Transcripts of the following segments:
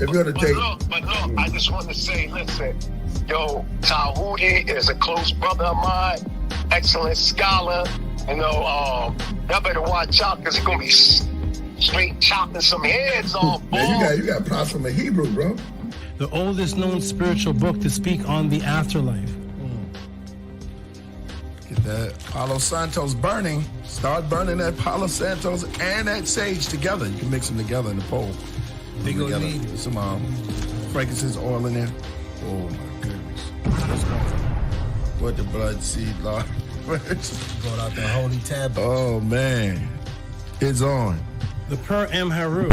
If you're the date. But look, I just want to say, listen, yo, Tehuti is a close brother of mine, excellent scholar. You know, y'all better watch out because he's gonna be straight chopping some heads off. Yeah, you got props from a Hebrew, bro. The oldest known spiritual book to speak on the afterlife. Get that Palo Santos burning. Start burning that Palo Santos and that sage together. You can mix them together in the bowl. They gonna need some frankincense oil in there. Oh my goodness. What's going on? What the blood seed, Lord? Brought out the holy tablet. Oh man. It's on. The Per M. Haru.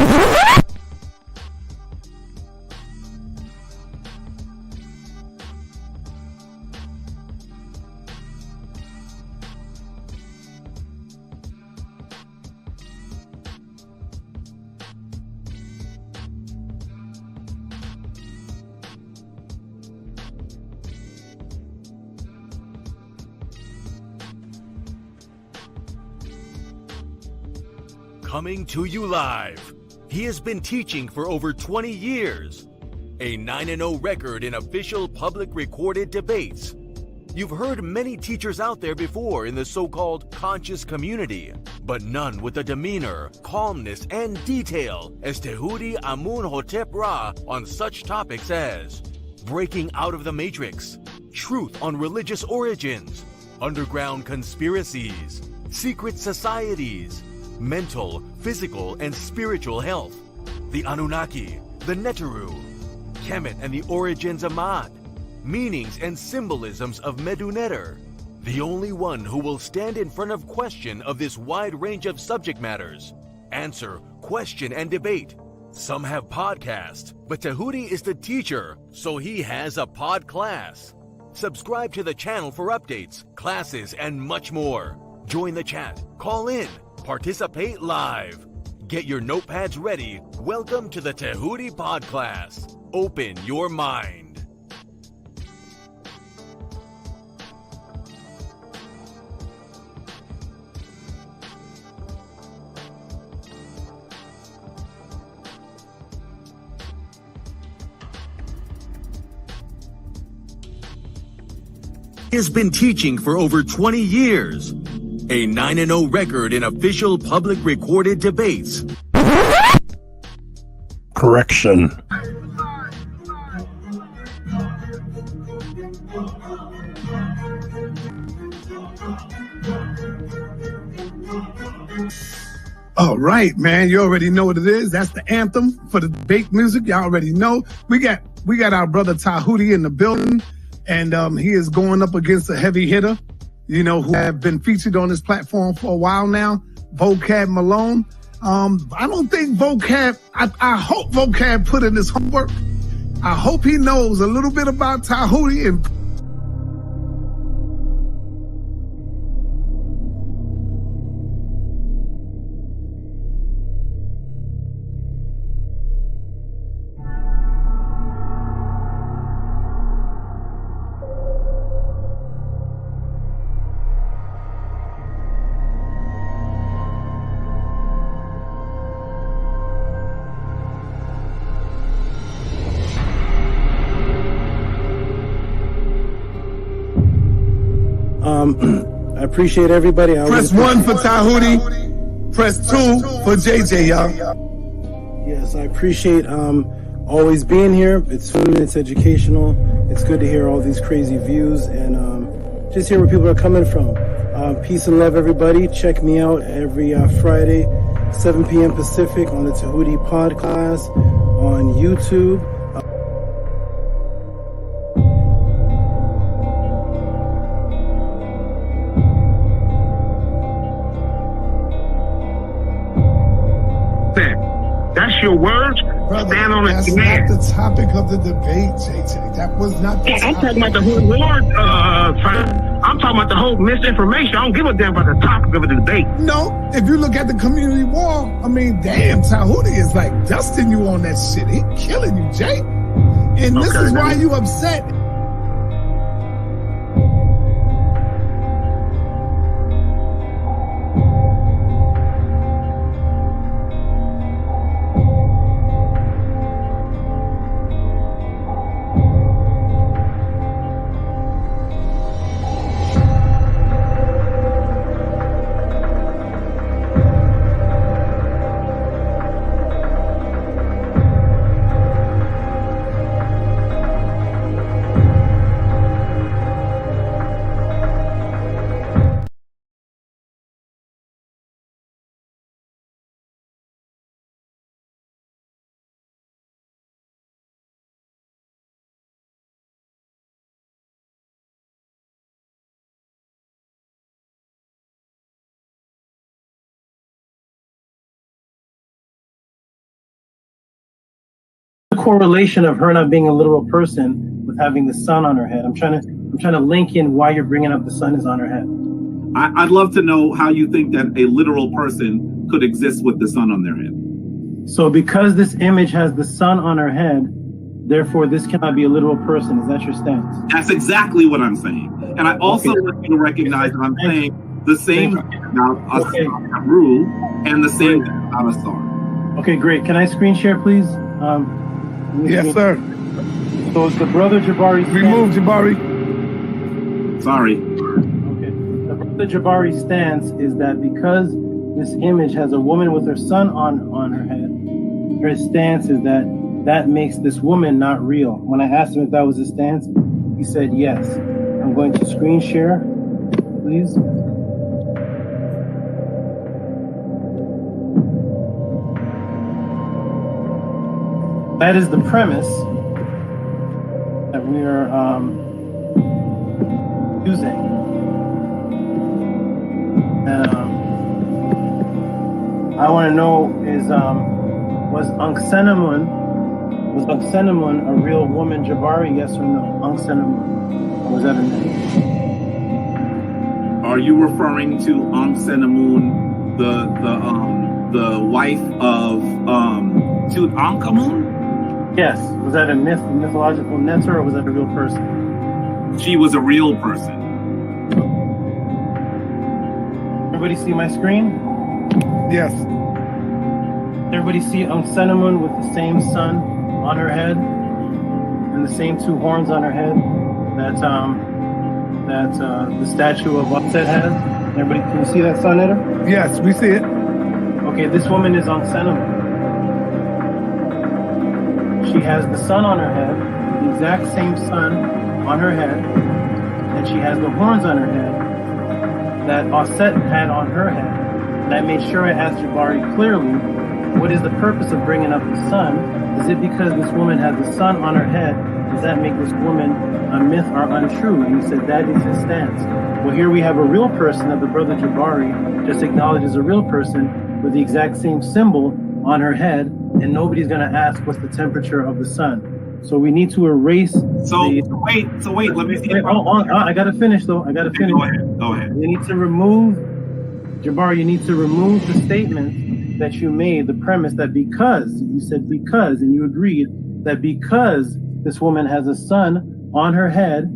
Coming to you live. He has been teaching for over 20 years. A 9-0 record in official public recorded debates. You've heard many teachers out there before in the so-called conscious community, but none with the demeanor, calmness, and detail as Tehuti Amun-Hotep Ra on such topics as breaking out of the matrix, truth on religious origins, underground conspiracies, secret societies, mental, physical, and spiritual health, the Anunnaki, the Neteru, Kemet and the origins of Ma'at, meanings and symbolisms of Meduneter, the only one who will stand in front of question of this wide range of subject matters, answer, question, and debate. Some have podcasts, but Tehuti is the teacher, so he has a pod class. Subscribe to the channel for updates, classes, and much more. Join the chat, call in, participate live. Get your notepads ready. Welcome to the Tehuti Podcast. Open your mind. He has been teaching for over 20 years. A 9-0 record in official public recorded debates. Correction. All right, man. You already know what it is. That's the anthem for the debate music. Y'all already know. We got our brother Tehuti in the building, and he is going up against a heavy hitter, you know, who have been featured on this platform for a while now, Vocab Malone. I don't think Vocab, I hope Vocab put in his homework. I hope he knows a little bit about Tehuti and I appreciate everybody. Press 1 for Tahuti. Press 2 for JJ, y'all. Yes, I appreciate always being here. It's fun, it's educational. It's good to hear all these crazy views and just hear where people are coming from. Peace and love, everybody. Check me out every Friday, 7 p.m. Pacific on the Tehuti podcast on YouTube. That's your words. Brother, Stand on it. that's Demand. not the topic of the debate, JJ. That was not the I'm topic. talking about the whole war. I'm talking about the whole misinformation. I don't give a damn about the topic of the debate. No, if you look at the community wall, I mean, damn, Tahuti is like dusting you on that shit. He killing you, Jay. And this Okay, is why then. you upset. Correlation of her not being a literal person with having the sun on her head. I'm trying to link in why you're bringing up the sun is on her head. I'd love to know how you think that a literal person could exist with the sun on their head. So because this image has the sun on her head, therefore this cannot be a literal person. Is that your stance? That's exactly what I'm saying. And I also want you to recognize that I'm saying the same thing about a rule and the same thing about a star. Okay, great. Can I screen share, please? Yes, sir. So it's the brother Jabari. Remove Jabari. Sorry. Okay. The brother Jabari stance is that because this image has a woman with her son on her head, her stance is that that makes this woman not real. When I asked him if that was his stance, he said yes. I'm going to screen share, please. That is the premise that we are using. I want to know is was Anksenamun a real woman, Jabari? Yes or no? Anksenamun, or was that a myth? Are you referring to Anksenamun, the wife of Tutankhamun? Yes. Was that a myth, mythological Neter, or was that a real person? She was a real person. Everybody see my screen? Yes. Everybody see Anksenamun with the same sun on her head and the same two horns on her head that the statue of Upset has? Everybody, can you see that sun in her? Yes, we see it. Okay, this woman is Anksenamun. She has the sun on her head, the exact same sun on her head, and she has the horns on her head that Osset had on her head. And I made sure I asked Jabari clearly, what is the purpose of bringing up the sun? Is it because this woman has the sun on her head? Does that make this woman a myth or untrue? And he said that is his stance. Well, here we have a real person that the brother Jabari just acknowledged as a real person with the exact same symbol on her head, and nobody's going to ask what's the temperature of the sun. So we need to erase. So wait. Let me see. I got to finish though. I got to finish. Go ahead. We need to remove, Jabari. You need to remove the statement that you made. The premise that because you said because, and you agreed that because this woman has a sun on her head,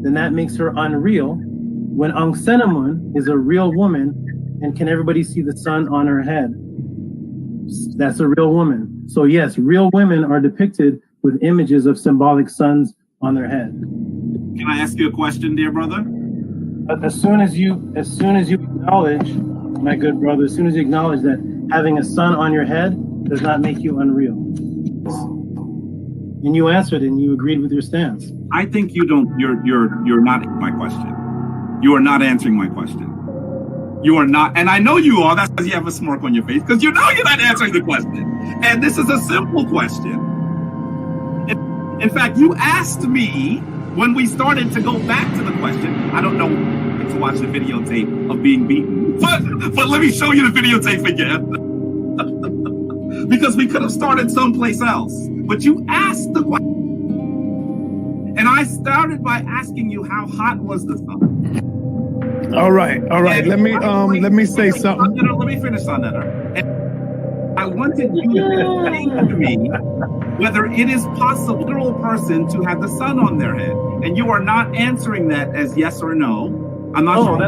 then that makes her unreal. When Anksenamun is a real woman, and can everybody see the sun on her head? That's a real woman. So yes, real women are depicted with images of symbolic suns on their head. Can I ask you a question, dear brother? But as soon as you acknowledge, my good brother, as soon as you acknowledge that having a sun on your head does not make you unreal, and you answered and you agreed with your stance. I think you don't. You're not my question. You are not answering my question. You are not, and I know you are. That's because you have a smirk on your face, because you know you're not answering the question. And this is a simple question. In fact, you asked me when we started to go back to the question. I don't know to watch the videotape of being beaten, but let me show you the videotape again. Because we could have started someplace else. But you asked the question. And I started by asking you how hot was the sun. All right. Let me say something. Let me finish on that. And I wanted you to say to me whether it is possible for a literal person to have the sun on their head. And you are not answering that as yes or no. I'm not sure.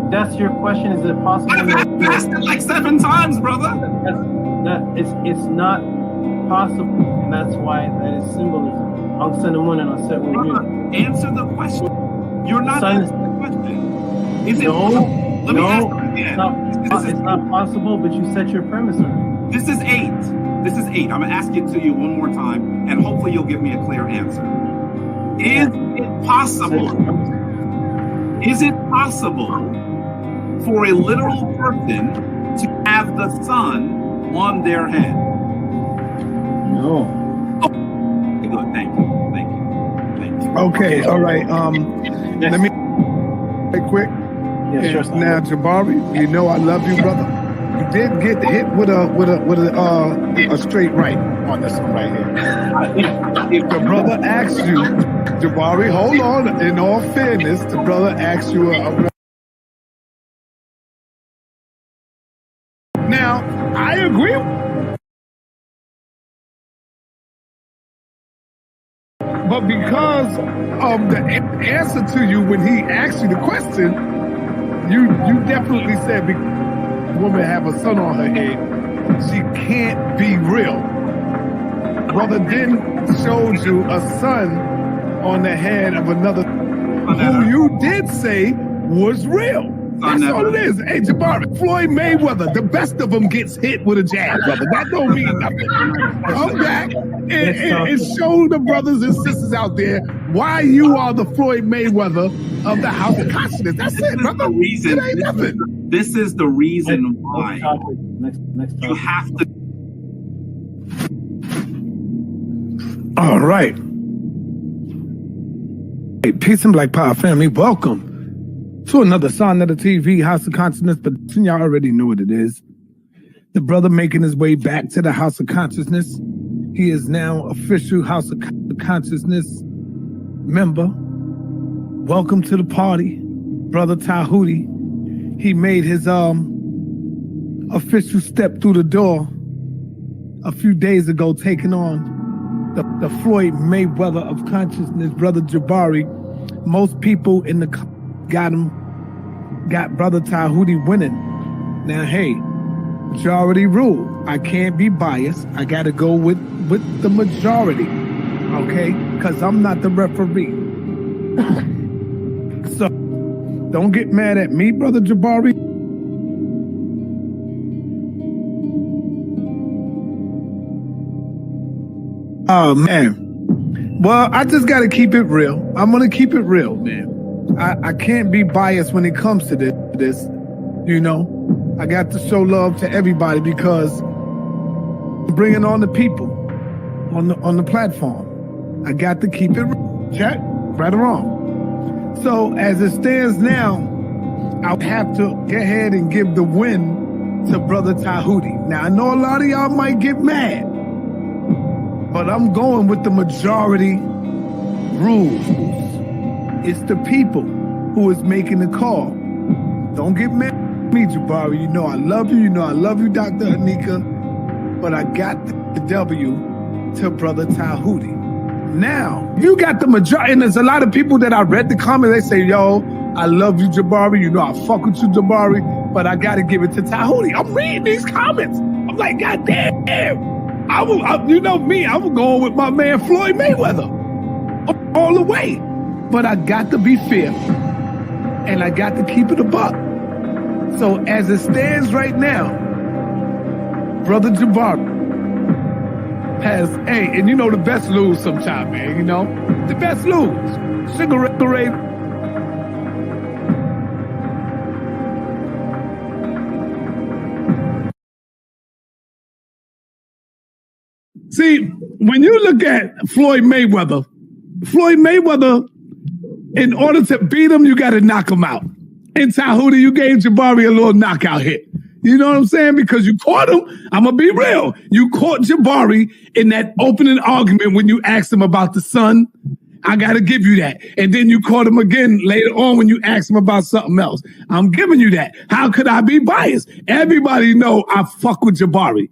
That's your question. Is it possible? I've asked it like 7 times, brother. It's not possible. And that's why that is symbolism. I'll send them one and I'll set one you. Answer the question. You're not answering the question. Is it? No, Let me ask you again. It's not possible, but you set your premise on it. This is 8. This is 8. I'm going to ask it to you one more time, and hopefully you'll give me a clear answer. Is it possible? Is it possible for a literal person to have the sun on their head? No. Oh, good. Thank you. Okay. All right. Let me quick. Yeah, sure. Now, Jabari, you know I love you, brother. You did get hit with a straight right on this one right here. If the brother asks you, Jabari, hold on. In all fairness, the brother asks you Now, I agree. But because of the answer to you when he asked you the question, you definitely said the woman have a sun on her head. She can't be real. Brother then showed you a sun on the head of another who you did say was real. That's all it is. Hey, Jabari, Floyd Mayweather, the best of them gets hit with a jab, brother. That don't mean nothing. Come back and show the brothers and sisters out there why you are the Floyd Mayweather of the House of Consciousness. That's it, brother. It ain't nothing. This is the reason why you have to. All right. Hey, peace and Black Power family. Welcome to another Son of the TV, House of Consciousness, but y'all already know what it is. The brother making his way back to the House of Consciousness. He is now official House of Consciousness member. Welcome to the party, Brother Tehuti. He made his official step through the door a few days ago, taking on the Floyd Mayweather of consciousness, Brother Jabari. Most people in the got Brother Tehuti winning. Now, hey, majority rule. I can't be biased. I got to go with the majority, okay? Because I'm not the referee. So, don't get mad at me, Brother Jabari. Oh, man. Well, I just got to keep it real. I'm going to keep it real, man. I can't be biased when it comes to this, you know. I got to show love to everybody because I'm bringing on the people on the platform. I got to keep it real. Chat, right or wrong. So as it stands now, I'll have to go ahead and give the win to Brother Tehuti. Now, I know a lot of y'all might get mad, but I'm going with the majority rules. It's the people who is making the call. Don't get mad at me, Jabari. You know I love you. You know I love you, Dr. Anika. But I got the W to Brother Tehuti. Now, you got the majority. And there's a lot of people that I read the comments. They say, yo, I love you, Jabari. You know I fuck with you, Jabari. But I got to give it to Tehuti. I'm reading these comments. I'm like, God damn. You know me. I was going with my man Floyd Mayweather all the way. But I got to be fair. and I got to keep it a buck. So as it stands right now, Brother Jabari has, hey, and you know the best lose sometime, man, you know? The best lose. Cigarette. See, when you look at Floyd Mayweather, in order to beat him, you got to knock him out. In Tehuti's, you gave Jabari a little knockout hit. You know what I'm saying? Because you caught him. I'm going to be real. You caught Jabari in that opening argument when you asked him about the son. I got to give you that. And then you caught him again later on when you asked him about something else. I'm giving you that. How could I be biased? Everybody know I fuck with Jabari.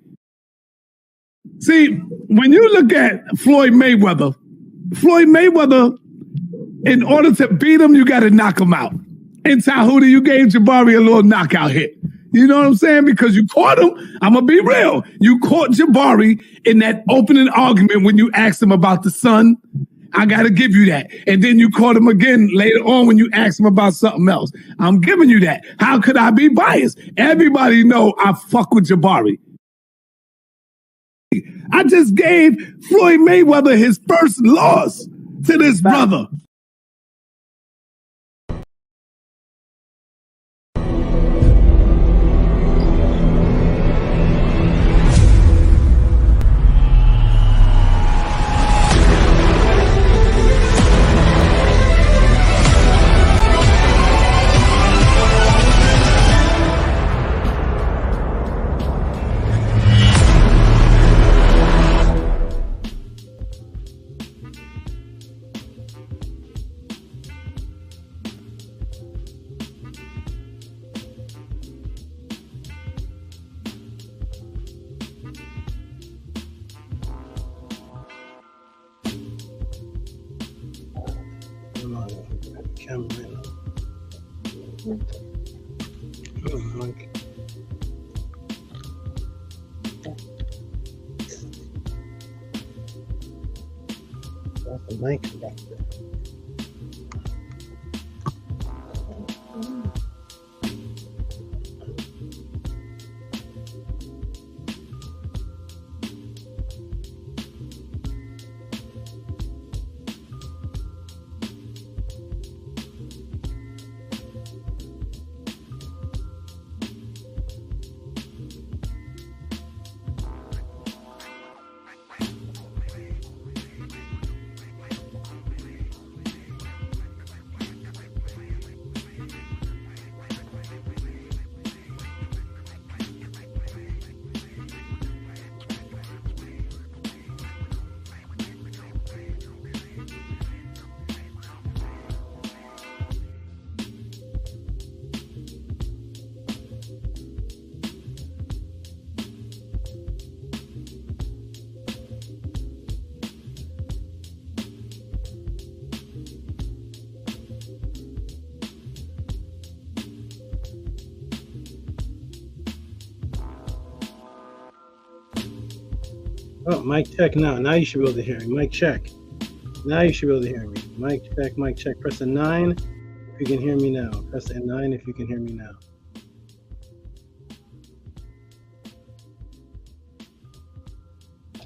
See, when you look at Floyd Mayweather, in order to beat him, you got to knock him out. In Tehuti's, you gave Jabari a little knockout hit. You know what I'm saying? Because you caught him. I'm going to be real. You caught Jabari in that opening argument when you asked him about the son. I got to give you that. And then you caught him again later on when you asked him about something else. I'm giving you that. How could I be biased? Everybody know I fuck with Jabari. I just gave Floyd Mayweather his first loss to this brother. Oh, mic check now. Now you should be able to hear me. Mic check. Now you should be able to hear me. Mic check, mic check. Press a 9 if you can hear me now. Press a 9 if you can hear me now.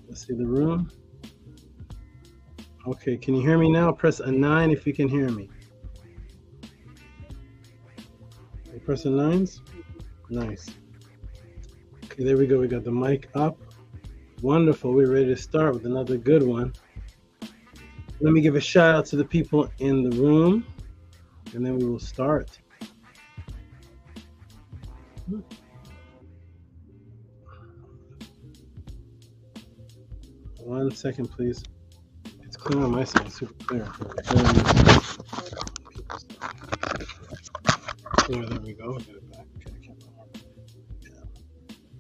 Let's see the room. Okay, can you hear me now? Press a 9 if you can hear me. Okay, press the 9s. Nice. Okay, there we go. We got the mic up. Wonderful. We're ready to start with another good one. Let me give a shout out to the people in the room, and then we will start. One second, please. It's clear on my side, super clear. There we go. Get it back.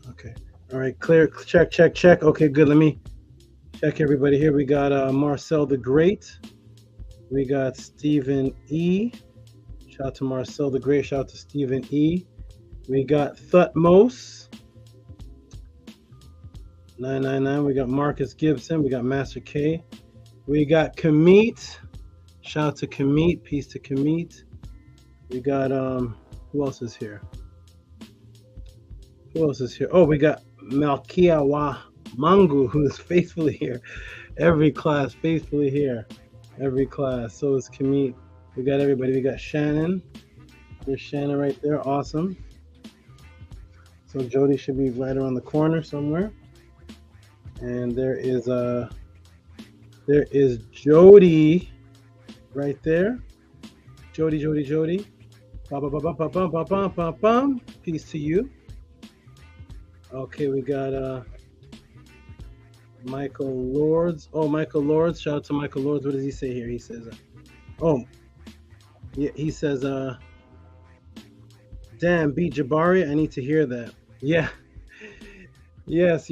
Okay. All right, clear. Check, check, check. Okay, good. Let me check everybody here. We got Marcel the Great. We got Stephen E. Shout out to Marcel the Great. Shout out to Stephen E. We got Thutmos 999. We got Marcus Gibson. We got Master K. We got KEMETE. Shout out to KEMETE. Peace to KEMETE. We got who else is here? Who else is here? Oh, we got Malkia Mangu, who is faithfully here. Every class, faithfully here. Every class. So is KEMETE. We got everybody. We got Shannon. There's Shannon right there. Awesome. So Jody should be right around the corner somewhere. And there is Jody right there. Jody. Bum. Peace to you. Okay, we got Michael Lords. Oh, Michael Lords. Shout out to Michael Lords. What does he say here? He says, he says, damn, beat Jabari. I need to hear that. Yeah. Yes,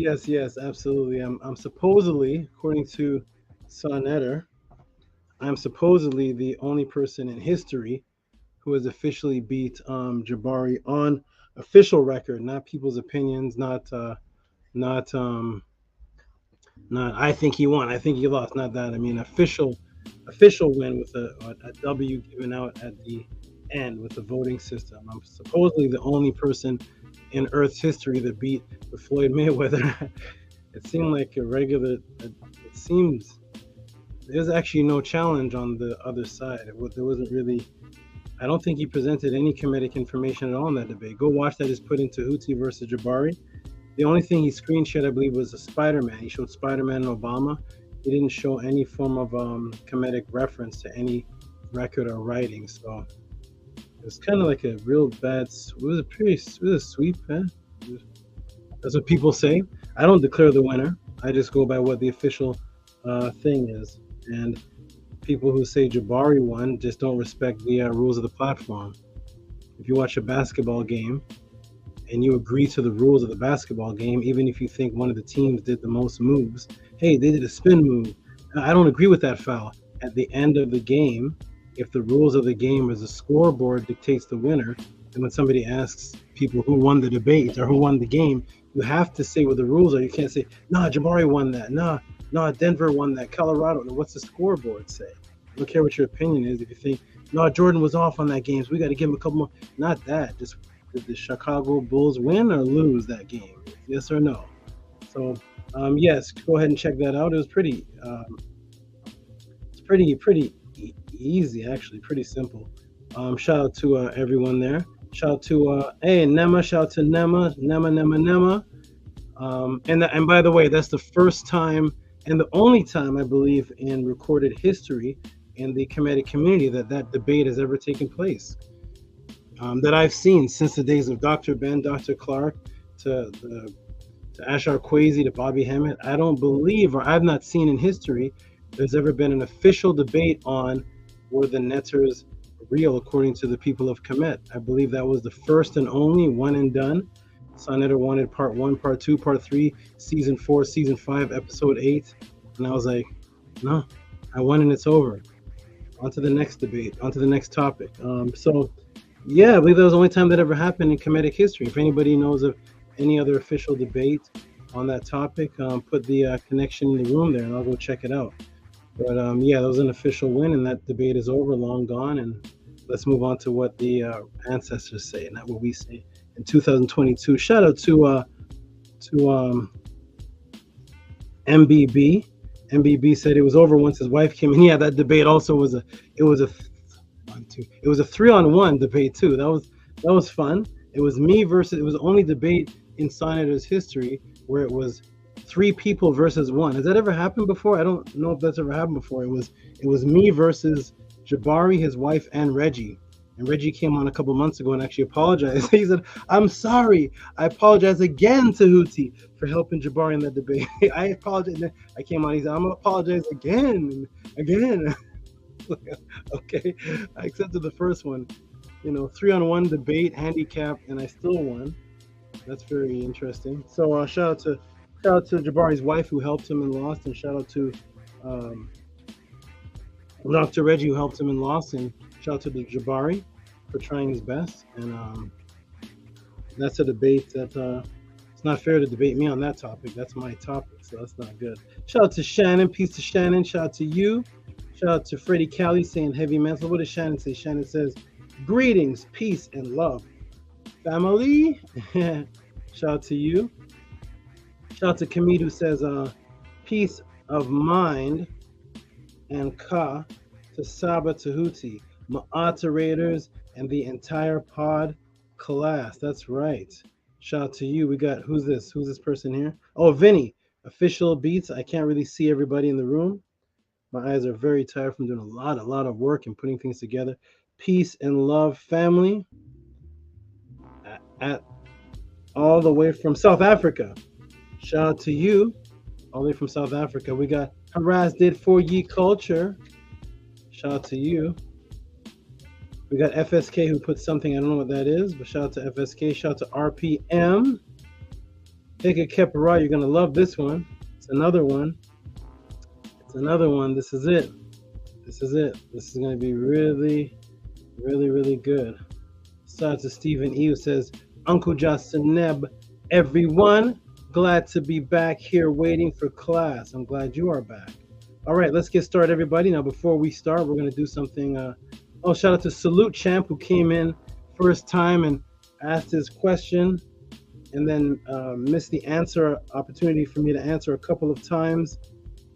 absolutely. I'm supposedly, according to Sonetter, I'm supposedly the only person in history who has officially beat Jabari on official record, not people's opinions, not I think he won, I think he lost, not that. I mean official win with a W given out at the end with the voting system. I'm supposedly the only person in Earth's history that beat the Floyd Mayweather. It seemed like it seems there's actually no challenge on the other side. There wasn't really, I don't think he presented any Kemetic information at all in that debate. Go watch that. Is put into Tehuti'S versus Jabari. The only thing he screen shared, I believe, was a Spider-Man. He showed Spider-Man and Obama. He didn't show any form of Kemetic reference to any record or writing. So it was kind of like a real bad. It was a sweep, man. That's what people say. I don't declare the winner. I just go by what the official thing is. And people who say Jabari won just don't respect the rules of the platform. If you watch a basketball game and you agree to the rules of the basketball game, even if you think one of the teams did the most moves, hey, they did a spin move. I don't agree with that foul. At the end of the game, if the rules of the game as a scoreboard dictates the winner, and when somebody asks people who won the debate or who won the game, you have to say what the rules are. You can't say, nah, Jabari won that. Nah, Denver won that. Colorado. What's the scoreboard say? I don't care what your opinion is. If you think, no, Jordan was off on that game, so we got to give him a couple more. Not that. Just did the Chicago Bulls win or lose that game? Yes or no? So, yes, go ahead and check that out. It was pretty easy, actually, pretty simple. Shout out to everyone there. Shout out to hey Nema. Shout out to Nema. And by the way, that's the first time and the only time I believe in recorded history in the Kemetic community that debate has ever taken place. That I've seen since the days of Dr. Ben, Dr. Clark, to Ashar Kwesi, to Bobby Hemmett. I don't believe, or I've not seen in history, there's ever been an official debate on were the netters real according to the people of KEMET. I believe that was the first and only one and done. Sonetter wanted part 1, part 2, part 3, season 4, season 5, episode 8. And I was like, no, I won and it's over. On to the next debate, on to the next topic. So, yeah, I believe that was the only time that ever happened in Kemetic history. If anybody knows of any other official debate on that topic, put the connection in the room there and I'll go check it out. But yeah, that was an official win and that debate is over, long gone. And let's move on to what the ancestors say, not what we say. In 2022, shout out to MBB. MBB said it was over once his wife came in. Yeah, that debate also was a 3-on-1 debate too. That was fun. It was me versus. It was the only debate in Sonetter's history where it was 3 people versus 1. Has that ever happened before? I don't know if that's ever happened before. It was me versus Jabari, his wife, and Reggie. And Reggie came on a couple months ago and actually apologized. He said, I'm sorry. I apologize again to Tehuti'S for helping Jabari in that debate. I apologize. I came on. He said, I'm going to apologize again. Okay. I accepted the first one. 3-on-1 debate, handicap, and I still won. That's very interesting. So shout out to Jabari's wife who helped him and lost, and shout out to Dr. Reggie who helped him and lost, and shout out to the Jabari for trying his best. And that's a debate that it's not fair to debate me on that topic. That's my topic, so that's not good. Shout out to Shannon. Peace to Shannon. Shout out to you. Shout out to Freddie Cali saying heavy mental. What does Shannon say? Shannon says Greetings, peace, and love. Family, shout out to you. Shout out to KEMETE who says, peace of mind and ka to SABA Tehuti, moderators, and the entire pod class. That's right. Shout out to you. We got, who's this? Who's this person here? Oh, Vinny, official beats. I can't really see everybody in the room. My eyes are very tired from doing a lot of work and putting things together. Peace and love, family. At all the way from South Africa. Shout out to you, all the way from South Africa. We got Harassed Did For Ye Culture. Shout out to you. We got FSK who put something, I don't know what that is, but shout out to FSK. Shout out to RPM. Take a Kepara, you're going to love this one. It's another one. It's another one. This is it. This is it. This is going to be really, really, really good. Shout out to Stephen E who says, Uncle Jasaneb, everyone. Glad to be back here waiting for class. I'm glad you are back. All right, let's get started, everybody. Now, before we start, we're going to do something. Shout out to Salute Champ who came in first time and asked his question and then missed the answer opportunity for me to answer a couple of times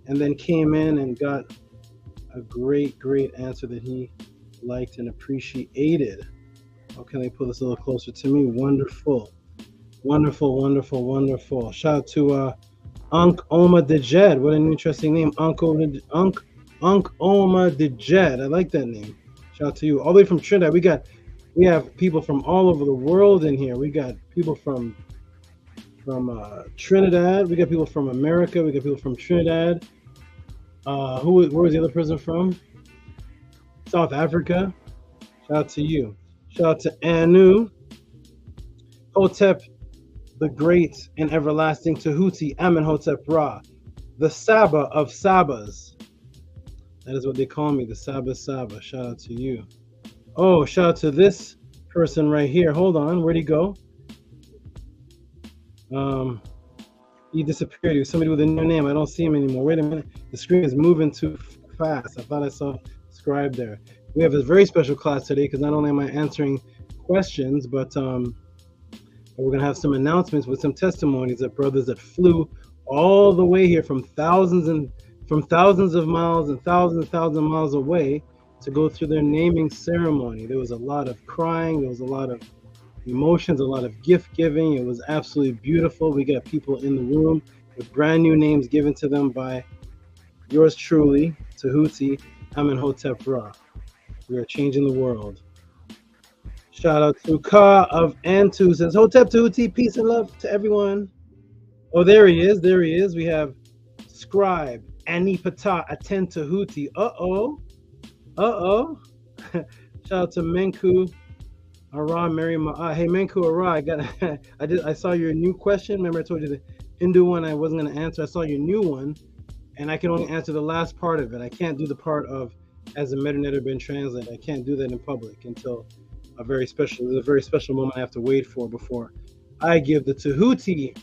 and then came in and got a great answer that he liked and appreciated. Okay, let me pull this a little closer to me. Wonderful. Shout out to Unk Oma Dejed. What an interesting name. Unk Oma Dejed. I like that name. Shout out to you. All the way from Trinidad. We have people from all over the world in here. We got people from Trinidad. We got people from America. We got people from Trinidad. Where was the other person from? South Africa. Shout out to you. Shout out to Anu. Hotep the Great and Everlasting Tehuti, Amenhotep Ra, the Saba of Sabas. That is what they call me, the Saba. Shout out to you. Oh, shout out to this person right here. Hold on, where'd he go? He disappeared. He was somebody with a new name. I don't see him anymore. Wait a minute. The screen is moving too fast. I thought I saw Scribe there. We have a very special class today because not only am I answering questions, but we're going to have some announcements with some testimonies of brothers that flew all the way here from thousands of miles and thousands of miles away to go through their naming ceremony. There was a lot of crying. There was a lot of emotions, a lot of gift giving. It was absolutely beautiful. We got people in the room with brand new names given to them by yours truly, Tehuti, Amenhotep Ra. We are changing the world. Shout out to Ka of Antu says, Hotep Tehuti, peace and love to everyone. Oh, there he is. We have Scribe, Anipata, Aten Tehuti. Uh-oh. Shout out to Menku, Ara, Mary Ma. Hey, Menku, Ara, I saw your new question. Remember I told you the Hindu one I wasn't going to answer. I saw your new one, and I can only answer the last part of it. I can't do the part of as a metanet been translated. I can't do that in public until there's a very special moment I have to wait for before I give the Tehuti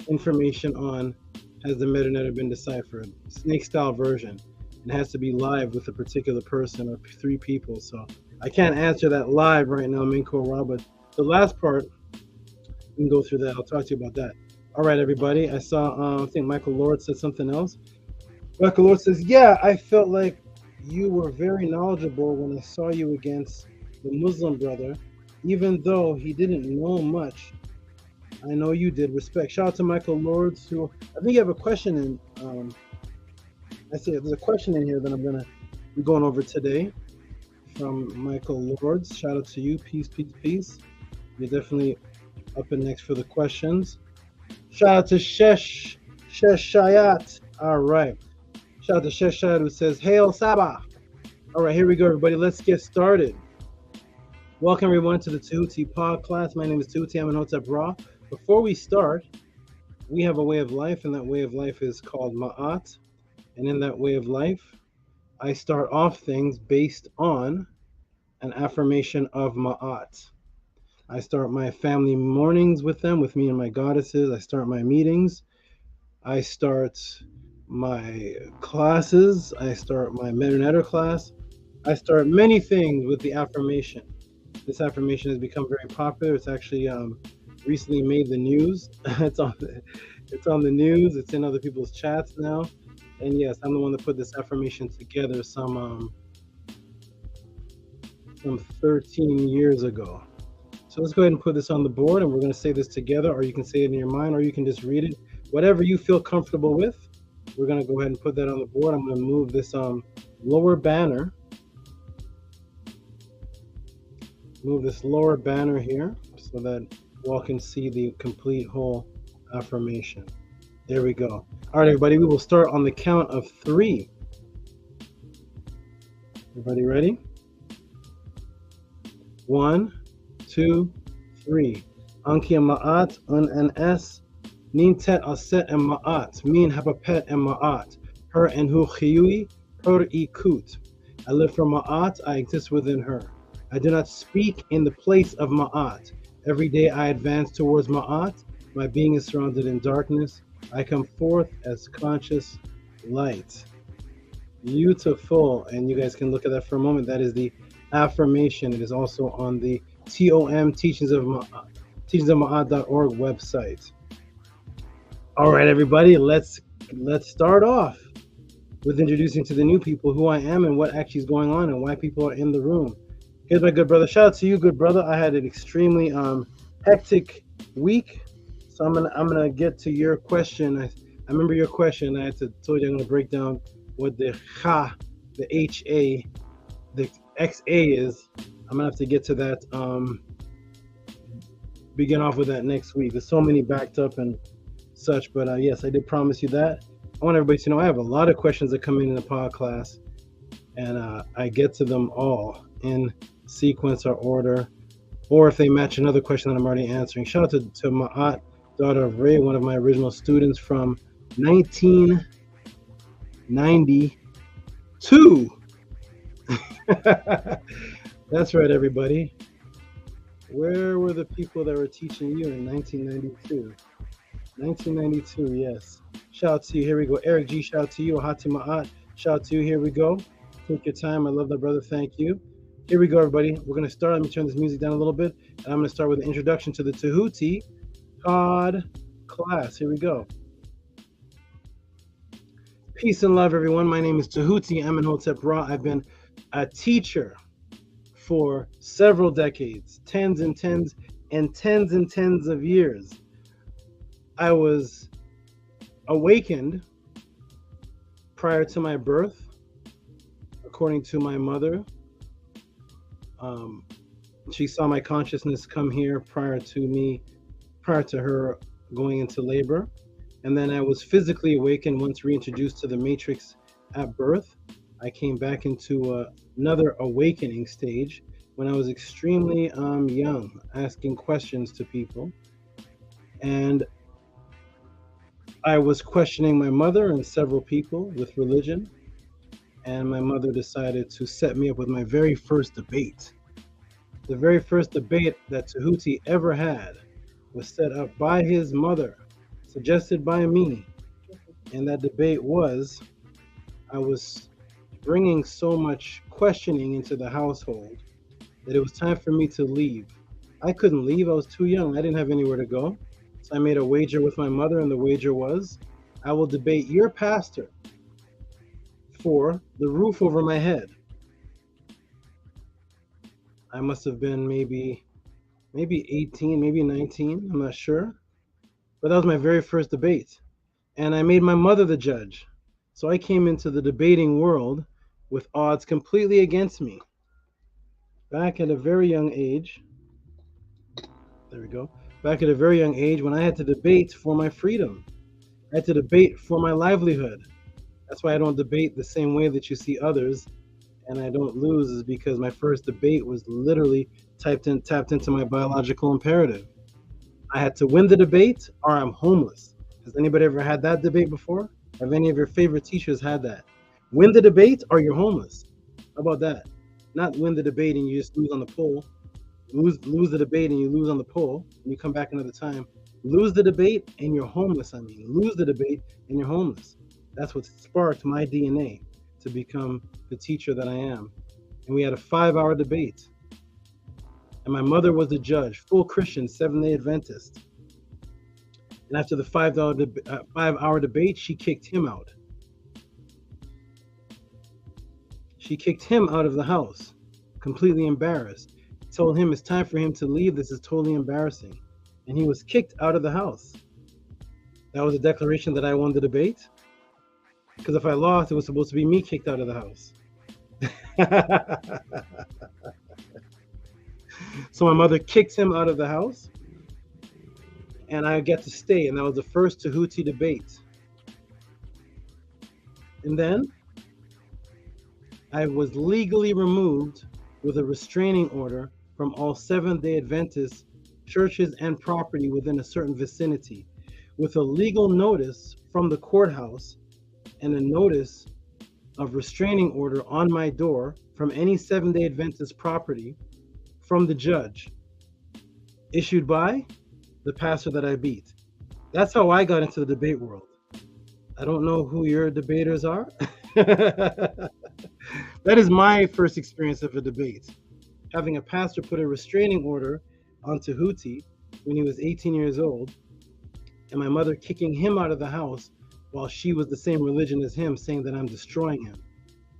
information on has the metanet been deciphered, snake style version. It has to be live with a particular person or 3 people. So I can't answer that live right now, Minko Ra, but the last part, we can go through that. I'll talk to you about that. All right, everybody. I saw, I think Michael Lord said something else. Michael Lord says, yeah, I felt like you were very knowledgeable when I saw you against the Muslim brother, even though he didn't know much. I know you did. Respect. Shout out to Michael Lords, who I think you have a question in. I see there's a question in here that I'm gonna be going over today from Michael Lords. Shout out to you. Peace. You're definitely up and next for the questions. Shout out to Shesh Shayat. All right. Shout out to Shesh Shayat who says, Hail Saba. All right, here we go, everybody. Let's get started. Welcome, everyone, to the Tehuti podcast. My name is Tehuti Amenhotep Ra. Before we start, we have a way of life, and that way of life is called Ma'at. And in that way of life, I start off things based on an affirmation of Ma'at. I start my family mornings with them, with me and my goddesses. I start my meetings. I start my classes. I start my Metanetter class I start many things with the affirmation. This affirmation has become very popular. It's actually recently made the news. It's on the news. It's in other people's chats now. And yes, I'm the one that put this affirmation together some 13 years ago. So let's go ahead and put this on the board, and we're going to say this together, or you can say it in your mind, or you can just read it. Whatever you feel comfortable with, we're going to go ahead and put that on the board. I'm going to move this lower banner. Move this lower banner here so that you all can see the complete whole affirmation. There we go. All right, everybody, we will start on the count of 3. Everybody ready? 1, 2, 3. Anki ma'at un ns nintet aset and ma'at min hapapet and ma'at her and hu chiyui her ikut. I live from ma'at. I exist within her. I do not speak in the place of ma'at. Every day I advance towards ma'at. My being is surrounded in darkness. I come forth as conscious light. Beautiful. And you guys can look at that for a moment. That is the affirmation. It is also on the T.O.M. Teachings of Ma'at.org website. All right, everybody, let's start off with introducing to the new people who I am and what actually is going on and why people are in the room. Here's my good brother. Shout out to you, good brother. I had an extremely hectic week, so I'm gonna get to your question. I remember your question. I told you I'm gonna break down what the ha, the HA, the XA is. I'm gonna have to get to that. Begin off with that next week. There's so many backed up and such, but yes, I did promise you that. I want everybody to know I have a lot of questions that come in the pod class, and I get to them all in sequence or order, or if they match another question that I'm already answering. Shout out to Ma'at, daughter of Ray, one of my original students from 1992. That's right, everybody. Where were the people that were teaching you in 1992? 1992, yes. Shout out to you. Here we go. Eric G, shout out to you. Ahati Ma'at, shout out to you. Here we go. Take your time. I love that, brother. Thank you. Here we go, everybody. We're going to start. Let me turn this music down a little bit. And I'm going to start with an introduction to the Tehuti pod class. Here we go. Peace and love, everyone. My name is Tehuti Amenhotep Ra. I've been a teacher for several decades, tens and tens of years. I was awakened prior to my birth, according to my mother. She saw my consciousness come here prior to her going into labor. And then I was physically awakened once reintroduced to the matrix at birth. I came back into another awakening stage when I was extremely young, asking questions to people. And I was questioning my mother and several people with religion. And my mother decided to set me up with my very first debate. The very first debate that Tehuti ever had was set up by his mother, suggested by me. And that debate was, I was bringing so much questioning into the household that it was time for me to leave. I couldn't leave. I was too young. I didn't have anywhere to go. So I made a wager with my mother, and the wager was, I will debate your pastor for the roof over my head. I must have been maybe 18, maybe 19, I'm not sure. But that was my very first debate. And I made my mother the judge. So I came into the debating world with odds completely against me. Back at a very young age, there we go. Back at a very young age when I had to debate for my freedom. I had to debate for my livelihood. That's why I don't debate the same way that you see others, and I don't lose, is because my first debate was literally tapped into my biological imperative. I had to win the debate or I'm homeless. Has anybody ever had that debate before? Have any of your favorite teachers had that? Win the debate or you're homeless. How about that? Not win the debate and you just lose on the poll. Lose the debate and you lose on the poll and you come back another time. Lose the debate and you're homeless. Lose the debate and you're homeless. That's what sparked my DNA to become the teacher that I am. and we had a 5-hour debate. And my mother was the judge, full Christian, 7-day Adventist. And after the 5-hour debate, she kicked him out. She kicked him out of the house, completely embarrassed. Told him it's time for him to leave. This is totally embarrassing. And he was kicked out of the house. That was a declaration that I won the debate. Because if I lost, it was supposed to be me kicked out of the house. So my mother kicked him out of the house. And I get to stay. And that was the first Tehuti debate. And then I was legally removed with a restraining order from all Seventh-day Adventist churches and property within a certain vicinity, with a legal notice from the courthouse and a notice of restraining order on my door from any Seventh-day Adventist property from the judge, issued by the pastor that I beat. That's how I got into the debate world. I don't know who your debaters are. That is my first experience of a debate. Having a pastor put a restraining order on Tehuti when he was 18 years old, and my mother kicking him out of the house while she was the same religion as him, saying that I'm destroying him.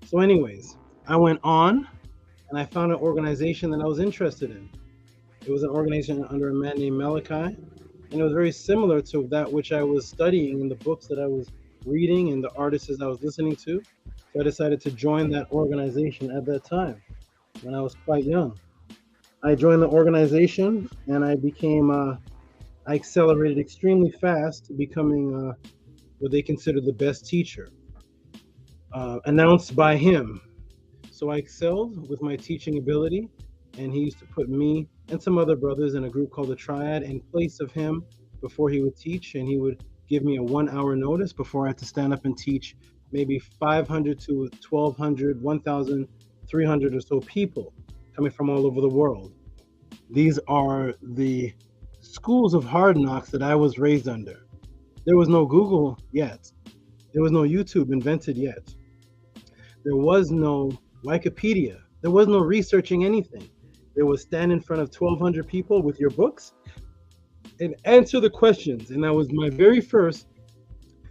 So anyways, I went on and I found an organization that I was interested in. It was an organization under a man named Malachi, and it was very similar to that which I was studying in the books that I was reading and the artists I was listening to. So I decided to join that organization at that time when I was quite young. I joined the organization and I became, I accelerated extremely fast to becoming what they consider the best teacher, announced by him. So I excelled with my teaching ability, and he used to put me and some other brothers in a group called the Triad in place of him before he would teach, and he would give me a 1-hour notice before I had to stand up and teach maybe 500 to 1,200, 1,300 or so people coming from all over the world. These are the schools of hard knocks that I was raised under. There was no Google yet. There was no YouTube invented yet. There was no Wikipedia. There was no researching anything. There was stand in front of 1,200 people with your books and answer the questions. And that was my very first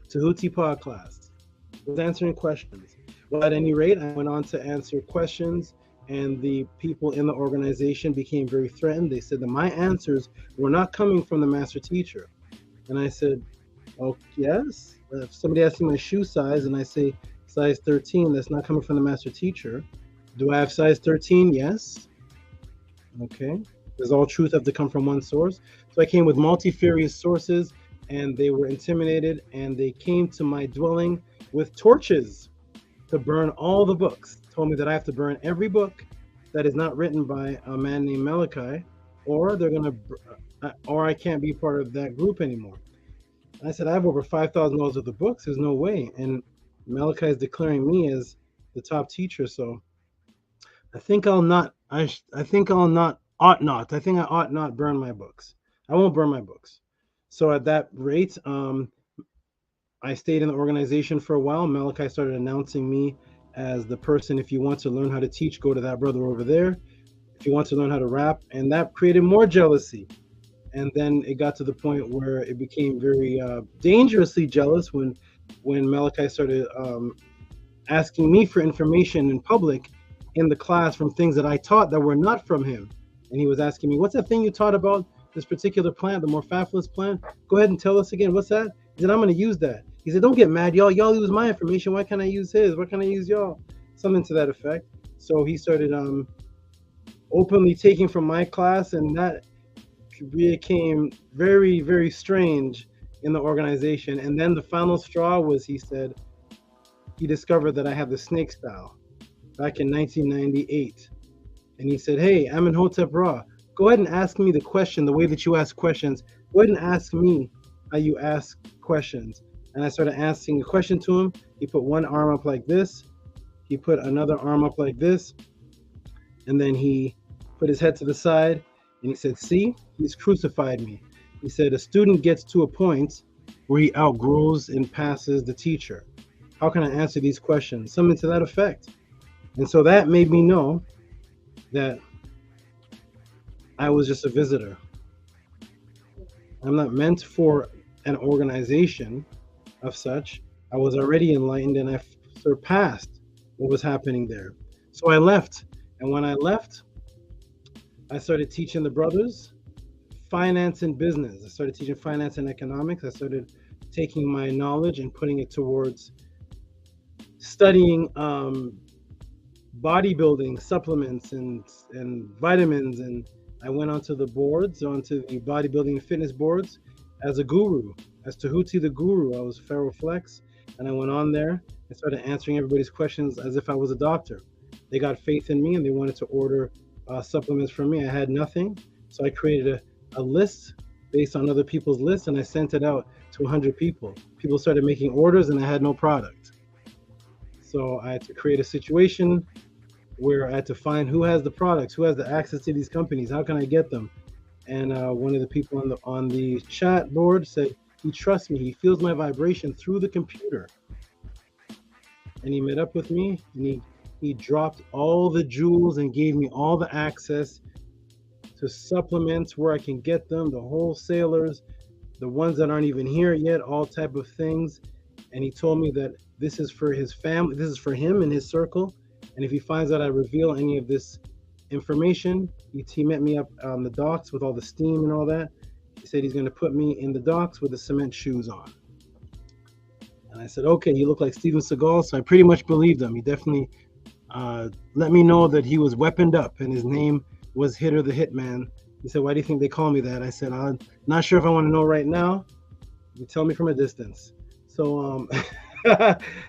Tehuti pod class. I was answering questions. Well, at any rate, I went on to answer questions, and the people in the organization became very threatened. They said that my answers were not coming from the master teacher. And I said, oh, yes. If somebody asks me my shoe size and I say size 13, that's not coming from the master teacher. Do I have size 13? Yes. Okay. Does all truth have to come from one source? So I came with multifarious sources, and they were intimidated, and they came to my dwelling with torches to burn all the books. Told me that I have to burn every book that is not written by a man named Malachi, or I can't be part of that group anymore. I said, I have over $5,000 worth of books. There's no way. And Malachi is declaring me as the top teacher. So I think I ought not burn my books. I won't burn my books. So at that rate, I stayed in the organization for a while. Malachi started announcing me as the person, if you want to learn how to teach, go to that brother over there. If you want to learn how to rap, and that created more jealousy. And then it got to the point where it became very dangerously jealous when Malachi started asking me for information in public in the class from things that I taught that were not from him. And he was asking me, what's that thing you taught about this particular plant, the Morphophilus plant? Go ahead and tell us again. What's that? He said, I'm going to use that. He said, don't get mad, y'all. Y'all use my information. Why can't I use his? Why can't I use y'all? Something to that effect. So he started openly taking from my class, and that became very, very strange in the organization. And then the final straw was, he said, he discovered that I have the snake style back in 1998. And he said, hey, Amenhotep Ra, go ahead and ask me the question the way that you ask questions. Go ahead and ask me how you ask questions. And I started asking a question to him. He put one arm up like this. He put another arm up like this. And then he put his head to the side and he said, see, he's crucified me. He said, a student gets to a point where he outgrows and passes the teacher. How can I answer these questions? Something to that effect. And so that made me know that I was just a visitor. I'm not meant for an organization of such. I was already enlightened, and I surpassed what was happening there. So I left. And when I left, I started teaching the brothers finance and business. I started teaching finance and economics. I started taking my knowledge and putting it towards studying bodybuilding supplements and vitamins. And I went onto the boards, onto the bodybuilding and fitness boards as a guru, as Tehuti'S the guru. I was Pharaoh Flex, and I went on there and started answering everybody's questions as if I was a doctor. They got faith in me, and they wanted to order supplements from me. I had nothing, so I created a list based on other people's lists, and I sent it out to 100 people. People started making orders, and I had no product. So I had to create a situation where I had to find who has the products, who has the access to these companies, how can I get them? And one of the people on the chat board said, he trusts me, he feels my vibration through the computer. And he met up with me, and he dropped all the jewels and gave me all the access to supplements where I can get them, the wholesalers, the ones that aren't even here yet, all type of things. And he told me that this is for his family, this is for him and his circle. And if he finds out I reveal any of this information, he met me up on the docks with all the steam and all that. He said he's going to put me in the docks with the cement shoes on. And I said, okay, you look like Steven Seagal. So I pretty much believed him. He definitely let me know that he was weaponed up, and his name was Hitter the Hitman. He said, why do you think they call me that? I said, I'm not sure if I want to know right now. You tell me from a distance. So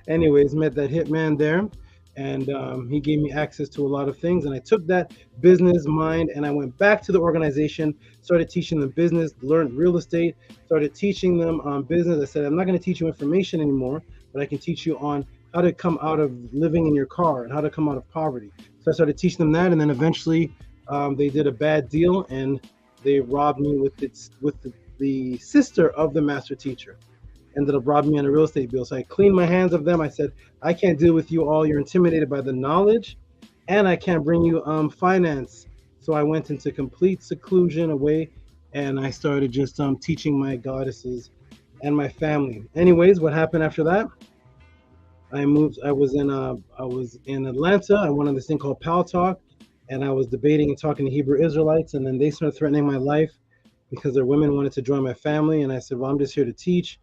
anyways, met that hitman there, and he gave me access to a lot of things, and I took that business mind and I went back to the organization, started teaching them business, learned real estate, started teaching them on business. I said, I'm not going to teach you information anymore, but I can teach you on how to come out of living in your car and how to come out of poverty. So I started teaching them that, and then eventually they did a bad deal and they robbed me with the sister of the master teacher. Ended up robbing me on a real estate bill. So I cleaned my hands of them. I said, I can't deal with you all. You're intimidated by the knowledge, and I can't bring you finance. So I went into complete seclusion away, and I started just teaching my goddesses and my family. Anyways, what happened after that? I moved. I was in Atlanta. I went on this thing called Pal Talk, and I was debating and talking to Hebrew Israelites, and then they started threatening my life because their women wanted to join my family. And I said, well, I'm just here to teach.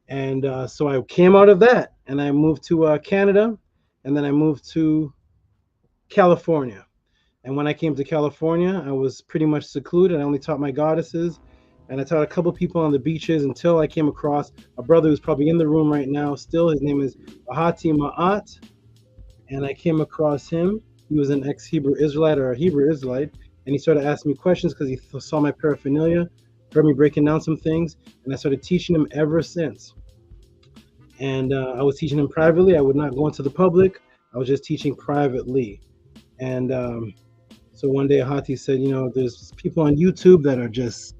And so I came out of that, and I moved to Canada, and then I moved to California. And when I came to California, I was pretty much secluded. I only taught my goddesses, and I taught a couple people on the beaches until I came across a brother who's probably in the room right now still. His name is Ahati Ma'at, and I came across him. He was an ex-Hebrew Israelite or a Hebrew Israelite, and he started asking me questions because he saw my paraphernalia, heard me breaking down some things, and I started teaching him ever since. And I was teaching him privately. I would not go into the public. I was just teaching privately. And so one day Ahati said, you know, there's people on YouTube that are just,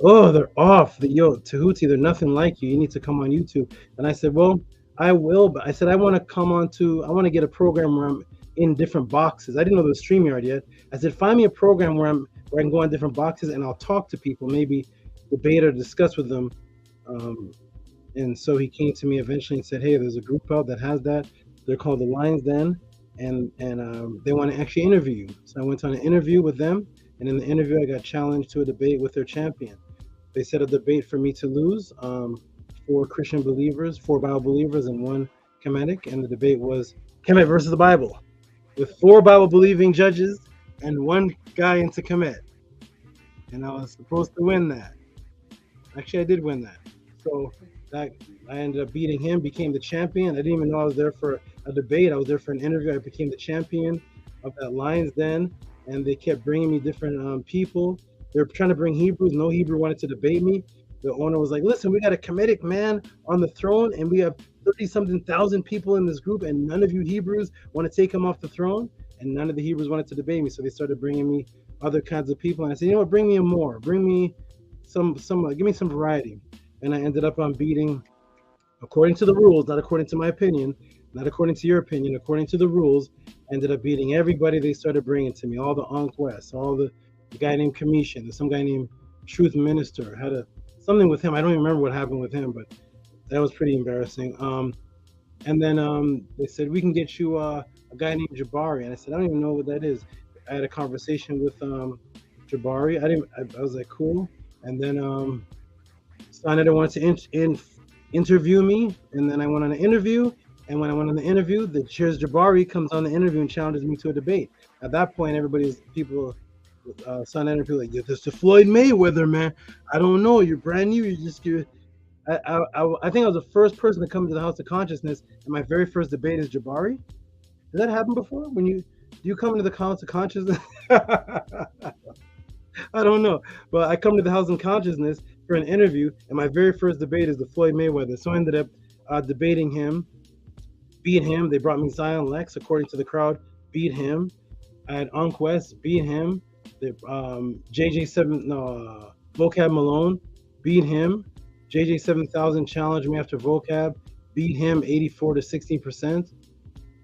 oh, they're off. Yo, Tehuti, they're nothing like you. You need to come on YouTube. And I said, well, I will. But I said, I want to get a program where I'm in different boxes. I didn't know there was StreamYard yet. I said, find me a program where I can go on different boxes and I'll talk to people, maybe debate or discuss with them. And so he came to me eventually and said, hey, there's a group out that has that. They're called the Lions Den, and they want to actually interview you. So I went on an interview with them, and in the interview I got challenged to a debate with their champion. They set a debate for me to lose, 4 Christian believers, 4 Bible believers, and 1 Kemetic, and the debate was Kemet versus the Bible, with 4 Bible believing judges and 1 guy into Kemet. And I was supposed to win that. Actually, I did win that. So I ended up beating him, became the champion. I didn't even know I was there for a debate. I was there for an interview. I became the champion of that Lions Den, and they kept bringing me different people. They were trying to bring Hebrews. No Hebrew wanted to debate me. The owner was like, listen, we got a Kemetic man on the throne, and we have 30-something thousand people in this group, and none of you Hebrews want to take him off the throne, and none of the Hebrews wanted to debate me. So they started bringing me other kinds of people, and I said, you know what, bring me more. Bring me some give me some variety. And I ended up beating, according to the rules, not according to my opinion, not according to your opinion, according to the rules, ended up beating everybody they started bringing to me, all the West, all the guy named Commission, there's some guy named Truth Minister, had something with him. I don't even remember what happened with him, but that was pretty embarrassing. And then they said, we can get you a guy named Jabari. And I said, I don't even know what that is. I had a conversation with Jabari. I was like, cool. And then Sonetta wanted to interview me. And then I went on an interview. And when I went on the interview, the Cheers Jabari comes on the interview and challenges me to a debate. At that point, people, Sonetta people like, this is Floyd Mayweather, man. I don't know. You're brand new. You just give it. I think I was the first person to come into the House of Consciousness, and my very first debate is Jabari. Did that happen before? Do you come into the House of Consciousness? I don't know, but I come to the House of Consciousness for an interview, and my very first debate is the Floyd Mayweather. So I ended up debating him, beat him. They brought me Zion Lex, according to the crowd, beat him. I had West, beat him. Vocab Malone, beat him. JJ 7000 challenged me after vocab, beat him 84 to 16%.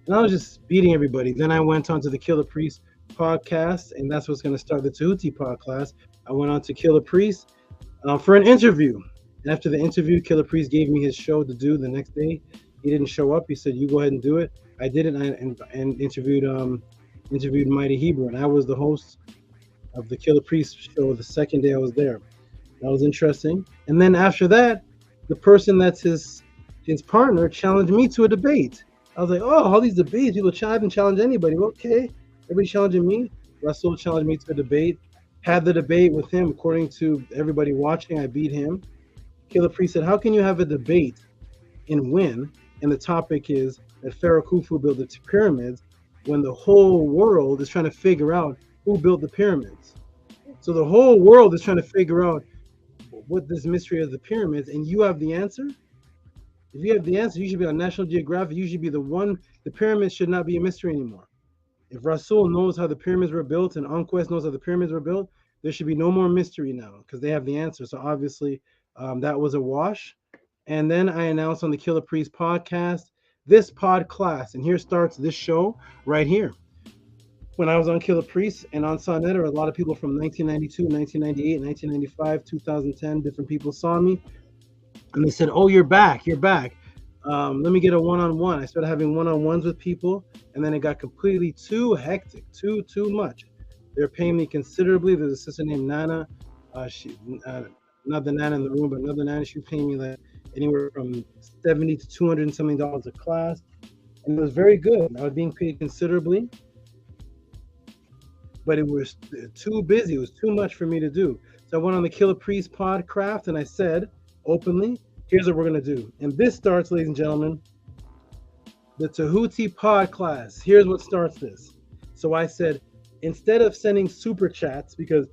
And I was just beating everybody. Then I went on to the Killer Priest podcast, and that's what's going to start the Tehuti'S podcast. I went on to Killer Priest for an interview. And after the interview, Killer Priest gave me his show to do the next day. He didn't show up. He said, you go ahead and do it. I did it and interviewed Mighty Hebrew. And I was the host of the Killer Priest show the second day I was there. That was interesting. And then after that, the person that's his partner challenged me to a debate. I was like, oh, all these debates, people haven't challenged anybody. Okay, everybody challenging me. Russell challenged me to a debate. Had the debate with him. According to everybody watching, I beat him. Killer Priest said, how can you have a debate and win? And the topic is that Pharaoh Khufu built the pyramids when the whole world is trying to figure out who built the pyramids. So the whole world is trying to figure out what this mystery of the pyramids, and you have the answer. If you have the answer, you should be on National Geographic. You should be the one. The pyramids should not be a mystery anymore. If Rasul knows how the pyramids were built and Anquest knows how the pyramids were built, there should be no more mystery now because they have the answer. So obviously that was a wash. And then I announced on the Killer Priest podcast, this pod class, and here starts this show right here. When I was on Killer Priest and on Sonetta, a lot of people from 1992, 1998, 1995, 2010, different people saw me. And they said, oh, you're back. Let me get a one-on-one. I started having one-on-ones with people, and then it got completely too hectic, too much. They're paying me considerably. There's a sister named Nana. She, not the Nana in the room, but another Nana. She was paying me like anywhere from $70 to $200 and something a class. And it was very good. I was being paid considerably. But it was too busy. It was too much for me to do. So I went on the Killer Priest podcast, and I said openly, here's what we're going to do. And this starts, ladies and gentlemen, the Tehuti'S pod class. Here's what starts this. So I said, instead of sending super chats, because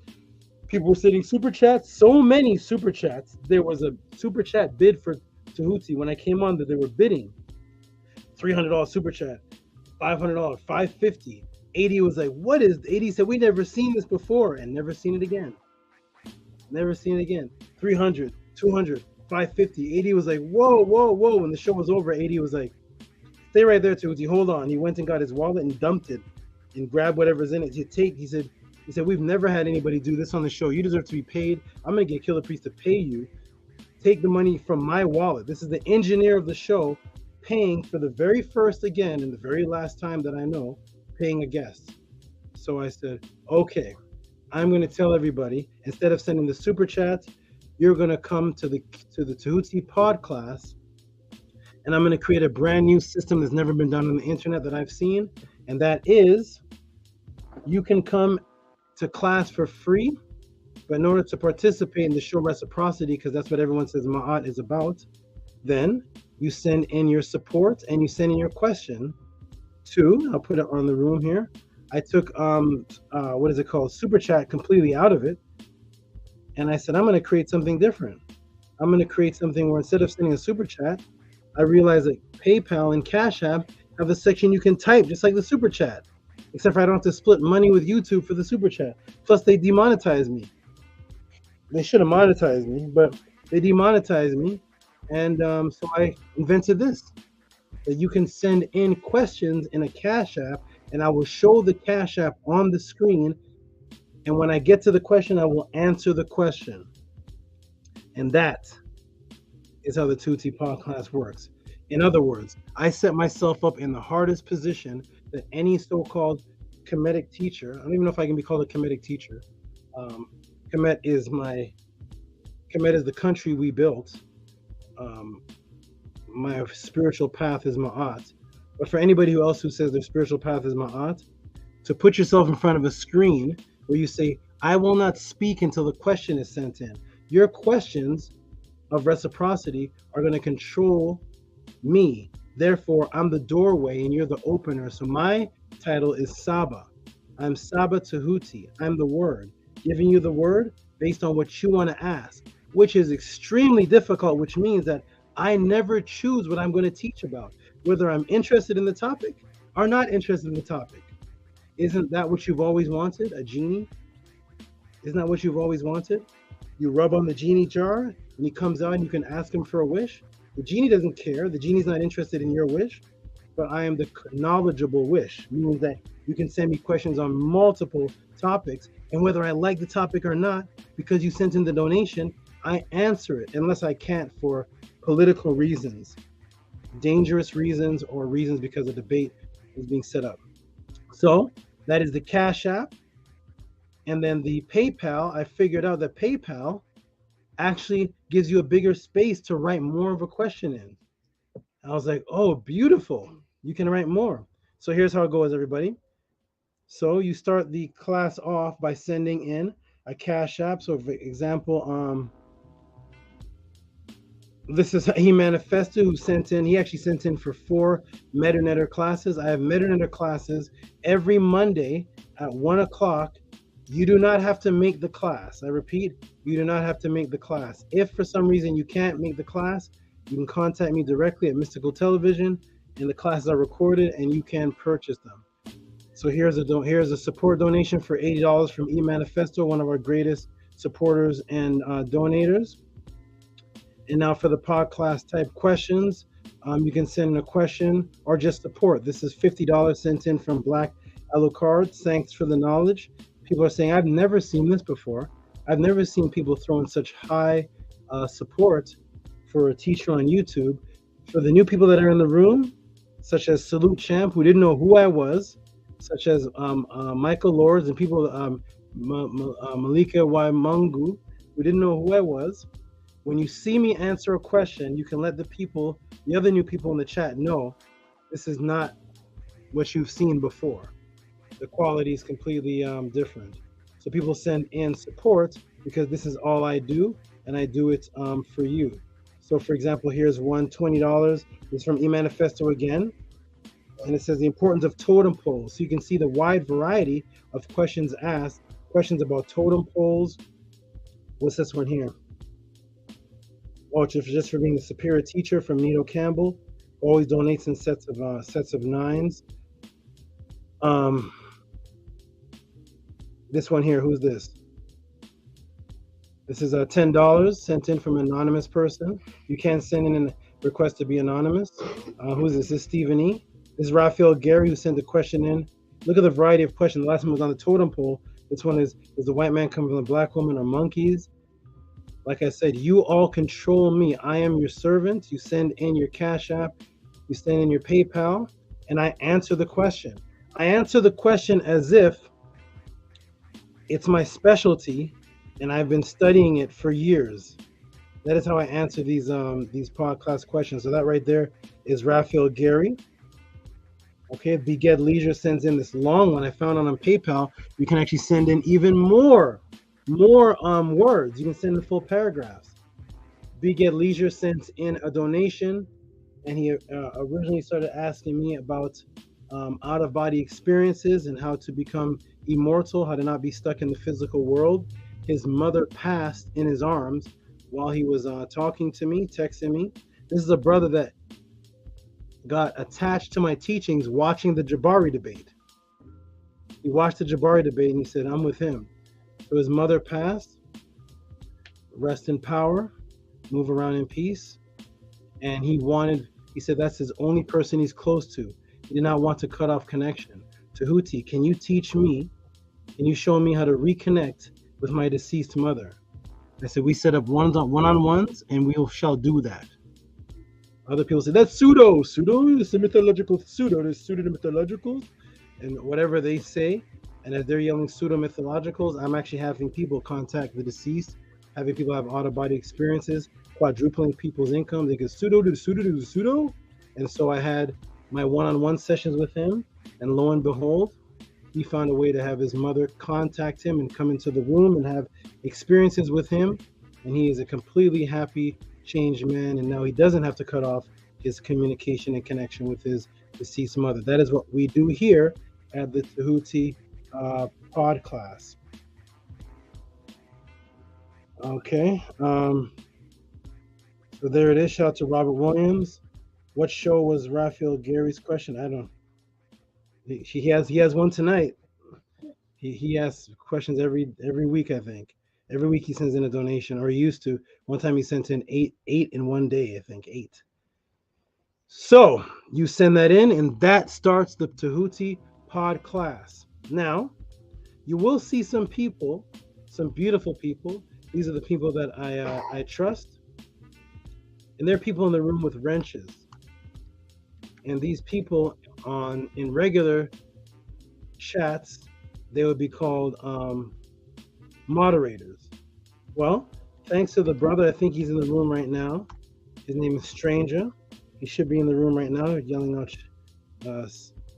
people were sending super chats, so many super chats, there was a super chat bid for Tehuti'S when I came on that they were bidding. $300 super chat, $500, $550. 80 was like, what is 80 said, we never seen this before, and never seen it again. 300, 200, 550. 80 was like, whoa. When the show was over, 80 was like, stay right there, Tehuti'S, hold on. He went and got his wallet and dumped it and grabbed whatever's in it. He said, we've never had anybody do this on the show. You deserve to be paid. I'm gonna get Killer Priest to pay you. Take the money from my wallet. This is the engineer of the show paying for the very first again and the very last time that I know, paying a guest. So I said, okay, I'm going to tell everybody, instead of sending the super chats, you're going to come to the Tehuti'S pod class, and I'm going to create a brand new system that's never been done on the internet that I've seen, and that is, you can come to class for free, but in order to participate in the show reciprocity, because that's what everyone says Ma'at is about, then you send in your support and you send in your question to, I'll put it on the room here. I took super chat completely out of it, and I said I'm going to create something different. I'm going to create something where instead of sending a super chat, I realized that PayPal and Cash App have a section you can type just like the super chat, except for I don't have to split money with YouTube for the super chat. Plus they demonetized me. They should have monetized me, but they demonetized me, and so I invented this. that you can send in questions in a Cash App, and I will show the Cash App on the screen. And when I get to the question, I will answer the question. And that is how the Tehuti'S podcast works. In other words, I set myself up in the hardest position that any so-called Kemetic teacher, I don't even know if I can be called a Kemetic teacher. Kemet is the country we built. My spiritual path is Ma'at. But for anybody else who says their spiritual path is Ma'at, to put yourself in front of a screen where you say, I will not speak until the question is sent in. Your questions of reciprocity are going to control me. Therefore, I'm the doorway and you're the opener. So my title is SABA. I'm SABA Tehuti'S. I'm the word. Giving you the word based on what you want to ask, which is extremely difficult, which means that I never choose what I'm going to teach about, whether I'm interested in the topic or not interested in the topic. Isn't that what you've always wanted? A genie? Isn't that what you've always wanted? You rub on the genie jar and he comes out and you can ask him for a wish. The genie doesn't care. The genie's not interested in your wish, but I am the knowledgeable wish, meaning that you can send me questions on multiple topics, and whether I like the topic or not, because you sent in the donation, I answer it, unless I can't for political reasons, dangerous reasons, or reasons because a debate is being set up. So that is the Cash App. And then the PayPal, I figured out that PayPal actually gives you a bigger space to write more of a question in. I was like, oh, beautiful. You can write more. So here's how it goes, everybody. So you start the class off by sending in a Cash App. So for example, this is he manifested who sent in. He actually sent in for 4 MetaNetter classes. I have MetaNetter classes every Monday at 1 o'clock. You do not have to make the class. I repeat, you do not have to make the class. If for some reason you can't make the class, you can contact me directly at Mystical Television, and the classes are recorded and you can purchase them. So here's a support donation for $80 from eManifesto, one of our greatest supporters and donators. And now for the podcast type questions, you can send in a question or just support. This is $50 sent in from Black Alucard. Thanks for the knowledge. People are saying, I've never seen this before. I've never seen people throw in such high support for a teacher on YouTube. For the new people that are in the room, such as Salute Champ, who didn't know who I was, such as Michael Lords and people, Malika Y. Mungu, who didn't know who I was. When you see me answer a question, you can let the other new people in the chat know this is not what you've seen before. The quality is completely different. So people send in support because this is all I do, and I do it for you. So for example, here's one, $20. It's from eManifesto again. And it says the importance of totem poles. So you can see the wide variety of questions asked, questions about totem poles. What's this one here? Oh, just for being the superior teacher from Nito Campbell. Always donates in sets of 9s. This one here, who's this? This is $10 sent in from an anonymous person. You can send in a request to be anonymous. Who's this? This is Stephen E. This is Raphael Gary, who sent a question in. Look at the variety of questions. The last one was on the totem pole. This one is, does the white man come from a black woman or monkeys? Like I said, you all control me. I am your servant. You send in your Cash App, you send in your PayPal, and I answer the question. I answer the question as if it's my specialty, and I've been studying it for years. That is how I answer these podcast questions. So that right there is Raphael Gary. Okay, Beged Leisure sends in this long one. I found it on PayPal. You can actually send in even more words. You can send in full paragraphs. Beged Leisure sent in a donation, and he originally started asking me about out-of-body experiences and how to become immortal, how to not be stuck in the physical world. His mother passed in his arms while he was talking to me, texting me. This is a brother that got attached to my teachings watching the Jabari debate. He watched the Jabari debate and he said, I'm with him. So his mother passed, rest in power, move around in peace. And he wanted He said that's his only person he's close to. He did not want to cut off connection. Tehuti, can you teach me? Can you show me how to reconnect with my deceased mother? I said, we set up one-on-ones, and we shall do that. Other people say, that's pseudo. Pseudo is a mythological pseudo. There's pseudo-mythologicals, and whatever they say. And as they're yelling pseudo-mythologicals, I'm actually having people contact the deceased, having people have out-of-body experiences, quadrupling people's income. They get pseudo to pseudo to pseudo. And so I had my one-on-one sessions with him, and lo and behold, he found a way to have his mother contact him and come into the room and have experiences with him. And he is a completely happy, changed man. And now he doesn't have to cut off his communication and connection with his deceased mother. That is what we do here at the Tehuti pod class. Okay. So there it is. Shout out to Robert Williams. What show was Raphael Gary's question? I don't. He has one tonight. He asks questions every week, I think. Every week he sends in a donation, or he used to. One time he sent in eight in one day, I think, 8. So you send that in, and that starts the Tehuti pod class. Now, you will see some people, some beautiful people. These are the people that I trust. And there are people in the room with wrenches. And these people in regular chats, they would be called moderators. Well, thanks to the brother, I think he's in the room right now. His name is Stranger. He should be in the room right now, yelling out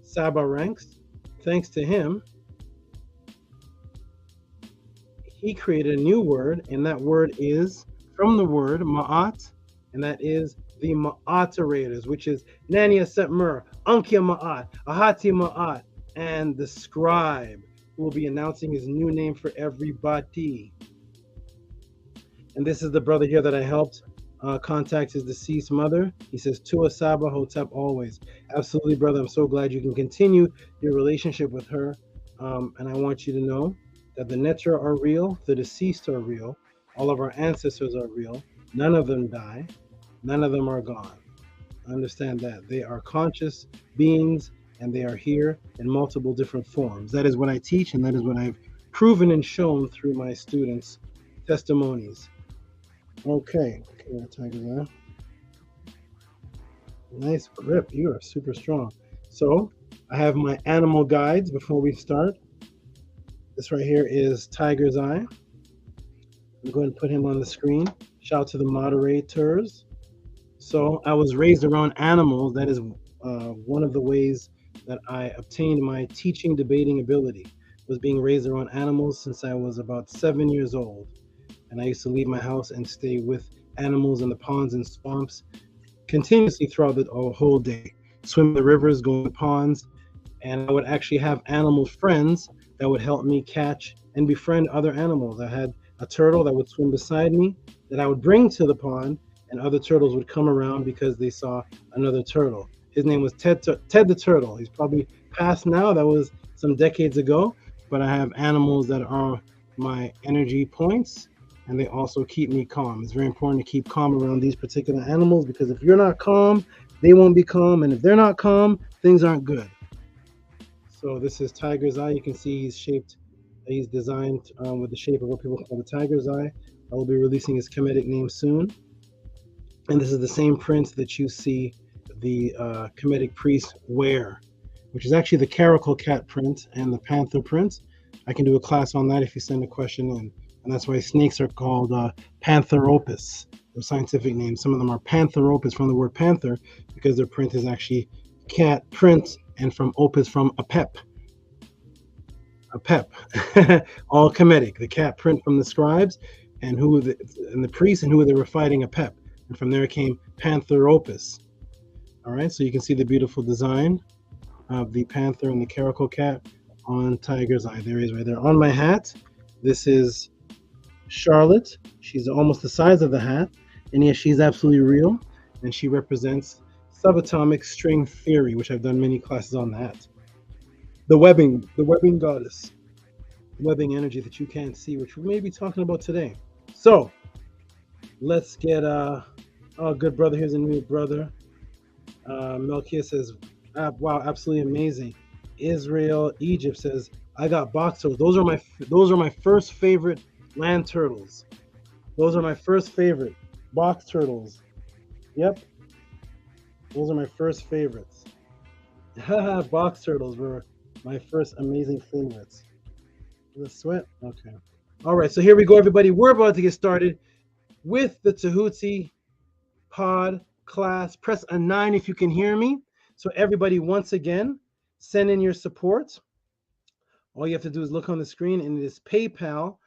SABA ranks. Thanks to him, he created a new word, and that word is from the word ma'at, and that is the ma'atarators, which is Nania Setmer, Ankia Ma'at, Ahati Ma'at, and the scribe, who will be announcing his new name for everybody. And this is the brother here that I helped contact his deceased mother. He says, Tua Saba Hotep always. Absolutely, brother. I'm so glad you can continue your relationship with her. And I want you to know that the Netra are real, the deceased are real, all of our ancestors are real. None of them die. None of them are gone. Understand that. They are conscious beings, and they are here in multiple different forms. That is what I teach, and that is what I've proven and shown through my students' testimonies. Okay. Tiger, nice grip. You are super strong. So I have my animal guides before we start. This right here is Tiger's Eye. I'm going to put him on the screen. Shout out to the moderators. So I was raised around animals. That is one of the ways that I obtained my teaching debating ability, was being raised around animals since I was about 7 years old. And I used to leave my house and stay with animals in the ponds and swamps continuously throughout the whole day. Swim the rivers, go in the ponds, and I would actually have animal friends that would help me catch and befriend other animals. I had a turtle that would swim beside me that I would bring to the pond, and other turtles would come around because they saw another turtle. His name was Ted the Turtle. He's probably passed now. That was some decades ago. But I have animals that are my energy points, and they also keep me calm. It's very important to keep calm around these particular animals, because if you're not calm, they won't be calm. And if they're not calm, things aren't good. So this is Tiger's Eye. You can see he's designed with the shape of what people call the Tiger's Eye. I will be releasing his Kemetic name soon. And this is the same print that you see the Kemetic priests wear, which is actually the caracal cat print and the panther print. I can do a class on that if you send a question in. And that's why snakes are called Pantheropus, their scientific name. Some of them are Pantheropus from the word panther, because their print is actually cat print, and from opus from a pep. All Kemetic, the cat print from the scribes, and the priests, and who they were fighting a pep. And from there came Pantheropus. All right, so you can see the beautiful design of the panther and the caracal cat on Tiger's Eye. There he is right there on my hat. This is Charlotte. She's almost the size of the hat, and yes, she's absolutely real, and she represents subatomic string theory, which I've done many classes on that. The webbing goddess, webbing energy that you can't see, which we may be talking about today. So let's get good brother. Here's a new brother. Melkia says, wow, absolutely amazing. Israel, Egypt says, I got box turtles. Those are my first favorite land turtles. Those are my first favorite box turtles. Yep, those are my first favorites. Box turtles were my first amazing favorites. The sweat? Okay. All right, so here we go, everybody. We're about to get started with the Tehuti pod class. Press a 9 if you can hear me. So everybody, once again, send in your support. All you have to do is look on the screen, and it is PayPal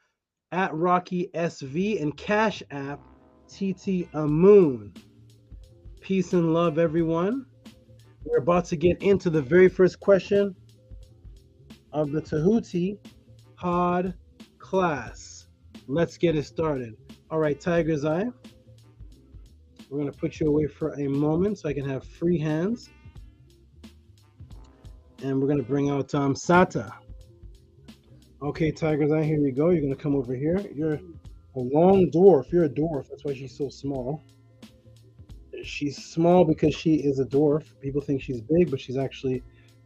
at Rocky SV and Cash App T.O.M. Peace and love, everyone. We're about to get into the very first question of the Tehuti pod class. Let's get it started. All right, Tiger's Eye. We're going to put you away for a moment so I can have free hands. And we're going to bring out Sata. Okay, Tiger's Eye, here you go. You're going to come over here. You're a long dwarf. You're a dwarf. That's why she's so small. She's small because she is a dwarf. People think she's big, but she's actually,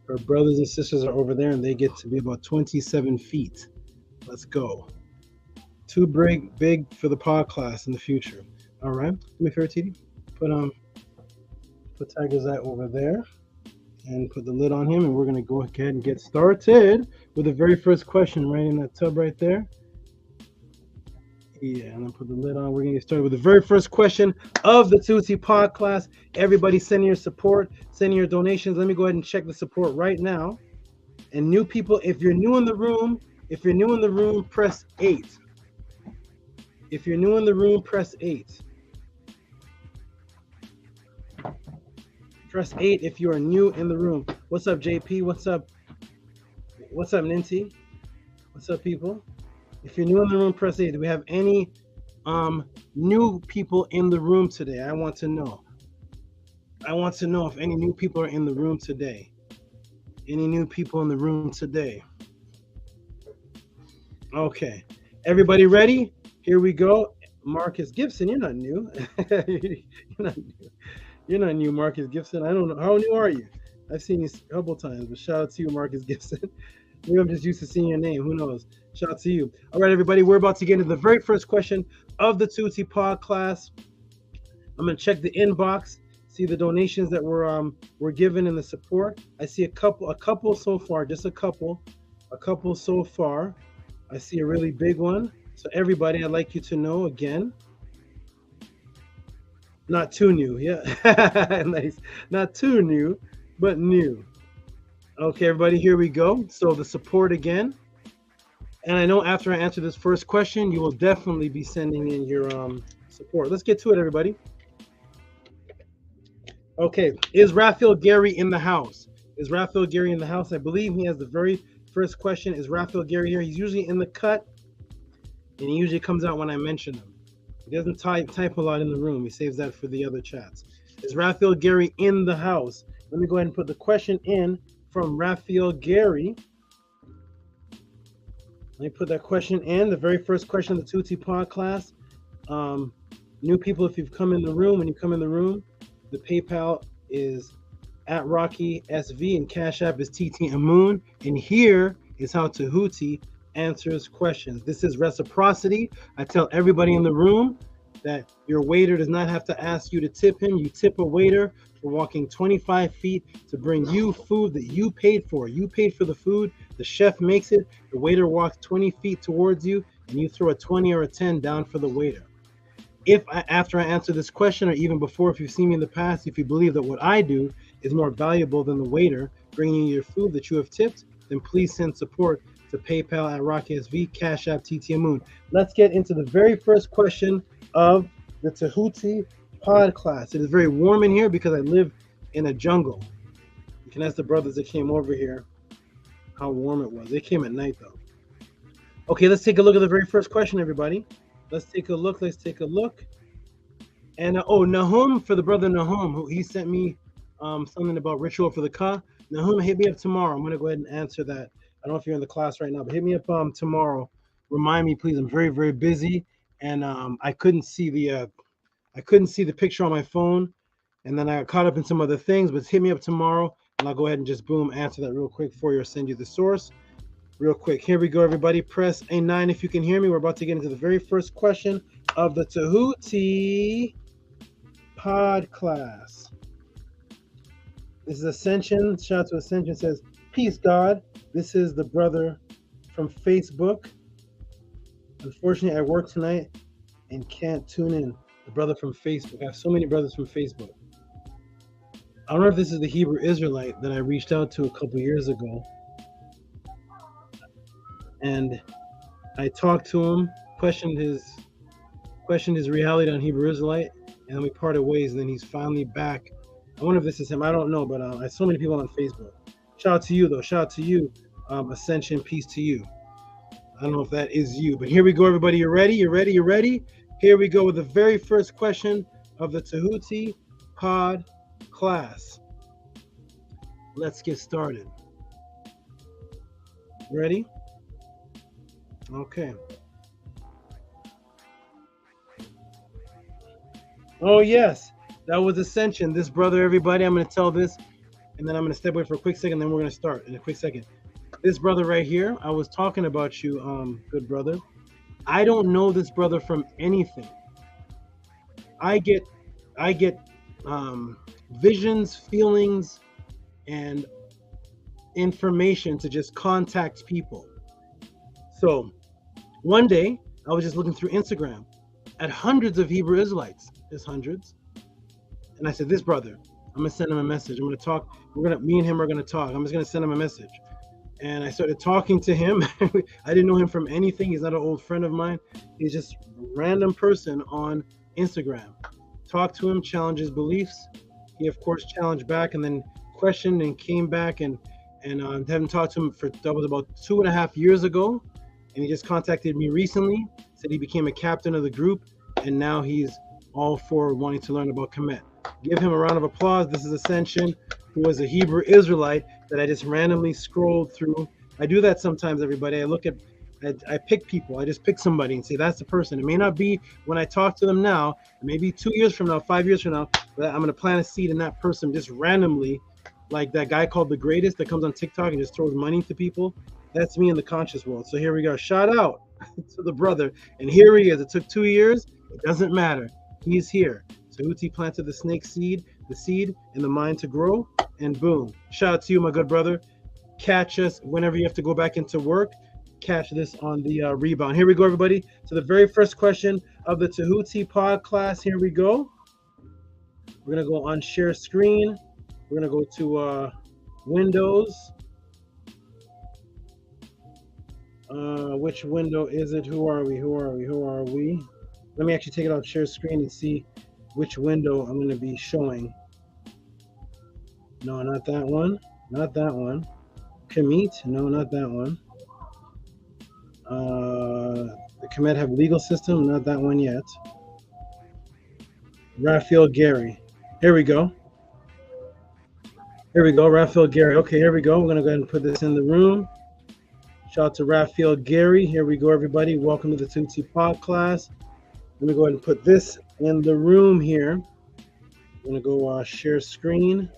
her brothers and sisters are over there, and they get to be about 27 feet. Let's go. Too big for the pod class in the future. All right. Do me a favor, TD. Put Tiger's Eye over there and put the lid on him, and we're going to go ahead and get started with the very first question right in that tub right there. Yeah, and then put the lid on. We're going to get started with the very first question of the Tehuti pod class. Everybody send your support, send your donations. Let me go ahead and check the support right now. And new people, if you're new in the room, press 8. If you're new in the room, press 8. Press 8 if you are new in the room. What's up, JP? What's up? What's up, Ninty? What's up, people? If you're new in the room, press 8. Do we have any new people in the room today? I want to know. I want to know if any new people are in the room today. Any new people in the room today? Okay. Everybody ready? Here we go. Marcus Gibson, you're not new. You're not new, Marcus Gibson. I don't know. How new are you? I've seen you a couple times, but shout out to you, Marcus Gibson. Maybe I'm just used to seeing your name. Who knows? Shout out to you. All right, everybody. We're about to get into the very first question of the Tehuti pod class. I'm going to check the inbox, see the donations that were given in the support. I see a couple so far, just a couple so far. I see a really big one. So everybody, I'd like you to know again, not too new, yeah. Nice. Not too new, but new. Okay, everybody, here we go. So the support again. And I know after I answer this first question, you will definitely be sending in your support. Let's get to it, everybody. Okay, is Raphael Gary in the house? Is Raphael Gary in the house? I believe he has the very first question. Is Raphael Gary here? He's usually in the cut, and he usually comes out when I mention him. He doesn't type a lot in the room. He saves that for the other chats. Is Raphael Gary in the house? Let me go ahead and put the question in from Raphael Gary. Let me put that question in. The very first question of the Tehuti pod class. New people, if you've come in the room, when you come in the room, the PayPal is at Rocky SV and Cash App is T.O.M. And here is how Tehuti answers questions. This is reciprocity. I tell everybody in the room that your waiter does not have to ask you to tip him. You tip a waiter for walking 25 feet to bring you food that you paid for. You paid for the food. The chef makes it. The waiter walks 20 feet towards you, and you throw a 20 or a 10 down for the waiter. After I answer this question, or even before, if you've seen me in the past, if you believe that what I do is more valuable than the waiter bringing you your food that you have tipped, then please send support to PayPal at Rocky SV, Cash App, T.O.M. Let's get into the very first question of the Tehuti pod class. It is very warm in here because I live in a jungle. You can ask the brothers that came over here how warm it was. They came at night though. Okay, let's take a look at the very first question, everybody. Let's take a look. And Nahum, for the brother Nahum, who he sent me something about ritual for the Ka. Nahum, hit me up tomorrow. I'm gonna go ahead and answer that. I don't know if you're in the class right now, but hit me up tomorrow. Remind me, please. I'm very, very busy, and I couldn't see the picture on my phone, And then I got caught up in some other things, but hit me up tomorrow and I'll go ahead and just boom, answer that real quick for you or send you the source real quick. Here we go, everybody. Press A9 if you can hear me. We're about to get into the very first question of the Tehuti pod class. This is Ascension. Shout out to Ascension. Says, peace, God. This is the brother from Facebook. Unfortunately, I work tonight and can't tune in. The brother from Facebook. I have so many brothers from Facebook. I don't know if this is the Hebrew Israelite that I reached out to a couple years ago. And I talked to him, questioned his reality on Hebrew Israelite, and then we parted ways, and then he's finally back. I wonder if this is him. I don't know, but I have so many people on Facebook. Shout out to you, though. Shout out to you, Ascension. Peace to you. I don't know if that is you, but here we go, everybody. You ready? You ready? You ready? Here we go with the very first question of the Tehuti pod class. Let's get started. Ready? Okay. Oh, yes. That was Ascension. This brother, everybody, I'm going to tell this, and then I'm going to step away for a quick second, then we're going to start in a quick second. This brother right here, I was talking about you, good brother. I don't know this brother from anything. I get visions, feelings, and information to just contact people. So one day, I was just looking through Instagram at hundreds of Hebrew Israelites. There's hundreds. And I said, this brother, I'm going to send him a message. I'm going to talk. Me and him are going to talk. I'm just going to send him a message. And I started talking to him. I didn't know him from anything. He's not an old friend of mine. He's just a random person on Instagram. Talked to him, challenged his beliefs. He, of course, challenged back and then questioned and came back and haven't talked to him that was about 2.5 years ago. And he just contacted me recently, said he became a captain of the group, and now he's all for wanting to learn about KEMET. Give him a round of applause. This is Ascension, who was a Hebrew Israelite that I just randomly scrolled through. I do that sometimes, everybody. I pick people. I just pick somebody and say, that's the person. It may not be when I talk to them now, maybe 2 years from now, 5 years from now, but I'm going to plant a seed in that person just randomly, like that guy called The Greatest that comes on TikTok and just throws money to people. That's me in the conscious world. So here we go. Shout out to the brother. And here he is. It took 2 years. It doesn't matter. He's here. Tehuti planted the snake seed, the seed in the mind to grow, and boom. Shout out to you, my good brother. Catch us whenever you have to go back into work. Catch this on the rebound. Here we go, everybody. So the very first question of the Tehuti pod class. Here we go. We're going to go on share screen. We're going to go to Windows. Which window is it? Who are we? Let me actually take it off share screen and see which window I'm going to be showing. No, not that one. Not that one. KEMET. No, not that one. The KEMET have legal system. Not that one yet. RAFAEL Gary. Here we go. RAFAEL Gary. Okay, here we go. We're going to go ahead and put this in the room. Shout out to RAFAEL Gary. Here we go, everybody. Welcome to the Tehuti pod class. Let me go ahead and put this in the room here. I'm going to go share screen.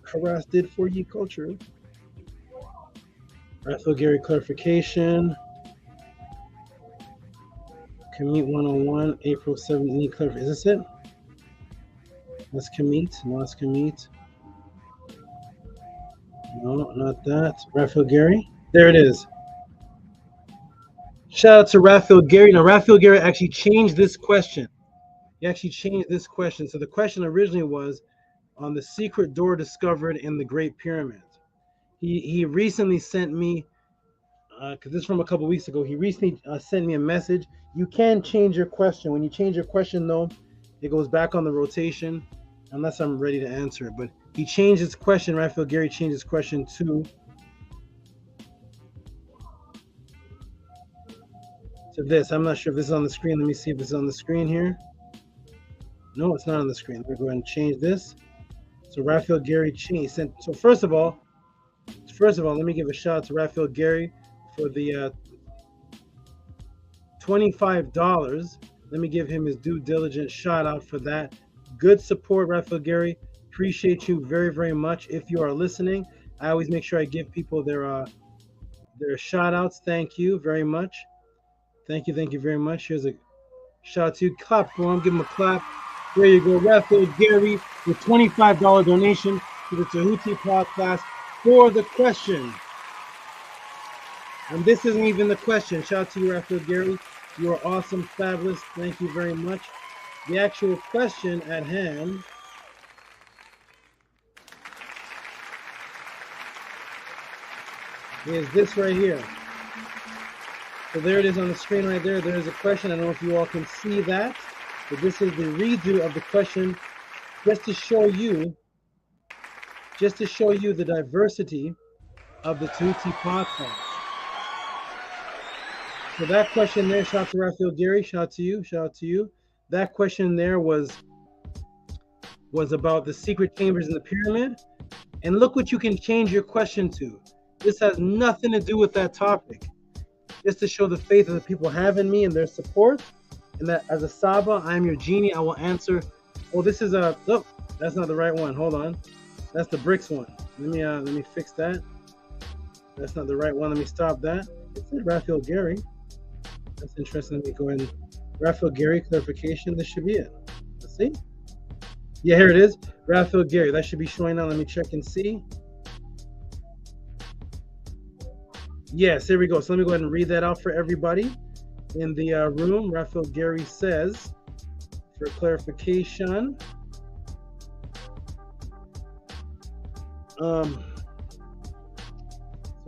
Harass did for ye culture. RAFAEL Gary clarification. KEMET 101, April 7th. Clarification. Is this it? That's KEMET. No, that's KEMET. No, not that. RAFAEL Gary. There it is. Shout out to RAFAEL Gary. Now, RAFAEL Gary actually changed this question. He actually changed this question. So the question originally was on the secret door discovered in the Great Pyramid. He recently sent me, because this is from a couple weeks ago, he recently sent me a message. You can change your question. When you change your question, though, it goes back on the rotation, unless I'm ready to answer it. But he changed his question. RAFAEL Gary changed his question to this. I'm not sure if this is on the screen. Let me see if this is on the screen here. No, it's not on the screen. We're going to change this. So RAFAEL Gary changed. So first of all, let me give a shout out to RAFAEL Gary for the $25 Let me give him his due diligence shout out for that. Good support, Raphael Gary. Appreciate you very, very much. If you are listening, I always make sure I give people their shout outs. Thank you very much. Thank you very much. Here's a shout out to you. Clap for him. Give him a clap. There you go. Raphael Gary with $25 donation to the Tehuti podcast for the question. And this isn't even the question. Shout out to you, Raphael Gary. You are awesome, fabulous. Thank you very much. The actual question at hand is this right here. So there it is on the screen right there. There is a question. I don't know if you all can see that, but this is the redo of the question just to show you the diversity of the Tehuti podcast. So that question there, shout out to Raphael Gary, shout out to you. That question there was about the secret chambers in the pyramid. And look what you can change your question to. This has nothing to do with that topic. Just to show the faith that the people have in me and their support. And that as a SABA, I am your genie. I will answer. Oh, this is look, that's not the right one. Hold on. That's the Brics one. Let me fix that. That's not the right one. Let me stop that. It said Raphael Gary. That's interesting. Let me go ahead and Raphael Gary clarification. This should be it. Let's see. Yeah, here it is. Raphael Gary. That should be showing now. Let me check and see. Yes, here we go. So let me go ahead and read that out for everybody in the room. Raphael Gary says, for clarification, so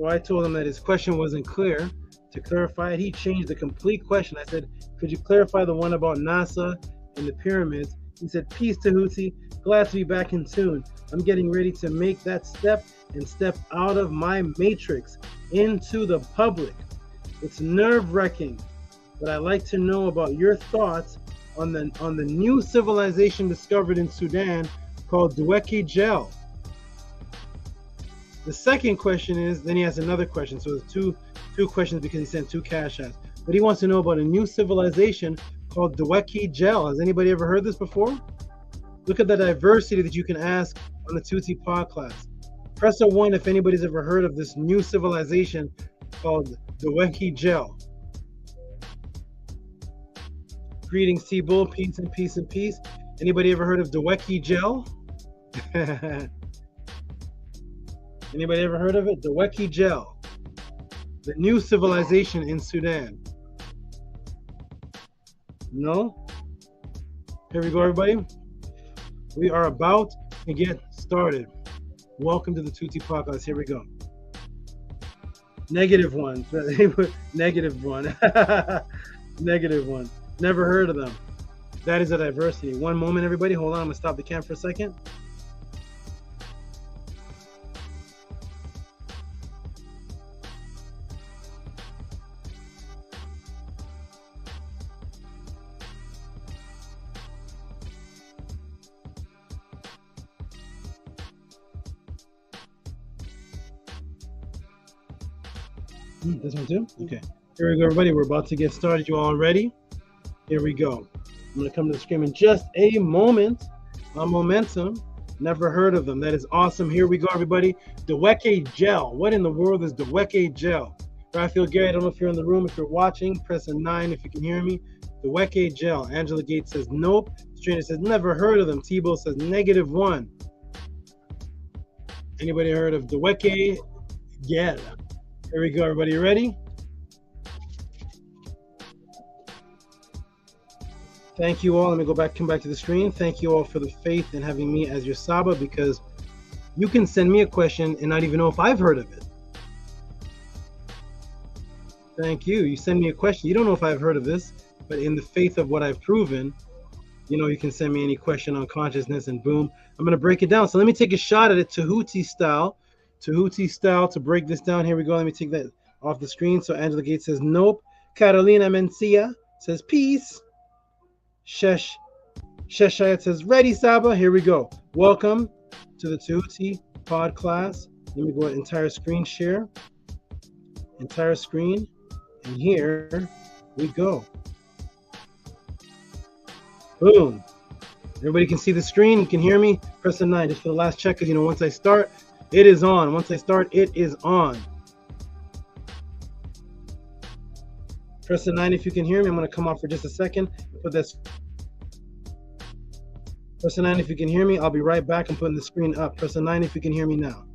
I told him that his question wasn't clear. To clarify it, he changed the complete question. I said, could you clarify the one about NASA and the pyramids? He said, peace, Tehuti. Glad to be back in tune. I'm getting ready to make that step and step out of my matrix into the public. It's nerve-wracking, but I'd like to know about your thoughts on the new civilization discovered in Sudan called Doukii gel. The second question is, then he has another question. So there's two questions because he sent two cash apps. But he wants to know about a new civilization called Doukii gel. Has anybody ever heard this before? Look at the diversity that you can ask on the Tehuti podcast. Press a 1 if anybody's ever heard of this new civilization called Doukii gel. Greetings, T-Bull. Peace and peace and peace. Anybody ever heard of Doukii gel? Anybody ever heard of it? Doukii gel. The new civilization in Sudan. No? Here we go, everybody. We are about to get started. Welcome to the Tehuti podcast. Here we go. Negative one. Negative one. Negative one. Never heard of them. That is a diversity. One moment, everybody. Hold on. I'm going to stop the cam for a second. This one too? Okay. Here we go, everybody. We're about to get started. You all ready? Here we go. I'm going to come to the screen in just a moment. On momentum. Never heard of them. That is awesome. Here we go, everybody. Doukii gel. What in the world is Doukii gel? Raphael Gary, I don't know if you're in the room. If you're watching, press a 9 if you can hear me. Doukii gel. Angela Gates says nope. Strainer says never heard of them. T-Bull says -1. Anybody heard of Doukii gel? Here we go, everybody. You ready? Thank you all. Let me come back to the screen. Thank you all for the faith in having me as your SABA, because you can send me a question and not even know if I've heard of it. Thank you. You send me a question. You don't know if I've heard of this, but in the faith of what I've proven, you can send me any question on consciousness and boom, I'm going to break it down. So let me take a shot at it Tehuti style. Tehuti style to break this down. Here we go. Let me take that off the screen. So Angela Gates says nope. Carolina Mencia says peace. Sheshayat says ready, Saba. Here we go. Welcome to the Tehuti pod class. Let me go entire screen share. Entire screen. And here we go. Boom. Everybody can see the screen. You can hear me. Press the 9 just for the last check, because once I start, it is on. Once I start, it is on. Press the 9 if you can hear me. I'm going to come off for just a second. Put this. Press the 9 if you can hear me. I'll be right back. I'm putting the screen up. Press the 9 if you can hear me now.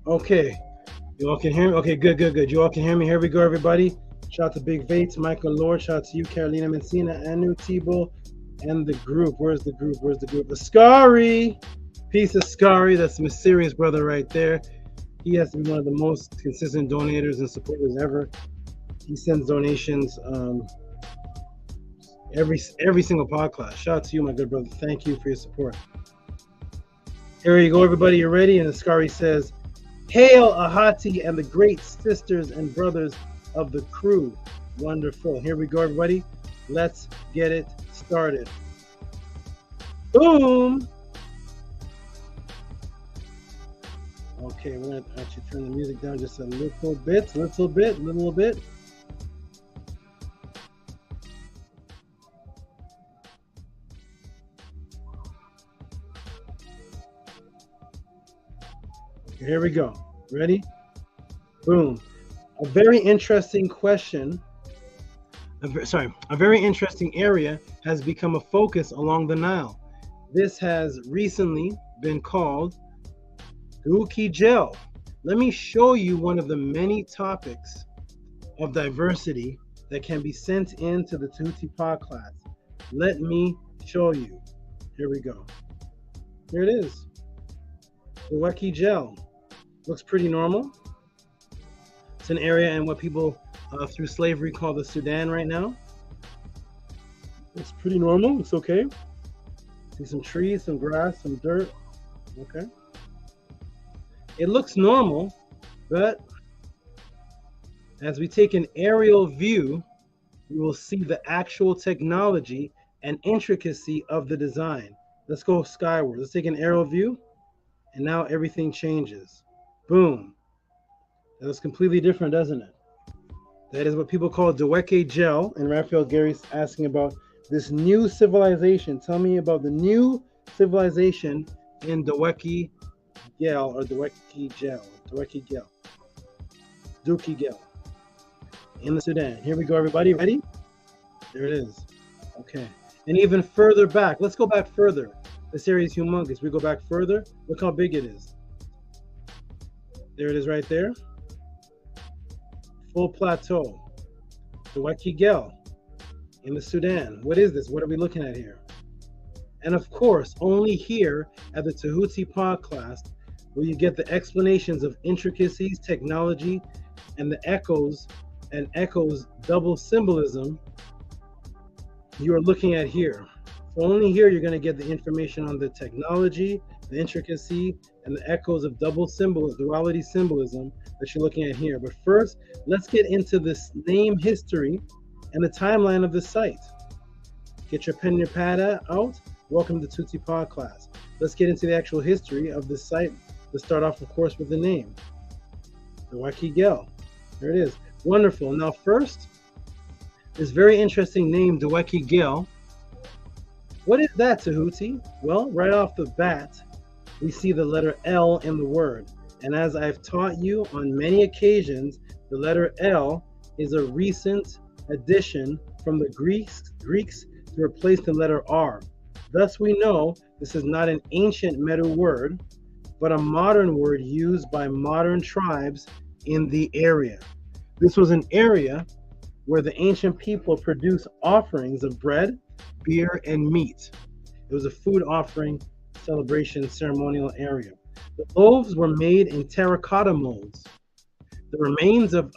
Okay, you all can hear me? Okay, good. You all can hear me. Here we go, everybody. Shout out to Big Vates, Michael Lord. Shout out to you, Carolina Mencina, Anu Tebow, and the group. Where's the group? Ascari! Peace of Ascari. That's my serious brother right there. He has to be one of the most consistent donators and supporters ever. He sends donations every single podcast. Shout out to you, my good brother. Thank you for your support. Here you go, everybody. You ready? And Ascari says, "Hail Ahati and the great sisters and brothers of the crew." Wonderful. Here we go, everybody. Let's get it started. Boom. Okay, we're going to actually turn the music down just a little bit. Here we go. Ready? Boom. A very interesting question. A very interesting area has become a focus along the Nile. This has recently been called Doukii gel. Let me show you one of the many topics of diversity that can be sent into the Tehuti'S pod class. Let me show you. Here we go. Here it is. Doukii gel. Looks pretty normal. It's an area in what people through slavery call the Sudan right now. It's pretty normal. It's okay. See some trees, some grass, some dirt. Okay. It looks normal, but as we take an aerial view, we will see the actual technology and intricacy of the design. Let's go skyward. Let's take an aerial view, and now everything changes. Boom. That was completely different, doesn't it? That is what people call Doukii gel. And Raphael Gary's asking about this new civilization. Tell me about the new civilization in Doukii gel or Doukii gel. Doukii gel in the Sudan. Here we go, everybody. Ready? There it is. Okay. And even further back. Let's go back further. This area is humongous. We go back further. Look how big it is. There it is right there. Full plateau. Doukii gel in the Sudan. What is this? What are we looking at here? And of course, only here at the Tehuti'S pod class will you get the explanations of intricacies, technology, and the echoes double symbolism you are looking at here. So only here you're going to get the information on the technology, the intricacy, and the echoes of double symbol, duality symbolism that you're looking at here. But first, let's get into this name history and the timeline of the site. Get your pen and your pad out. Welcome to Tehuti'S pod class. Let's get into the actual history of this site. Let's start off, of course, with the name. Doukii gel. There it is. Wonderful. Now first, this very interesting name, Doukii gel. What is that, Tehuti'S? Well, right off the bat, we see the letter L in the word. And as I've taught you on many occasions, The letter L is a recent addition from the Greeks to replace the letter R. Thus we know this is not an ancient Medu word, but a modern word used by modern tribes in the area. This was an area where the ancient people produced offerings of bread, beer, and meat. It was a food offering, celebration, ceremonial area. The loaves were made in terracotta molds, the remains of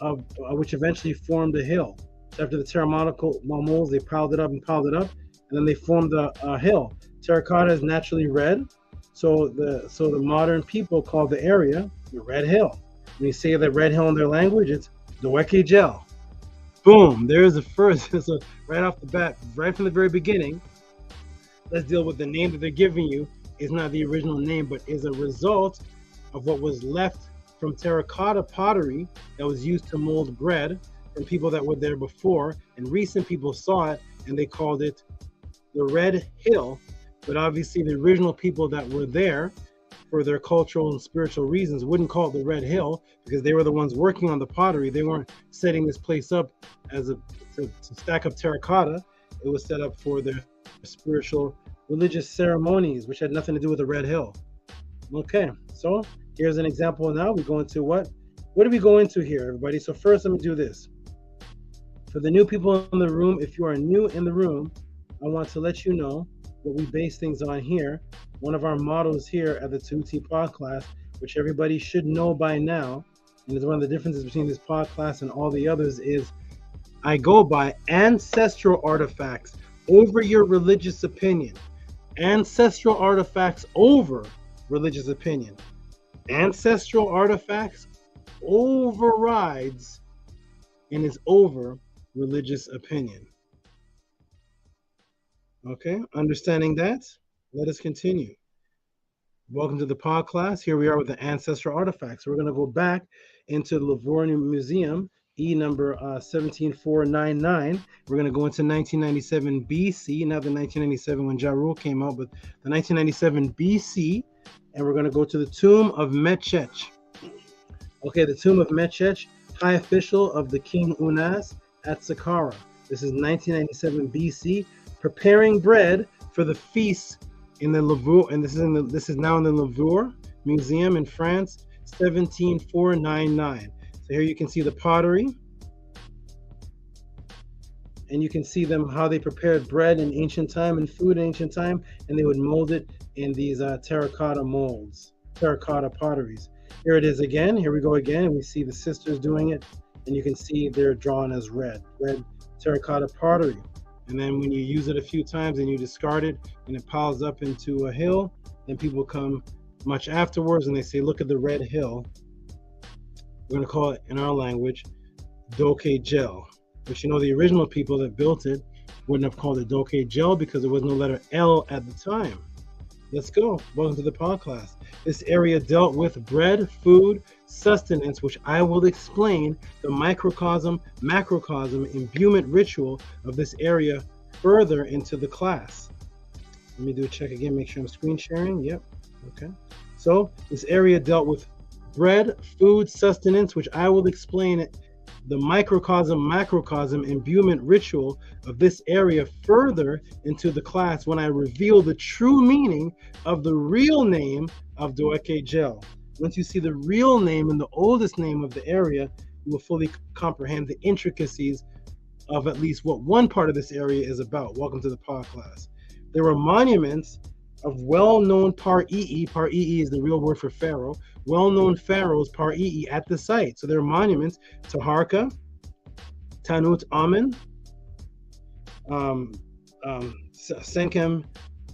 which eventually formed a hill. So after the terracotta molds, they piled it up, and then they formed a hill. Terracotta is naturally red, so the modern people call the area the Red Hill. When you say the Red Hill in their language, it's Doukii Gel. Boom, there's the first. So right off the bat, right from the very beginning, let's deal with the name that they're giving you. Is not the original name, but is a result of what was left from terracotta pottery that was used to mold bread from people that were there before, and recent people saw it and they called it the Red Hill. But obviously the original people that were there for their cultural and spiritual reasons wouldn't call it the Red Hill, because they were the ones working on the pottery. They weren't setting this place up as to stack up terracotta. It was set up for their spiritual religious ceremonies, which had nothing to do with the Red Hill. Okay, so here's an example now. We go into what do we go into here, everybody? So first, let me do this. For the new people in the room, if you are new in the room, I want to let you know what we base things on here. One of our mottos here at the Tehuti'S pod class, which everybody should know by now, and is one of the differences between this pod class and all the others, is I go by ancestral artifacts over your religious opinion. Ancestral artifacts over religious opinion. Ancestral artifacts overrides and is over religious opinion. Okay, understanding that, let us continue. Welcome to the pod class. Here we are with the ancestral artifacts. We're going to go back into the Livorno Museum, E number 17499. We're going to go into 1997 BC, not the 1997 when Ja Rule came out, but the 1997 BC, and we're going to go to the tomb of Mechech. Okay, the tomb of Mechech, high official of the King Unas at Saqqara. This is 1997 BC, preparing bread for the feast in the Louvre, and this is now in the Louvre Museum in France, 17499. So here you can see the pottery, and you can see them how they prepared bread in ancient time and food in ancient time, and they would mold it in these terracotta molds, terracotta potteries. Here it is again. Here we go again. We see the sisters doing it, and you can see they're drawn as red terracotta pottery. And then when you use it a few times and you discard it and it piles up into a hill, then people come much afterwards and they say, look at the Red Hill. We're going to call it, in our language, Doukii Gel. But you know, the original people that built it wouldn't have called it Doukii Gel because there was no letter L at the time. Let's go. Welcome to the pod class. This area dealt with bread, food, sustenance, which I will explain the microcosm, macrocosm, imbuement ritual of this area further into the class. Let me do a check again, make sure I'm screen sharing. Yep. Okay. So this area dealt with bread, food, sustenance, which I will explain the microcosm, macrocosm, imbuement ritual of this area further into the class when I reveal the true meaning of the real name of Doukii Gel. Once you see the real name and the oldest name of the area, you will fully comprehend the intricacies of at least what one part of this area is about. Welcome to the pod class. There were monuments of well-known Par-Ii. Par-Ii is the real word for pharaoh. Well-known pharaohs, Par-Ii, at the site. So there are monuments to Harka, Tanut-Amen, Senkem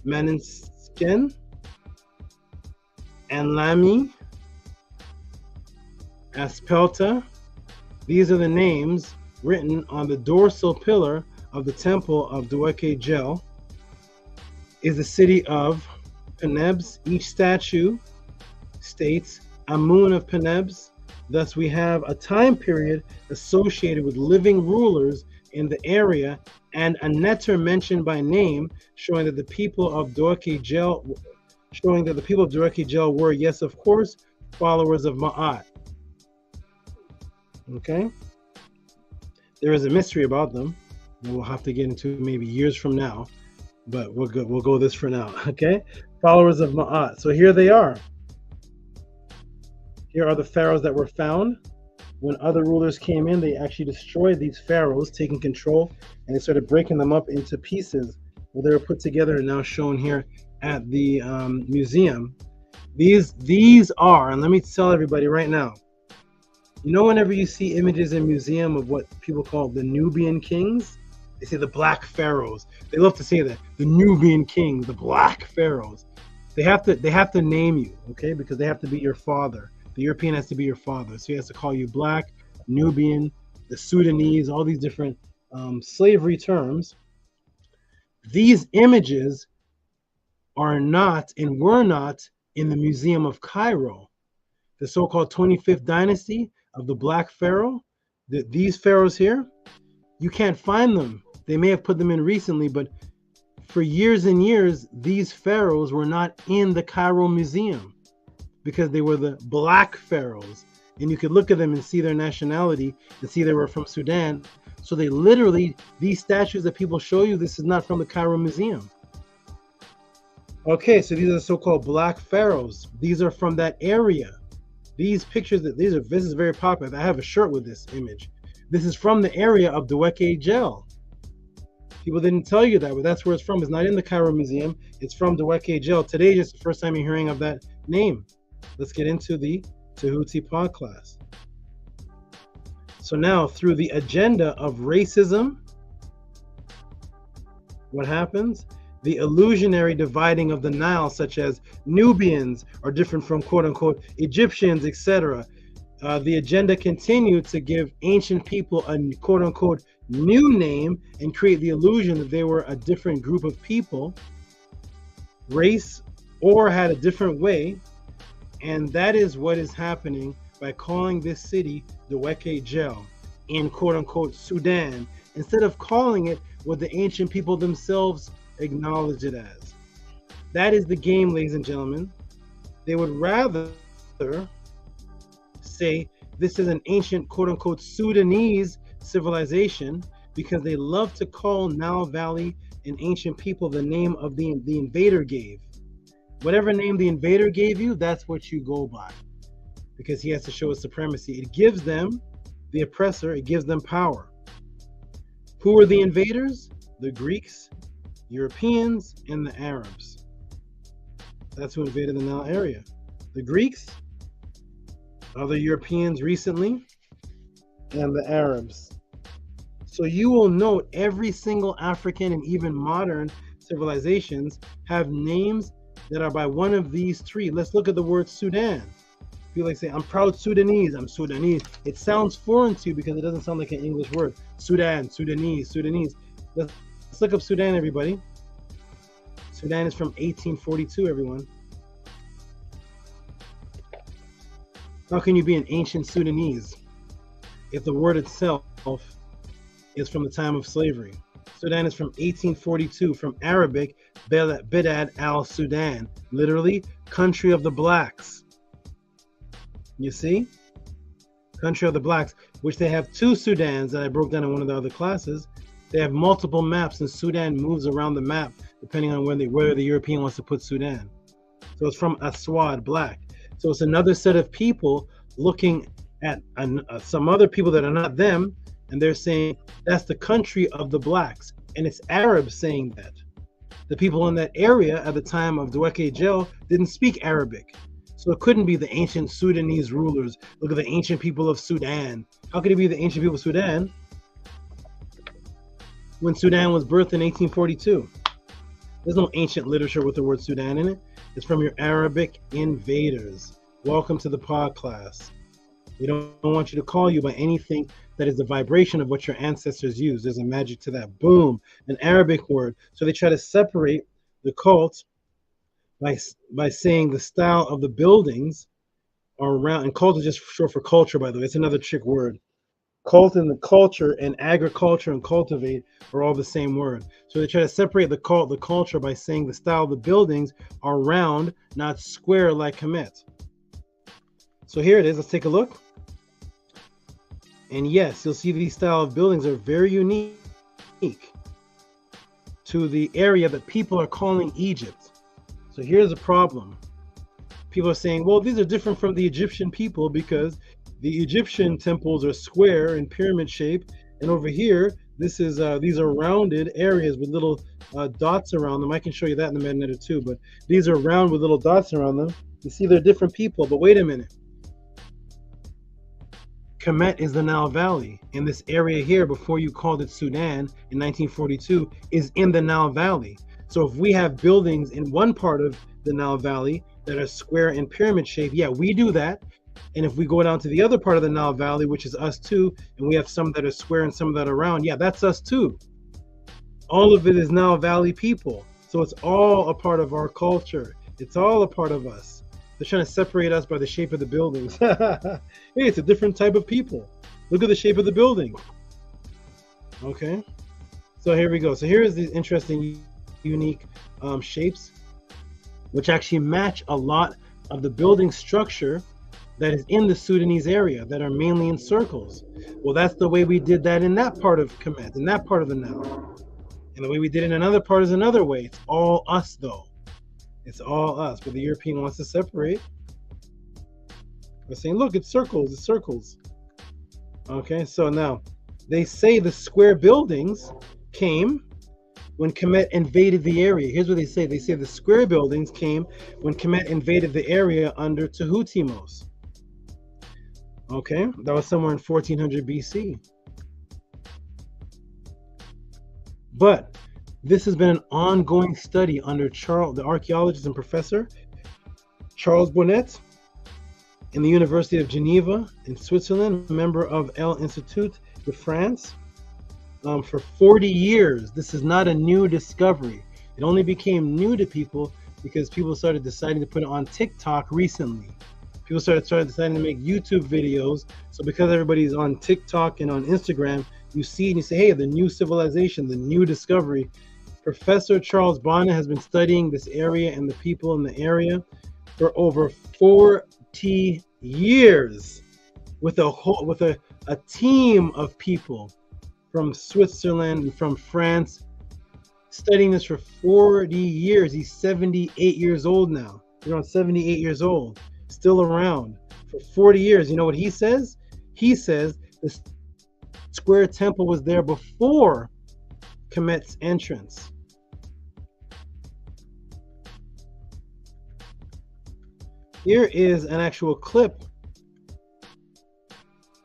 Maninsken, Anlami, Aspelta. These are the names written on the dorsal pillar of the temple of Doukii Gel. Is the city of Penebs. Each statue states Amun of Penebs. Thus we have a time period associated with living rulers in the area and a netter mentioned by name, showing that the people of Doukii Gel were, yes, of course, followers of Ma'at. Okay? There is a mystery about them that we'll have to get into maybe years from now, but we'll go this for now. Okay? Followers of Ma'at. So here they are. Here are the pharaohs that were found. When other rulers came in, they actually destroyed these pharaohs, taking control, and they started breaking them up into pieces. Well, they were put together and now shown here at the museum. These are, and let me tell everybody right now, you know, whenever you see images in museum of what people call the Nubian kings, they say the black pharaohs. They love to say that, the Nubian kings, the black pharaohs. They have to name you, okay, because they have to be your father. The European has to be your father, so he has to call you black, Nubian, the Sudanese, all these different slavery terms. These images are not and were not in the Museum of Cairo. The so-called 25th dynasty of the Black Pharaoh, these pharaohs here, you can't find them. They may have put them in recently, but for years and years, these pharaohs were not in the Cairo Museum because they were the Black pharaohs. And you could look at them and see their nationality and see they were from Sudan. So they literally, these statues that people show you, this is not from the Cairo Museum. Okay, so these are the so-called Black pharaohs. These are from that area. These pictures, this is very popular. I have a shirt with this image. This is from the area of Doukii jail. People didn't tell you that, but that's where it's from. It's not in the Cairo Museum. It's from Doukii jail. Today is the first time you're hearing of that name. Let's get into the Tehuti pod class. So now, through the agenda of racism, what happens? The illusionary dividing of the Nile, such as Nubians are different from quote-unquote Egyptians, etc. The agenda continued to give ancient people a quote-unquote new name and create the illusion that they were a different group of people, race, or had a different way. And that is what is happening by calling this city Doukii jail in quote-unquote Sudan, instead of calling it what the ancient people themselves acknowledge it as. That is the game, ladies and gentlemen. They would rather say this is an ancient quote-unquote Sudanese civilization because they love to call Nile Valley and ancient people the name of the invader gave. Whatever name the invader gave you, that's what you go by, because he has to show his supremacy. It gives them, the oppressor, it gives them power. Who are the invaders? The Greeks, Europeans, and the Arabs. That's who invaded the Nile area. The Greeks, other Europeans recently, and the Arabs. So you will note every single African and even modern civilizations have names that are by one of these three. Let's look at the word Sudan. People like say, I'm proud Sudanese, I'm Sudanese. It sounds foreign to you because it doesn't sound like an English word. Sudan, Sudanese, Sudanese. Let's look up Sudan, everybody. Sudan is from 1842, everyone. How can you be an ancient Sudanese if the word itself is from the time of slavery? Sudan is from 1842, from Arabic, Bidad al-Sudan, literally, country of the blacks. You see? Country of the blacks, which they have two Sudans that I broke down in one of the other classes. They have multiple maps, and Sudan moves around the map depending on where the European wants to put Sudan. So it's from Aswad, black. So it's another set of people looking at some other people that are not them, and they're saying that's the country of the blacks. And it's Arabs saying that. The people in that area at the time of Doukii jail didn't speak Arabic. So it couldn't be the ancient Sudanese rulers. Look at the ancient people of Sudan. How could it be the ancient people of Sudan when Sudan was birthed in 1842? There's no ancient literature with the word Sudan in it. It's from your Arabic invaders. Welcome to the pod class. We don't want you to call you by anything that is the vibration of what your ancestors used. There's a magic to that. Boom, an Arabic word. So they try to separate the cult by saying the style of the buildings are around, and cult is just short for culture, by the way. It's another trick word. Cult and the culture and agriculture and cultivate are all the same word. So they try to separate the culture by saying the style of the buildings are round, not square like KEMET. So here it is. Let's take a look. And yes, you'll see these style of buildings are very unique to the area that people are calling Egypt. So here's a problem. People are saying, well, these are different from the Egyptian people because the Egyptian temples are square in pyramid shape, and over here, these are rounded areas with little dots around them. I can show you that in the Metadata too, but these are round with little dots around them. You see, they're different people, but wait a minute. KEMET is the Nile Valley, and this area here, before you called it Sudan in 1942, is in the Nile Valley. So if we have buildings in one part of the Nile Valley that are square and pyramid shape, yeah, we do that. And if we go down to the other part of the Nile Valley, which is us too, and we have some that are square and some that are round, yeah, that's us too. All of it is Nile Valley people. So it's all a part of our culture. It's all a part of us. They're trying to separate us by the shape of the buildings. Hey, it's a different type of people. Look at the shape of the building. Okay. So here we go. So here is these interesting, unique shapes, which actually match a lot of the building structure that is in the Sudanese area that are mainly in circles. Well, that's the way we did that in that part of KEMET, in that part of the Nile. And the way we did it in another part is another way. It's all us though. It's all us, but the European wants to separate. They're saying, look, it's circles, it's circles. Okay, so now they say the square buildings came when KEMET invaded the area. Here's what they say. They say the square buildings came when KEMET invaded the area under Tehuti'S. Okay, that was somewhere in 1400 BC. But this has been an ongoing study under the archaeologist and professor Charles Bonnet in the University of Geneva in Switzerland, member of l'Institut de France. For 40 years. This is not a new discovery. It only became new to people because people started deciding to put it on TikTok recently. People started deciding to make YouTube videos. So because everybody's on TikTok and on Instagram, you see and you say, hey, the new civilization, the new discovery. Professor Charles Bonnet has been studying this area and the people in the area for over 40 years with a team of people from Switzerland and from France, studying this for 40 years. He's 78 years old now. He's around 78 years old, still around for 40 years. You know what he says? He says the square temple was there before KEMET's entrance. Here is an actual clip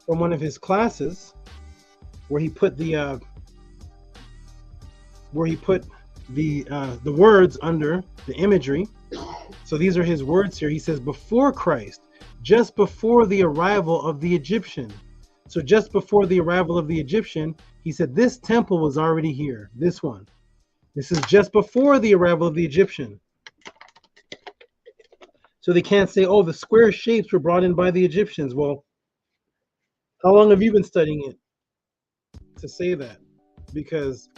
from one of his classes where he put the words under the imagery. So these are his words here. He says, before Christ, just before the arrival of the Egyptian. So just before the arrival of the Egyptian, he said this temple was already here. This one. This is just before the arrival of the Egyptian. So they can't say, oh, the square shapes were brought in by the Egyptians. Well, how long have you been studying it to say that? Because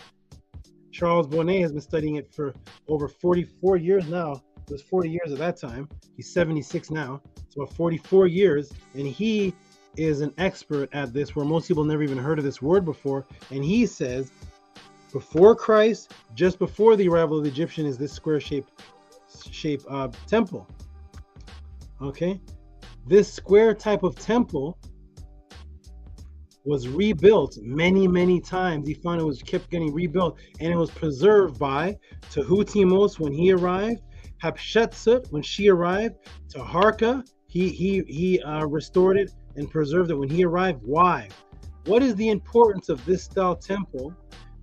Charles Bonnet has been studying it for over 44 years now. It was 40 years at that time. He's 76 now. So about 44 years. And he is an expert at this, where most people never even heard of this word before. And he says, before Christ, just before the arrival of the Egyptian, is this square shape temple. Okay. This square type of temple was rebuilt many times. He found it kept getting rebuilt, and it was preserved by Tehuti'S when he arrived, Hatshepsut when she arrived, Taharqa he restored it and preserved it when he arrived. Why? What is the importance of this style temple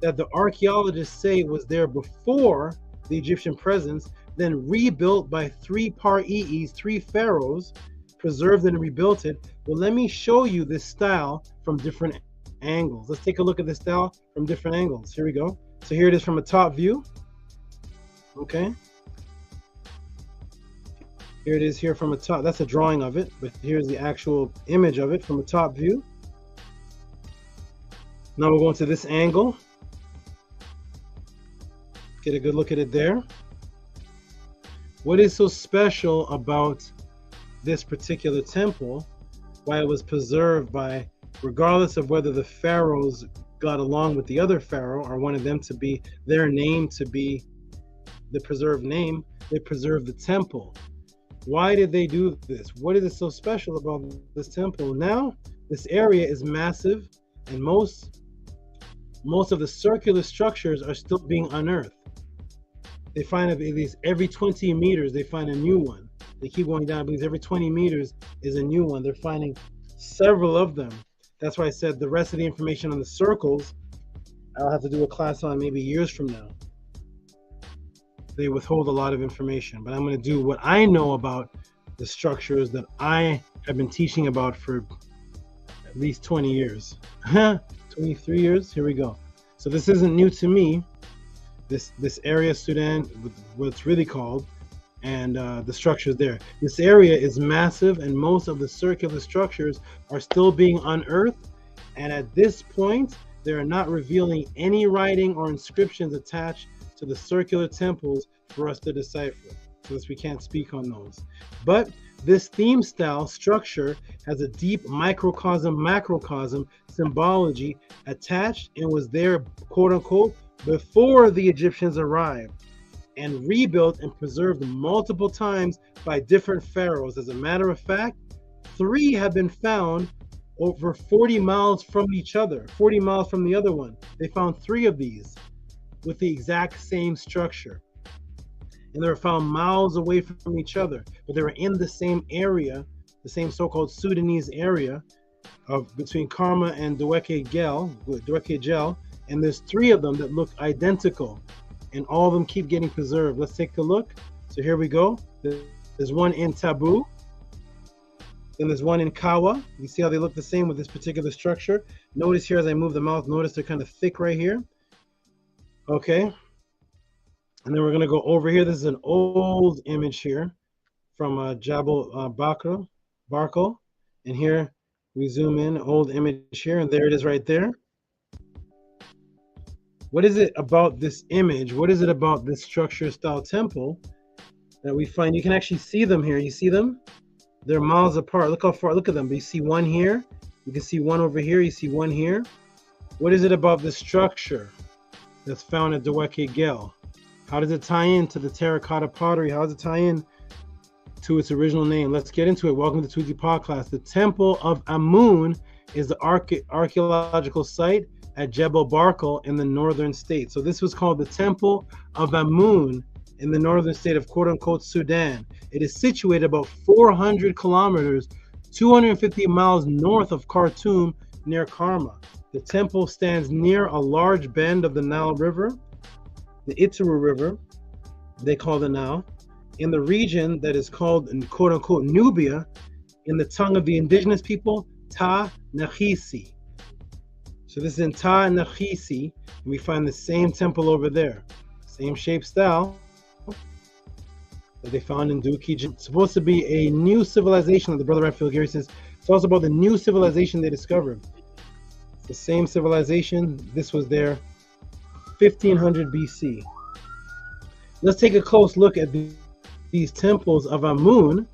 that the archaeologists say was there before the Egyptian presence, then rebuilt by three pharaohs, preserved and rebuilt it? Well, let me show you this style from different angles. Let's take a look at this style from different angles. Here we go. So here it is from a top view. Okay. Here it is here from a top. That's a drawing of it, but here's the actual image of it from a top view. Now we're going to this angle. Get a good look at it there. What is so special about this particular temple, why it was preserved by regardless of whether the pharaohs got along with the other pharaoh or wanted them to be their name to be the preserved name, they preserved the temple. Why did they do this? What is so special about this temple? Now, this area is massive, and most of the circular structures are still being unearthed. They find at least every 20 meters, they find a new one. They keep going down, because every 20 meters is a new one. They're finding several of them. That's why I said the rest of the information on the circles, I'll have to do a class on maybe years from now. They withhold a lot of information, but I'm going to do what I know about the structures that I have been teaching about for at least 20 years. 23 years, here we go. So this isn't new to me. This area, Sudan, what it's really called, and the structures there. This area is massive, and most of the circular structures are still being unearthed. And at this point, they are not revealing any writing or inscriptions attached to the circular temples for us to decipher. So we can't speak on those. But this theme style structure has a deep microcosm, macrocosm symbology attached, and was there, quote unquote, before the Egyptians arrived, and rebuilt and preserved multiple times by different pharaohs. As a matter of fact, 3 have been found over 40 miles from each other, 40 miles from the other one. They found 3 of these with the exact same structure. And they were found miles away from each other, but they were in the same area, the same so-called Sudanese area of between Karma and Doukii Gel, and there's 3 of them that look identical, and all of them keep getting preserved. Let's take a look. So here we go. There's one in Tabu, then there's one in Kawa. You see how they look the same with this particular structure? Notice here as I move the mouth, notice they're kind of thick right here. Okay. And then we're going to go over here. This is an old image here from Jabal Barkal. And here we zoom in, old image here, and there it is right there. What is it about this image? What is it about this structure style temple that we find? You can actually see them here. You see them? They're miles apart. Look how far, look at them. But you see one here. You can see one over here. You see one here. What is it about this structure that's found at Doukii Gel? How does it tie into the terracotta pottery? How does it tie in to its original name? Let's get into it. Welcome to Tehuti'S podcast. The Temple of Amun is the archaeological site at Jebel Barkal in the northern state. So this was called the Temple of Amun in the northern state of quote unquote Sudan. It is situated about 400 kilometers, 250 miles north of Khartoum near Karma. The temple stands near a large bend of the Nile River, the Ituru River, they call it now, in the region that is called, in quote unquote, Nubia, in the tongue of the indigenous people, Ta-Nechisi. So this is in Ta-Nechisi, and we find the same temple over there, same shape style that they found in Doukii. It's supposed to be a new civilization, like the brother RAFAEL Gary says. It's also about the new civilization they discovered. It's the same civilization. This was there 1500 BC. Let's take a close look at these temples of Amun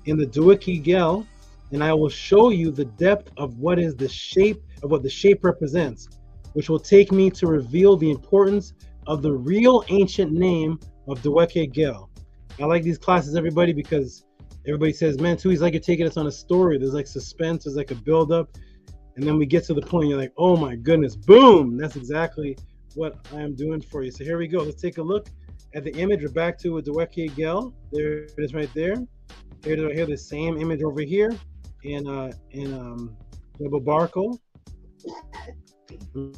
in the Doukii Gel, and I will show you the depth of what is the shape of what the shape represents, which will take me to reveal the importance of the real ancient name of Doukii Gel. I like these classes, everybody, because everybody says, man, Tui's like you're taking us on a story. There's like suspense, there's like a build-up, and then we get to the point, you're like, oh my goodness, boom! That's exactly what I am doing for you. So here we go. Let's take a look at the image. We're back to Doukii Gel. There it is right there. Here it is right here. The same image over here in Jebel Barkal. We'll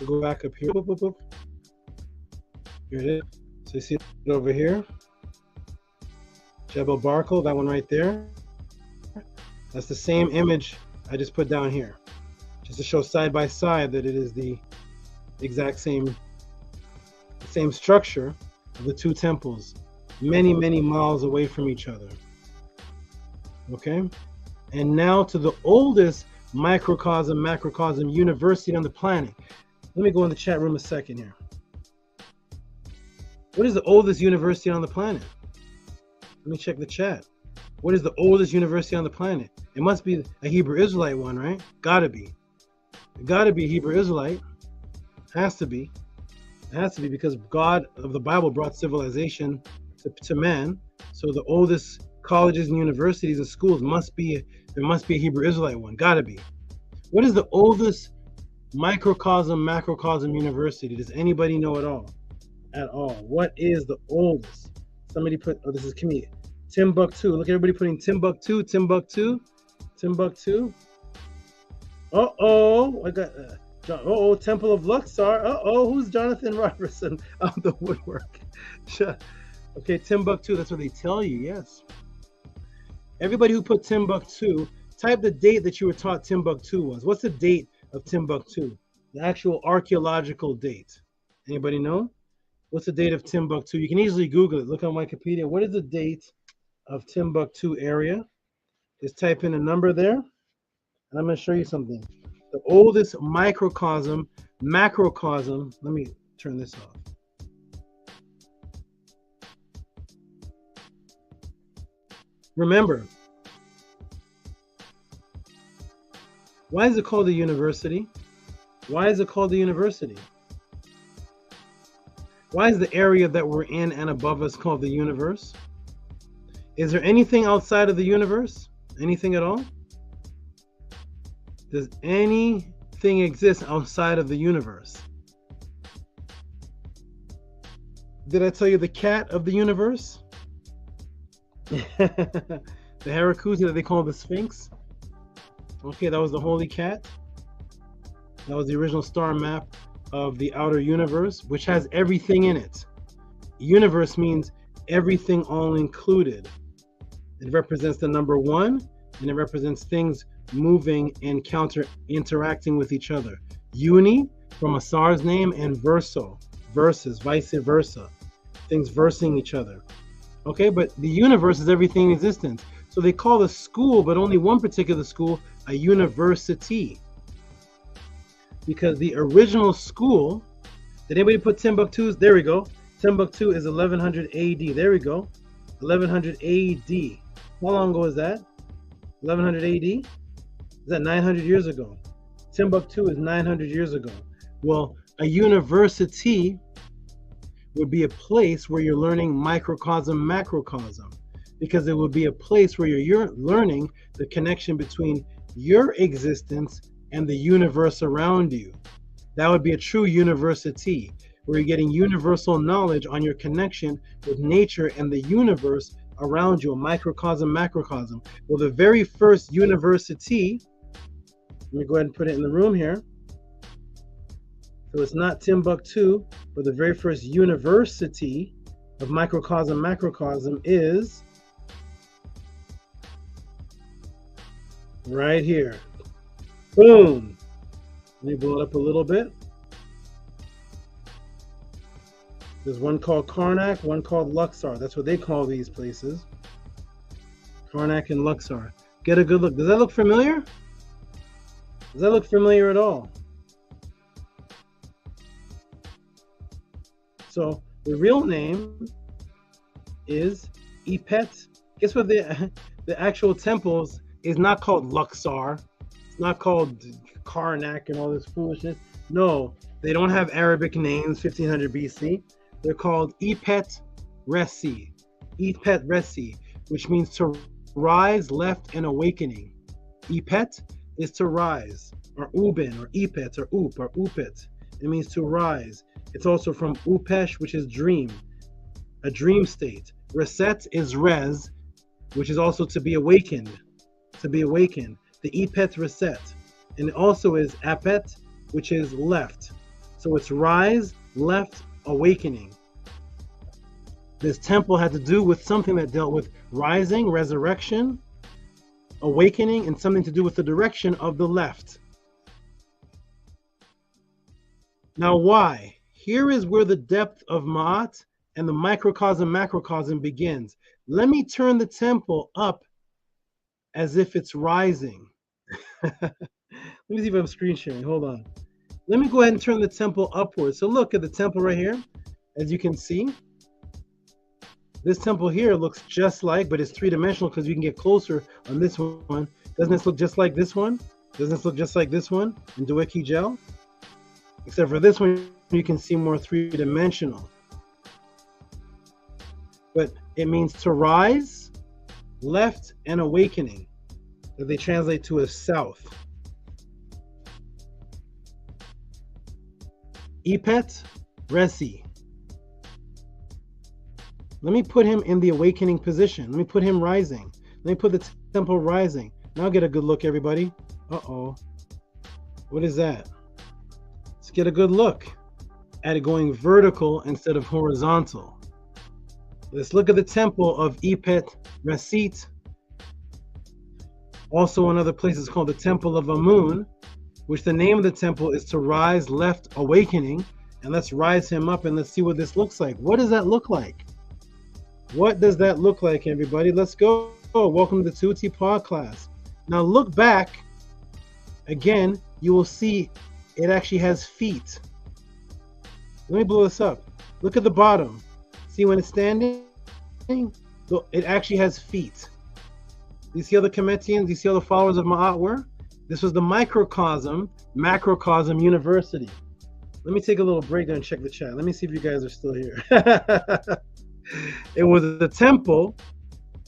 go back up here. Boop, boop, boop. Here it is. So you see it over here. Jebel Barkal, that one right there. That's the same image I just put down here, just to show side by side that it is the exact same structure of the 2 temples, many miles away from each other. Okay, and now to the oldest microcosm, macrocosm university on the planet. Let me go in the chat room a second here. What is the oldest university on the planet? Let me check the chat. What is the oldest university on the planet? It must be a Hebrew Israelite one, right? Gotta be. Gotta be a Hebrew Israelite. Has to be. It has to be, because God of the Bible brought civilization to man. So the oldest colleges and universities and schools must be, there must be a Hebrew Israelite one. Gotta be. What is the oldest microcosm, macrocosm university? Does anybody know at all? At all. What is the oldest? Somebody put, oh, this is KEMET. Timbuktu. Look at everybody putting Timbuktu, Timbuktu, Timbuktu. Uh-oh. I got, uh-oh, Temple of Luxor. Uh-oh, who's Jonathan Robertson of the woodwork? Okay, Timbuktu, that's what they tell you, yes. Everybody who put Timbuktu, type the date that you were taught Timbuktu was. What's the date of Timbuktu? The actual archaeological date. Anybody know? What's the date of Timbuktu? You can easily Google it. Look on Wikipedia. What is the date of Timbuktu area? Just type in a number there, and I'm going to show you something. The oldest microcosm, macrocosm. Let me turn this off. Remember, why is it called a university? Why is it called a university? Why is the area that we're in and above us called the universe? Is there anything outside of the universe? Anything at all? Does anything exist outside of the universe? Did I tell you the cat of the universe? The Harakuzi that they call the Sphinx. Okay, that was the holy cat. That was the original star map of the outer universe, which has everything in it. Universe means everything all included. It represents the number 1, and it represents things moving and interacting with each other. Uni from Asar's name, and verso, verses, vice versa. Things versing each other. Okay, but the universe is everything in existence. So they call the school, but only one particular school, a university. Because the original school, did anybody put Timbuktu's? There we go. Timbuktu is 1100 AD. There we go. 1100 AD. How long ago is that? 1100 AD? Is that 900 years ago? Timbuktu is 900 years ago. Well, a university would be a place where you're learning microcosm, macrocosm, because it would be a place where you're learning the connection between your existence and the universe around you. That would be a true university, where you're getting universal knowledge on your connection with nature and the universe around you, a microcosm, macrocosm. Well, the very first university, let me go ahead and put it in the room here. So it's not Timbuktu, but the very first university of microcosm, macrocosm is right here. Boom. Let me blow it up a little bit. There's one called Karnak, one called Luxor. That's what they call these places. Karnak and Luxor. Get a good look. Does that look familiar? Does that look familiar at all? So the real name is Ipet. Guess what? The actual temples is not called Luxor. It's not called Karnak and all this foolishness. No, they don't have Arabic names, 1500 BC. They're called Ipet Resi. Ipet Resi, which means to rise, left, and awakening. Ipet is to rise, or Ubin, or Ipet, or Up, or Upet. It means to rise. It's also from Upesh, which is dream, a dream state. Reset is res, which is also to be awakened, to be awakened. The Ipet reset. And it also is Apet, which is left. So it's rise, left, awakening. This temple had to do with something that dealt with rising, resurrection, awakening, and something to do with the direction of the left. Now why? Here is where the depth of Ma'at and the microcosm, macrocosm begins. Let me turn the temple up as if it's rising. Let me see if I'm screen sharing. Hold on. Let me go ahead and turn the temple upwards. So look at the temple right here. As you can see, This temple here looks just like, but it's three-dimensional because you can get closer on this one. Doesn't this look just like this one? Doesn't this look just like this one in Doukii gel? Except for this one, you can see more three-dimensional. But it means to rise, left, and awakening, that they translate to as south. Ipet Resi. Let me put him in the awakening position. Let me put him rising. Let me put the temple rising. Now get a good look, everybody. Uh-oh. What is that? Let's get a good look at it going vertical instead of horizontal. Let's look at the temple of Ipet Resit. Also in other places called the Temple of Amun, which the name of the temple is to rise left awakening. And let's rise him up and let's see what this looks like. What does that look like? What does that look like, everybody? Let's go. Welcome to the Tehuti'S pod class. Now look back. Again, you will see it actually has feet. Let me blow this up. Look at the bottom. See when it's standing? It actually has feet. You see how the Kemeteans, you see how the followers of Ma'at were? This was the microcosm, macrocosm university. Let me take a little break there and check the chat. Let me see if you guys are still here. It was the temple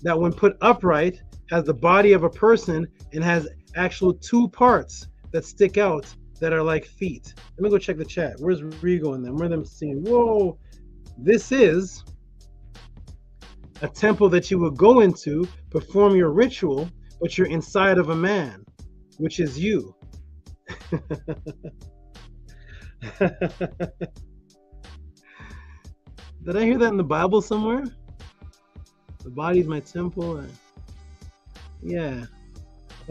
that when put upright has the body of a person and has actual two parts that stick out that are like feet. Let me go check the chat. Where's Rigo in them? Where are them seeing? Whoa, this is a temple that you would go into, perform your ritual, but you're inside of a man, which is you. Did I hear that in the Bible somewhere? The body is my temple. Yeah.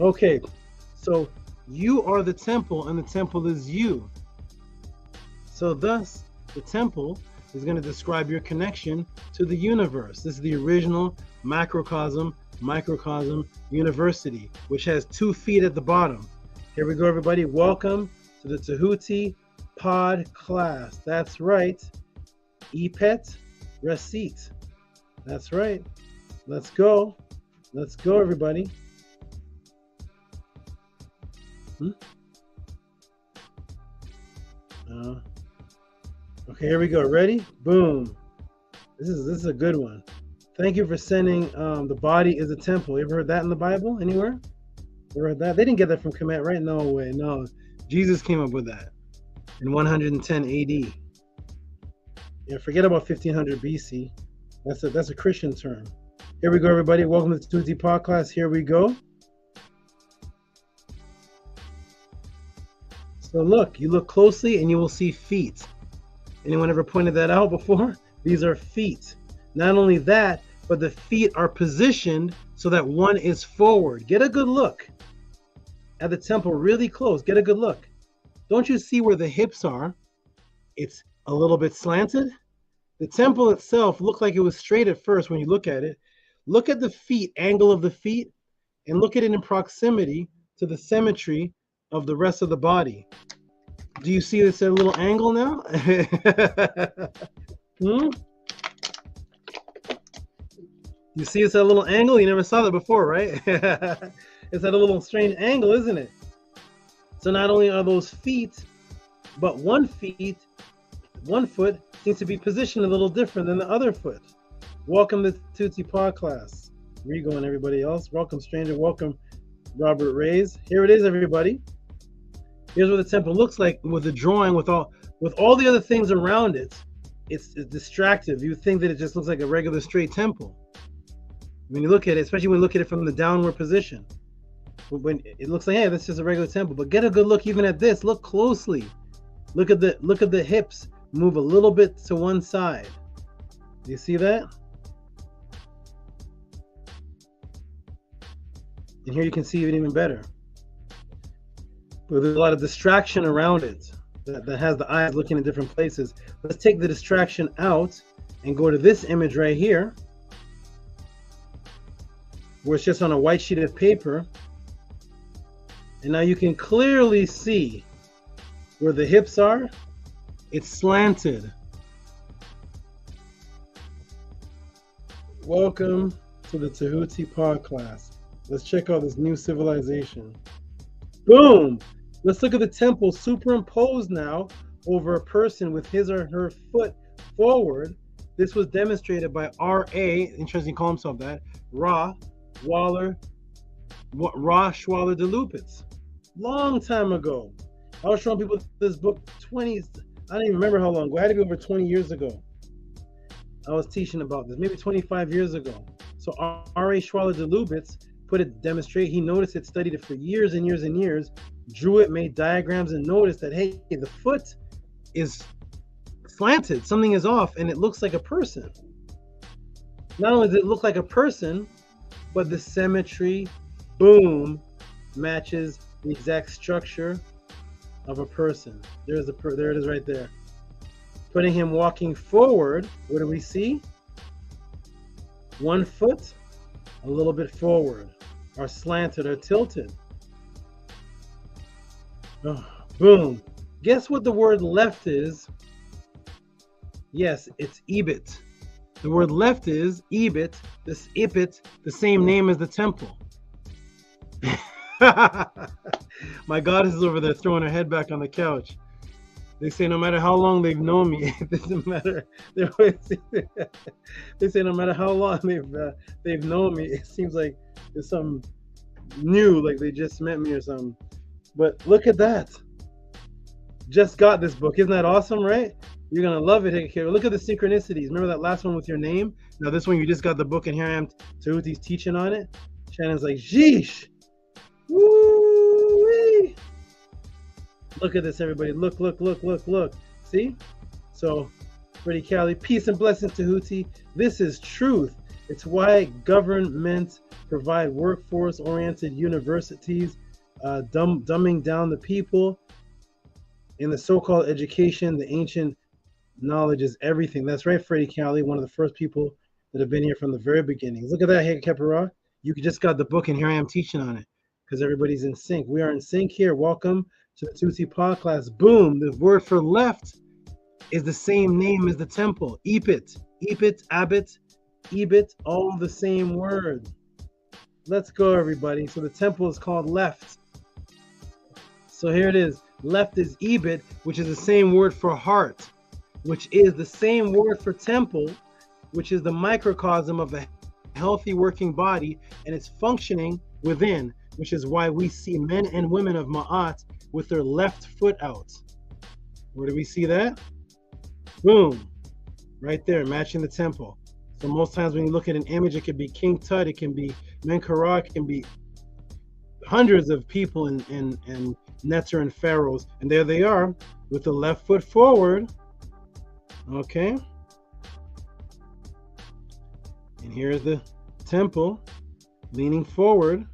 Okay. So you are the temple and the temple is you. So thus, the temple is going to describe your connection to the universe. This is the original macrocosm, microcosm university, which has 2 feet at the bottom. Here we go, everybody. Welcome to the Tehuti'S pod class. That's right. Ipet Resit. That's right. Let's go. Let's go, everybody. Okay, here we go. Ready? Boom. This is a good one. Thank you for sending the body is a temple. You ever heard that in the Bible anywhere? Ever heard that? They didn't get that from KEMET, right? No way. No. Jesus came up with that in 110 AD. Yeah, forget about 1500 BC. That's a Christian term. Here we go, everybody. Welcome to the Tehuti'S pod class. Here we go. So look, you look closely and you will see feet. Anyone ever pointed that out before? These are feet. Not only that, but the feet are positioned so that one is forward. Get a good look at the temple really close. Get a good look. Don't you see where the hips are? It's a little bit slanted. The temple itself looked like it was straight at first when you look at it. Look at the feet, angle of the feet, and look at it in proximity to the symmetry of the rest of the body. Do you see this at a little angle now? You see it's at a little angle? You never saw that before, right? It's at a little strange angle, isn't it? So not only are those feet, but one foot seems to be positioned a little different than the other foot. Welcome to Tehuti'S pod class. Rigo and everybody else. Welcome, stranger. Welcome, Robert Reyes. Here it is, everybody. Here's what the temple looks like with the drawing, with all the other things around it. It's distractive. You think that it just looks like a regular straight temple. When you look at it, especially when you look at it from the downward position. When it looks like, hey, this is just a regular temple. But get a good look even at this. Look closely. Look at the hips move a little bit to one side. Do you see that? And here you can see it even better. But there's a lot of distraction around it that has the eyes looking in different places. Let's take the distraction out and go to this image right here, where it's just on a white sheet of paper. And now you can clearly see where the hips are. It's slanted. Welcome to the Tehuti podcast. Let's check out this new civilization. Boom! Let's look at the temple superimposed now over a person with his or her foot forward. This was demonstrated by R.A., interesting, call himself that, RAFAEL de Lupitz. Long time ago. I was showing people this book I don't even remember how long ago. It had to be over 20 years ago. I was teaching about this, maybe 25 years ago. So RAFAEL de Lupitz put it, demonstrate. He noticed it, studied it for years and years and years, drew it, made diagrams, and noticed that, hey, the foot is slanted, something is off, and it looks like a person. Not only does it look like a person, but the symmetry, boom, matches the exact structure of a person. There it is right there. Putting him walking forward, what do we see? One foot a little bit forward, or slanted or tilted. Oh, boom. Guess what the word left is? Yes, it's Ebit. The word left is Ebit, this Ibit, the same name as the temple. My goddess is over there throwing her head back on the couch. They say no matter how long they've known me, it doesn't matter. They say no matter how long they've known me, it seems like there's something new, like they just met me or something. But look at that. Just got this book. Isn't that awesome, right? You're going to love it. Look at the synchronicities. Remember that last one with your name? Now this one, you just got the book, and here I am, Tehuti'S teaching on it. Shannon's like, sheesh. Woo-wee. Look at this, everybody. Look. See? So, Freddie Cali, peace and blessings to Tehuti. This is truth. It's why governments provide workforce-oriented universities, dumbing down the people. In the so-called education, the ancient knowledge is everything. That's right, Freddie Cali, one of the first people that have been here from the very beginning. Look at that, hey, Kepera. You just got the book, and here I am teaching on it because everybody's in sync. We are in sync here. Welcome to the Tehuti podcast. Boom. The word for left is the same name as the temple. Ebit, Abit, Ebit, all the same word. Let's go, everybody. So the temple is called left. So here it is. Left is Ebit, which is the same word for heart, which is the same word for temple, which is the microcosm of a healthy working body, and it's functioning within, which is why we see men and women of Ma'at with their left foot out. Where do we see that? Boom. Right there, matching the temple. So most times when you look at an image, it could be King Tut, it can be Menkaura, it can be hundreds of people and Neter and pharaohs, and there they are with the left foot forward. Okay. And here's the temple leaning forward.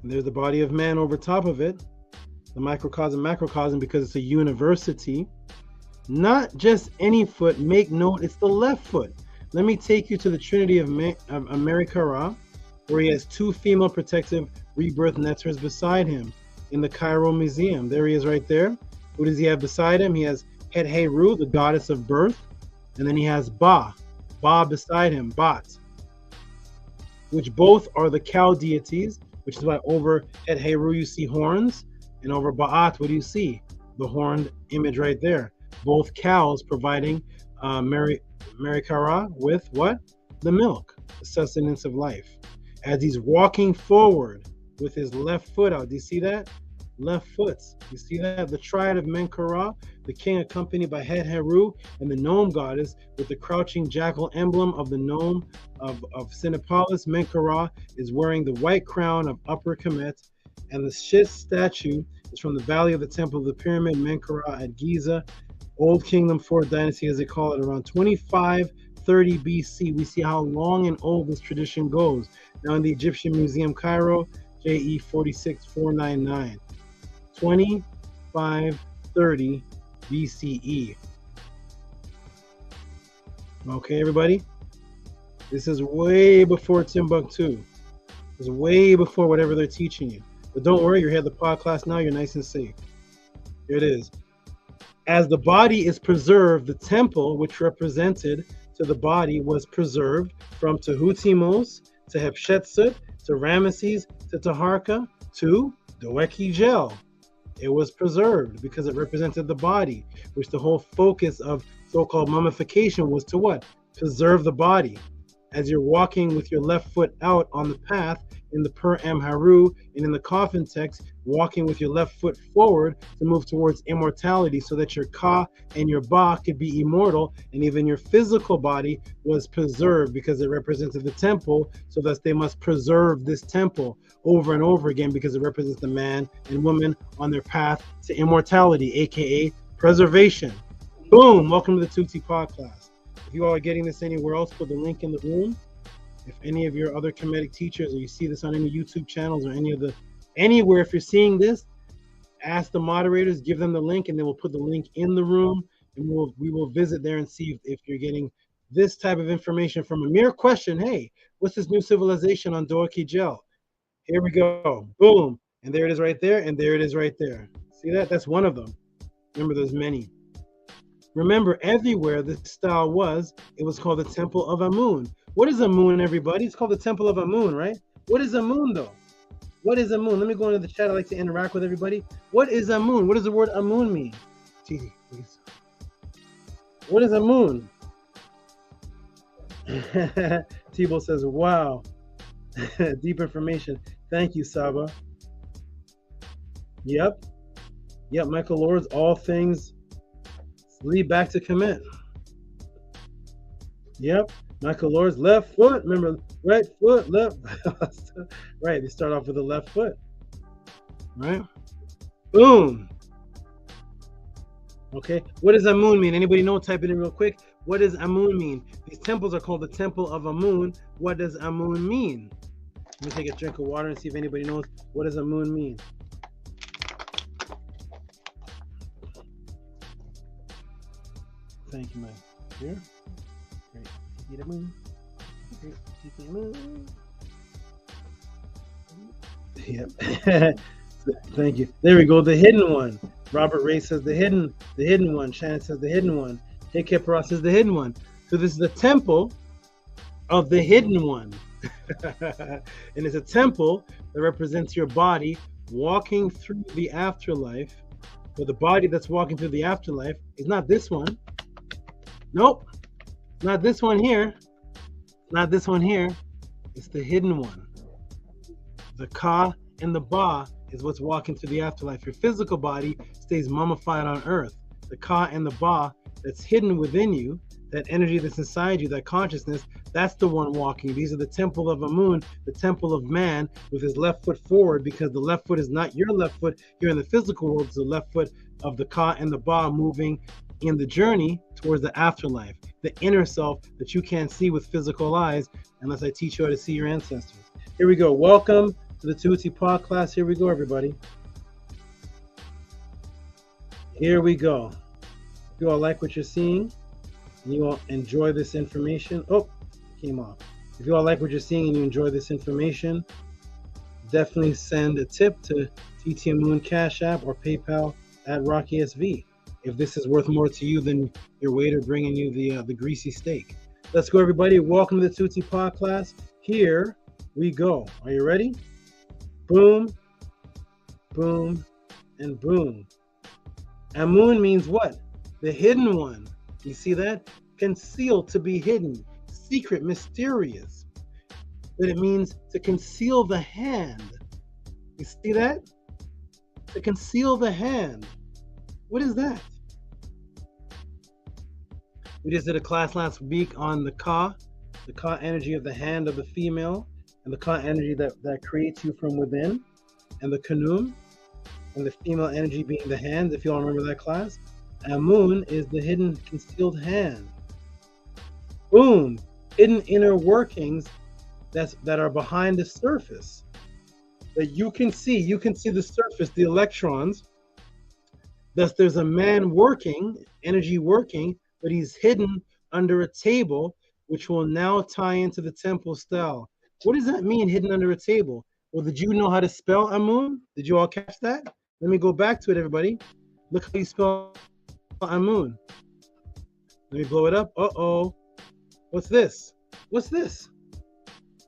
And there's the body of man over top of it. The microcosm, macrocosm, because it's a university. Not just any foot. Make note, it's the left foot. Let me take you to the Trinity of America, where he has two female protective rebirth neters beside him in the Cairo Museum. There he is right there. Who does he have beside him? He has Het Heru, the goddess of birth. And then he has Ba beside him, Bat, which both are the cow deities, which is why over Het Heru you see horns, and over Ba'at, what do you see? The horned image right there. Both cows providing Merikara with what? The milk, the sustenance of life. As he's walking forward with his left foot out, do you see that? Left foot. You see that? The triad of Menkaura, the king accompanied by Het Heru, and the gnome goddess with the crouching jackal emblem of the gnome of Sinopolis. Menkaura is wearing the white crown of Upper Kemet, and the schist statue is from the Valley of the Temple of the Pyramid, Menkaura at Giza, Old Kingdom, 4th Dynasty, as they call it, around 2530 BC. We see how long and old this tradition goes. Now in the Egyptian Museum, Cairo, JE 46499. 2530 BCE. Okay, everybody? This is way before Timbuktu. This is way before whatever they're teaching you. But don't worry, you're here at the pod class now, you're nice and safe. Here it is. As the body is preserved, the temple, which represented to the body was preserved from Tehuti'S to Hatshepsut to Ramesses to Taharka to Doukii gel. It was preserved because it represented the body, which the whole focus of so-called mummification was to what? Preserve the body. As you're walking with your left foot out on the path in the Per Am Haru and in the coffin text, walking with your left foot forward to move towards immortality so that your Ka and your Ba could be immortal, and even your physical body was preserved because it represented the temple, so that they must preserve this temple over and over again because it represents the man and woman on their path to immortality, aka preservation. Boom! Welcome to the Tuti podcast. If you all are getting this anywhere else, put the link in the room. If any of your other Kemetic teachers, or you see this on any YouTube channels or anywhere, if you're seeing this, ask the moderators, give them the link, and then we'll put the link in the room, and we will visit there and see if you're getting this type of information from a mere question. Hey, what's this new civilization on Doukii gel? Here we go. Boom. And there it is right there, and there it is right there. See that? That's one of them. Remember, there's many. Remember, everywhere this style was, it was called the Temple of Amun. What is Amun, everybody? It's called the Temple of Amun, right? What is Amun, though? What is Amun? Let me go into the chat. I like to interact with everybody. What is Amun? What does the word Amun mean? Gigi, please. What is Amun? Tebow says, wow. Deep information. Thank you, Saba. Yep, Michael Lords, all things lead back to Kemet. Yep, Michael Lords, left foot. Remember, right foot, left. Right, they start off with the left foot. Right? Boom. Okay, what does Amun mean? Anybody know? Type it in real quick. What does Amun mean? These temples are called the Temple of Amun. What does Amun mean? Let me take a drink of water and see if anybody knows what does Amun mean. Thank you, Mike. Here. Great. Get a moon. Great. Keep moon. Yep. Thank you. There we go. The hidden one. Robert Ray says the hidden one. Shannon says the hidden one. Hikepra says the hidden one. So this is the temple of the hidden one. And it's a temple that represents your body walking through the afterlife. But the body that's walking through the afterlife is not this one. Nope, not this one here. Not this one here. It's the hidden one. The Ka and the Ba is what's walking through the afterlife. Your physical body stays mummified on earth. The Ka and the Ba that's hidden within you, that energy that's inside you, that consciousness, that's the one walking. These are the Temple of Amun, the temple of man, with his left foot forward, because the left foot is not your left foot here in the physical world. It's the left foot of the Ka and the Ba moving in the journey towards the afterlife, the inner self that you can't see with physical eyes unless I teach you how to see your ancestors. Here we go. Welcome to the Tehuti'S pod class. Here we go, everybody. Here we go. If you all like what you're seeing and you all enjoy this information, oh, it came off. If you all like what you're seeing and you enjoy this information, definitely send a tip to T.O.M Cash App or PayPal at RockSV. If this is worth more to you than your waiter bringing you the greasy steak. Let's go, everybody. Welcome to the Tehuti'S pod class. Here we go. Are you ready? Boom, boom, and boom. Amun means what? The hidden one. You see that? Concealed, to be hidden, secret, mysterious. But it means to conceal the hand. You see that? To conceal the hand. What is that? We just did a class last week on the Ka energy of the hand of the female, and the Ka energy that creates you from within, and the Kanum, and the female energy being the hands, if you all remember that class. Amun is the hidden, concealed hand. Boom! Hidden inner workings that are behind the surface, that you can see. You can see the surface, the electrons. Thus, there's a man working, energy working, but he's hidden under a table, which will now tie into the temple style. What does that mean, hidden under a table? Well, did you know how to spell Amun? Did you all catch that? Let me go back to it, everybody. Look how you spell Amun. Let me blow it up. Uh-oh. What's this? What's this?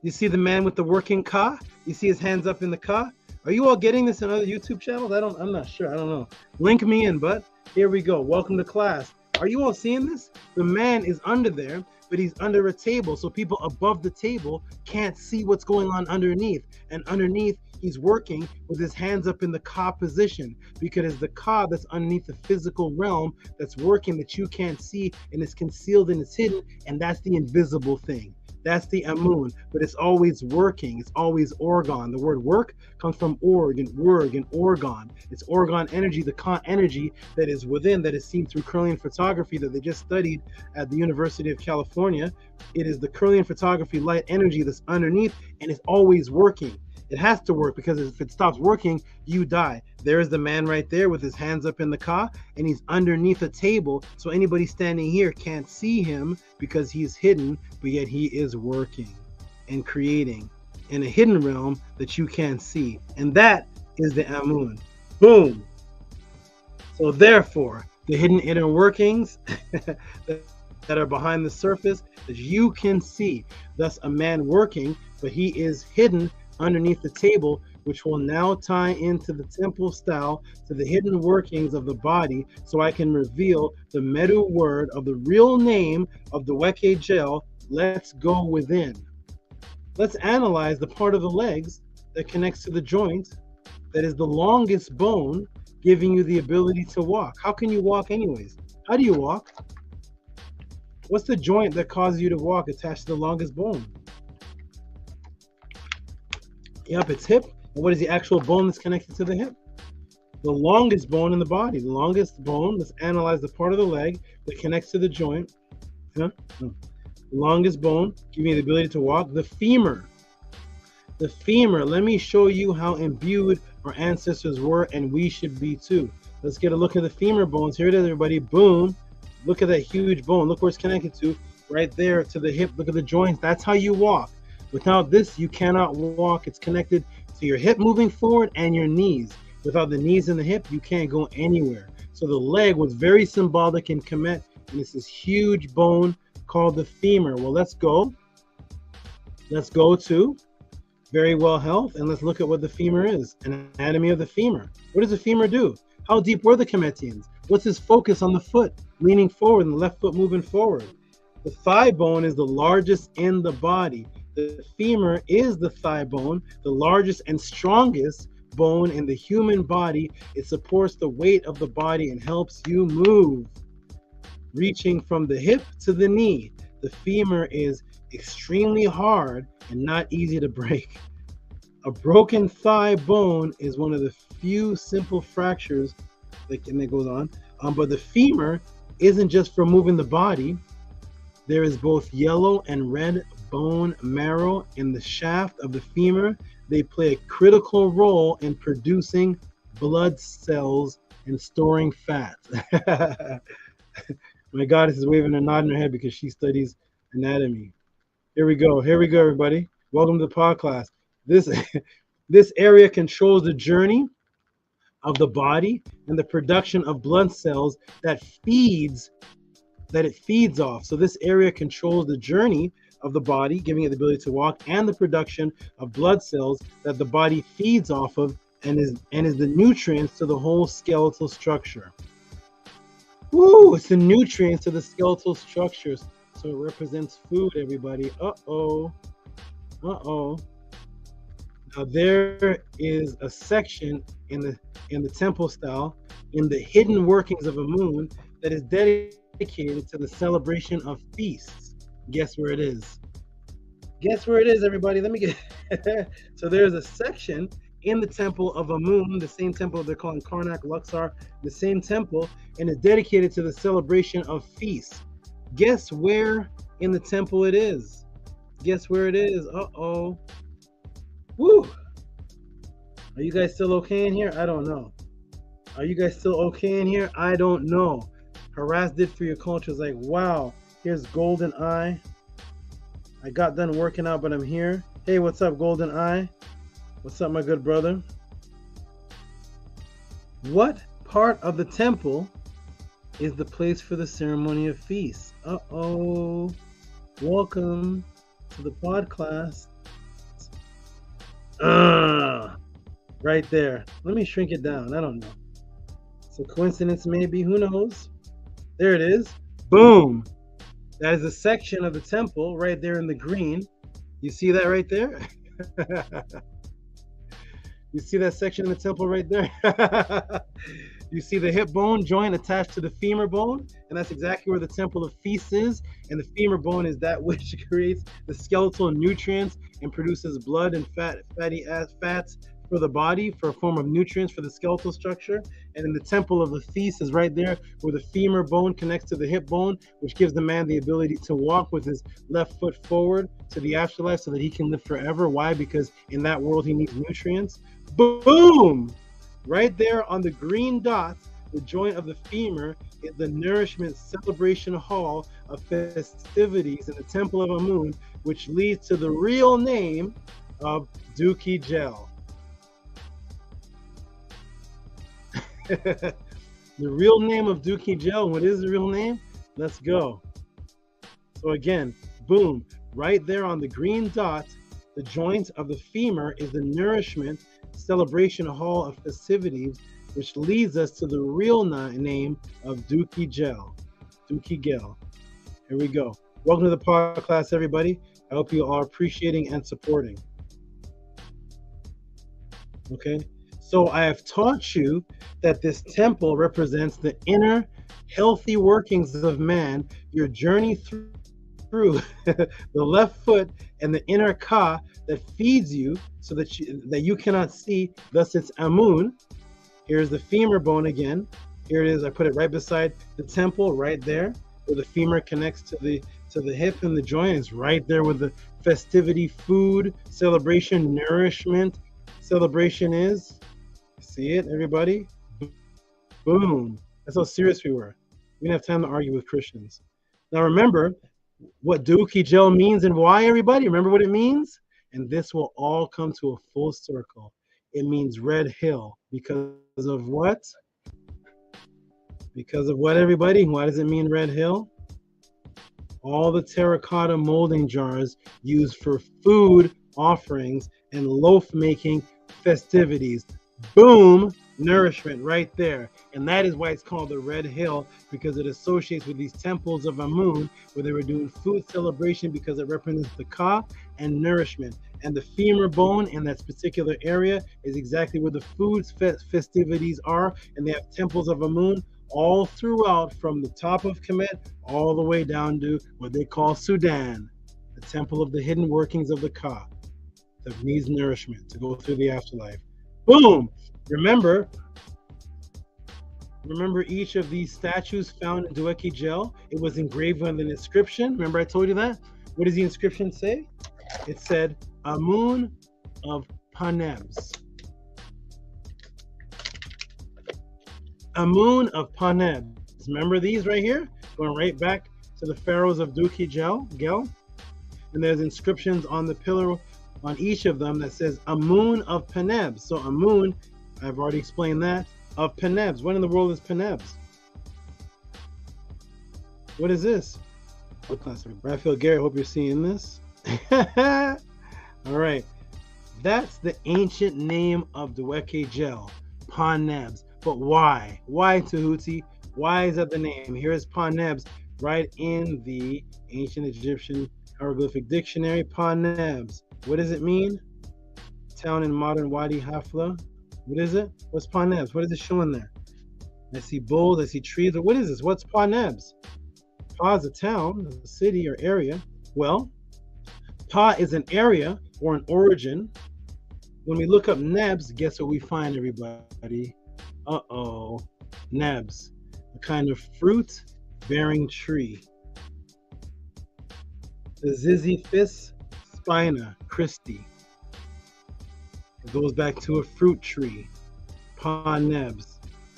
You see the man with the working ka? You see his hands up in the ka? Are you all getting this in other YouTube channels? I'm not sure. I don't know. Link me in, bud. Here we go. Welcome to class. Are you all seeing this? The man is under there, but he's under a table, so people above the table can't see what's going on underneath. And underneath, he's working with his hands up in the ka position, because it's the ka that's underneath the physical realm that's working that you can't see, and it's concealed and it's hidden, and that's the invisible thing. That's the amun, but it's always working. It's always organ. The word work comes from org and organ. It's organ energy, the ka energy that is within, that is seen through Kirlian photography that they just studied at the University of California. It is the Kirlian photography light energy that's underneath, and it's always working. It has to work, because if it stops working, you die. There's the man right there with his hands up in the ka, and he's underneath a table, so anybody standing here can't see him because he's hidden, but yet he is working and creating in a hidden realm that you can't see. And that is the Amun. Boom. So therefore, the hidden inner workings that are behind the surface that you can see. Thus, a man working, but he is hidden underneath the table, which will now tie into the temple style, to the hidden workings of the body, so I can reveal the Medu word of the real name of the Weke gel. Let's go within. Let's analyze the part of the legs that connects to the joint, that is the longest bone, giving you the ability to walk. How can you walk anyways? How do you walk? What's the joint that causes you to walk attached to the longest bone? Yep, it's hip. And what is the actual bone that's connected to the hip? The longest bone in the body. The longest bone, let's analyze the part of the leg that connects to the joint. The longest bone, giving you the ability to walk. The femur. The femur, let me show you how imbued our ancestors were, and we should be too. Let's get a look at the femur bones. Here it is, everybody. Boom. Look at that huge bone. Look where it's connected to. Right there to the hip. Look at the joints. That's how you walk. Without this, you cannot walk. It's connected to your hip moving forward and your knees. Without the knees and the hip, you can't go anywhere. So the leg was very symbolic in Kemet, and it's this huge bone called the femur. Well, let's go. Let's go to Very Well Health, and let's look at what the femur is. An anatomy of the femur. What does the femur do? How deep were the Kemetians? What's his focus on the foot? Leaning forward and the left foot moving forward. The thigh bone is the largest in the body. The femur is the thigh bone, the largest and strongest bone in the human body. It supports the weight of the body and helps you move. Reaching from the hip to the knee, the femur is extremely hard and not easy to break. A broken thigh bone is one of the few simple fractures, and it goes on. But the femur isn't just for moving the body. There is both yellow and red bone marrow in the shaft of the femur. They play a critical role in producing blood cells and storing fat. My goddess is waving and nodding her head because she studies anatomy. Here we go, everybody. Welcome to the pod class. This area controls the journey of the body and the production of blood cells that it feeds off. So this area controls the journey of the body, giving it the ability to walk, and the production of blood cells that the body feeds off of, and is the nutrients to the whole skeletal structure. Woo! It's the nutrients to the skeletal structures. So it represents food, everybody. Uh-oh. Now there is a section in the temple style, in the hidden workings of a moon, that is dedicated to the celebration of feasts. Guess where it is? Guess where it is, everybody? Let me get. So there's a section in the temple of Amun, the same temple they're calling Karnak, Luxor, the same temple, and it's dedicated to the celebration of feasts. Guess where in the temple it is? Guess where it is? Uh-oh. Woo! Are you guys still okay in here? I don't know. Are you guys still okay in here? I don't know. Harass did for your culture is like, wow, here's Golden Eye. I got done working out, but I'm here. Hey, what's up, Golden Eye? What's up, my good brother? What part of the temple is the place for the ceremony of feasts? Uh-oh. Welcome to the pod class. Right there. Let me shrink it down. I don't know. It's a coincidence, maybe. Who knows? There it is. Boom. That is a section of the temple right there in the green. You see that right there? You see that section of the temple right there? You see the hip bone joint attached to the femur bone, and that's exactly where the temple of Phis is. And the femur bone is that which creates the skeletal nutrients and produces blood and fatty fats for the body, for a form of nutrients for the skeletal structure. And in the temple of the Phis is right there where the femur bone connects to the hip bone, which gives the man the ability to walk with his left foot forward to the afterlife so that he can live forever. Why? Because in that world he needs nutrients. Boom! Right there on the green dot, the joint of the femur is the nourishment celebration hall of festivities in the temple of Amun, which leads to the real name of Doukii gel. The real name of Doukii gel. What is the real name? Let's go. So again, boom, right there on the green dot, the joint of the femur is the nourishment celebration hall of festivities, which leads us to the real name of Doukii gel. Doukii gel. Here we go. Welcome to the pod class, everybody. I hope you are appreciating and supporting. Okay. So I have taught you that this temple represents the inner healthy workings of man, your journey through the left foot and the inner ka that feeds you so that you cannot see. Thus it's Amun. Here's the femur bone again. Here it is. I put it right beside the temple right there where the femur connects to the hip and the joint. It's right there where the festivity, food, celebration, nourishment celebration is. See it, everybody? Boom. That's how serious we were. We didn't have time to argue with Christians. Now remember what Doukii gel means and why, everybody? Remember what it means? And this will all come to a full circle. It means red hill. Because of what? Because of what, everybody? Why does it mean red hill? All the terracotta molding jars used for food offerings and loaf making festivities. Boom, nourishment right there. And that is why it's called the Red Hill, because it associates with these temples of Amun where they were doing food celebration because it represents the ka and nourishment. And the femur bone in that particular area is exactly where the food festivities are. And they have temples of Amun all throughout, from the top of KEMET all the way down to what they call Sudan, the temple of the hidden workings of the ka that needs nourishment to go through the afterlife. Boom! Remember each of these statues found in Doukii gel. It was engraved with an inscription. Remember I told you that? What does the inscription say? It said, Amun of KEMETE. Amun of KEMETE. Remember these right here? Going right back to the pharaohs of Doukii gel. And there's inscriptions on the pillar on each of them that says Amun of KEMETE. So Amun, I've already explained that, of KEMETE. What in the world is KEMETE? What is this? What class? RAFAEL Gary, I hope you're seeing this. All right. That's the ancient name of Doukii gel, KEMETE. But why? Why, Tehuti? Why is that the name? Here is KEMETE right in the ancient Egyptian hieroglyphic dictionary. KEMETE. What does it mean? Town in modern Wadi Hafla. What is it? What's KEMETE? What is it showing there? I see bulls, I see trees. What is this? What's KEMETE? Pa is a town, a city or area. Well, Pa is an area or an origin. When we look up Nebs, guess what we find, everybody? Nebs, a kind of fruit-bearing tree. The Ziziphus spina Christi. It goes back to a fruit tree. KEMETE.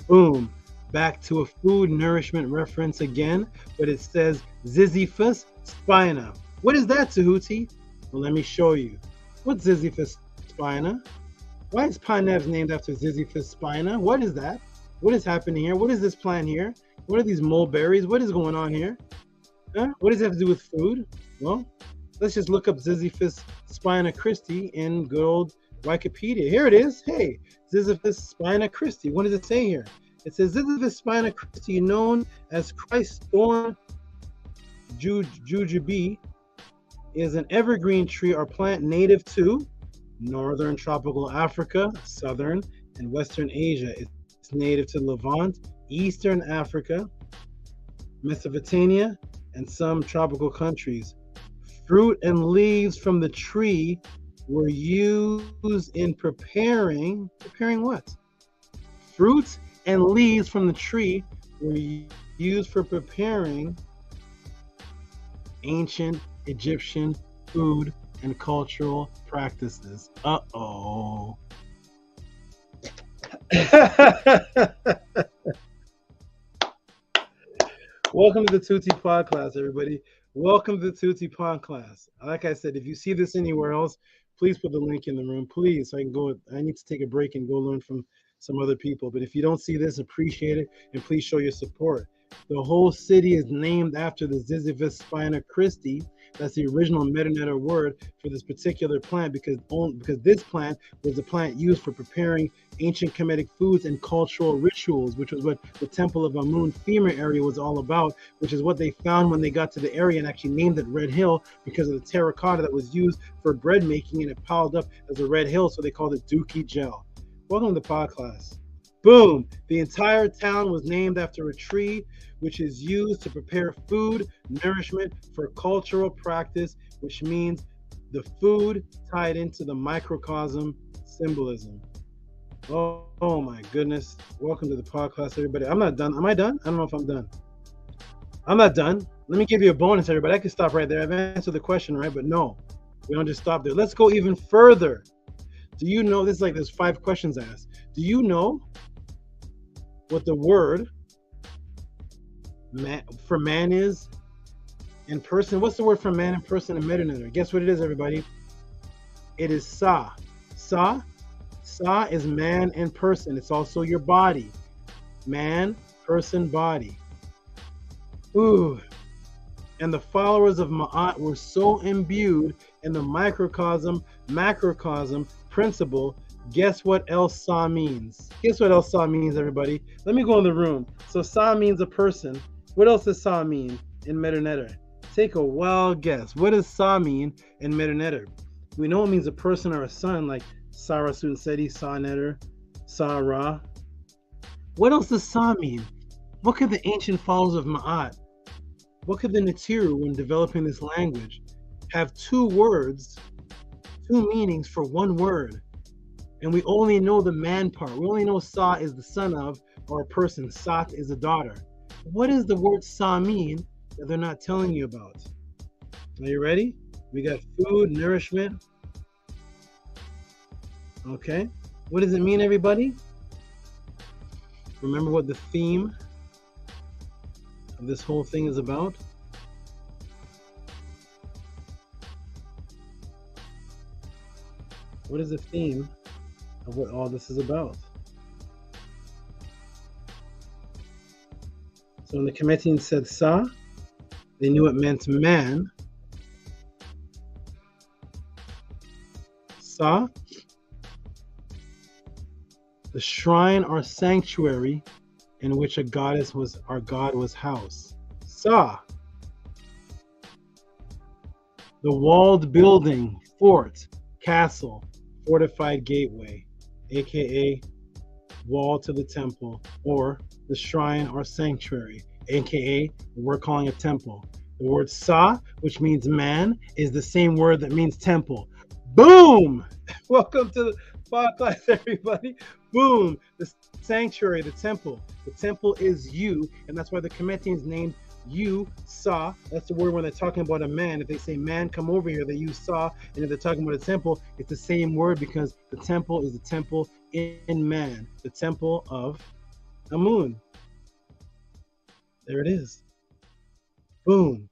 Boom. Back to a food nourishment reference again, but it says Ziziphus spina. What is that, Tehuti? Well, let me show you. What's Ziziphus spina? Why is KEMETE named after Ziziphus spina? What is that? What is happening here? What is this plant here? What are these mulberries? What is going on here? Huh? What does it have to do with food? Well, let's just look up Ziziphus spina Christi in good old Wikipedia. Here it is. Hey, Ziziphus spina Christi. What does it say here? It says Ziziphus spina Christi, known as Christ's thorn jujube, is an evergreen tree or plant native to northern tropical Africa, southern and western Asia. It's native to Levant, eastern Africa, Mesopotamia, and some tropical countries. Fruit and leaves from the tree were used in preparing what? Fruits and leaves from the tree were used for preparing ancient Egyptian food and cultural practices. Uh-oh. Welcome to the Tutti podcast, everybody. Welcome to the Tutti podcast. Like I said, if you see this anywhere else, please put the link in the room, please, so I can go. I need to take a break and go learn from some other people. But if you don't see this, appreciate it, and please show your support. The whole city is named after the Ziziphus spina Christi. That's the original Meta word for this particular plant, because this plant was the plant used for preparing ancient Kemetic foods and cultural rituals, which was what the Temple of Amun Femur area was all about, which is what they found when they got to the area and actually named it Red Hill because of the terracotta that was used for bread making, and it piled up as a red hill, so they called it Doukii gel. Welcome to the podcast. Boom! The entire town was named after a tree, which is used to prepare food, nourishment for cultural practice, which means the food tied into the microcosm symbolism. Oh my goodness. Welcome to the podcast, everybody. I'm not done. Am I done? I don't know if I'm done. I'm not done. Let me give you a bonus, everybody. I can stop right there. I've answered the question, right? But no, we don't just stop there. Let's go even further. Do you know, this is like there's 5 questions asked. Do you know what the word for man is in person? What's the word for man in person in Meta? Guess what it is, everybody? It is Sa. Sa is man in person. It's also your body. Man, person, body. Ooh. And the followers of Ma'at were so imbued in the microcosm, macrocosm principle. Guess what else Sa means? Guess what else Sa means, everybody? Let me go in the room. So Sa means a person. What else does Sa mean in Meta? Take a wild guess. What does Sa mean in Meta? We know it means a person or a son, like Sarasun Seti, Sa Netter, Sa Ra. What else does Sa mean? What could the ancient followers of Ma'at, what could the Natiru, when developing this language, have 2 words, 2 meanings for 1 word? And we only know the man part. We only know Sa is the son of, or a person. Sat is a daughter. What does the word Sa mean that they're not telling you about? Are you ready? We got food, nourishment. Okay. What does it mean, everybody? Remember what the theme of this whole thing is about? What is the theme of what all this is about? So when the Kemeteans said Sa, they knew it meant man. Sa, the shrine or sanctuary in which our God was housed. Sa, the walled building, fort, castle, fortified gateway, aka wall to the temple, or the shrine or sanctuary, aka we're calling a temple. The word Sa, which means man, is the same word that means temple. Boom! Welcome to the podcast, everybody. Boom! The sanctuary, the temple. The temple is you, and that's why the Kemeteans named you Sa. That's the word when they're talking about a man. If they say man, come over here, they use Sa. And if they're talking about a temple, it's the same word, because the temple is the temple in man, the temple of Amun. There it is. Boom.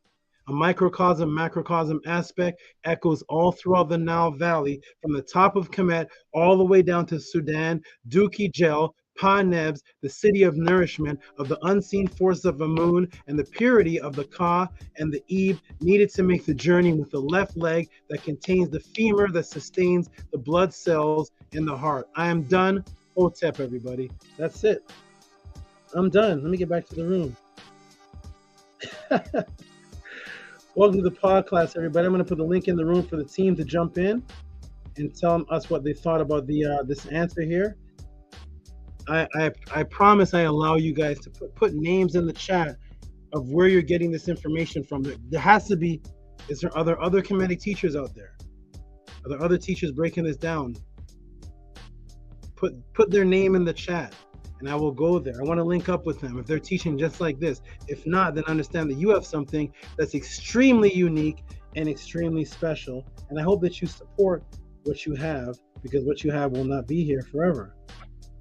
A microcosm, macrocosm aspect echoes all throughout the Nile Valley, from the top of Kemet all the way down to Sudan. Doukii gel Ha-Nebs, the city of nourishment, of the unseen force of Amun, and the purity of the Ka and the Eb, needed to make the journey with the left leg that contains the femur that sustains the blood cells in the heart. I am done. Hotep, everybody. That's it. I'm done. Let me get back to the room. Welcome to the podcast, everybody. I'm going to put the link in the room for the team to jump in and tell us what they thought about the this answer here. I promise I allow you guys to put names in the chat of where you're getting this information from. There has to be. Are there other KEMETE teachers out there? Are there other teachers breaking this down? Put their name in the chat, and I will go there. I want to link up with them if they're teaching just like this. If not, then understand that you have something that's extremely unique and extremely special. And I hope that you support what you have, because what you have will not be here forever.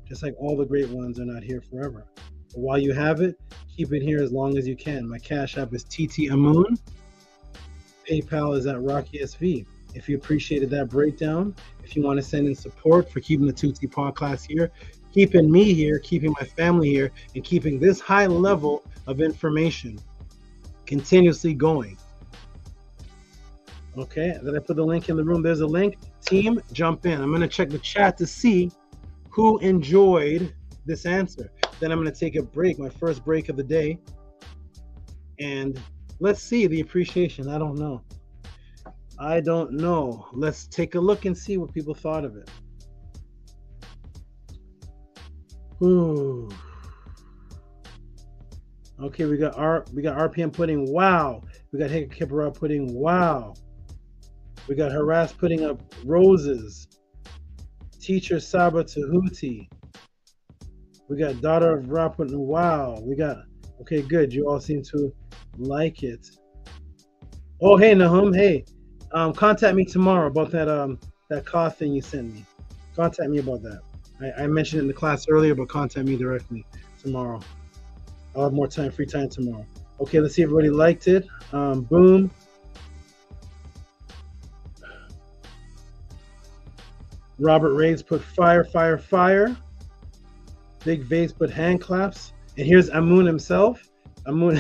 Just like all the great ones are not here forever. But while you have it, keep it here as long as you can. My Cash App is TT Amun. PayPal is at RockySV. If you appreciated that breakdown, if you want to send in support for keeping the Tutti podcast here, keeping me here, keeping my family here, and keeping this high level of information continuously going. Okay, then I put the link in the room. There's a link. Team, jump in. I'm going to check the chat to see who enjoyed this answer. Then I'm going to take a break, my first break of the day. And let's see the appreciation. I don't know. Let's take a look and see what people thought of it. Ooh. Okay, we got RPM putting wow. We got Heka Kippera putting wow. We got Harass putting up roses. Teacher SABA Tehuti'S. We got Daughter of Ra putting wow. We got, okay, good. You all seem to like it. Oh, hey, Nahum. Hey, contact me tomorrow about that car thing you sent me. Contact me about that. I mentioned it in the class earlier, but contact me directly tomorrow. I'll have more time, free time tomorrow. Okay, let's see if everybody liked it. Boom. Robert Reyes put fire, fire, fire. Big Vase put hand claps. And here's Amun himself. Amun,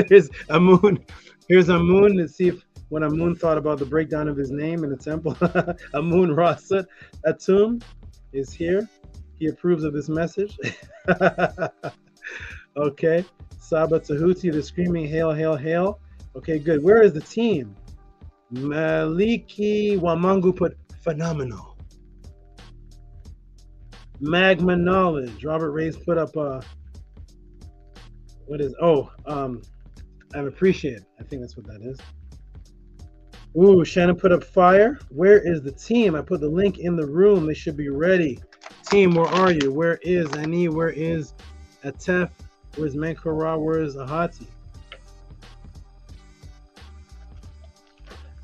here's Amun. Here's Amun. Let's see what Amun thought about the breakdown of his name in the temple. Amun Rasat Atum is here. He approves of this message. Okay. Saba Tehuti'S, the screaming hail, hail, hail. Okay, good. Where is the team? Maliki Wamangu put phenomenal. Magma knowledge. Robert Reyes put up I appreciate it. I think that's what that is. Ooh, Shannon put up fire. Where is the team? I put the link in the room. They should be ready. Team, where are you? Where is Ani? Where is Atef? Where's Menkara? Where's Ahati?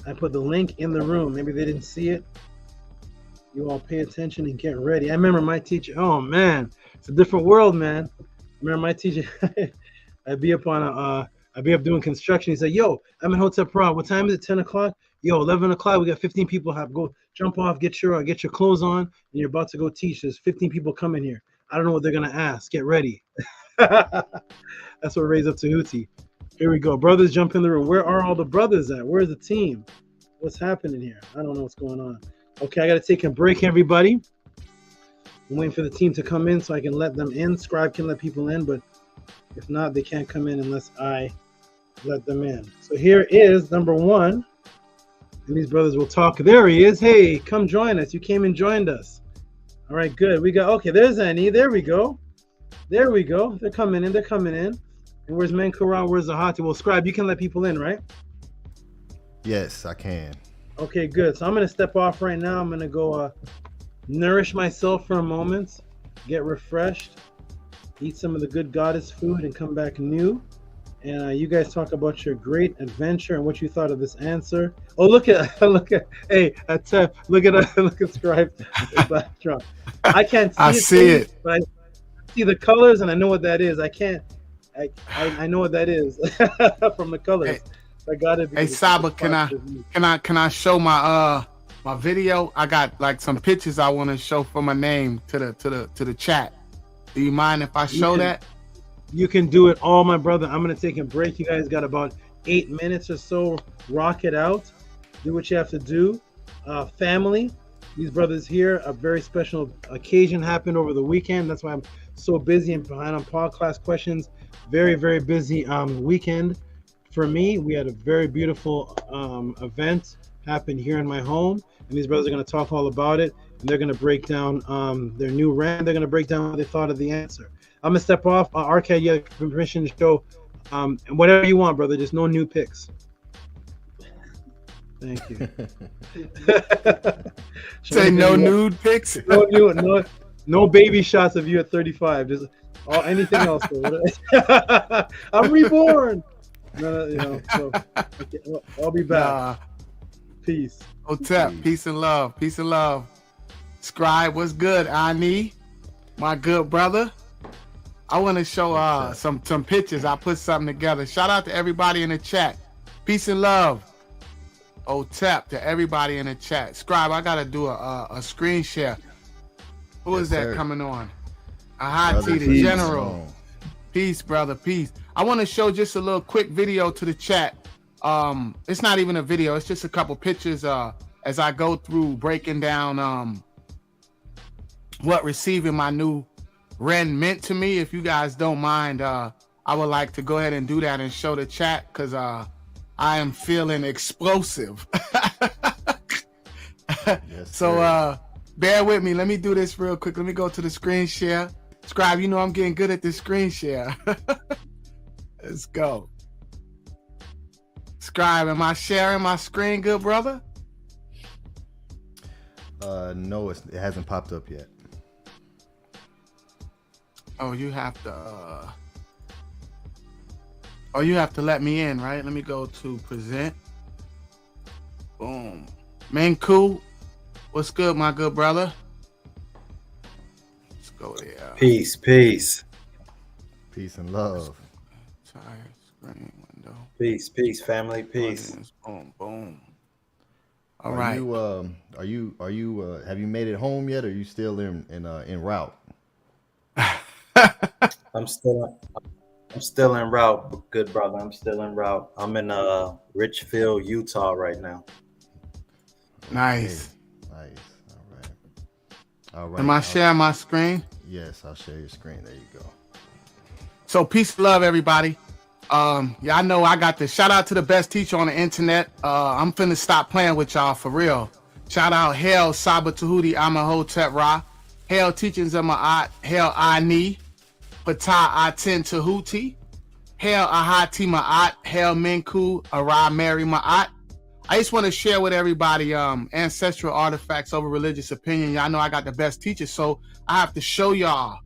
I put the link in the room. Maybe they didn't see it. You all pay attention and get ready. I remember my teacher. Oh man, it's a different world, man. I remember my teacher. I'd be up doing construction. He said, "Yo, I'm in Hotel Pra. What time is it? 10 o'clock. Yo, 11 o'clock. We got 15 people. Go jump off, get your clothes on, and you're about to go teach. There's 15 people coming here. I don't know what they're gonna ask. Get ready." That's what raised up Tehuti'S. Here we go. Brothers jump in the room. Where are all the brothers at? Where's the team? What's happening here? I don't know what's going on. Okay, I got to take a break, everybody. I'm waiting for the team to come in so I can let them in. Scribe can let people in, but if not, they can't come in unless I let them in. So here is number one. And these brothers will talk. There he is. Hey, come join us. You came and joined us. All right, good. We got, okay, there's Annie. There we go. There we go. They're coming in. They're coming in. And where's Menkara? Where's Ahati? Well, Scribe, you can let people in, right? Yes, I can. Okay, good. So I'm going to step off right now. I'm going to go nourish myself for a moment, get refreshed, eat some of the good goddess food, and come back new. And you guys talk about your great adventure and what you thought of this answer. Oh, look at, hey, Tef, look at Scribe backdrop. I can't see it, but I see the colors and I know what that is. I know what that is from the colors. Hey. I got it. Hey Saba, can I show my video? I got like some pictures I want to show for my name to the chat. Do you mind if I show that? You can do it all, my brother. I'm going to take a break. You guys got about 8 minutes or so. Rock it out. Do what you have to do. Family, these brothers here, a very special occasion happened over the weekend. That's why I'm so busy and behind on podcast questions. Very, very busy weekend for me. We had a very beautiful event happen here in my home, and these brothers are going to talk all about it, and they're going to break down their new rant. They're going to break down what they thought of the answer. I'm going to step off. Arcade, you have permission to show whatever you want, brother. Just no new pics. Thank you. Say no nude pics? No baby shots of you at 35. Just anything else. I'm reborn. No, so, okay, I'll be back. Peace. Hotep, peace and love. Peace and love. Scribe, what's good, Ani? My good brother. I want to show some pictures. I put something together. Shout out to everybody in the chat. Peace and love. Hotep to everybody in the chat. Scribe, I gotta do a screen share. Who is that coming on? Ahati, the general. Peace, brother. Peace. I want to show just a little quick video to the chat. It's not even a video. It's just a couple pictures as I go through breaking down what receiving my new Ren meant to me. If you guys don't mind, I would like to go ahead and do that and show the chat because I am feeling explosive. Yes, so bear with me. Let me do this real quick. Let me go to the screen share. Scribe, you know I'm getting good at this screen share. Let's go. Scribe, am I sharing my screen, good brother? No, it hasn't popped up yet. Oh, you have to. You have to let me in, right? Let me go to present. Boom. Manku, what's good, my good brother? Let's go there. Peace. Peace and love. Entire screen window. Peace, family. Peace. Boom, boom. All right. Are you have you made it home yet? Or are you still en route? I'm still en route, good brother. I'm still en route. I'm in Richfield, Utah right now. Nice. Okay. Nice. All right. Am I sharing my screen? Yes, I'll share your screen. There you go. So peace and love, everybody. Yeah, I know I got this. Shout out to the best teacher on the internet. I'm finna stop playing with y'all for real. Shout out Hail SABA Tehuti Amahotep Ra. Hail Teachings of Ma'at. Hail Ani. Patah Aten Tehuti. Hail Ahati Ma'at. Hail Minku Ara Mary Ma'at. I just want to share with everybody ancestral artifacts over religious opinion. Y'all know I got the best teachers, so I have to show y'all.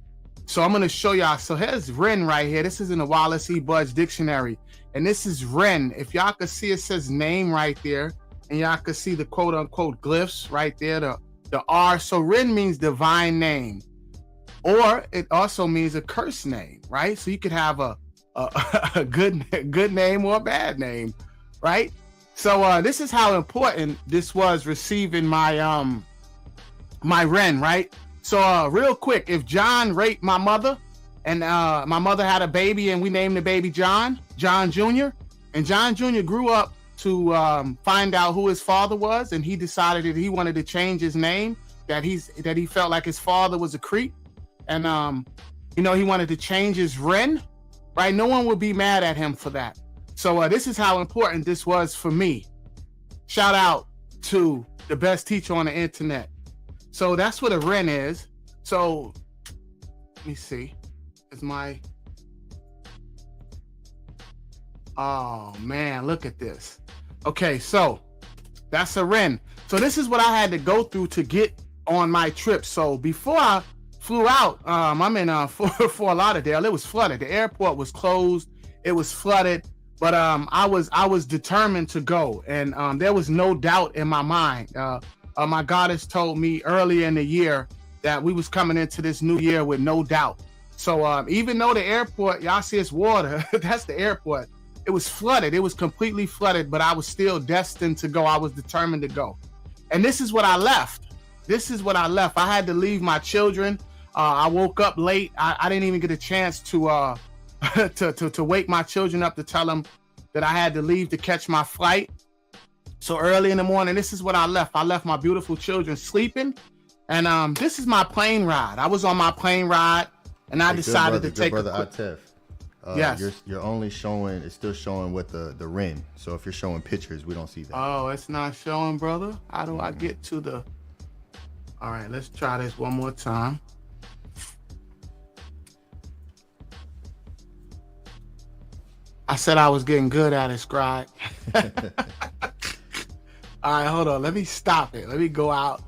So I'm going to show y'all. So here's Ren right here. This is in the Wallace E. Budge Dictionary. And this is Ren. If y'all could see, it says name right there. And y'all could see the quote unquote glyphs right there, the R. So Ren means divine name. Or it also means a curse name, right? So you could have a good name or a bad name, right? So this is how important this was receiving my my Ren, right? So real quick, if John raped my mother and my mother had a baby and we named the baby John Jr., and John Jr. grew up to find out who his father was, and he decided that he wanted to change his name, that he felt like his father was a creep, and he wanted to change his Ren, right? No one would be mad at him for that. So this is how important this was for me. Shout out to the best teacher on the internet. So that's what a Ren is. So let me see. Oh man, look at this. Okay, so that's a Ren. So this is what I had to go through to get on my trip. So before I flew out, I'm in Fort Lauderdale. It was flooded. The airport was closed. It was flooded. But I was determined to go, and there was no doubt in my mind. My goddess told me earlier in the year that we was coming into this new year with no doubt. So even though the airport, y'all see it's water, that's the airport. It was flooded. It was completely flooded, but I was still destined to go. I was determined to go. And this is what I left. I had to leave my children. I woke up late. I didn't even get a chance to to wake my children up to tell them that I had to leave to catch my flight. So early in the morning, this is what I left. I left my beautiful children sleeping. And this is my plane ride. I was on my plane ride, and I decided to take brother Atef. Yes. You're only showing, it's still showing with the REN. So if you're showing pictures, we don't see that. Oh, it's not showing, brother. How do I get to the... All right, let's try this one more time. I said I was getting good at it, Scribe. All right, hold on. Let me stop it. Let me go out.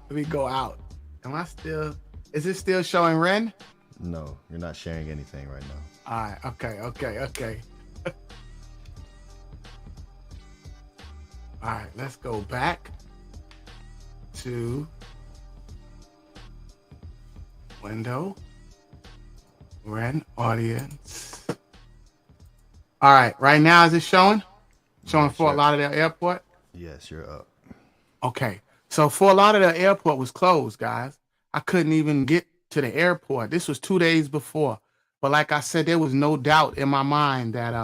Am I still... Is it still showing REN? No, you're not sharing anything right now. All right, okay. All right, let's go back to window, REN audience. All right, right now is it showing? Showing Fort Lauderdale Airport? Yes, you're up. Okay, so Fort Lauderdale Airport was closed, guys. I couldn't even get to the airport. This was 2 days before. But like I said, there was no doubt in my mind that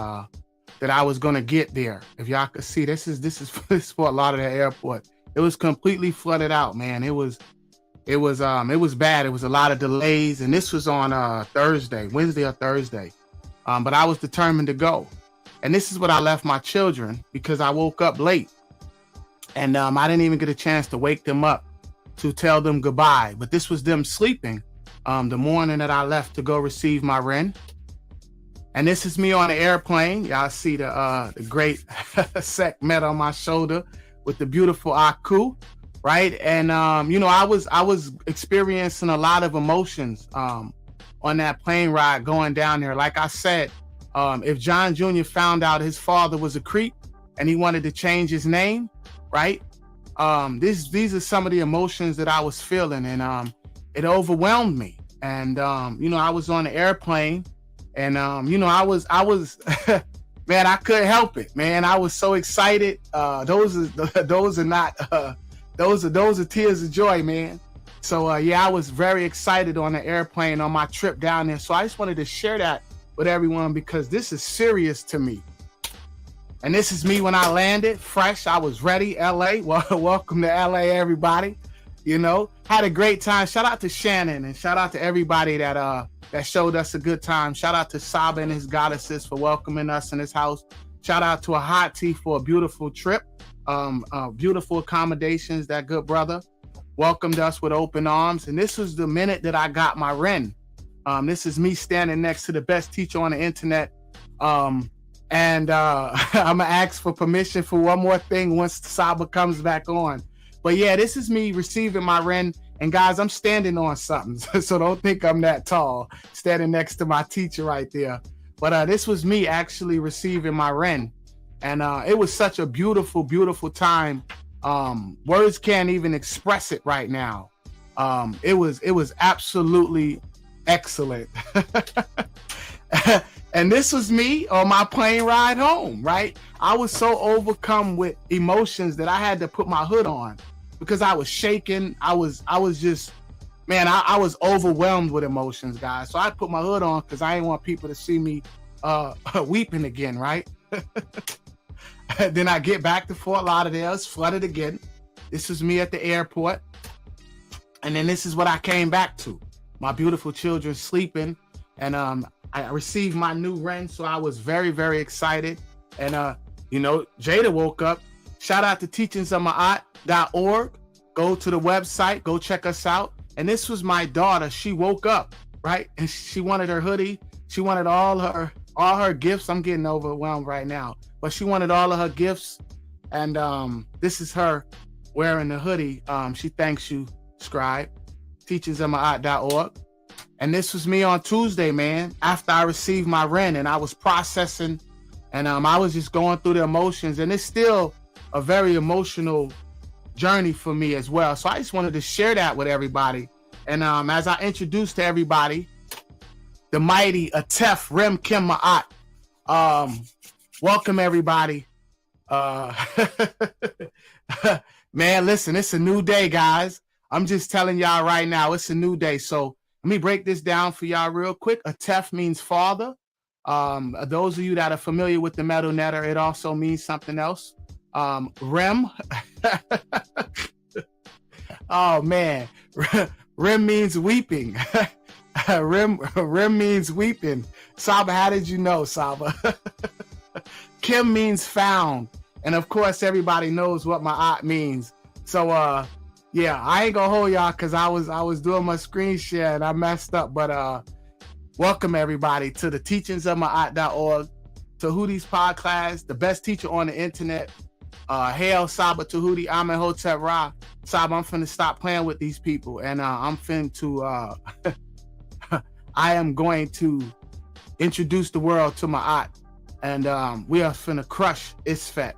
that I was gonna get there. If y'all could see, this is Fort Lauderdale Airport. It was completely flooded out, man. It was bad. It was a lot of delays, and this was on Wednesday or Thursday. But I was determined to go. And this is what I left my children because I woke up late. And I didn't even get a chance to wake them up to tell them goodbye. But this was them sleeping the morning that I left to go receive my REN. And this is me on the airplane. Y'all see the great KEMET on my shoulder with the beautiful Aku, right? And you know, I was experiencing a lot of emotions on that plane ride going down there. Like I said, if John Jr. found out his father was a creep and he wanted to change his name, right? These are some of the emotions that I was feeling, and it overwhelmed me. And you know, I was on the airplane, and you know, I was man, I couldn't help it, man. I was so excited. Those are tears of joy, man. So yeah, I was very excited on the airplane on my trip down there. So I just wanted to share that with everyone because this is serious to me. And this is me when I landed, fresh. I was ready. LA, well, welcome to LA, everybody. You know, had a great time. Shout out to Shannon and shout out to everybody that showed us a good time. Shout out to SABA and his goddesses for welcoming us in his house. Shout out to a hot tea for a beautiful trip. Beautiful accommodations. That good brother welcomed us with open arms. And this was the minute that I got my REN. This is me standing next to the best teacher on the internet. And I'm gonna ask for permission for one more thing once SABA comes back on. But yeah, this is me receiving my REN. And guys, I'm standing on something, so don't think I'm that tall, standing next to my teacher right there. But this was me actually receiving my REN. And it was such a beautiful, beautiful time. Words can't even express it right now. It was absolutely excellent. And this was me on my plane ride home, right? I was so overcome with emotions that I had to put my hood on because I was shaking. I was just, man, I was overwhelmed with emotions, guys. So I put my hood on because I didn't want people to see me weeping again, right? Then I get back to Fort Lauderdale, it's flooded again. This was me at the airport. And then this is what I came back to. My beautiful children sleeping. And I received my new REN, so I was very, very excited. And, you know, Jada woke up. Shout out to teachingsofma'at.org. Go to the website. Go check us out. And this was my daughter. She woke up, right? And she wanted her hoodie. She wanted all her gifts. I'm getting overwhelmed right now. But she wanted all of her gifts. And this is her wearing the hoodie. She thanks you, Scribe. teachingsofma'at.org. And this was me on Tuesday, man, after I received my REN and I was processing and I was just going through the emotions, and it's still a very emotional journey for me as well. So I just wanted to share that with everybody. And as I introduced to everybody, the mighty Atef Rem Kim Ma'at. Welcome everybody. Man, listen, it's a new day, guys. I'm just telling y'all right now, it's a new day. So Let me break this down for y'all real quick. A Tef means father. Those of you that are familiar with the Metal Netter, it also means something else. Rem. Oh man, Rem means weeping. Rem means weeping. Saba, how did you know, Saba? Kim means found, and of course everybody knows what my aunt means. So yeah, I ain't gonna hold y'all because I was doing my screen share and I messed up. But welcome everybody to the teachings of ma'at.org, Tehuti'S podcast, the best teacher on the internet. Hail Saba Tehuti, Amenhotep Ra. Saba, I'm finna stop playing with these people, and I'm finna to I am going to introduce the world to ma'at, and we are finna crush Isfet.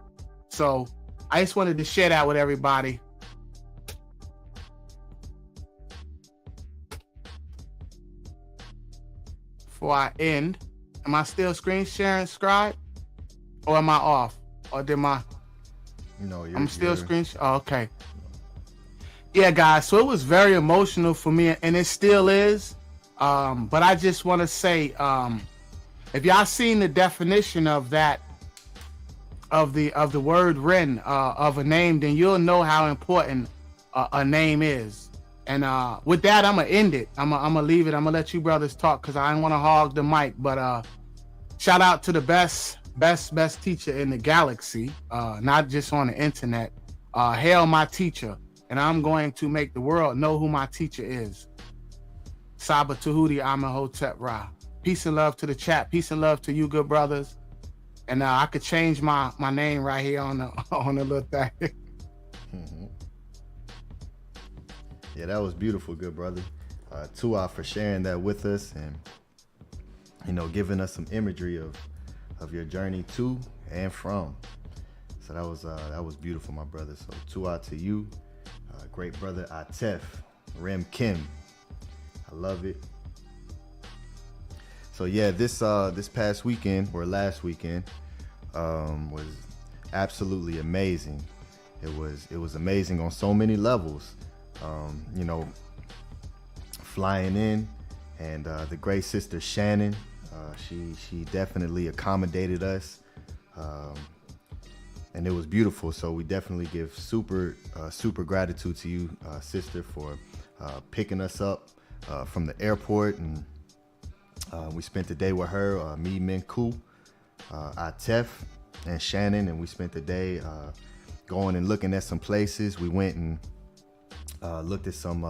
So I just wanted to share that with everybody. Before I end, am I still screen sharing, Scribe, or am I off, or did my? No, I'm still screen. Oh, okay. Yeah, guys. So it was very emotional for me, and it still is. But I just want to say, if y'all seen the definition of that, of the word Ren, of a name, then you'll know how important a name is. And with that, I'm gonna end it. I'm gonna leave it. I'm gonna let you brothers talk because I don't want to hog the mic. But shout out to the best teacher in the galaxy, not just on the internet. Hail my teacher, and I'm going to make the world know who my teacher is. Saba Tehuti, Amenhotep Ra. Peace and love to the chat. Peace and love to you, good brothers. And I could change my name right here on the little thing. Mm-hmm. Yeah, that was beautiful, good brother. Tua for sharing that with us, and giving us some imagery of your journey to and from. So that was beautiful, my brother. So Tua to you, great brother Atef, Rem Kim. I love it. So yeah, this past weekend or last weekend was absolutely amazing. It was amazing on so many levels. Flying in, and the great sister Shannon, she definitely accommodated us, and it was beautiful. So we definitely give super gratitude to you, sister, for picking us up from the airport, and we spent the day with her, me, Minku, Atef, and Shannon, and we spent the day going and looking at some places. We went and looked at some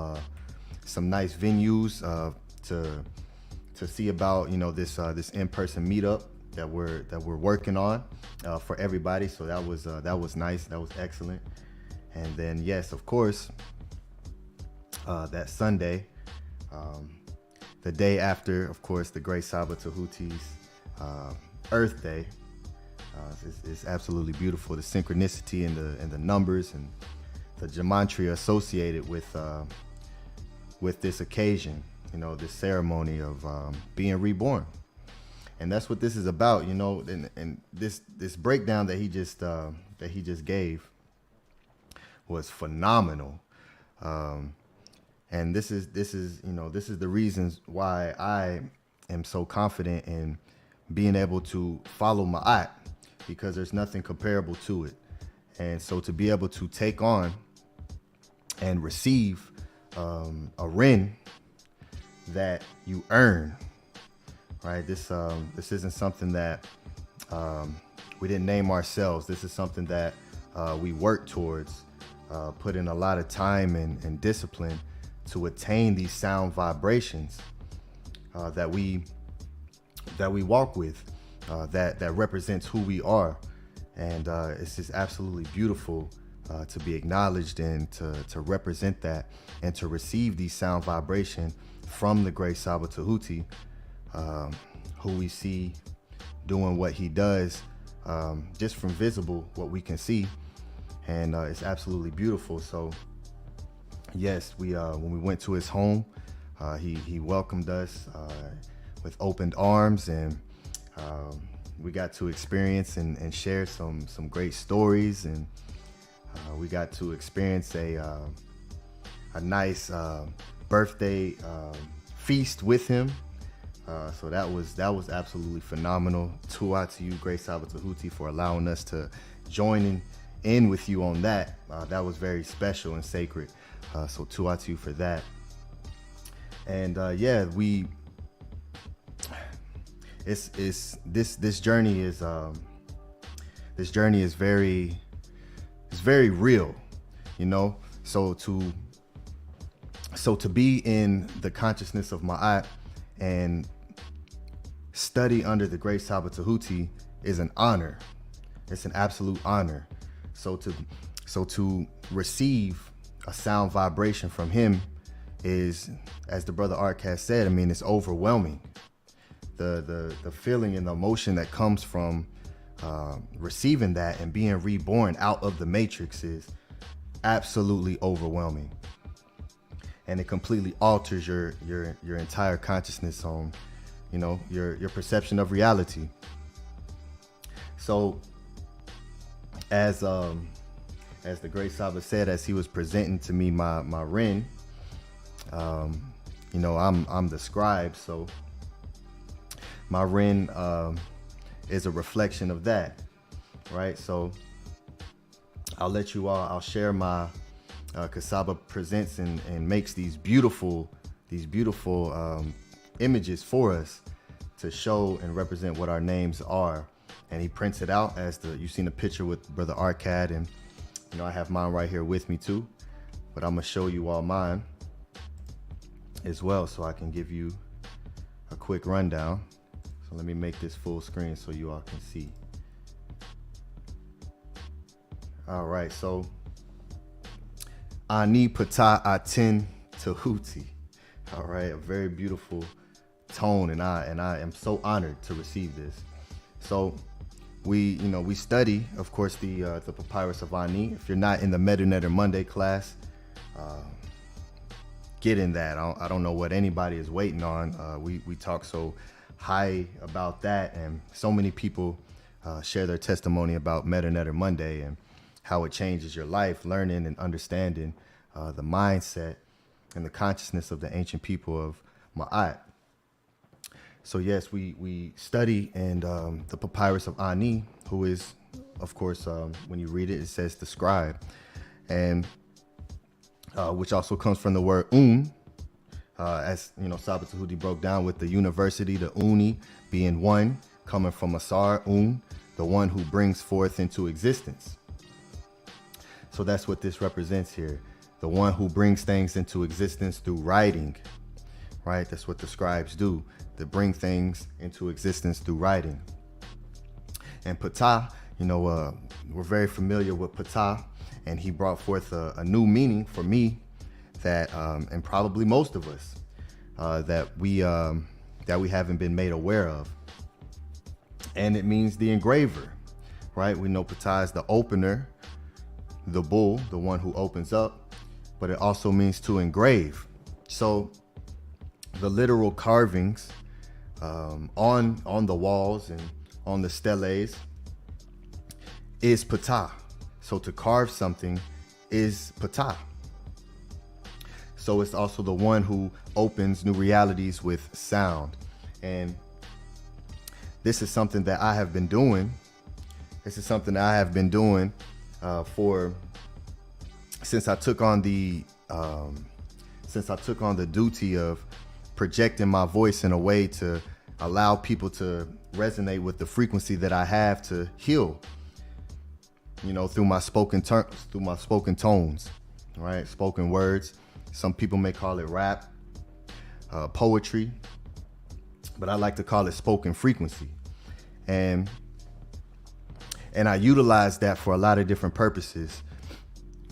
nice venues to see about this in-person meetup that we're working on for everybody. So that was nice. That was excellent. And then yes, of course, that Sunday, the day after, of course, the great Saba Tehuti'S Earth Day, is absolutely beautiful. The synchronicity and the numbers and the gematria associated with this occasion, this ceremony of being reborn, and that's what this is about, And this breakdown that he just gave was phenomenal, and this is the reasons why I am so confident in being able to follow Ma'at, because there's nothing comparable to it, and so to be able to take on and receive a Ren that you earn, right? This isn't something that we didn't name ourselves. This is something that we work towards, put in a lot of time and discipline to attain these sound vibrations that we walk with, that represents who we are, and it's just absolutely beautiful. To be acknowledged and to represent that and to receive these sound vibration from the great Saba Tehuti, who we see doing what he does, just from visible, what we can see, and it's absolutely beautiful. So yes, when we went to his home, he welcomed us with opened arms, and we got to experience and share some great stories, and we got to experience a nice birthday feast with him. So that was absolutely phenomenal. Tu'a to you, Great Saba Tehuti, for allowing us to join in with you on that. That was very special and sacred. So Tu'a to you for that. And yeah, this journey is very real, you know. So to be in the consciousness of Ma'at and study under the Great Saba Tehuti is an honor. It's an absolute honor. So to receive a sound vibration from him is, as the brother Ark has said, I mean, it's overwhelming. The feeling and the emotion that comes from receiving that and being reborn out of the matrix is absolutely overwhelming. And it completely alters your entire consciousness on, you know, your perception of reality. So as the Great Saba said, as he was presenting to me my Ren, you know, I'm the scribe, so my Ren is a reflection of that, right? So I'll share my, cause Saba presents and makes these beautiful images for us to show and represent what our names are. And he prints it out as you've seen a picture with Brother Arcad, and you know, I have mine right here with me too, but I'm gonna show you all mine as well so I can give you a quick rundown. So let me make this full screen so you all can see. All right, so Ani Pata Atin Tehuti. All right, a very beautiful tone, and I am so honored to receive this. So we study, of course, the papyrus of Ani. If you're not in the Medunetter Monday class, get in that. I don't know what anybody is waiting on. We talk so high about that, and so many people share their testimony about Medunetter Monday and how it changes your life, learning and understanding the mindset and the consciousness of the ancient people of Ma'at. So yes, we study in the papyrus of Ani, who is, of course, when you read it, it says the scribe, and which also comes from the word as you know, Saba Tehuti broke down with the university, the Uni being one, coming from Asar, the one who brings forth into existence. So that's what this represents here. The one who brings things into existence through writing, right? That's what the scribes do. They bring things into existence through writing. And Ptah, you know, we're very familiar with Ptah, and he brought forth a new meaning for me that, and probably most of us, that we haven't been made aware of. And it means the engraver, right? We know Ptah is the opener, the bull, the one who opens up, but it also means to engrave. So the literal carvings on the walls and on the steles is Ptah. So to carve something is Ptah. So it's also the one who opens new realities with sound. And this is something that I have been doing. This is something that I have been doing since I took on the duty of projecting my voice in a way to allow people to resonate with the frequency that I have to heal, you know, through my spoken tones, right? Spoken words. Some people may call it rap, poetry, but I like to call it spoken frequency. And I utilize that for a lot of different purposes,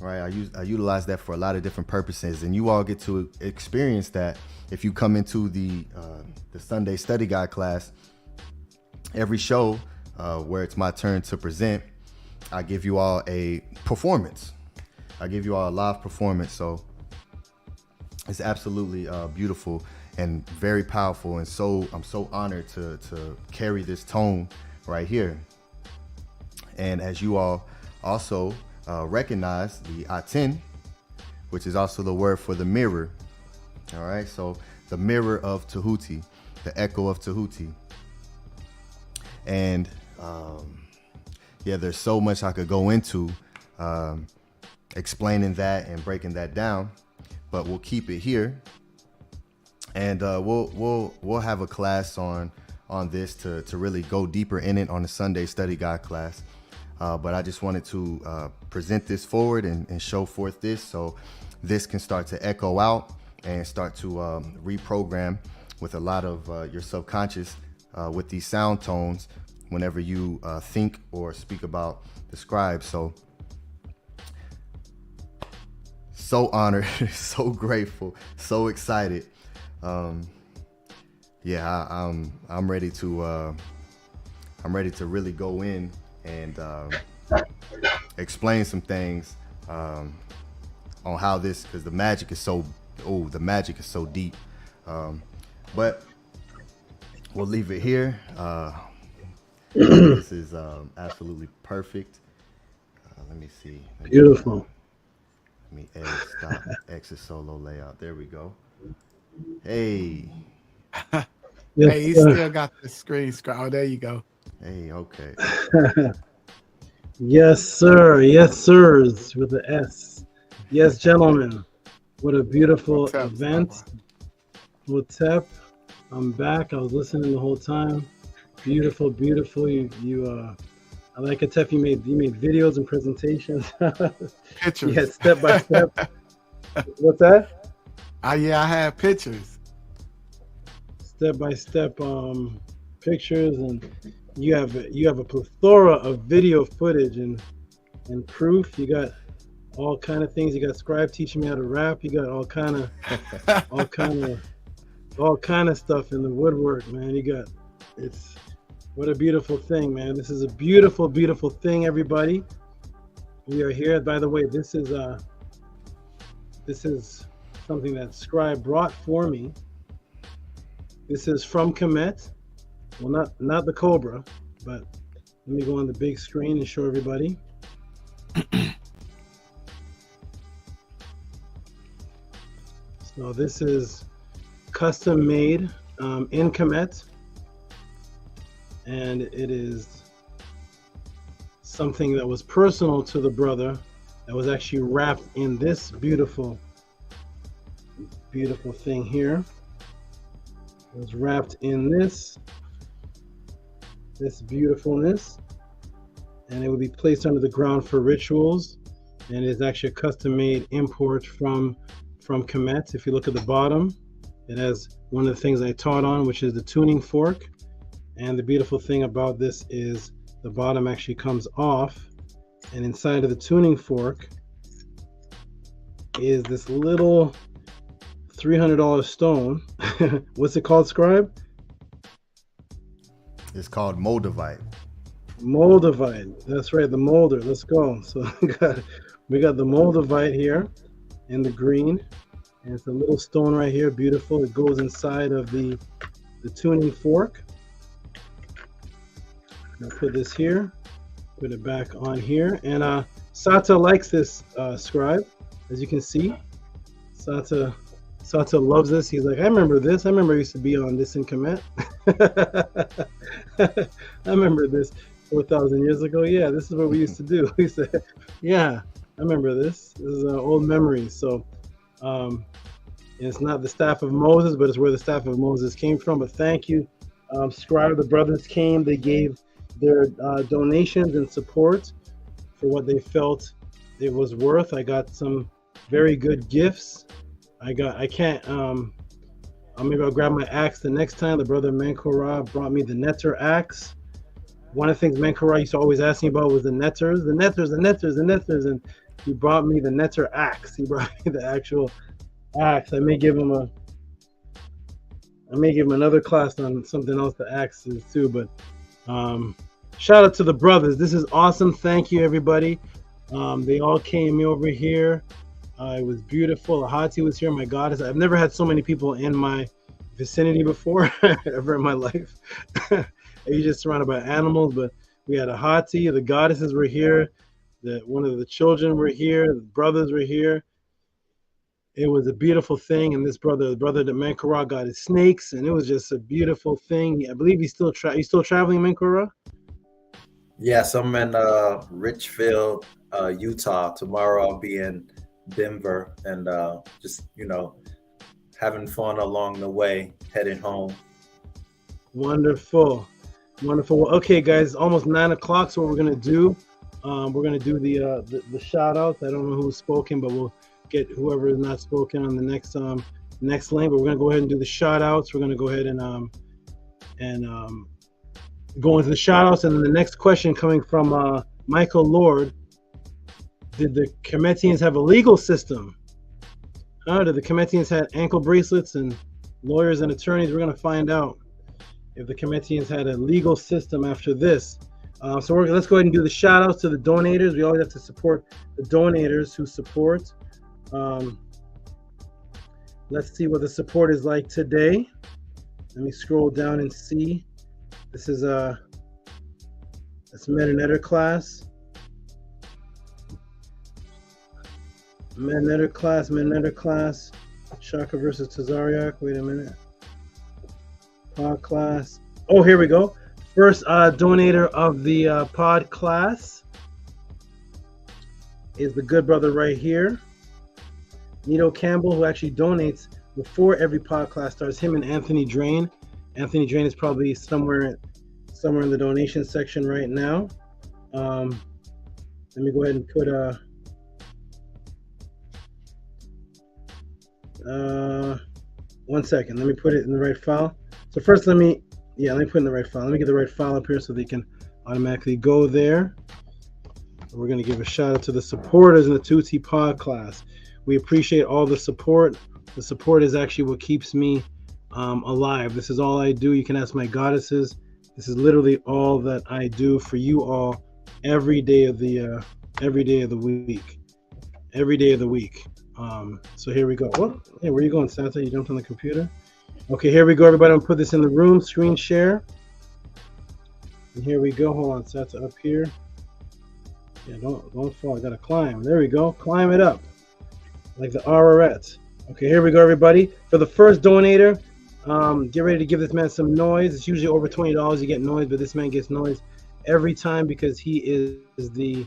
right? I utilize that for a lot of different purposes, and you all get to experience that if you come into the Sunday study guide class. Every show where it's my turn to present, I give you all a performance. I give you all a live performance. So it's absolutely beautiful and very powerful, and I'm so honored to carry this tone right here. And as you all also recognize, the Aten, which is also the word for the mirror. All right, so mirror of Tehuti, the echo of Tehuti. And yeah, there's so much I could go into explaining that and breaking that down, but we'll keep it here. And we'll have a class on this to really go deeper in it on the Sunday study guide class. But I just wanted to present this forward and show forth this, so this can start to echo out and start to reprogram with a lot of your subconscious with these sound tones whenever you think or speak about the scribe. So honored, so grateful, so excited. Yeah, I'm ready to really go in and explain some things on how this, because the magic is so deep. But we'll leave it here. This is absolutely perfect. Let me see. Beautiful. Let me edit, stop, exit solo layout. There we go. Hey. Yes, hey, he sir. still got the screen. Oh, there you go. Hey, okay. Yes, sir. Yes, sirs, with the S. Yes, gentlemen. What a beautiful What's up, event. Saba? What's up? I'm back. I was listening the whole time. Beautiful, beautiful. I like it, Tef. You made videos and presentations. Pictures. Yeah, step by step. What's that? Yeah, I have pictures. Step by step pictures, and you have a plethora of video footage and proof. You got all kind of things. You got Scribe teaching me how to rap. You got all kind of stuff in the woodwork, man. What a beautiful thing, man. This is a beautiful, beautiful thing, everybody. We are here. By the way, this is something that Scribe brought for me. This is from KEMET. Well, not the Cobra, but let me go on the big screen and show everybody. So this is custom made in KEMET, and it is something that was personal to the brother that was actually wrapped in this beautiful, beautiful thing here. It was wrapped in this beautifulness, and it would be placed under the ground for rituals, and it is actually a custom-made import from KEMET. If you look at the bottom, it has one of the things I taught on, which is the tuning fork. And the beautiful thing about this is the bottom actually comes off, and inside of the tuning fork is this little $300 stone. What's it called, Scribe? It's called Moldavite. Moldavite. That's right, the molder. Let's go. So we got the Moldavite here in the green, and it's a little stone right here. Beautiful. It goes inside of the tuning fork. I'll put this here. Put it back on here. And Sata likes this, Scribe, as you can see. Sata loves this. He's like, I remember this. I remember I used to be on this in KEMET. I remember this 4,000 years ago. Yeah, this is what we used to do. We said, yeah, I remember this. This is old memories. So it's not the staff of Moses, but it's where the staff of Moses came from. But thank you, Scribe. The brothers came. They gave their donations and support for what they felt it was worth. I got some very good gifts. Maybe I'll grab my axe the next time. The brother Mankorah brought me the netter axe. One of the things Mankorah used to always ask me about was the netters, and he brought me the netter axe. He brought me the actual axe. I may give him another class on something else the axe is too, but shout out to the brothers. This is awesome. Thank you, everybody. They all came over here. It was beautiful. Ahati was here, my goddess. I've never had so many people in my vicinity before, ever in my life. You're just surrounded by animals, but we had Ahati. The goddesses were here. One of the children were here. The brothers were here. It was a beautiful thing, and the brother that Mankara got his snakes, and it was just a beautiful thing. I believe he's still traveling, Mankara? Yes, I'm in Richfield, Utah. Tomorrow I'll be in Denver, and just having fun along the way, heading home. Wonderful. Well, okay, guys, almost 9 o'clock. So what we're gonna do, we're gonna do the shout outs. I don't know who's spoken, but we'll get whoever is not spoken on the next lane. But we're gonna go ahead and do the shout outs. We're gonna go ahead and go into the shout outs, and then the next question coming from Michael Lord. Did the KEMETians have a legal system? Did the KEMETians have ankle bracelets and lawyers and attorneys? We're gonna find out if the KEMETians had a legal system after this. So let's go ahead and do the shout outs to the donators. We always have to support the donators who support. Let's see what the support is like today. Let me scroll down and see. This is Metanetter class. Metanetter class. Shaka versus Tazariak. Wait a minute. Pod class. Oh, here we go. First donator of the pod class is the good brother right here, Nito Campbell, who actually donates before every pod class starts. Him and Anthony Drain. Anthony Drain is probably somewhere in the donation section right now. Let me go ahead and put one second. Let me put it in the right file. So first, let me put it in the right file. Let me get the right file up here so they can automatically go there. We're going to give a shout out to the supporters in the Tehuti'S pod class. We appreciate all the support. The support is actually what keeps me alive. This is all I do. You can ask my goddesses. This is literally all that I do for you all every day of the week. So here we go. Well, hey, where you going, Santa? You jumped on the computer? Okay, here we go, everybody. I'm gonna put this in the room, screen share. And here we go. Hold on, Santa, up here. Yeah, don't fall. I gotta climb. There we go. Climb it up, like the RRS. Okay, here we go, everybody. For the first donator, get ready to give this man some noise. It's usually over $20 you get noise, but this man gets noise every time because he is the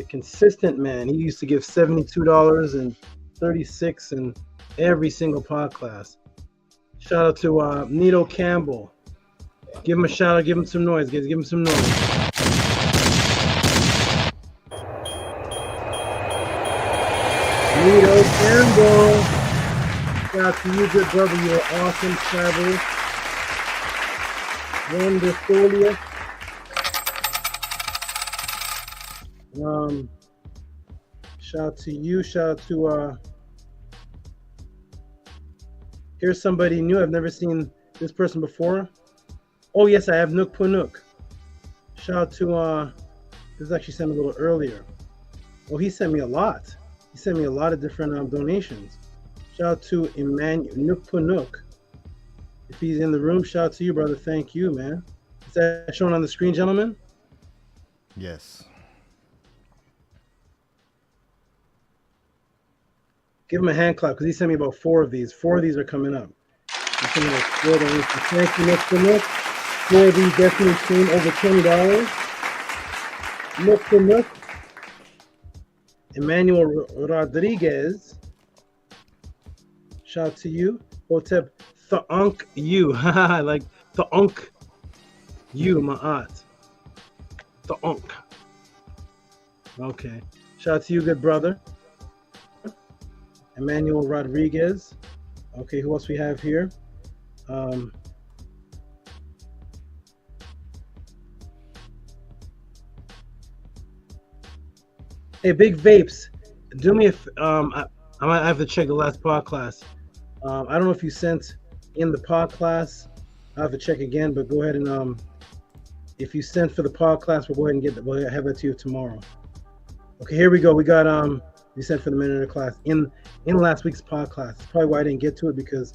consistent man. He used to give $72 and $36 in every single pod class. Shout out to Nito Campbell. Give him a shout out. Give him some noise, guys. Give him some noise. Nito Campbell. Shout out to you, good brother. You're awesome, traveler. Wonderful. Shout out to you. Shout out to here's somebody new. I've never seen this person before. Oh yes, I have Nook Punuk. Shout out to this actually sent a little earlier. Oh, he sent me a lot. He sent me a lot of different donations. Shout out to Emmanuel Nook Punuk. If he's in the room, shout out to you, brother. Thank you, man. Is that shown on the screen, gentlemen? Yes. Give him a hand clap because he sent me about 4 of these. 4 of these are coming up. Thank you, Nick, for Nick. 4 of these definitely came over $20. Nick for Nick. Emmanuel Rodriguez. Shout out to you. Hotep Thunk you. I like Thunk you, Ma'at. Thunk. Okay. Shout out to you, good brother. Emmanuel Rodriguez. Okay, who else we have here? Hey, Big Vapes, do me I might have to check the last pod class. I don't know if you sent in the pod class. I have to check again, but go ahead and if you sent for the pod class, we'll go ahead and get that. We'll have that to you tomorrow. Okay, here we go. We got we sent for the Metanetter class in last week's pod class. That's probably why I didn't get to it, because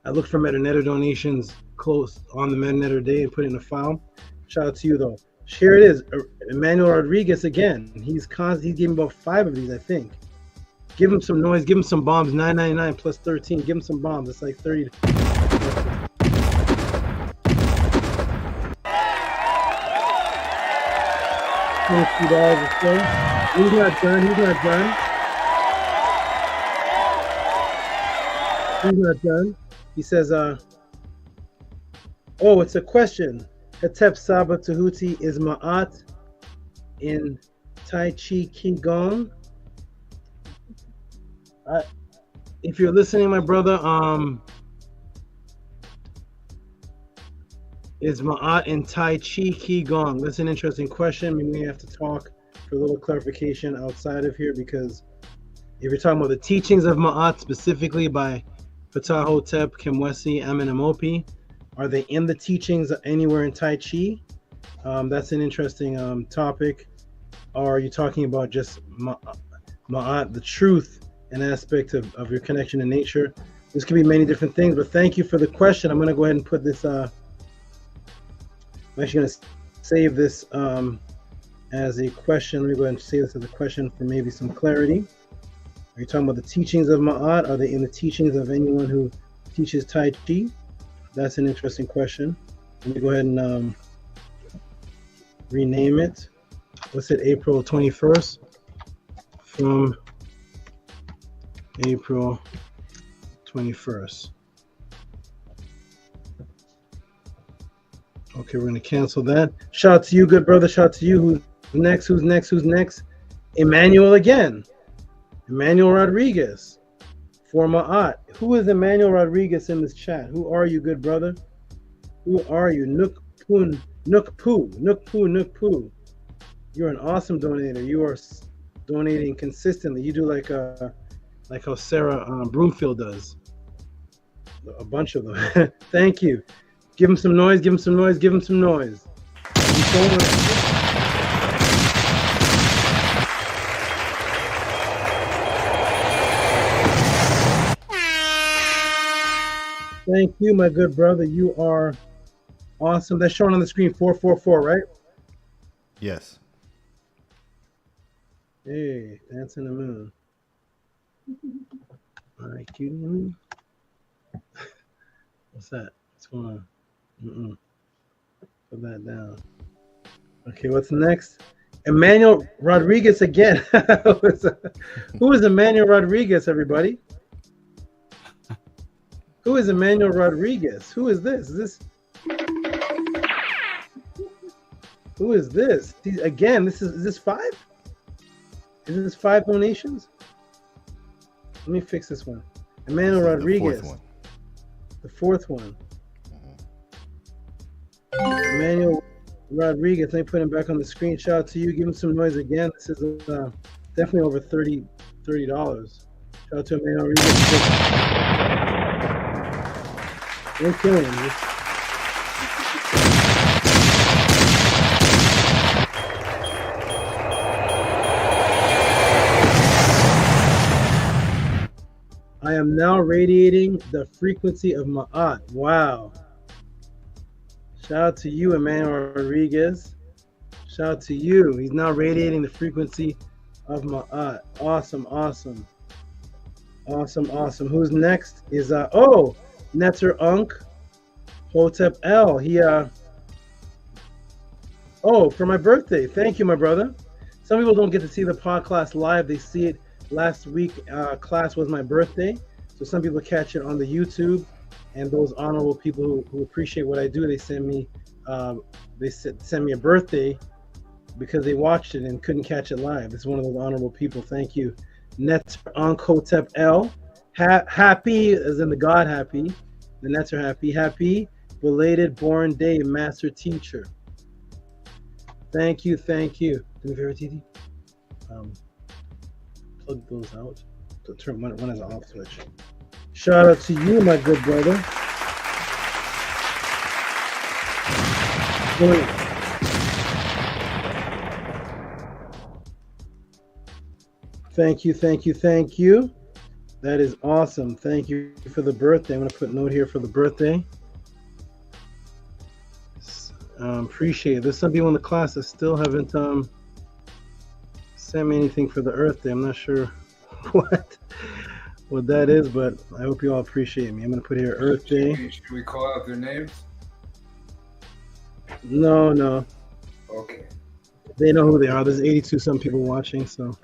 I looked for Metanetter donations close on the Metanetter day and put it in a file. Shout out to you though. Here it is, Emmanuel Rodriguez again. He's giving about 5 of these, I think. Give him some noise. Give him some bombs. 999 plus 13. Give him some bombs. It's like 30. $22 or so. He's not done. He's not done. He's not done. He says, oh, it's a question. Hetep Saba Tehuti is Ma'at in Tai Chi Qigong. If you're listening, my brother, is Ma'at in Tai Chi Qigong? That's an interesting question. We may have to talk for a little clarification outside of here, because if you're talking about the teachings of Ma'at specifically by Ptah-hotep, Kemwesi, Amenemopi, are they in the teachings anywhere in Tai Chi? That's an interesting topic. Or are you talking about just Ma'at, the truth, an aspect of your connection to nature? This could be many different things, but thank you for the question. I'm going to go ahead and put this, I'm actually going to save this as a question. Let me go ahead and save this as a question for maybe some clarity. Are you talking about the teachings of Ma'at? Are they in the teachings of anyone who teaches Tai Chi? That's an interesting question. Let me go ahead and rename it. What's it? April 21st from April 21st. Okay, we're going to cancel that. Shout out to you, good brother. Shout out to you. Who's next? Who's next? Who's next? Emmanuel again. Emmanuel Rodriguez for Ma'at. Who is Emmanuel Rodriguez in this chat? Who are you, good brother? Who are you? Nook Poo. You're an awesome donator. You are donating consistently. You do like how Sarah Broomfield does. A bunch of them. Thank you. Give him some noise. Give him some noise. Give him some noise. Thank you, my good brother. You are awesome. That's shown on the screen, 444, right? Yes. Hey, dancing the moon. All right, cutie. What's that? What's going on? Put that down. Okay, what's next? Emmanuel Rodriguez again. Who is Emmanuel Rodriguez, everybody? Who is Emmanuel Rodriguez? Who is this? Is this? Who is this? Again, is this 5? Is this 5 donations? Let me fix this one. Emmanuel Rodriguez. The fourth one. Emmanuel Rodriguez. Let me put him back on the screen. Shout out to you. Give him some noise again. This is definitely over $30. Shout out to Emmanuel Rodriguez. Don't kill him. I am now radiating the frequency of Ma'at. Wow. Shout out to you, Emmanuel Rodriguez. Shout out to you. He's now radiating the frequency of Ma'at. Awesome, awesome. Awesome, awesome. Who's next is, Netzer Unk Hotep L. He, for my birthday. Thank you, my brother. Some people don't get to see the pod class live. They see it. Last week class was my birthday, so some people catch it on the YouTube, and those honorable people who appreciate what I do, they send me send me a birthday because they watched it and couldn't catch it live. It's one of those honorable people. Thank you. Netzer Unk Hotep L. Happy, as in the God happy. The Nets are happy. Happy belated born day, master teacher. Thank you, thank you. Do me a favor, TT. Plug those out. So turn one as an off switch. Shout out to you, my good brother. Thank you, thank you, thank you. That is awesome. Thank you for the birthday. I'm going to put a note here for the birthday. Appreciate it. There's some people in the class that still haven't sent me anything for the Earth Day. I'm not sure what that is, but I hope you all appreciate me. I'm gonna put here Earth Day. Should we call out their names? No. Okay. They know who they are. There's 82 some people watching, so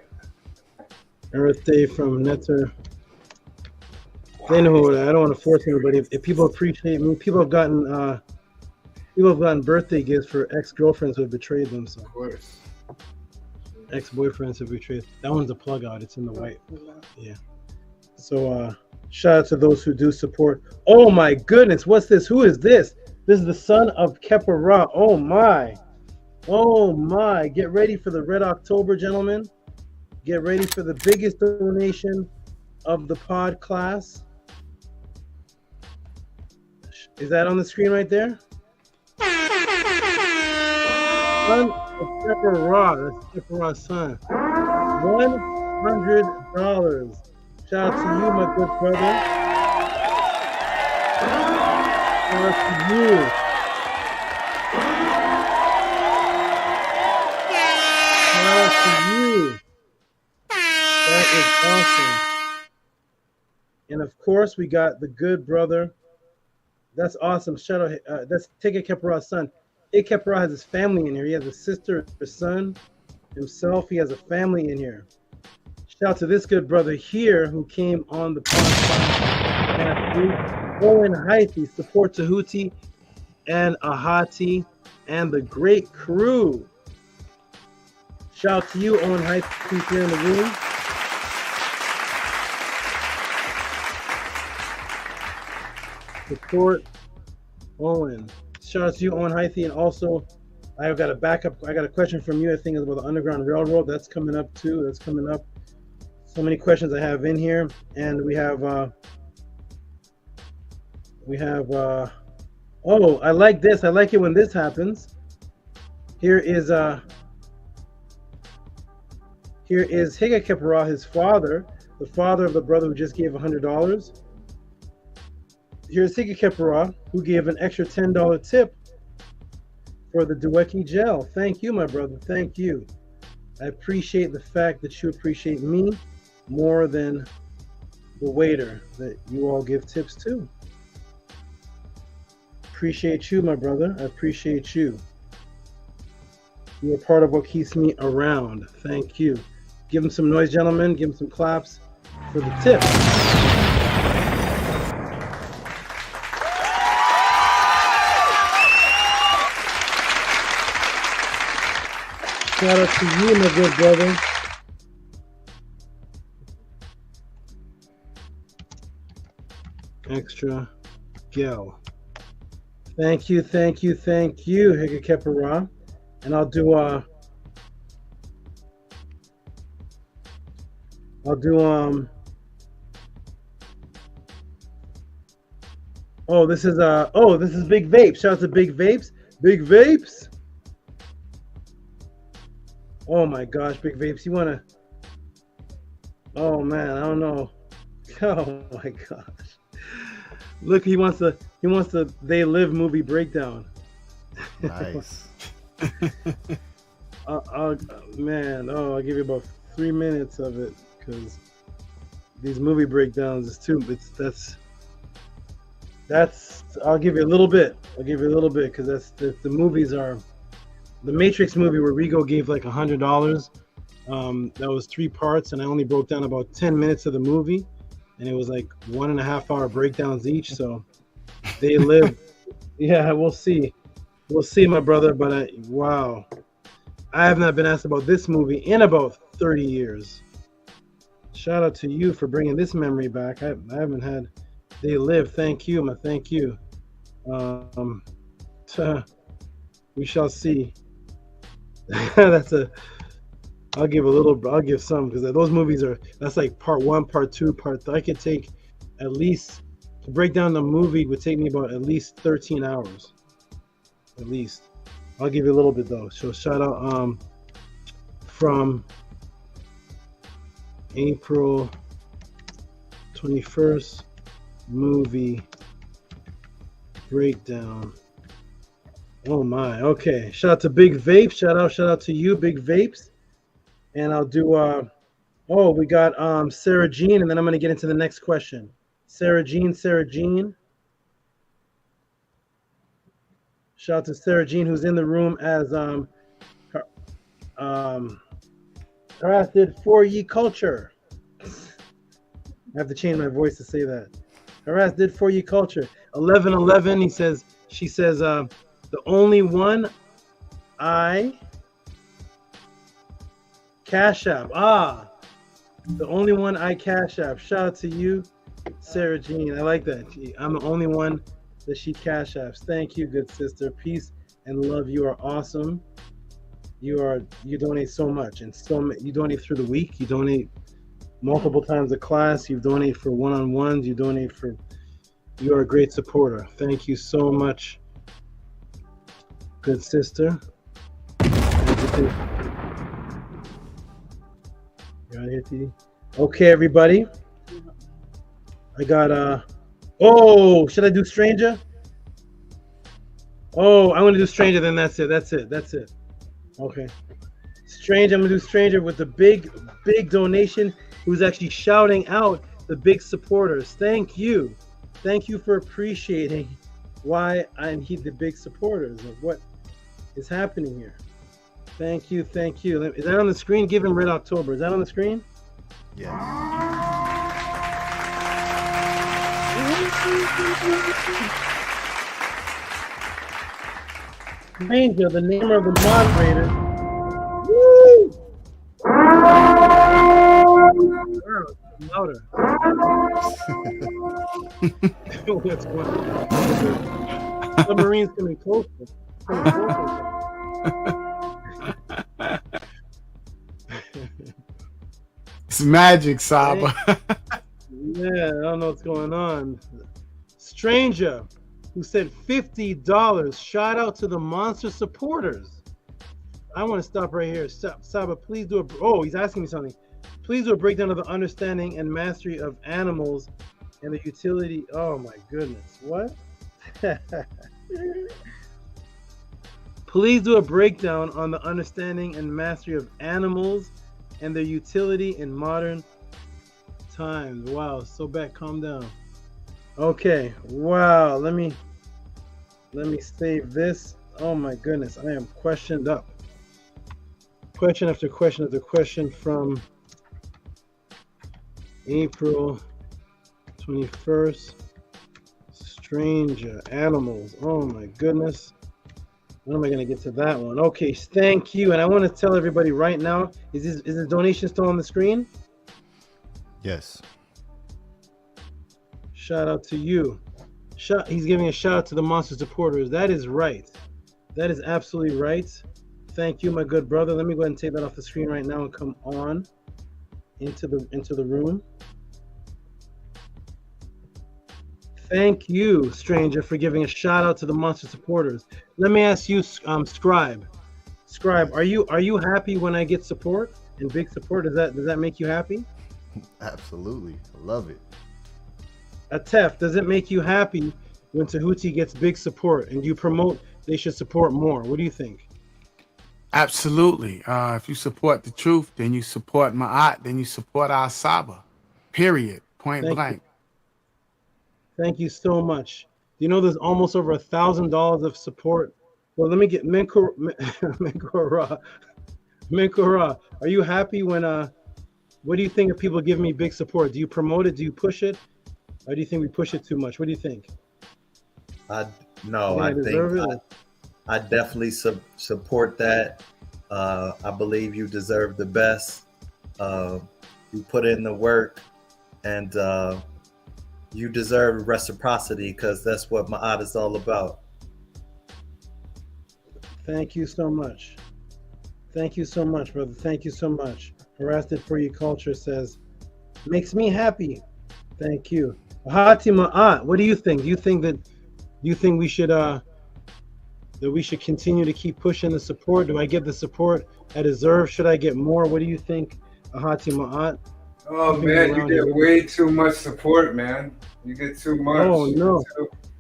Earth Day from Netter. They know who they are. I don't want to force anybody. If people appreciate me, people have gotten birthday gifts for ex-girlfriends who have betrayed them. So of course. Ex-boyfriends have betrayed. That one's a plug out. It's in the white. Yeah. So shout out to those who do support. Oh my goodness, what's this? Who is this? This is the son of Kepera. Oh my. Get ready for the Red October, gentlemen. Get ready for the biggest donation of the pod class. Is that on the screen right there? Son of Kepera. That's Kepera's son. $100. Shout out to you, my good brother. Shout out to you. Shout out to you. That is awesome. And of course, we got the good brother. That's awesome. Shout out. That's Teke Kepera's son. Teke Kepera has his family in here. He has a sister, a son, himself. He has a family in here. Shout out to this good brother here who came on the podcast last week. Owen Haithi, support Tehuti and Ahati and the great crew. Shout out to you, Owen Haithi, here in the room. Support Owen. Shout out to you, Owen Haithi, and also I've got a backup. I got a question from you. I think it's about the Underground Railroad. That's coming up too. That's coming up. So many questions I have in here, and we have. Oh, I like this. I like it when this happens. Here is Higa Kepera, his father, the father of the brother who just gave $100. Here's Higa Kepera, who gave an extra $10 tip for the Doukii gel. Thank you, my brother. Thank you. I appreciate the fact that you appreciate me more than the waiter that you all give tips to. Appreciate you, my brother. I appreciate you. You're part of what keeps me around. Thank you. Give him some noise, gentlemen. Give him some claps for the tip. Shout out to you, my good brother. Extra gel. Thank you, Higa Kepera. And I'll do this is Big Vapes. Shout out to Big Vapes. Big Vapes. Oh my gosh, Big Vapes, you wanna? Oh man, I don't know. Oh my gosh. Look, he wants the They Live movie breakdown. Nice. I'll give you about 3 minutes of it because these movie breakdowns is too. I'll give you a little bit. Because that's the movies are. The Matrix movie where Rigo gave like $100. That was 3 parts, and I only broke down about 10 minutes of the movie, and it was like 1.5 hour breakdowns each. So They Live. Yeah, we'll see. We'll see, my brother. But wow, I have not been asked about this movie in about 30 years. Shout out to you for bringing this memory back. I haven't had They Live. Thank you, thank you. We shall see. I'll give some because those movies that's like part 1, part 2, part 3. I could take at least, to break down the movie would take me about at least 13 hours. At least. I'll give you a little bit though. So shout out from April 21st movie breakdown. Oh my, okay. Shout out to Big Vapes. Shout out to you, Big Vapes. And I'll do Oh, we got Sarah Jean, and then I'm going to get into the next question. Sarah Jean. Shout out to Sarah Jean, who's in the room as harassed for ye culture. I have to change my voice to say that. Harassed for ye culture. 1111. She says, the only one I cash app. The only one I cash app. Shout out to you, Sarah Jean. I like that. I'm the only one that she cash apps. Thank you, good sister. Peace and love. You are awesome. You donate so much, and you donate through the week. You donate multiple times a class. You donate for one-on-ones. You are a great supporter. Thank you so much, good sister. Okay, everybody. I got should I do Stranger? Oh, I want to do Stranger, then that's it. Okay. Stranger, I'm gonna do Stranger with the big donation, who's actually shouting out the big supporters. Thank you for appreciating why I need the big supporters of what is happening here. Thank you. Is that on the screen? Give him Red October. Is that on the screen? Yeah. Stranger, the name of the moderator. Woo! Louder. What's going on? Submarine's coming closer. It's magic, Saba. Yeah, I don't know what's going on. Stranger, who said $50. Shout out to the monster supporters. I want to stop right here. Saba, please do he's asking me something. Please do a breakdown of the understanding and mastery of animals and the utility. Oh my goodness. What? Please do a breakdown on the understanding and mastery of animals and their utility in modern times. Wow, so bad. Calm down. Okay. Wow. Let me save this. Oh my goodness, I am questioned up. Question after question after question from April 21st. Stranger animals. Oh my goodness. When am I going to get to that one? Okay, thank you. And I want to tell everybody right now, is the donation still on the screen? Yes. Shout out to you. He's giving a shout out to the monster supporters. That is right. That is absolutely right. Thank you, my good brother. Let me go ahead and take that off the screen right now and come on into the room. Thank you, Stranger, for giving a shout out to the monster supporters. Let me ask you, Scribe. Scribe, are you happy when I get support and big support? Does that make you happy? Absolutely, I love it. Atef, does it make you happy when Tehuti gets big support and you promote they should support more? What do you think? Absolutely. If you support the truth, then you support Ma'at, then you support our SABA. Period. Point blank. Thank you so much. You know, there's almost over $1,000 of support. Well, let me get Minkora. Are you happy when what do you think of people giving me big support? Do you promote it? Do you push it? Or do you think we push it too much? What do you think? I definitely support that. I believe you deserve the best. You put in the work, and you deserve reciprocity, because that's what Ma'at is all about. Thank you so much. Thank you so much, brother. Thank you so much. Harassed for your culture says, makes me happy. Thank you. Hati Ma'at, what do you think? Do you think we should continue to keep pushing the support? Do I get the support I deserve? Should I get more? What do you think, Hati Ma'at? Oh man, you get way too much support, man. You get too much. Oh no.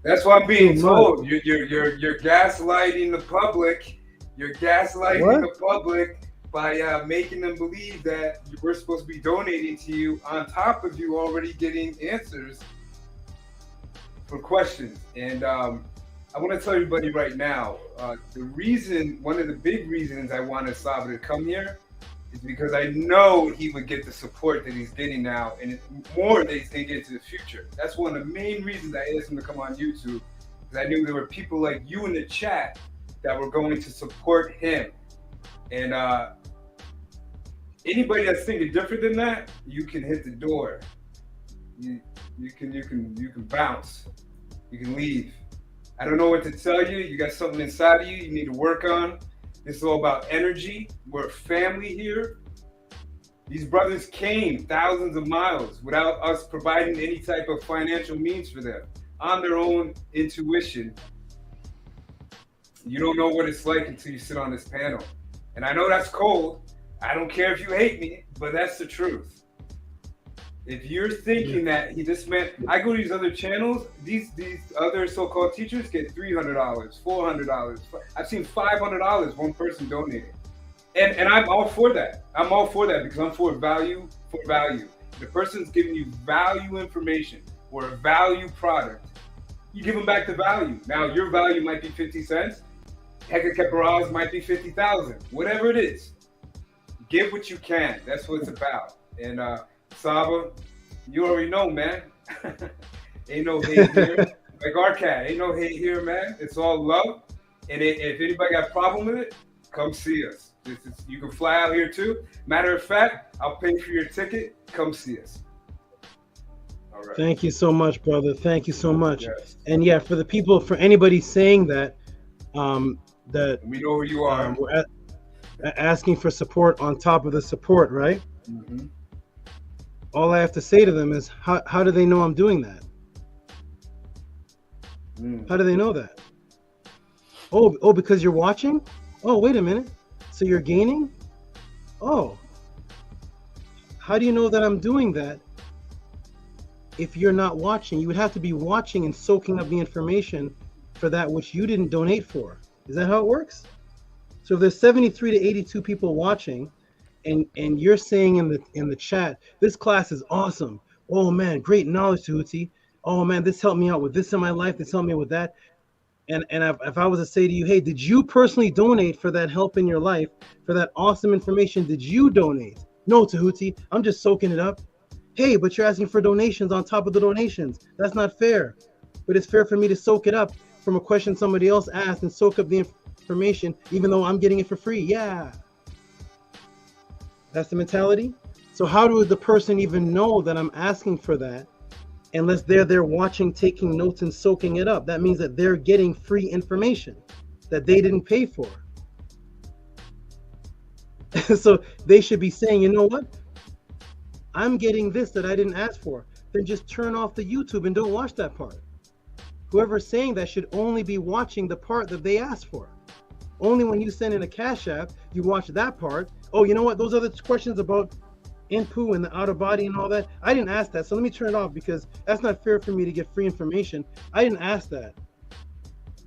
That's what I'm being told. You're gaslighting the public. You're gaslighting the public by making them believe that we're supposed to be donating to you on top of you already getting answers for questions. And I want to tell everybody right now, one of the big reasons I wanted SABA to come here is because I know he would get the support that he's getting now and more that he's going to get into the future. That's one of the main reasons I asked him to come on YouTube, because I knew there were people like you in the chat that were going to support him. And anybody that's thinking different than that, you can hit the door. You can bounce. You can leave. I don't know what to tell you. You got something inside of you need to work on. This is all about energy. We're a family here. These brothers came thousands of miles without us providing any type of financial means for them, on their own intuition. You don't know what it's like until you sit on this panel. And I know that's cold. I don't care if you hate me, but that's the truth. If you're thinking that this man, I go to these other channels, these other so-called teachers get $300, $400. I've seen $500 one person donated. And I'm all for that. I'm all for that because I'm for value for value. The person's giving you value information or a value product. You give them back the value. Now your value might be 50 cents. Heka Keperaz might be 50,000. Whatever it is, give what you can. That's what it's about. And SABA, you already know, man. Ain't no hate here. Like our cat, ain't no hate here, man. It's all love. And if anybody got a problem with it, come see us. You can fly out here too. Matter of fact, I'll pay for your ticket. Come see us. All right. Thank you so much, brother. Thank you so much. Yes. And yeah, for anybody saying that, that we know who you are. We're asking for support on top of the support, right? Mm-hmm. All I have to say to them is, how do they know I'm doing that? How do they know that? Oh, because you're watching? Oh, wait a minute. So you're gaining? Oh. How do you know that I'm doing that if you're not watching? You would have to be watching and soaking up the information for that which you didn't donate for. Is that how it works? So if there's 73 to 82 people watching, and you're saying in the chat, this class is awesome. Oh man, great knowledge, Tehut'i. Oh man, this helped me out with this in my life. This helped me with that. And if I was to say to you, hey, did you personally donate for that help in your life, for that awesome information? Did you donate? No, Tehut'i, I'm just soaking it up. Hey, but you're asking for donations on top of the donations. That's not fair. But it's fair for me to soak it up from a question somebody else asked and soak up the information, even though I'm getting it for free. Yeah. That's the mentality. So how would the person even know that I'm asking for that unless they're there watching, taking notes and soaking it up? That means that they're getting free information that they didn't pay for. So they should be saying, you know what? I'm getting this that I didn't ask for. Then just turn off the YouTube and don't watch that part. Whoever's saying that should only be watching the part that they asked for. Only when you send in a Cash App, you watch that part. Oh, you know what? Those other questions about INPU and the outer body and all that, I didn't ask that. So let me turn it off because that's not fair for me to get free information. I didn't ask that.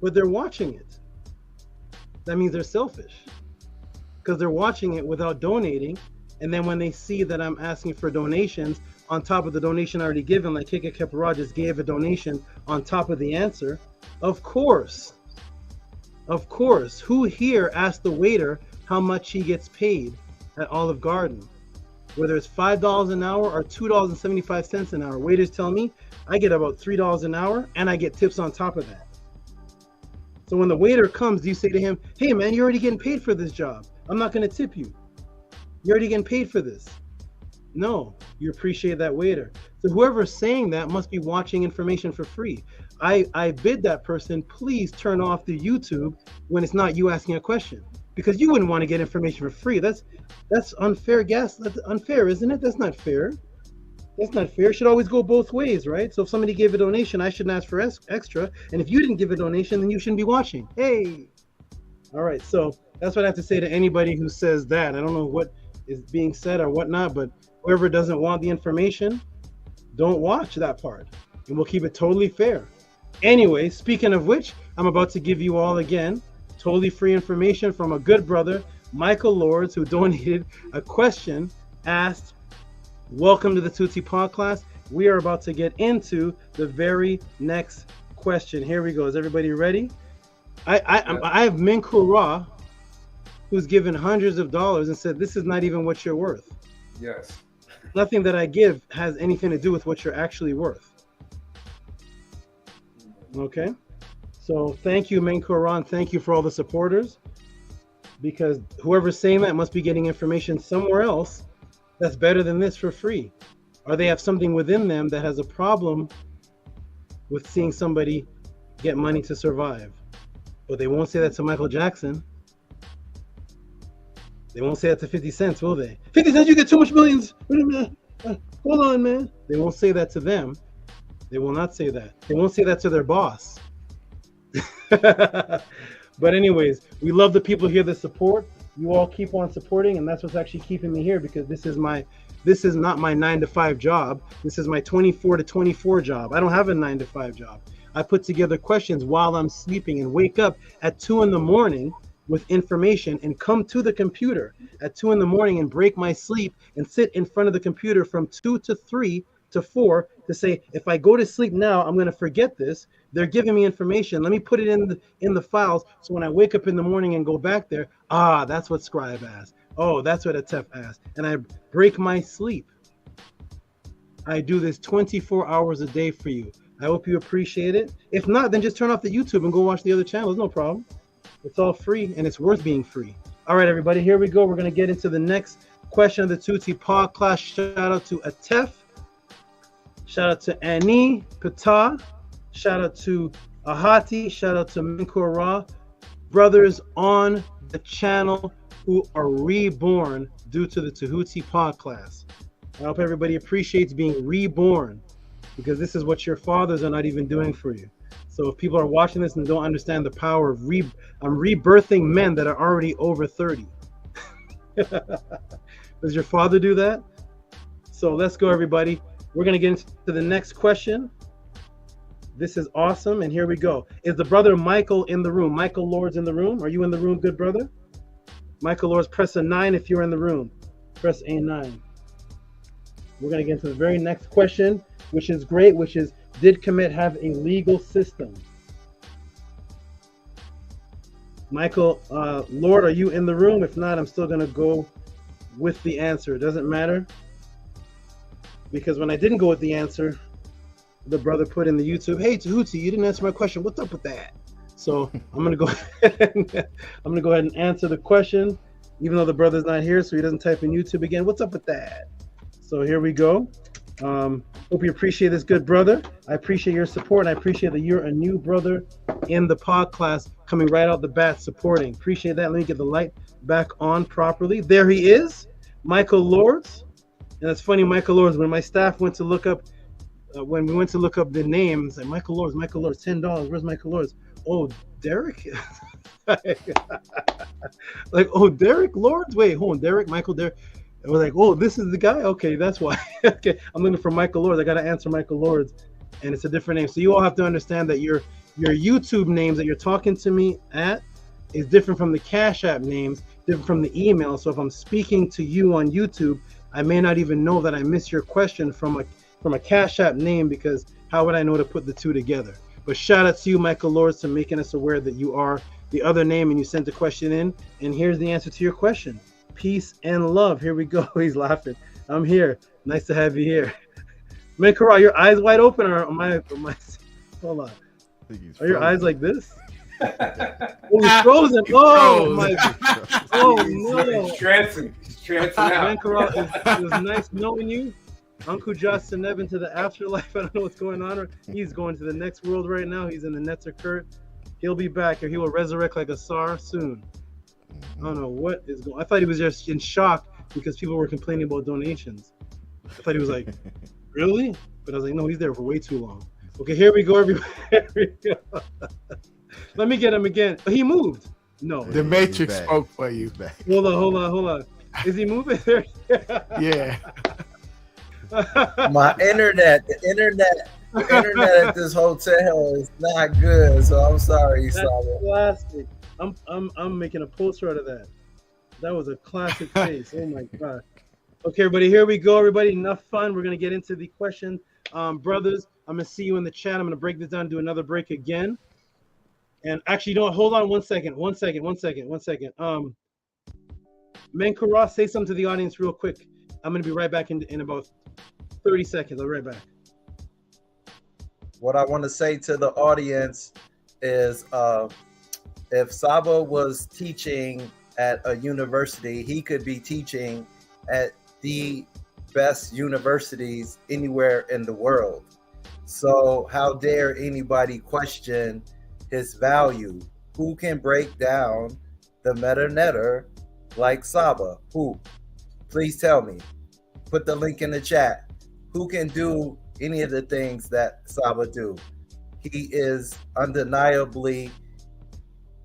But they're watching it. That means they're selfish because they're watching it without donating. And then when they see that I'm asking for donations on top of the donation I already given, like Heka Keperaz just gave a donation on top of the answer, of course, who here asked the waiter how much he gets paid at Olive Garden? Whether it's $5 an hour or $2.75 an hour. Waiters tell me I get about $3 an hour and I get tips on top of that. So when the waiter comes, you say to him, hey man, you're already getting paid for this job. I'm not going to tip you. You're already getting paid for this. No, you appreciate that waiter. So whoever's saying that must be watching information for free. I bid that person, please turn off the YouTube when it's not you asking a question, because you wouldn't want to get information for free. That's unfair, That's unfair, isn't it? That's not fair. That's not fair. It should always go both ways, right? So if somebody gave a donation, I shouldn't ask for extra. And if you didn't give a donation, then you shouldn't be watching. Hey. All right. So that's what I have to say to anybody who says that. I don't know what is being said or whatnot, but whoever doesn't want the information, don't watch that part. And we'll keep it totally fair. Anyway, speaking of which, I'm about to give you all again totally free information from a good brother Michael Lords, who donated a question, asked, welcome to the Tehuti'S podcast. We are about to get into the very next question. Here we go. Is everybody ready? I have Minku Ra, who's given hundreds of dollars and said, this is not even what you're worth. Yes. Nothing that I give has anything to do with what you're actually worth. Okay? So thank you, Minku Ra, and thank you for all the supporters, because whoever's saying that must be getting information somewhere else that's better than this for free. Or they have something within them that has a problem with seeing somebody get money to survive. But they won't say that to Michael Jackson. They won't say that to 50 Cent, will they? 50 Cent, you get too much millions. Hold on, man. They won't say that to them. They will not say that. They won't say that to their boss. But anyways, we love the people here that support. You all keep on supporting, and that's what's actually keeping me here, because this is not my 9-to-5 job. This is my 24 to 24 job. I don't have a 9-to-5 job. I put together questions while I'm sleeping and wake up at 2 in the morning with information and come to the computer at 2 in the morning and break my sleep and sit in front of the computer from 2 to 3 to 4 to say, if I go to sleep now, I'm going to forget this. They're giving me information. Let me put it in the files, so when I wake up in the morning and go back there, that's what Scribe asked. Oh, that's what Atef asked. And I break my sleep. I do this 24 hours a day for you. I hope you appreciate it. If not, then just turn off the YouTube and go watch the other channels. No problem. It's all free, and it's worth being free. All right, everybody, here we go. We're going to get into the next question of the Tehuti'S podcast. Shout out to Atef. Shout out to Annie Pata. Shout out to Ahati. Shout out to Minku Ra. Brothers on the channel who are reborn due to the Tehuti'S podcast. I hope everybody appreciates being reborn, because this is what your fathers are not even doing for you. So if people are watching this and don't understand the power of I'm rebirthing men that are already over 30. Does your father do that? So let's go, everybody. We're going to get into the next question. This is awesome, and here we go. Is the brother Michael in the room? Michael Lords in the room? Are you in the room, good brother? Michael Lords, press a 9 if you're in the room. Press a 9. We're going to get into the very next question, which is great, which is, did KEMET have a legal system? Michael Lord, are you in the room? If not, I'm still going to go with the answer. It doesn't matter, because when I didn't go with the answer, the brother put in the YouTube, hey, Tehuti'S, you didn't answer my question. What's up with that? So I'm going to go ahead and answer the question, even though the brother's not here, so he doesn't type in YouTube again. What's up with that? So here we go. Hope you appreciate this, good brother. I appreciate your support, and I appreciate that you're a new brother in the pod class, coming right out the bat supporting. Appreciate that. Let me get the light back on properly. There he is, Michael Lords. And it's funny, Michael Lords, when my staff went to look up, when we went to look up the names, like Michael Lords, $10. Where's Michael Lords? Oh, Derek? Like, oh, Derek Lords? Wait, hold on, Derek, Michael, Derek. And we're like, oh, this is the guy? Okay, that's why. Okay, I'm looking for Michael Lords. I got to answer Michael Lords, and it's a different name. So you all have to understand that your YouTube names that you're talking to me at is different from the Cash App names, different from the email. So if I'm speaking to you on YouTube, I may not even know that I missed your question from a Cash App name, because how would I know to put the two together? But shout out to you, Michael Lords, for making us aware that you are the other name and you sent the question in. And here's the answer to your question. Peace and love. Here we go. He's laughing. I'm here. Nice to have you here. Minku Ra, your eyes wide open, or am I hold on. Are your eyes like this? Oh, he's frozen. Oh my God. Oh no. He's trancing. He's trancing out. Minku Ra, it was nice knowing you. Uncle Josh Seneb into the afterlife. I don't know what's going on. He's going to the next world right now. He's in the Netzer Kurt. He'll be back, or he will resurrect like a SAR soon. I don't know what is going on. I thought he was just in shock because people were complaining about donations. I thought he was like, really? But I was like, no, he's there for way too long. Okay, here we go, everybody. Here we go. Let me get him again. He moved. No. The Matrix spoke for you. Hold on. Is he moving? Yeah. My internet, the internet at this hotel is not good, so I'm sorry, That's Saba. plastic. I'm making a poster out of that. That was a classic face. Oh my God. Okay, everybody, here we go. Everybody, enough fun. We're gonna get into the question. Brothers, I'm gonna see you in the chat. I'm gonna break this down, do another break again. And actually, you know what? Hold on 1 second. 1 second. 1 second. 1 second. Menkara, say something to the audience real quick. I'm gonna be right back in about 30 seconds. I'll be right back. What I want to say to the audience is, if SABA was teaching at a university, he could be teaching at the best universities anywhere in the world. So how dare anybody question his value? Who can break down the meta netter like SABA? Who? Please tell me. Put the link in the chat. Who can do any of the things that SABA do? He is undeniably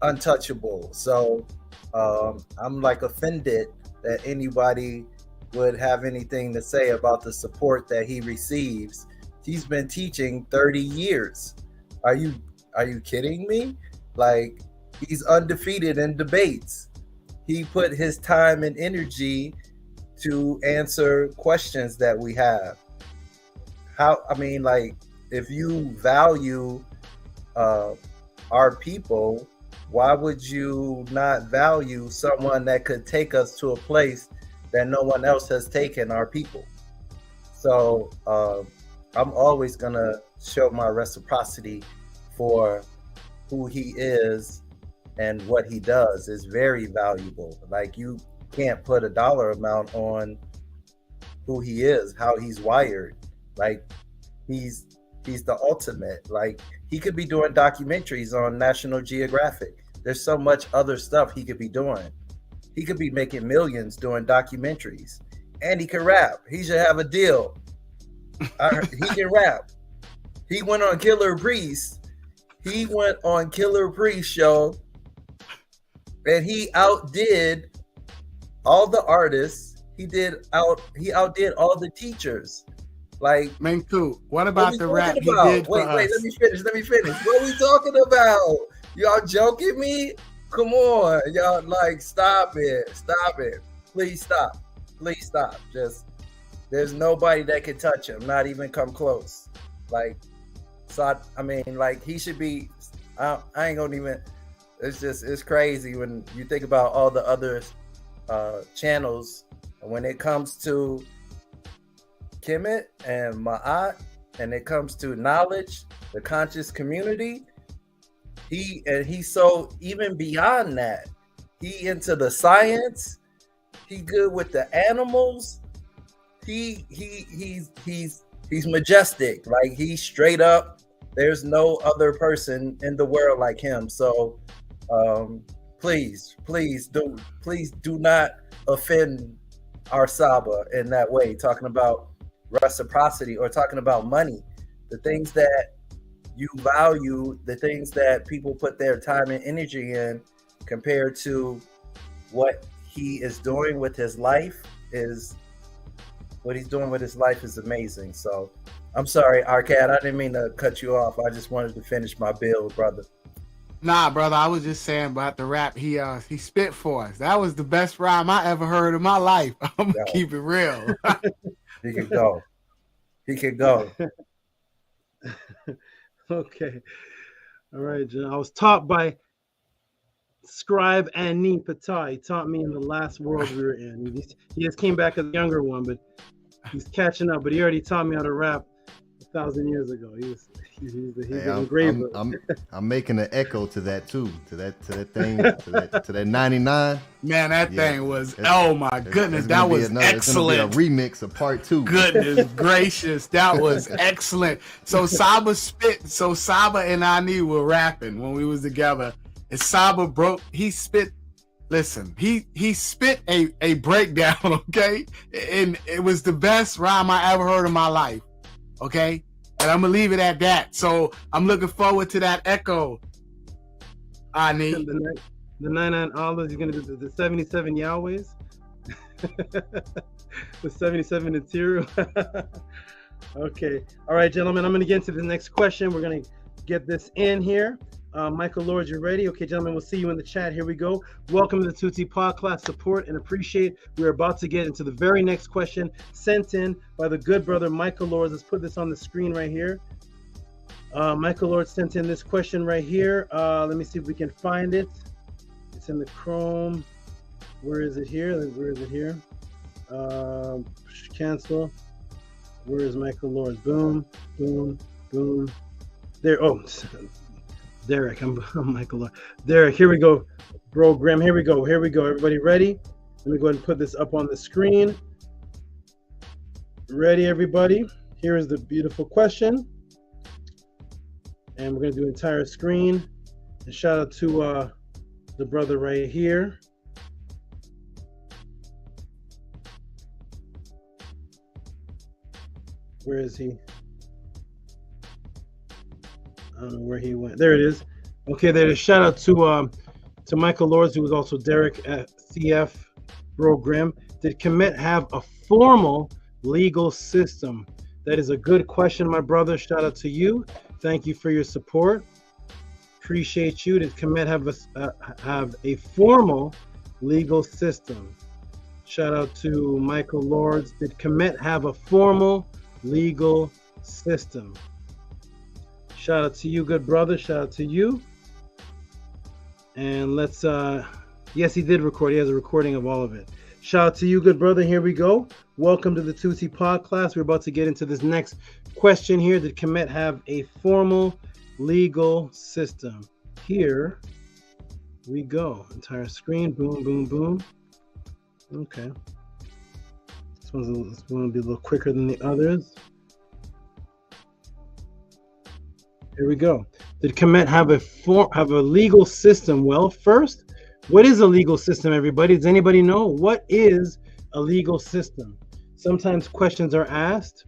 untouchable. So I'm like offended that anybody would have anything to say about the support that he receives. He's been teaching 30 years. Are you kidding me? Like, he's undefeated in debates. He put his time and energy to answer questions that we have. If you value our people, why would you not value someone that could take us to a place that no one else has taken our people? So I'm always gonna show my reciprocity for who he is, and what he does is very valuable. Like, you can't put a dollar amount on who he is, how he's wired. Like, he's the ultimate. Like, he could be doing documentaries on National Geographic. There's so much other stuff he could be doing. He could be making millions doing documentaries, and he can rap. He should have a deal. He can rap. He went on Killer Priest. He went on Killer Priest show, and he outdid all the artists. He outdid all the teachers. Like, Menku, what about the rap he did for us? Wait, let me finish. What are we talking about? Y'all joking me? Come on, y'all, like, stop it. Please stop. Just, there's nobody that can touch him, not even come close. Like, so like, he should be, I ain't gonna even, it's crazy when you think about all the other channels. When it comes to KEMET and Ma'at, and it comes to knowledge, the conscious community, he's so even beyond that. He into the science. He good with the animals. He's majestic. Like, he's straight up. There's no other person in the world like him. So please do not offend our SABA in that way, talking about reciprocity or talking about money. The things that you value, the things that people put their time and energy in, compared to what he is doing with his life, is amazing. So I'm sorry, Arcad, I didn't mean to cut you off. I just wanted to finish my build, brother. Nah, brother, I was just saying about the rap he spit for us. That was the best rhyme I ever heard in my life. I'm gonna keep it real. He could go. Okay. All right, John. I was taught by Scribe Ani Patai. He taught me in the last world we were in. He just came back as a younger one, but he's catching up. But he already taught me how to rap 1,000 years ago. He's an engraver. I'm making an echo to that too, to that thing, to that 99. Man, that thing was, oh my goodness, that was excellent. It's gonna be a remix of part 2. Goodness gracious, that was excellent. So Saba and Ani were rapping when we was together, and Saba he spit. Listen, he spit a breakdown, okay, and it was the best rhyme I ever heard in my life, okay. And I'm gonna leave it at that. So I'm looking forward to that echo. Ani. The 99 Allahs, you're gonna do the 77 Yahwehs. The 77 material. Okay. All right, gentlemen, I'm gonna get into the next question. We're gonna get this in here. Michael Lord, you ready? Okay, gentlemen, we'll see you in the chat. Here we go. Welcome to the Tehuti'S podcast. Support and appreciate. We're about to get into the very next question sent in by the good brother Michael Lord. Let's put this on the screen right here. Michael Lord sent in this question right here. Let me see if we can find it. It's in the Chrome. Where is it here? Where is it here? Cancel. Where is Michael Lord? Boom, boom, boom. There. Oh, Derek. I'm Michael Lord. Derek, here we go. Bro, Graham, here we go. Here we go. Everybody ready? Let me go ahead and put this up on the screen. Ready, everybody? Here is the beautiful question. And we're going to do entire screen. And shout out to the brother right here. Where is he? I don't know where he went. There it is. Okay, there it is. Shout out to Michael Lords, who was also Derek at CF program. Did KEMET have a formal legal system? That is a good question, my brother. Shout out to you. Thank you for your support. Appreciate you. Did KEMET have a formal legal system? Shout out to Michael Lords. Did KEMET have a formal legal system? Shout out to you, good brother. Shout out to you. And let's yes, he did record. He has a recording of all of it. Shout out to you, good brother. Here we go. Welcome to the Tehuti'S podcast. We're about to get into this next question here. Did KEMET have a formal legal system? Here we go. Entire screen. Boom, boom, boom. Okay. This one's going to be a little quicker than the others. Here we go. Did KEMET have a legal system? Well, first, what is a legal system, everybody? Does anybody know? What is a legal system? Sometimes questions are asked,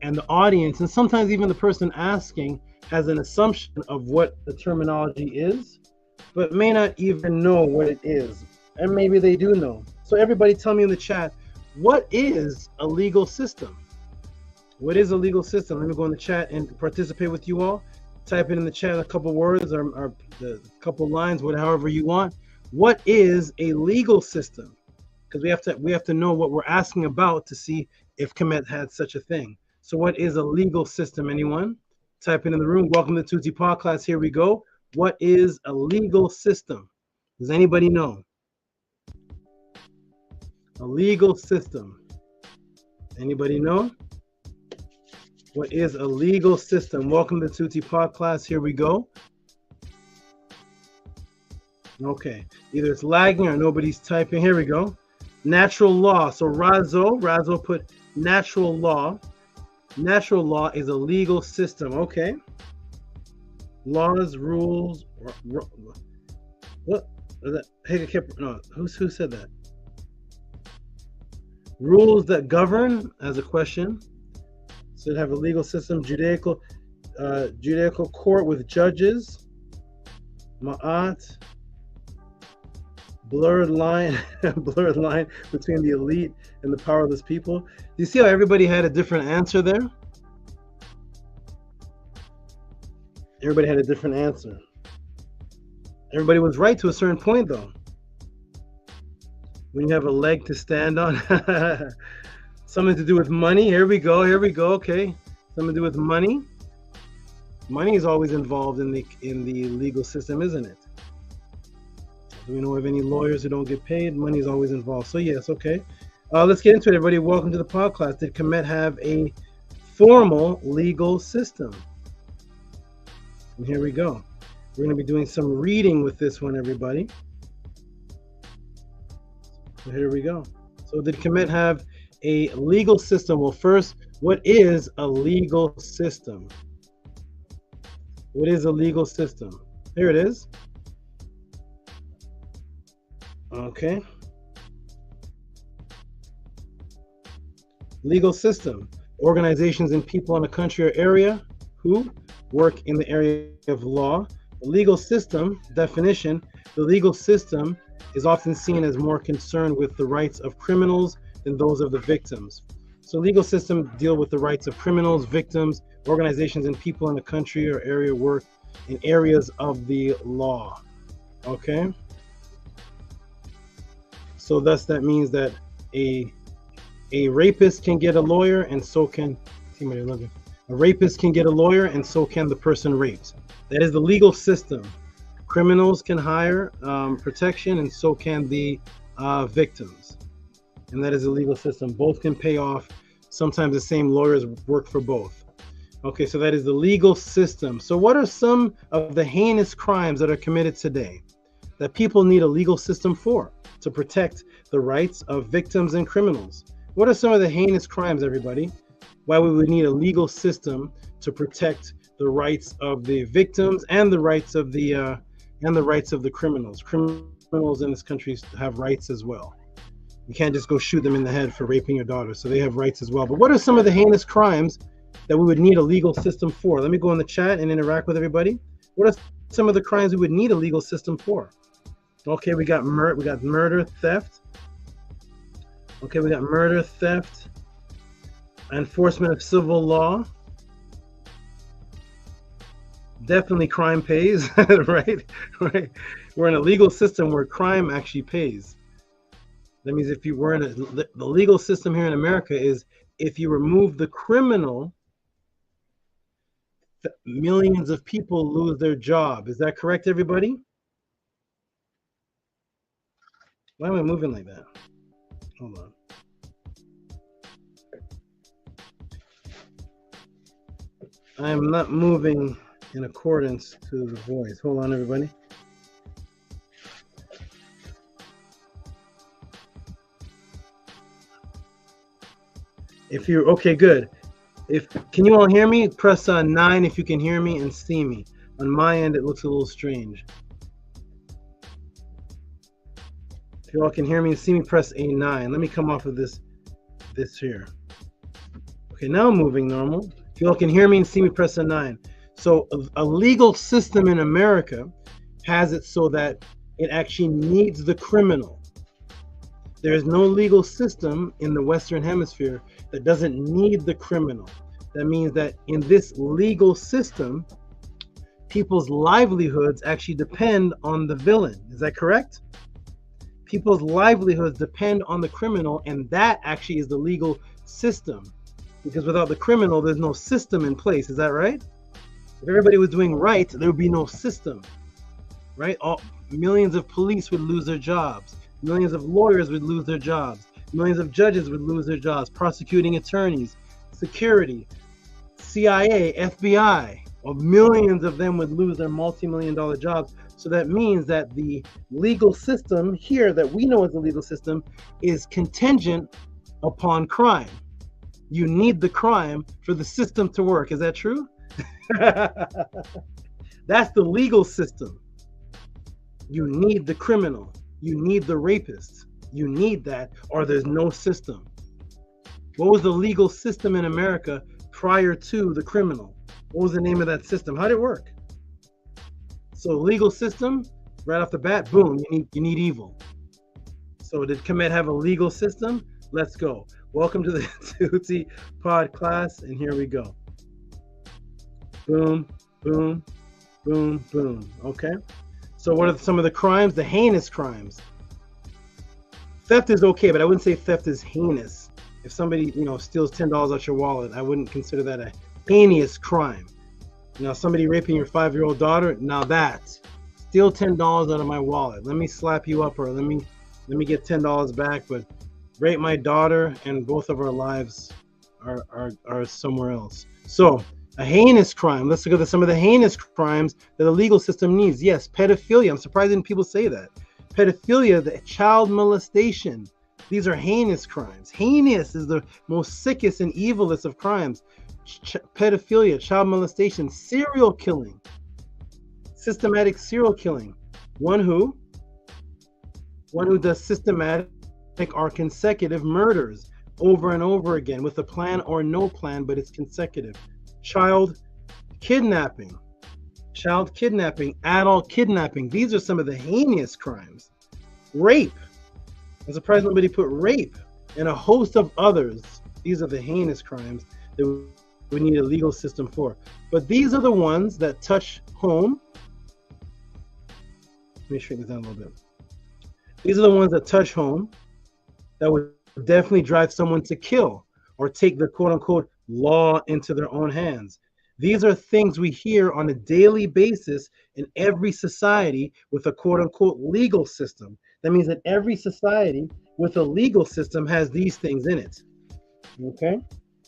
and the audience, and sometimes even the person asking, has an assumption of what the terminology is, but may not even know what it is. And maybe they do know. So everybody tell me in the chat, what is a legal system? What is a legal system? Let me go in the chat and participate with you all. Type it in the chat a couple words or a couple lines, however you want. What is a legal system? Because we have to know what we're asking about to see if KEMET had such a thing. So what is a legal system? Anyone? Type it in the room. Welcome to Tehuti'S podcast. Here we go. What is a legal system? Does anybody know? A legal system. Anybody know? What is a legal system? Welcome to Tehuti'S podcast. Here we go. Okay. Either it's lagging or nobody's typing. Here we go. Natural law. So Razo put natural law. Natural law is a legal system. Okay. Laws, rules. What? No. Who said that? Rules that govern as a question. So have a legal system, judicial court with judges, ma'at, blurred line between the elite and the powerless people. Do you see how everybody had a different answer there? Everybody had a different answer. Everybody was right to a certain point, though. When you have a leg to stand on. Something to do with money. Here we go. Okay. Something to do with money. Money is always involved in the legal system, isn't it? Do we know of any lawyers who don't get paid? Money is always involved. So yes, okay. Let's get into it, everybody. Welcome to the podcast. Did KEMET have a formal legal system? And here we go. We're going to be doing some reading with this one, everybody. So here we go. So did KEMET have a legal system? Well, first, what is a legal system? What is a legal system? Here it is. Okay. Legal system. Organizations and people in a country or area who work in the area of law. The legal system definition. The legal system is often seen as more concerned with the rights of criminals than those of the victims. So legal systems deal with the rights of criminals, victims, organizations, and people in a country or area work in areas of the law. Okay? So thus that means that a rapist can get a lawyer, and so can a rapist can get a lawyer, and so can the person raped. That is the legal system. Criminals can hire protection, and so can the victims. And that is the legal system. Both can pay off. Sometimes the same lawyers work for both. Okay, so that is the legal system. So what are some of the heinous crimes that are committed today that people need a legal system for, to protect the rights of victims and criminals? What are some of the heinous crimes, everybody? Why we would need a legal system to protect the rights of the victims and the rights of the criminals. Criminals in this country have rights as well. You can't just go shoot them in the head for raping your daughter, so they have rights as well. But what are some of the heinous crimes that we would need a legal system for? Let me go in the chat and interact with everybody. What are some of the crimes we would need a legal system for? Okay, we got murder, theft. Okay, we got murder, theft, enforcement of civil law. Definitely crime pays, right? We're in a legal system where crime actually pays. That means if you were in the legal system here in America is if you remove the criminal, millions of people lose their job. Is that correct, everybody? Why am I moving like that? Hold on. I am not moving in accordance to the voice. Hold on, everybody. If you're okay, good. Can you all hear me? Press 9 if you can hear me and see me. On my end, it looks a little strange. If you all can hear me and see me, press a 9. Let me come off of this here. Okay, now I'm moving normal. If you all can hear me and see me, press a 9. So a legal system in America has it so that it actually needs the criminal. There is no legal system in the Western Hemisphere that doesn't need the criminal. That means that in this legal system, people's livelihoods actually depend on the villain. Is that correct? People's livelihoods depend on the criminal, and that actually is the legal system. Because without the criminal, there's no system in place. Is that right? If everybody was doing right, there would be no system, right? Millions of police would lose their jobs. Millions of lawyers would lose their jobs. Millions of judges would lose their jobs. Prosecuting attorneys, security, CIA, FBI, or millions of them would lose their multi-million-dollar jobs. So that means that the legal system here that we know as the legal system is contingent upon crime. You need the crime for the system to work. Is that true? That's the legal system. You need the criminal. You need the rapist. You need that, or there's no system. What was the legal system in America prior to the criminal? What was the name of that system? How did it work? So legal system, right off the bat, boom, you need evil. So did KEMET have a legal system? Let's go. Welcome to the Tehuti'S pod class, and here we go. Boom, boom, boom, boom. Okay. So what are some of the crimes? The heinous crimes. Theft is okay, but I wouldn't say theft is heinous. If somebody, steals $10 out your wallet, I wouldn't consider that a heinous crime. Somebody raping your 5-year-old daughter, now that. Steal $10 out of my wallet. Let me slap you up, or let me get $10 back, but rape my daughter and both of our lives are somewhere else. So a heinous crime. Let's look at some of the heinous crimes that the legal system needs. Yes, pedophilia. I'm surprised when people say that. Pedophilia, the child molestation. These are heinous crimes. Heinous is the most sickest and evilest of crimes. Pedophilia, child molestation, serial killing, systematic serial killing. One who does systematic or consecutive murders over and over again with a plan or no plan, but it's consecutive. Child kidnapping, adult kidnapping. These are some of the heinous crimes. Rape. I'm surprised nobody put rape, and a host of others. These are the heinous crimes that we need a legal system for. But these are the ones that touch home. Let me shrink this down a little bit. These are the ones that touch home, that would definitely drive someone to kill or take the quote-unquote law into their own hands. These are things we hear on a daily basis in every society with a quote-unquote legal system. That means that every society with a legal system has these things in it, okay?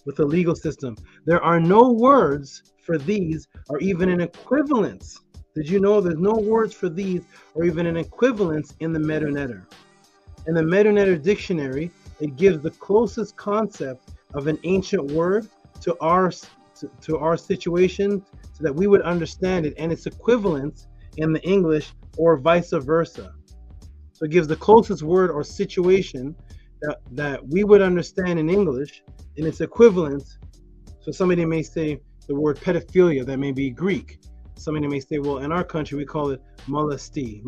With a legal system. There are no words for these or even an equivalence. Did you know there's no words for these or even an equivalence in the Medu-Neter? In the Medu-Neter dictionary, it gives the closest concept of an ancient word to our situation so that we would understand it and its equivalence in the English or vice versa. So it gives the closest word or situation that we would understand in English and its equivalence. So somebody may say the word pedophilia, that may be Greek. Somebody may say, well, in our country, we call it molesti.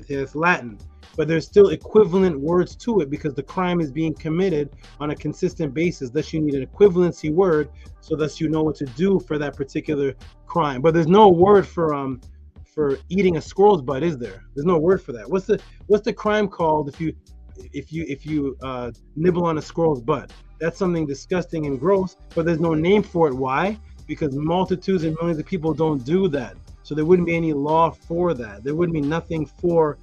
It's Latin. But there's still equivalent words to it because the crime is being committed on a consistent basis. Thus, you need an equivalency word so that you know what to do for that particular crime. But there's no word for eating a squirrel's butt, is there? There's no word for that. What's the crime called if you nibble on a squirrel's butt? That's something disgusting and gross, but there's no name for it. Why? Because multitudes and millions of people don't do that. So there wouldn't be any law for that. There wouldn't be nothing for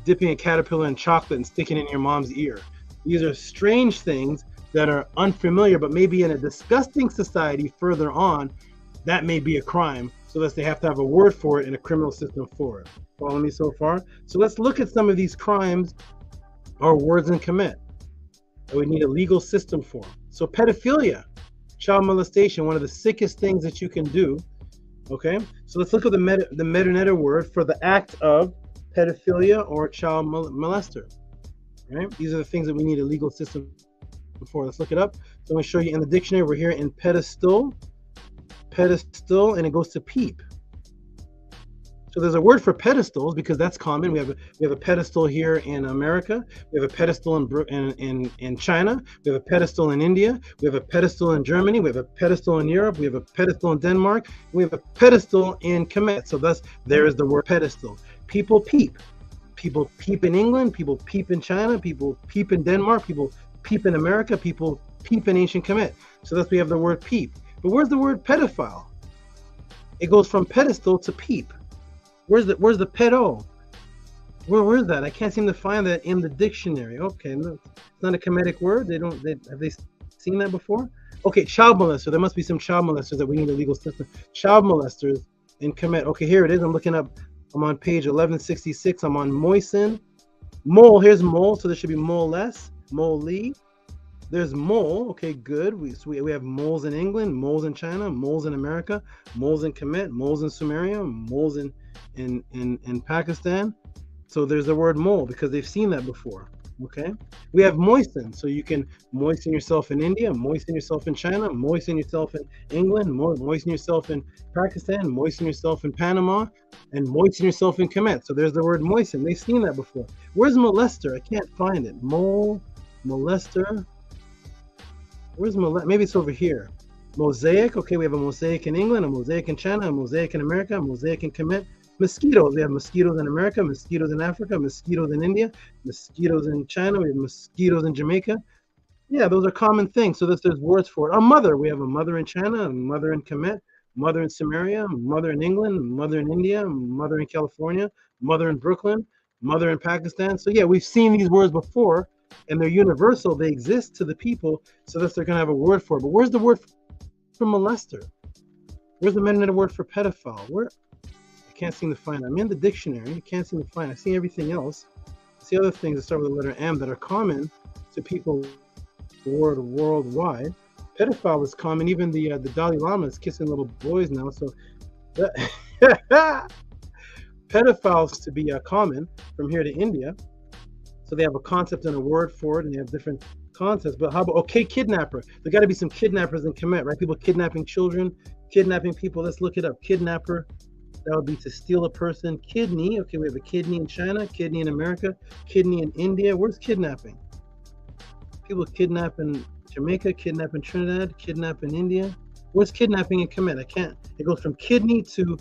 dipping a caterpillar in chocolate and sticking it in your mom's ear. These are strange things that are unfamiliar, but maybe in a disgusting society further on, that may be a crime. So that they have to have a word for it and a criminal system for it. Follow me so far? So let's look at some of these crimes or words in KEMET that we need a legal system for. So pedophilia, child molestation, one of the sickest things that you can do. Okay, so let's look at the Medu-Neter word for the act of pedophilia or child molester. Right? These are the things that we need a legal system for. Let's look it up. So I'm going to show you in the dictionary. We're here in pedestal, and it goes to peep. So there's a word for pedestals because that's common. We have a pedestal here in America. We have a pedestal in China. We have a pedestal in India. We have a pedestal in Germany. We have a pedestal in Europe. We have a pedestal in Denmark. We have a pedestal in KEMET. So there is the word pedestal. People peep. People peep in England. People peep in China. People peep in Denmark. People peep in America. People peep in ancient KEMET. So we have the word peep. But where's the word pedophile? It goes from pedestal to peep. Where's the pedo? Where's that? I can't seem to find that in the dictionary. Okay, no, it's not a Kemetic word. Have they seen that before? Okay, child molester. There must be some child molesters that we need a legal system. Child molesters in KEMET. Okay, here it is. I'm looking up. I'm on page 1166. I'm on moisten. Mole. Here's mole. So there should be mole less. Mole. There's mole. Okay, good. We have moles in England, moles in China, moles in America, moles in KEMET, moles in Sumeria, moles in Pakistan. So there's the word mole because they've seen that before. Okay. We have moisten. So you can moisten yourself in India, moisten yourself in China, moisten yourself in England, moisten yourself in Pakistan, moisten yourself in Panama, and moisten yourself in KEMET. So there's the word moisten. They've seen that before. Where's molester? I can't find it. Molester. Where's maybe it's over here. Mosaic. Okay, we have a mosaic in England, a mosaic in China, a mosaic in America, a mosaic in KEMET. Mosquitoes. We have mosquitoes in America, mosquitoes in Africa, mosquitoes in India, mosquitoes in China. We have mosquitoes in Jamaica. Yeah, those are common things. So there's words for it. A mother. We have a mother in China, a mother in KEMET, mother in Sumeria, mother in England, mother in India, mother in California, mother in Brooklyn, mother in Pakistan. So yeah, we've seen these words before. And they're universal. They exist to the people, so that they're going to have a word for it. But where's the word for molester? Where's the Medu-Neter word for pedophile? Where? I can't seem to find it. I'm in the dictionary. I can't seem to find it. I see everything else. I see other things that start with the letter M that are common to people worldwide. Pedophile is common. Even the Dalai Lama is kissing little boys now. So pedophiles to be common from here to India. So they have a concept and a word for it, and they have different concepts. But how about, kidnapper? There got to be some kidnappers in KEMET, right? People kidnapping children, kidnapping people. Let's look it up. Kidnapper, that would be to steal a person. Kidney, okay, we have a kidney in China, kidney in America, kidney in India. Where's kidnapping? People kidnapping Jamaica, kidnap in Trinidad, kidnap in India. Where's kidnapping in KEMET? I can't. It goes from kidney to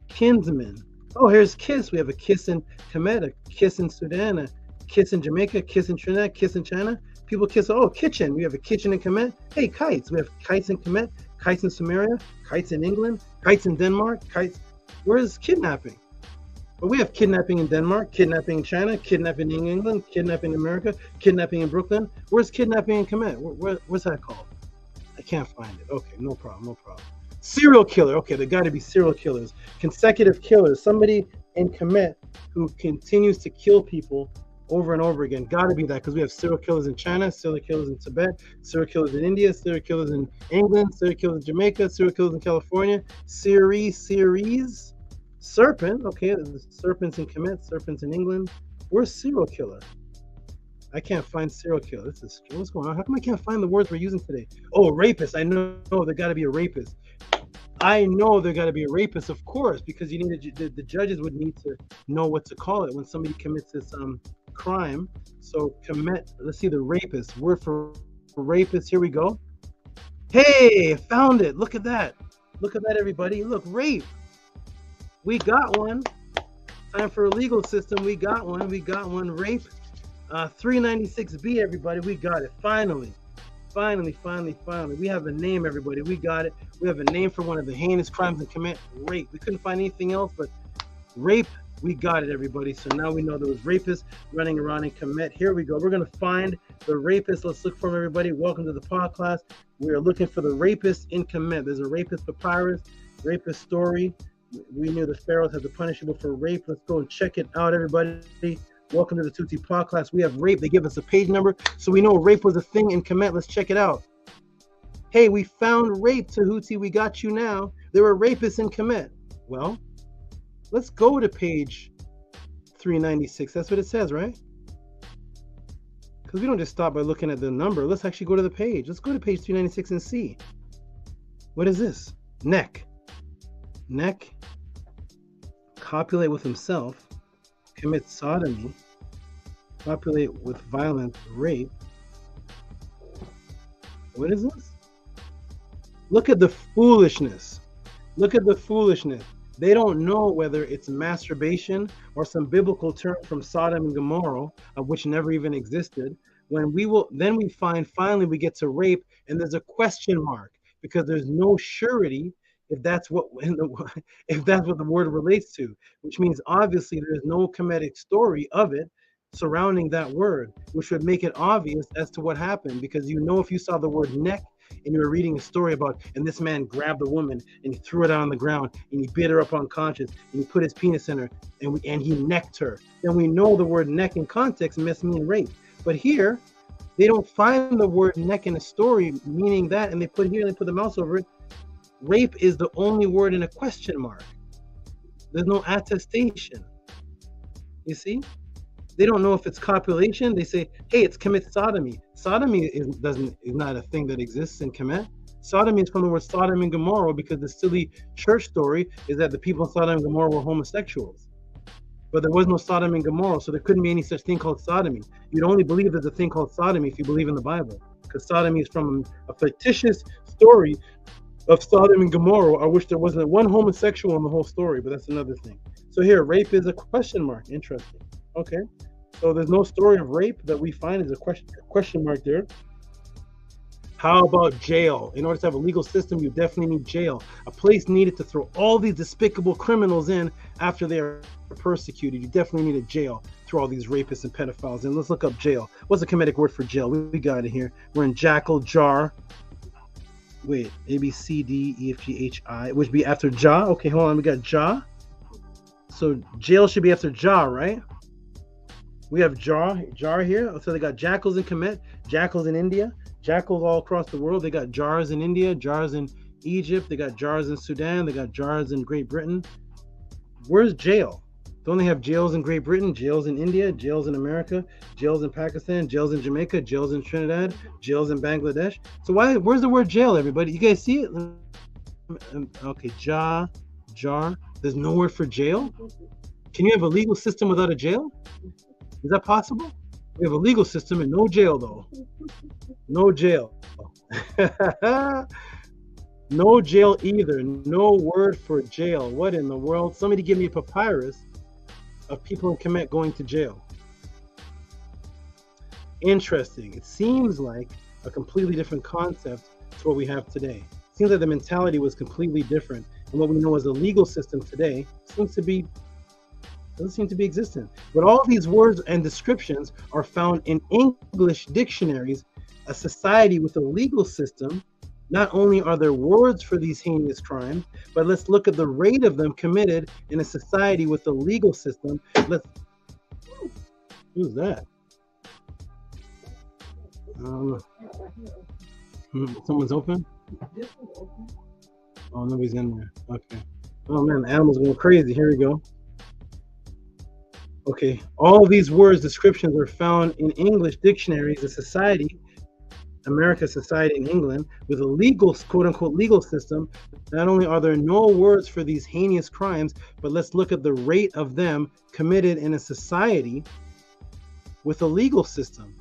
kinsman. Oh, here's kiss. We have a kiss in KEMET, a kiss in Sudan, a kiss in Jamaica, kiss in Trinidad, kiss in China. People kiss. Oh, kitchen. We have a kitchen in KEMET. Hey, kites. We have kites in KEMET, kites in Samaria, kites in England, kites in Denmark, kites. Where's kidnapping? But we have kidnapping in Denmark, kidnapping in China, kidnapping in England, kidnapping in America, kidnapping in Brooklyn. Where's kidnapping in KEMET? What's that called? I can't find it. Okay, no problem, no problem. Serial killer. Okay, there got to be serial killers. Consecutive killers. Somebody in KEMET who continues to kill people over and over again. Got to be that, because we have serial killers in China, serial killers in Tibet, serial killers in India, serial killers in England, serial killers in Jamaica, serial killers in California. Series. Serpent. Okay, there's serpents in KEMET, serpents in England. Where's serial killer? I can't find serial killer. This is what's going on. How come I can't find the words we're using today? Oh, rapist. I know there got to be a rapist. I know there got to be a rapist, of course, because you need the judges would need to know what to call it when somebody commits this crime. So KEMET. Let's see the rapist. Word for rapist. Here we go. Hey, found it. Look at that. Look at that, everybody. Look, rape. We got one. Time for a legal system. We got one. We got one. Rape. 396B, everybody. We got it. Finally. We have a name, everybody. We got it. We have a name for one of the heinous crimes in KEMET. Rape. We couldn't find anything else, but rape. We got it, everybody. So now we know there was rapists running around in KEMET. Here we go. We're going to find the rapist. Let's look for him, everybody. Welcome to the pod class. We are looking for the rapist in KEMET. There's a rapist papyrus, rapist story. We knew the pharaohs had the punishable for rape. Let's go and check it out, everybody. Welcome to the Tehuti'S podcast. We have rape. They give us a page number, so we know rape was a thing in KEMET. Let's check it out. Hey, we found rape, Tehuti. We got you now. There were rapists in KEMET. Well, let's go to page 396. That's what it says, right? Because we don't just stop by looking at the number. Let's actually go to the page. Let's go to page 396 and see. What is this? Neck. Copulate with himself. Commit sodomy, copulate with violent rape. What is this? Look at the foolishness. They don't know whether it's masturbation or some biblical term from Sodom and Gomorrah, of which never even existed. Then we find finally we get to rape, and there's a question mark because there's no surety if that's what the word relates to, which means obviously there's no Kemetic story of it surrounding that word, which would make it obvious as to what happened, because if you saw the word neck and you were reading a story about, and this man grabbed a woman and he threw it on the ground and he beat her up unconscious and he put his penis in her and he necked her, then we know the word neck in context must mean rape. But here they don't find the word neck in a story meaning that, and they put the mouse over it. Rape is the only word in a question mark. There's no attestation. You see? They don't know if it's copulation. They say, hey, it's commit sodomy. Sodomy is not a thing that exists in KEMET. Sodomy is from the word Sodom and Gomorrah, because the silly church story is that the people in Sodom and Gomorrah were homosexuals. But there was no Sodom and Gomorrah, so there couldn't be any such thing called sodomy. You'd only believe there's a thing called sodomy if you believe in the Bible, because sodomy is from a fictitious story of Sodom and Gomorrah, I wish there wasn't one homosexual in the whole story, but that's another thing. So here, rape is a question mark. Interesting. Okay. So there's no story of rape that we find is a question mark there. How about jail? In order to have a legal system, you definitely need jail. A place needed to throw all these despicable criminals in after they are persecuted. You definitely need a jail. Throw all these rapists and pedophiles in. Let's look up jail. What's the Kemetic word for jail? We got it here. We're in jackal, jar. Wait, A, B, C, D, E, F, G, H, I, which be after Jah. Okay, hold on. We got Jah. So jail should be after Jah, right? We have Jar here. So they got jackals in KEMET, jackals in India, jackals all across the world. They got jars in India, jars in Egypt. They got jars in Sudan. They got jars in Great Britain. Where's jail? Don't they have jails in Great Britain, jails in India, jails in America, jails in Pakistan, jails in Jamaica, jails in Trinidad, jails in Bangladesh? So where's the word jail, everybody? You guys see it? Okay, jar. There's no word for jail? Can you have a legal system without a jail? Is that possible? We have a legal system and no jail, though. No jail. No jail either. No word for jail. What in the world? Somebody give me a papyrus of people in Kemet going to jail. Interesting. It seems like a completely different concept to what we have today. It seems like the mentality was completely different, and what we know as the legal system today doesn't seem to be existent. But all these words and descriptions are found in English dictionaries. A society with a legal system, not only are there words for these heinous crimes, but let's look at the rate of them committed in a society with a legal system. Who's that? Someone's open? Oh, nobody's in there. Okay. Oh man, the animals going crazy. Here we go. Okay, all of these words, descriptions are found in English dictionaries. A society, America society in England, with a legal, quote unquote, legal system. Not only are there no words for these heinous crimes, but let's look at the rate of them committed in a society with a legal system.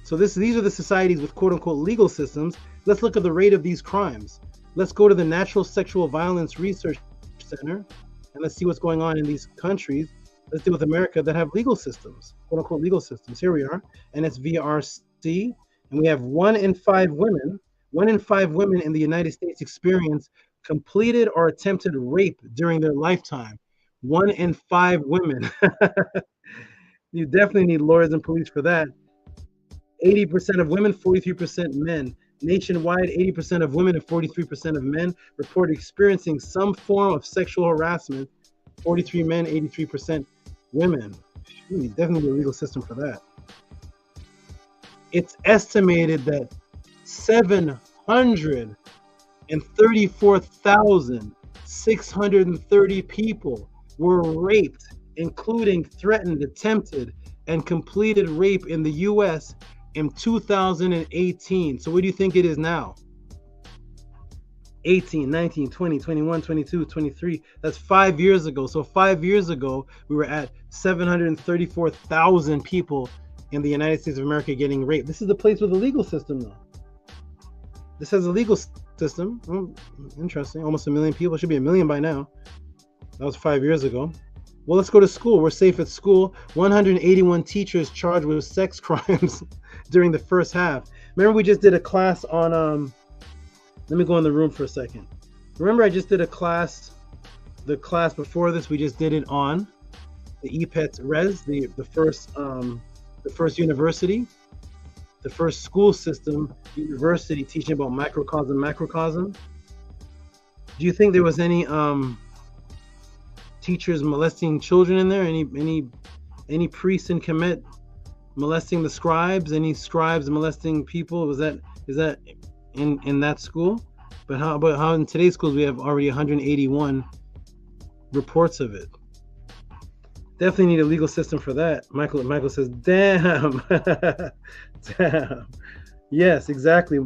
So these are the societies with quote unquote legal systems. Let's look at the rate of these crimes. Let's go to the Natural Sexual Violence Research Center and let's see what's going on in these countries. Let's deal with America that have legal systems, quote unquote legal systems. Here we are, and it's VRC, and we have 1 in 5 women. 1 in 5 women in the United States experience completed or attempted rape during their lifetime. 1 in 5 women. You definitely need lawyers and police for that. 80% of women, 43% men. Nationwide, 80% of women and 43% of men report experiencing some form of sexual harassment. 43 men, 83% women. We definitely need a legal system for that. It's estimated that 734,630 people were raped, including threatened, attempted, and completed rape in the U.S. in 2018. So what do you think it is now? 18, 19, 20, 21, 22, 23. That's 5 years ago. So 5 years ago, we were at 734,000 people in the United States of America getting raped. This is the place with a legal system, though. This has a legal system. Oh, interesting. Almost 1 million people. It should be 1 million by now. That was 5 years ago. Well, let's go to school. We're safe at school. 181 teachers charged with sex crimes during the first half. Remember, we just did a class on let me go in the room for a second. Remember, I just did a class, the class before this, we just did it on the EPET res, the first university, the first school system university teaching about microcosm, macrocosm. Do you think there was any teachers molesting children in there? Any priests in Kemet molesting the scribes? Any scribes molesting people? Is that in that school? But how about how in today's schools we have already 181 reports of it? Definitely need a legal system for that. Michael says, damn. Damn. Yes, exactly.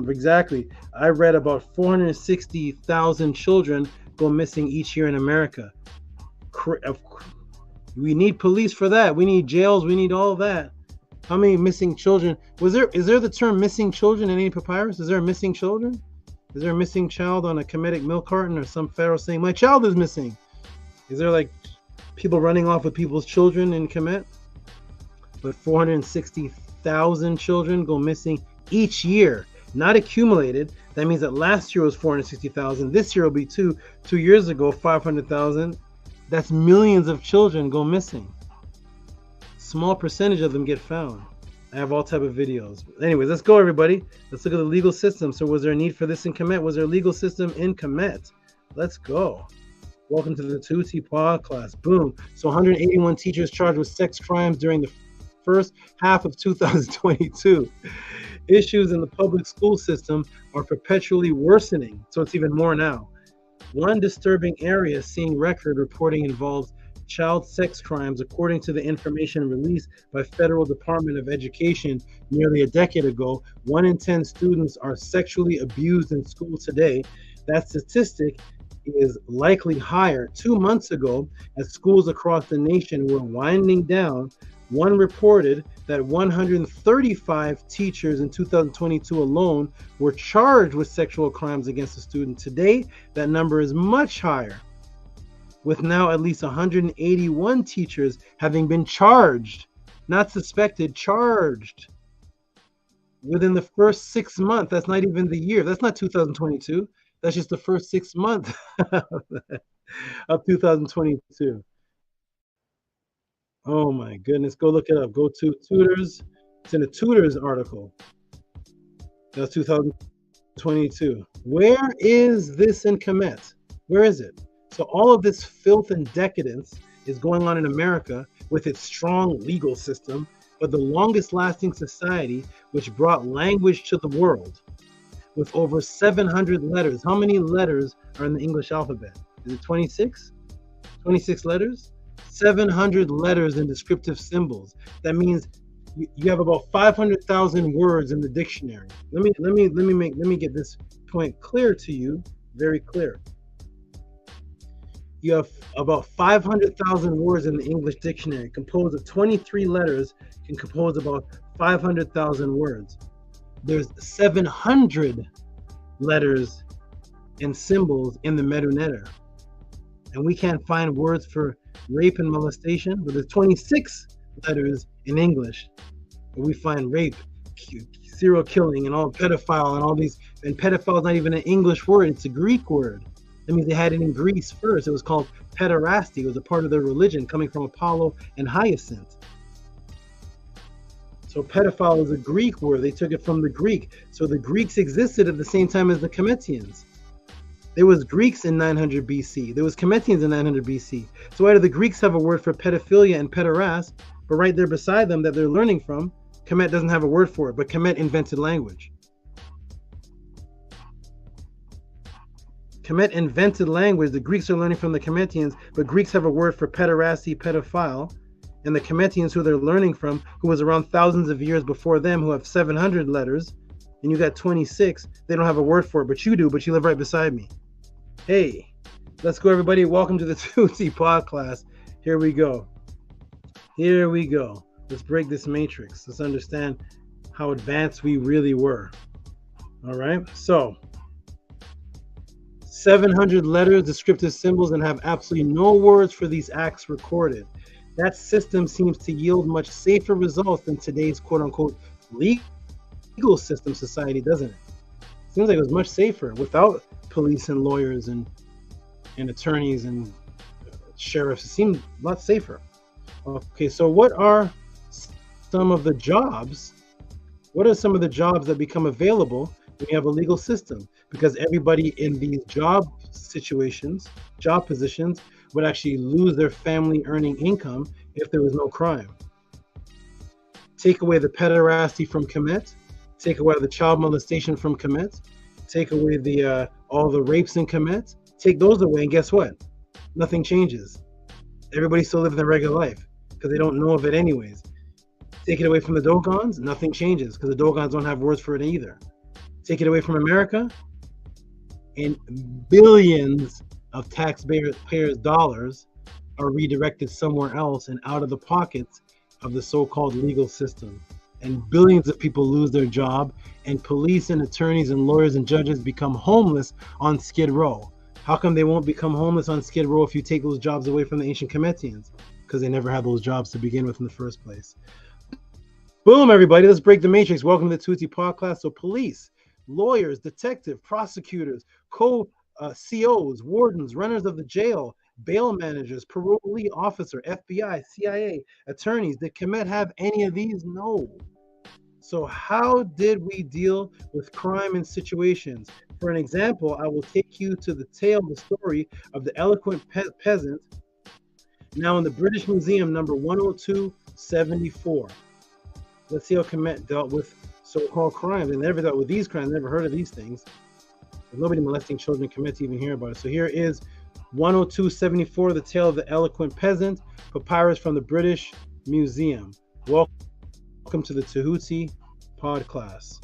I read about 460,000 children go missing each year in America. We need police for that. We need jails. We need all that. How many missing children? Is there the term missing children in any papyrus? Is there a missing children? Is there a missing child on a Kemetic milk carton, or some pharaoh saying, my child is missing? Is there like people running off with people's children in Kemet? But 460,000 children go missing each year, not accumulated. That means that last year was 460,000. This year will be 2 years ago, 500,000. That's millions of children go missing. Small percentage of them get found. I have all type of videos. Anyways, let's go, everybody. Let's look at the legal system. So was there a need for this in Kemet? Was there a legal system in Kemet? Let's go. Welcome to the Tehuti'S class. Boom. So 181 teachers charged with sex crimes during the first half of 2022. Issues in the public school system are perpetually worsening. So it's even more now. One disturbing area seeing record reporting involves child sex crimes. According to the information released by Federal Department of Education nearly a decade ago, 1 in 10 students are sexually abused in school today. That statistic is likely higher. 2 months ago, as schools across the nation were winding down, one reported that 135 teachers in 2022 alone were charged with sexual crimes against a student. Today, that number is much higher, with now at least 181 teachers having been charged, not suspected, charged within the first 6 months. That's not even the year. That's not 2022. That's just the first 6 months of 2022. Oh my goodness, go look it up. Go to Tutors. It's in a Tutors article. That's 2022. Where is this in KEMET? Where is it? So all of this filth and decadence is going on in America with its strong legal system, but the longest lasting society which brought language to the world with over 700 letters. How many letters are in the English alphabet? Is it 26? 26 letters? 700 letters and descriptive symbols. That means you have about 500,000 words in the dictionary. Let me get this point clear to you, very clear. You have about 500,000 words in the English dictionary, composed of 23 letters, can compose about 500,000 words. There's 700 letters and symbols in the Medunetter, and we can't find words for rape and molestation, but there's 26 letters in English. And we find rape, serial killing, and all pedophile, and all these. And pedophile is not even an English word; it's a Greek word. That means they had it in Greece first. It was called pederasty. It was a part of their religion, coming from Apollo and Hyacinth. So pedophile is a Greek word. They took it from the Greek. So the Greeks existed at the same time as the Kemetians. There was Greeks in 900 BC. There was Kemetians in 900 BC. So why do the Greeks have a word for pedophilia and pederast, but right there beside them that they're learning from, KEMET doesn't have a word for it, but KEMET invented language. KEMET invented language. The Greeks are learning from the Kemetians, but Greeks have a word for pederasty, pedophile, and the Kemetians, who they're learning from, who was around thousands of years before them, who have 700 letters, and you got 26, they don't have a word for it, but you do, but you live right beside me. Hey, let's go, everybody. Welcome to the Tehuti'S pod class. Here we go. Here we go. Let's break this matrix. Let's understand how advanced we really were. All right. So 700 letters, descriptive symbols, and have absolutely no words for these acts recorded. That system seems to yield much safer results than today's quote-unquote legal system society, doesn't it? Seems like it was much safer without police and lawyers and attorneys and sheriffs. It seemed a lot safer. Okay, so what are some of the jobs? What are some of the jobs that become available when you have a legal system? Because everybody in these job situations, job positions, would actually lose their family earning income if there was no crime. Take away the pederasty from KEMET, take away the child molestation from KEMET, take away the all the rapes in KEMET, take those away, and guess what? Nothing changes. Everybody still lives their regular life because they don't know of it anyways. Take it away from the Dogons, nothing changes because the Dogons don't have words for it either. Take it away from America, and billions of taxpayers' dollars are redirected somewhere else and out of the pockets of the so-called legal system. And billions of people lose their job, and police and attorneys and lawyers and judges become homeless on Skid Row. How come they won't become homeless on Skid Row if you take those jobs away from the ancient Kemetians? Because they never had those jobs to begin with in the first place. Boom, everybody, let's break the matrix. Welcome to the Tehuti'S podcast. So police, lawyers, detectives, prosecutors, COs, wardens, runners of the jail, bail managers, parolee officer, FBI, CIA, attorneys. Did KEMET have any of these? No. So how did we deal with crime in situations? For an example, I will take you to the tale, the story of the eloquent peasant, now in the British Museum, number 10274. Let's see how KEMET dealt with so-called crimes. They never dealt with these crimes, never heard of these things. There's nobody molesting children in KEMET to even hear about it. So here is 10274, the tale of the eloquent peasant, papyrus from the British Museum. Welcome to the Tehuti'S pod class.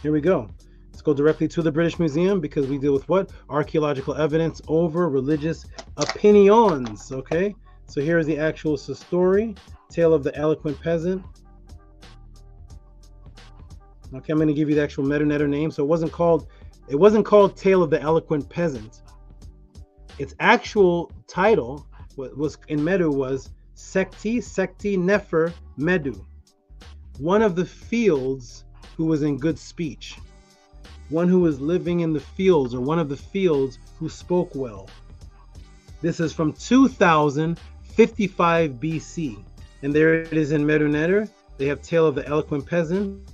Here we go. Let's go directly to the British Museum because we deal with what? Archaeological evidence over religious opinions. Okay, So here's the actual story, Tale of the Eloquent Peasant. Okay, I'm going to give you the actual meta name. So it wasn't called Tale of the Eloquent Peasant. Its actual title was in Medu was Sekti Nefer Medu, one of the fields who was in good speech, one who was living in the fields, or one of the fields who spoke well. This is from 2055 BC, and there it is in Medu Neter. They have Tale of the Eloquent Peasant.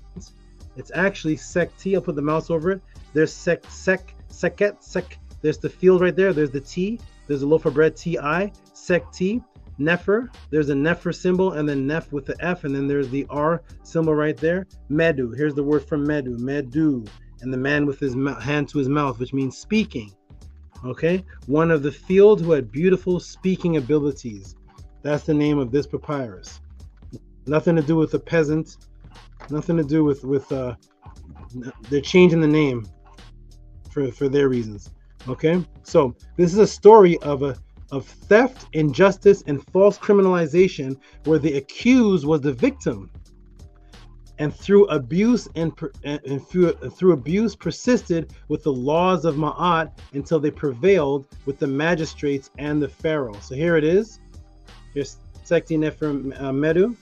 It's actually Sekti. I'll put the mouse over it. There's Seket. There's the field right there. There's the T. There's a loaf of bread, T-I. Sekti. Nefer. There's a Nefer symbol, and then Nef with the F, and then there's the R symbol right there. Medu. Here's the word from Medu. Medu. And the man with his hand to his mouth, which means speaking. Okay? One of the field who had beautiful speaking abilities. That's the name of this papyrus. Nothing to do with the peasant. Nothing to do with they're changing the name for their reasons. Okay, so this is a story of theft, injustice, and false criminalization, where the accused was the victim, and through abuse through abuse persisted with the laws of Ma'at until they prevailed with the magistrates and the pharaoh. So here it is. Here's Sekti Nefer Medu.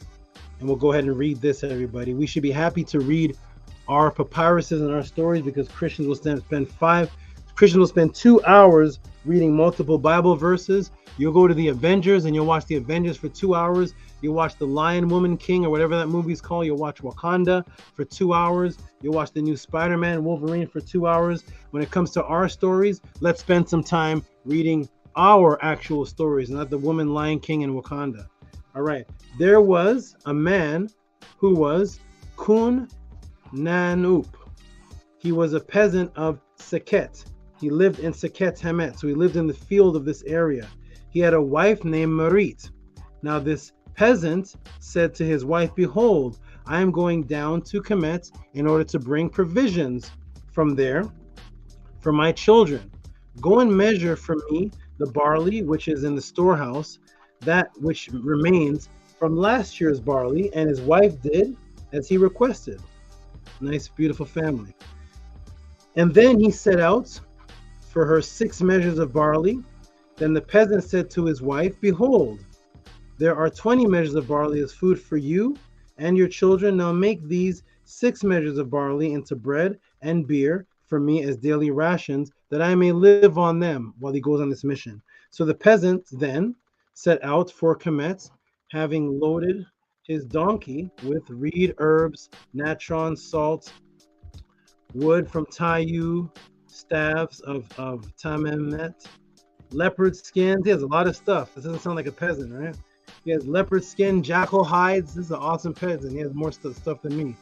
And we'll go ahead and read this, everybody. We should be happy to read our papyruses and our stories, because Christians will spend 2 hours reading multiple Bible verses. You'll go to the Avengers and you'll watch the Avengers for 2 hours. You'll watch the Lion, Woman, King, or whatever that movie's called. You'll watch Wakanda for 2 hours. You'll watch the new Spider-Man, Wolverine for 2 hours. When it comes to our stories, let's spend some time reading our actual stories, not the Woman, Lion, King, and Wakanda. All right. There was a man who was Kun Nanup. He was a peasant of Seket. He lived in Seket Hemet, so he lived in the field of this area. He had a wife named Marit. Now this peasant said to his wife, "Behold, I am going down to KEMET in order to bring provisions from there for my children. Go and measure for me the barley which is in the storehouse, that which remains from last year's barley." And his wife did as he requested. Nice, beautiful family. And then he set out for her 6 measures of barley. Then the peasant said to his wife, "Behold, there are 20 measures of barley as food for you and your children. Now make these 6 measures of barley into bread and beer for me as daily rations, that I may live on them," while he goes on this mission. So the peasant then set out for KEMET, having loaded his donkey with reed herbs, natron, salt, wood from Tayu, staves of Tamemet, leopard skins. He has a lot of stuff. This doesn't sound like a peasant, right? He has leopard skin, jackal hides. This is an awesome peasant. He has more stuff than me.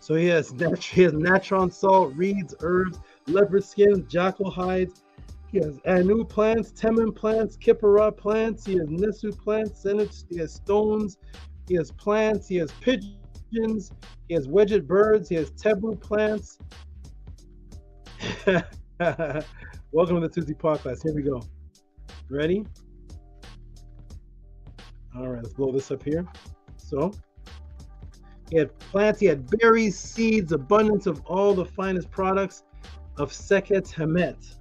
So he has natron salt, reeds, herbs, leopard skins, jackal hides. He has Anu plants, Temen plants, Kippura plants. He has Nisu plants, he has stones. He has plants. He has pigeons. He has wedged birds. He has Tebu plants. Welcome to the Tuesday podcast. Here we go. Ready? All right, let's blow this up here. So he had plants, he had berries, seeds, abundance of all the finest products of Seket Hemet.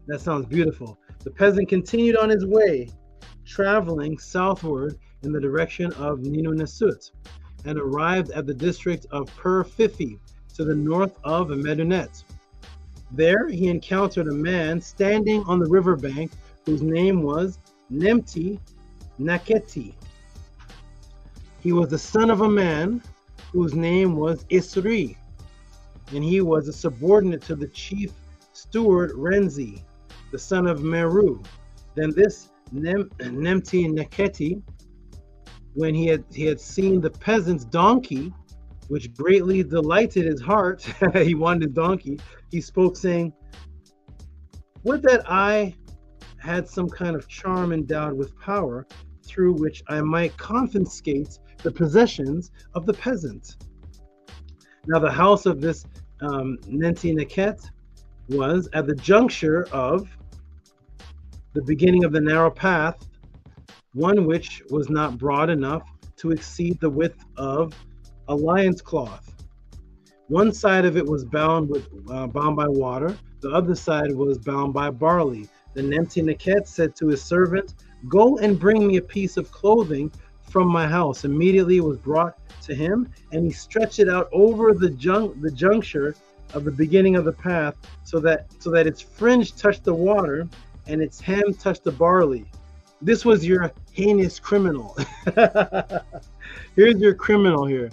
That sounds beautiful. The peasant continued on his way, traveling southward in the direction of Ninu Nesut, and arrived at the district of Per Fifi, to the north of Medunet. There he encountered a man standing on the riverbank whose name was Nemti Naketi. He was the son of a man whose name was Isri, and he was a subordinate to the chief steward Renzi, the son of Meru. Then this Nemti Naketi, when he had seen the peasant's donkey, which greatly delighted his heart, he wanted his donkey, he spoke, saying, "Would that I had some kind of charm endowed with power, through which I might confiscate the possessions of the peasant." Now the house of this Nenti Neket was at the juncture of the beginning of the narrow path one which was not broad enough to exceed the width of a lion's cloth. One side of it was bound by water, the other side was bound by barley. Then Nemti-Neket said to his servant, "Go and bring me a piece of clothing from my house." Immediately it was brought to him, and he stretched it out over the juncture of the beginning of the path, so that its fringe touched the water and its hem touched the barley. This was your heinous criminal. Here's your criminal here.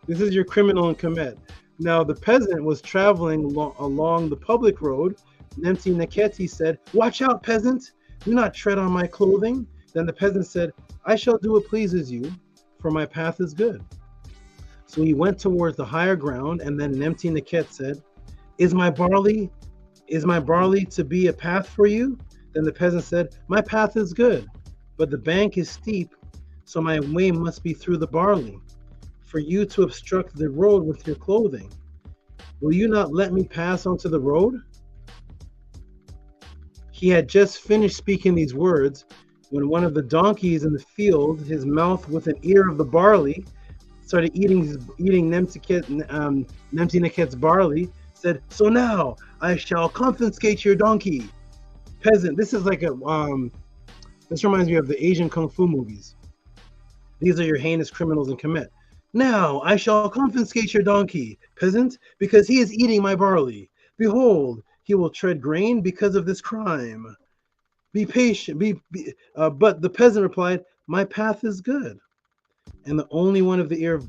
This is your criminal in KEMET. Now the peasant was traveling along the public road. Nemti-Neket said, "Watch out, peasant! Do not tread on my clothing." Then the peasant said, "I shall do what pleases you, for my path is good." So he went towards the higher ground, and then Nemti-Neket said, Is my barley to be a path for you?" Then the peasant said, "My path is good, but the bank is steep, so my way must be through the barley, for you to obstruct the road with your clothing. Will you not let me pass onto the road?" He had just finished speaking these words when one of the donkeys in the field, his mouth with an ear of the barley, started eating Nemti-Neket's barley, said, "So now I shall confiscate your donkey." Peasant, this is like this reminds me of the Asian Kung Fu movies. These are your heinous criminals in KEMET. "Now I shall confiscate your donkey, peasant, because he is eating my barley. Behold, he will tread grain because of this crime. Be patient." But the peasant replied, "My path is good, and the only one ear of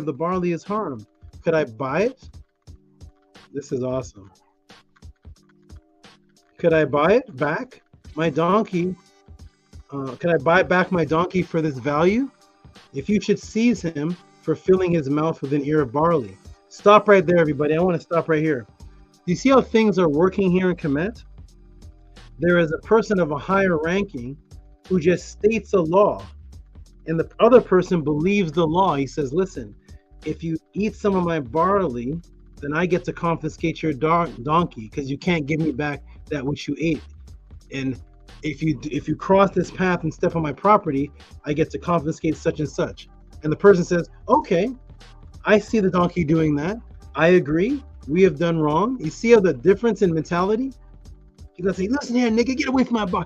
the barley is harmed. Could I buy it?" This is awesome. "Could I buy it back? My donkey? Could I buy back my donkey for this value? If you should seize him for filling his mouth with an ear of barley." Stop right there, everybody. I want to stop right here. Do you see how things are working here in KEMET? There is a person of a higher ranking who just states a law, and the other person believes the law. He says, "Listen, if you eat some of my barley, then I get to confiscate your donkey, because you can't give me back that which you ate. And if you cross this path and step on my property, I get to confiscate such and such." And the person says, "Okay, I see the donkey doing that. I agree. We have done wrong." You see how the difference in mentality? He's gonna say, "Listen here, nigga, get away from my bro.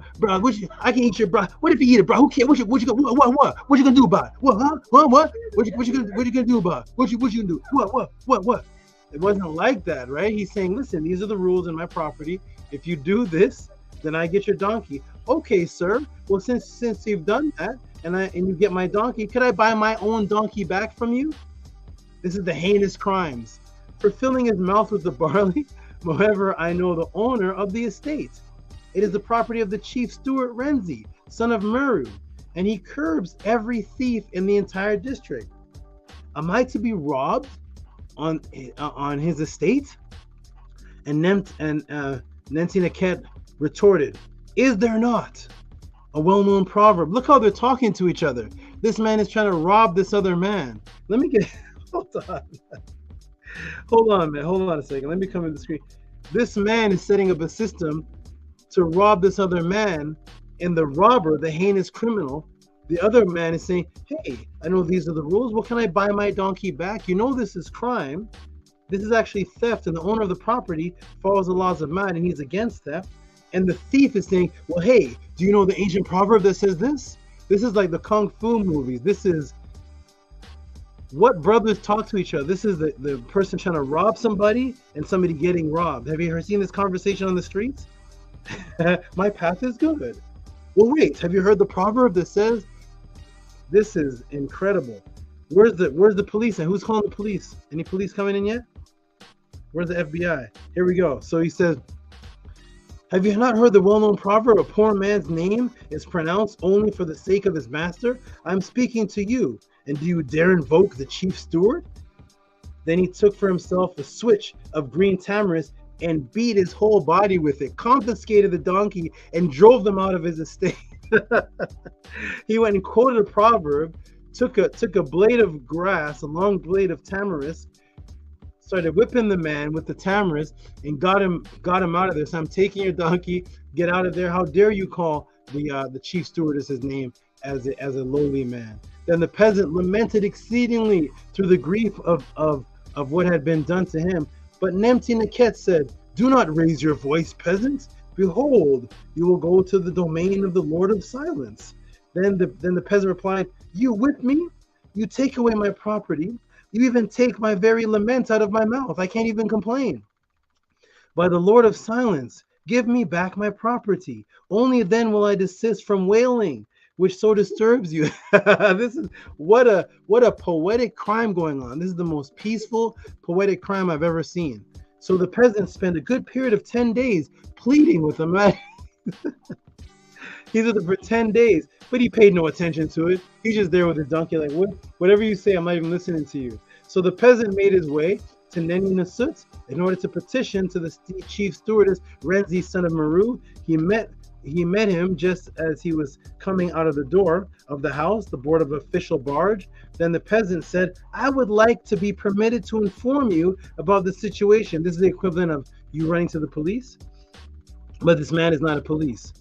I can eat your bro. What if you eat it, bro? Who cares? What you gonna do about it? What? Huh? What? What you gonna do about it? What you gonna do? What? It wasn't like that, right? He's saying, "Listen, these are the rules in my property. If you do this, then I get your donkey." "Okay, sir. Well, since you've done that, and you get my donkey, could I buy my own donkey back from you?" This is the heinous crimes. "For filling his mouth with the barley, however, I know the owner of the estate. It is the property of the chief steward Renzi, son of Meru, and he curbs every thief in the entire district. Am I to be robbed on his estate?" And Nemti-Neket retorted, "Is there not a well-known proverb?" Look how they're talking to each other. This man is trying to rob this other man. Let me get hold on, man. Hold on a second. Let me come in the screen. This man is setting up a system to rob this other man, and the robber, the heinous criminal, the other man is saying, "Hey, I know these are the rules. Well, can I buy my donkey back? You know this is crime. This is actually theft, and the owner of the property follows the laws of man, and he's against theft." And the thief is saying, "Well, hey, do you know the ancient proverb that says this?" This is like the Kung Fu movies. This is what brothers talk to each other. This is the person trying to rob somebody and somebody getting robbed. Have you ever seen this conversation on the streets? "My path is good." Well, wait, have you heard the proverb that says? This is incredible. Where's the police, and who's calling the police? Any police coming in yet? Where's the FBI? Here we go. So he says, "Have you not heard the well-known proverb, a poor man's name is pronounced only for the sake of his master? I'm speaking to you, and do you dare invoke the chief steward?" Then he took for himself a switch of green tamarisk and beat his whole body with it, confiscated the donkey, and drove them out of his estate. He went and quoted a proverb, took a blade of grass, a long blade of tamarisk, started whipping the man with the tamarisk, and got him out of there. So, "I'm taking your donkey, get out of there. How dare you call the chief stewardess's name as a lowly man. Then the peasant lamented exceedingly through the grief of what had been done to him. But Nemti-Neket said, "Do not raise your voice, peasants. Behold, you will go to the domain of the Lord of Silence." Then the peasant replied, "You with me? You take away my property. You even take my very lament out of my mouth. I can't even complain. By the Lord of Silence, give me back my property. Only then will I desist from wailing, which so disturbs you." This is what a poetic crime going on. This is the most peaceful poetic crime I've ever seen. So the peasant spent a good period of 10 days pleading with the man. He's with him for 10 days, but he paid no attention to it. He's just there with the donkey, like, whatever you say, I'm not even listening to you. So the peasant made his way to Neni-Nasut in order to petition to the chief stewardess, Renzi, son of Meru. He met him just as he was coming out of the door of the house, the board of official barge. Then the peasant said, "I would like to be permitted to inform you about the situation." This is the equivalent of you running to the police, but this man is not a police.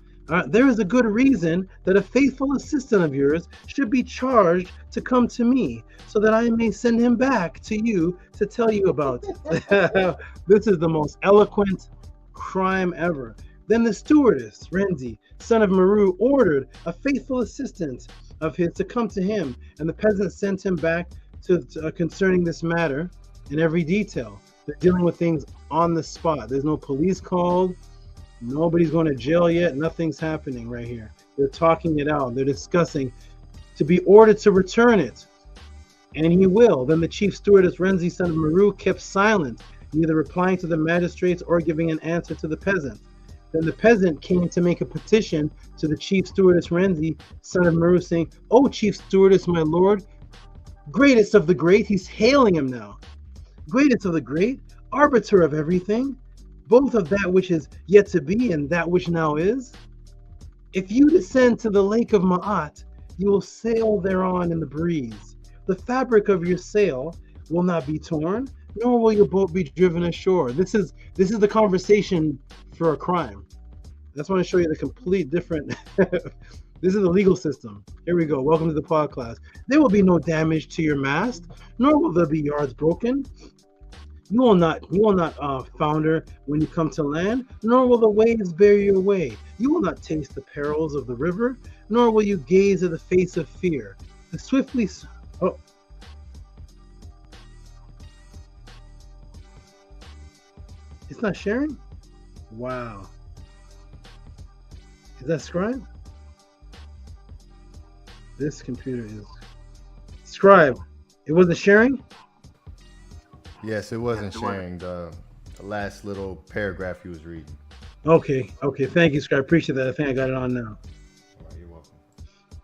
There is a good reason that a faithful assistant of yours should be charged to come to me, so that I may send him back to you to tell you about it. This is the most eloquent crime ever. Then the stewardess, Renzi, son of Meru, ordered a faithful assistant of his to come to him, and the peasant sent him back to concerning this matter in every detail. They're dealing with things on the spot. There's no police called. Nobody's going to jail yet. Nothing's happening right here. They're talking it out. They're discussing to be ordered to return it. And he will. Then the chief stewardess, Renzi, son of Meru, kept silent, neither replying to the magistrates or giving an answer to the peasant. Then the peasant came to make a petition to the chief stewardess, Renzi, son of Meru, saying, "O chief stewardess, my lord, greatest of the great," he's hailing him now, "greatest of the great, arbiter of everything, both of that which is yet to be and that which now is. If you descend to the lake of Ma'at, you will sail thereon in the breeze. The fabric of your sail will not be torn, nor will your boat be driven ashore." This is the conversation for a crime. That's why I show you the complete different. This is the legal system. Here we go. Welcome to the pod class. "There will be no damage to your mast, nor will there be yards broken. You will not founder when you come to land, nor will the waves bear you away. You will not taste the perils of the river, nor will you gaze at the face of fear. The swiftly..." Oh. It's not sharing? Wow. Is that Scribe? This computer is... Scribe, it wasn't sharing? Yes, it wasn't sharing the last little paragraph he was reading. Okay. Thank you, Scribe. I appreciate that. I think I got it on now. All right, you're welcome.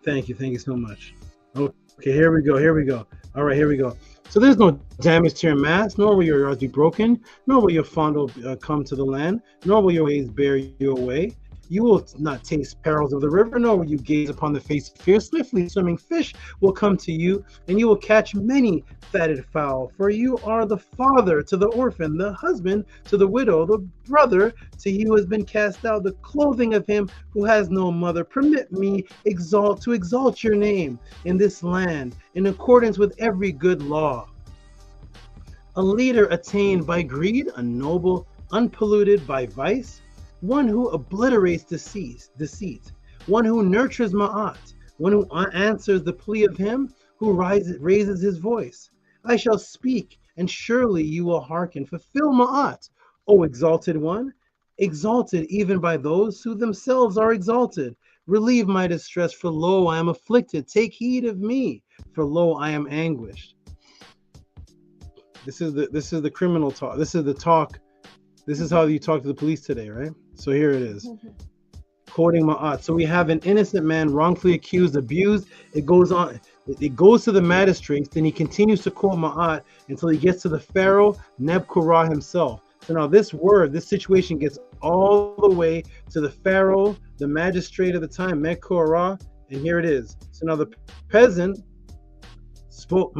Thank you so much. Okay, here we go. All right, here we go. So there's no damage to your mast, nor will your yards be broken, nor will your fondle come to the land, nor will your waves bear you away. You will not taste perils of the river, nor will you gaze upon the face of fear. Swiftly swimming fish will come to you, and you will catch many fatted fowl. For you are the father to the orphan, the husband to the widow, the brother to he who has been cast out, the clothing of him who has no mother. Permit me to exalt your name in this land, in accordance with every good law. A leader attained by greed, a noble unpolluted by vice, one who obliterates deceit, one who nurtures Ma'at, one who answers the plea of him who raises his voice. I shall speak, and surely you will hearken. Fulfill Ma'at, O exalted one, exalted even by those who themselves are exalted. Relieve my distress, for lo, I am afflicted. Take heed of me, for lo, I am anguished. This is the criminal talk. This is the talk. This is how you talk to the police today, right? So here it is. Quoting Ma'at. So we have an innocent man wrongfully accused, abused. It goes on. It goes to the magistrates. Then he continues to quote Ma'at until he gets to the Pharaoh, Nebkura himself. So now this situation gets all the way to the Pharaoh, the magistrate of the time, Nebkura, and here it is. So now the peasant spoke.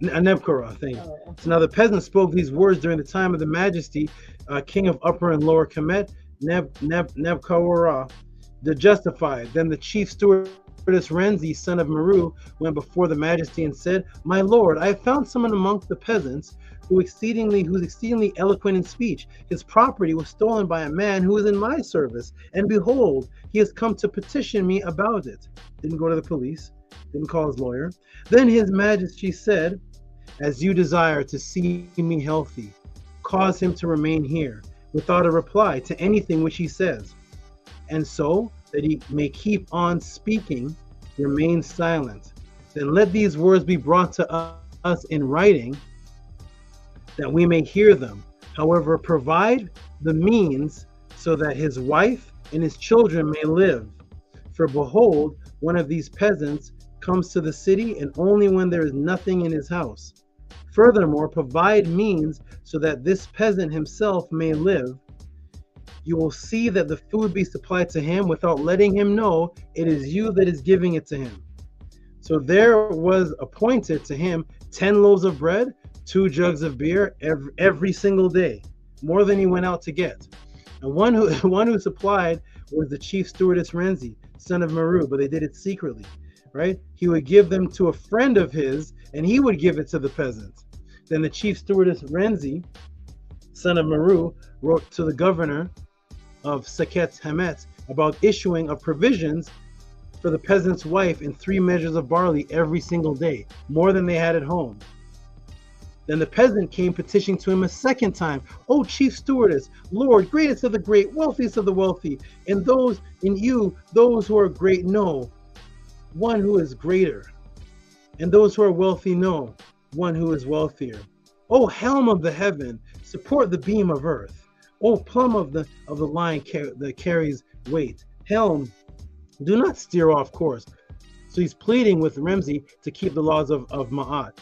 Nebkura, thank you. So now the peasant spoke these words during the time of the majesty, king of Upper and Lower Kemet, Nebkura. the justified. Then the chief stewardess Renzi, son of Meru, went before the majesty and said, "My lord, I have found someone amongst the peasants who's exceedingly eloquent in speech. His property was stolen by a man who is in my service, and behold, he has come to petition me about it." Didn't go to the police, didn't call his lawyer. Then his majesty said, "As you desire to see me healthy, cause him to remain here, without a reply to anything which he says. And so, that he may keep on speaking, remain silent. Then let these words be brought to us in writing, that we may hear them. However, provide the means so that his wife and his children may live. For behold, one of these peasants comes to the city, and only when there is nothing in his house. Furthermore, provide means so that this peasant himself may live. You will see that the food be supplied to him without letting him know it is you that is giving it to him." So there was appointed to him 10 loaves of bread, 2 jugs of beer every single day, more than he went out to get. And one who supplied was the chief stewardess Renzi, son of Meru, but they did it secretly, right? He would give them to a friend of his, and he would give it to the peasants. Then the chief stewardess Renzi, son of Meru, wrote to the governor of Saket Hemet about issuing of provisions for the peasant's wife in 3 measures of barley every single day, more than they had at home. Then the peasant came petitioning to him a second time, "O chief stewardess, Lord, greatest of the great, wealthiest of the wealthy, and those in you, those who are great know one who is greater, and those who are wealthy know one who is wealthier. O helm of the heaven, support the beam of earth. O plumb of the line that carries weight, helm, do not steer off course." So he's pleading with Ramsey to keep the laws of Ma'at.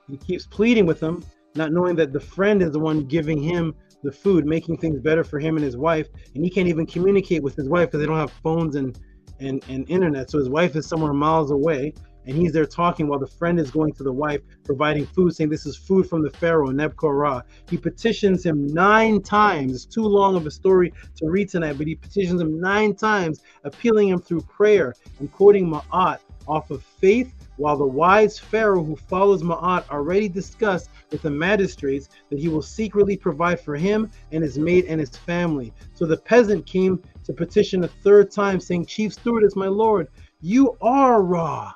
He keeps pleading with him, not knowing that the friend is the one giving him the food, making things better for him and his wife, and he can't even communicate with his wife because they don't have phones and internet. So his wife is somewhere miles away, and he's there talking while the friend is going to the wife, providing food, saying this is food from the Pharaoh, Nebkorah. He petitions him 9 times. It's too long of a story to read tonight, but he petitions him 9 times, appealing him through prayer and quoting Ma'at off of faith, while the wise Pharaoh who follows Ma'at already discussed with the magistrates that he will secretly provide for him and his mate and his family. So the peasant came to petition a 3rd time, saying, "Chief stewardess, my lord, you are Ra.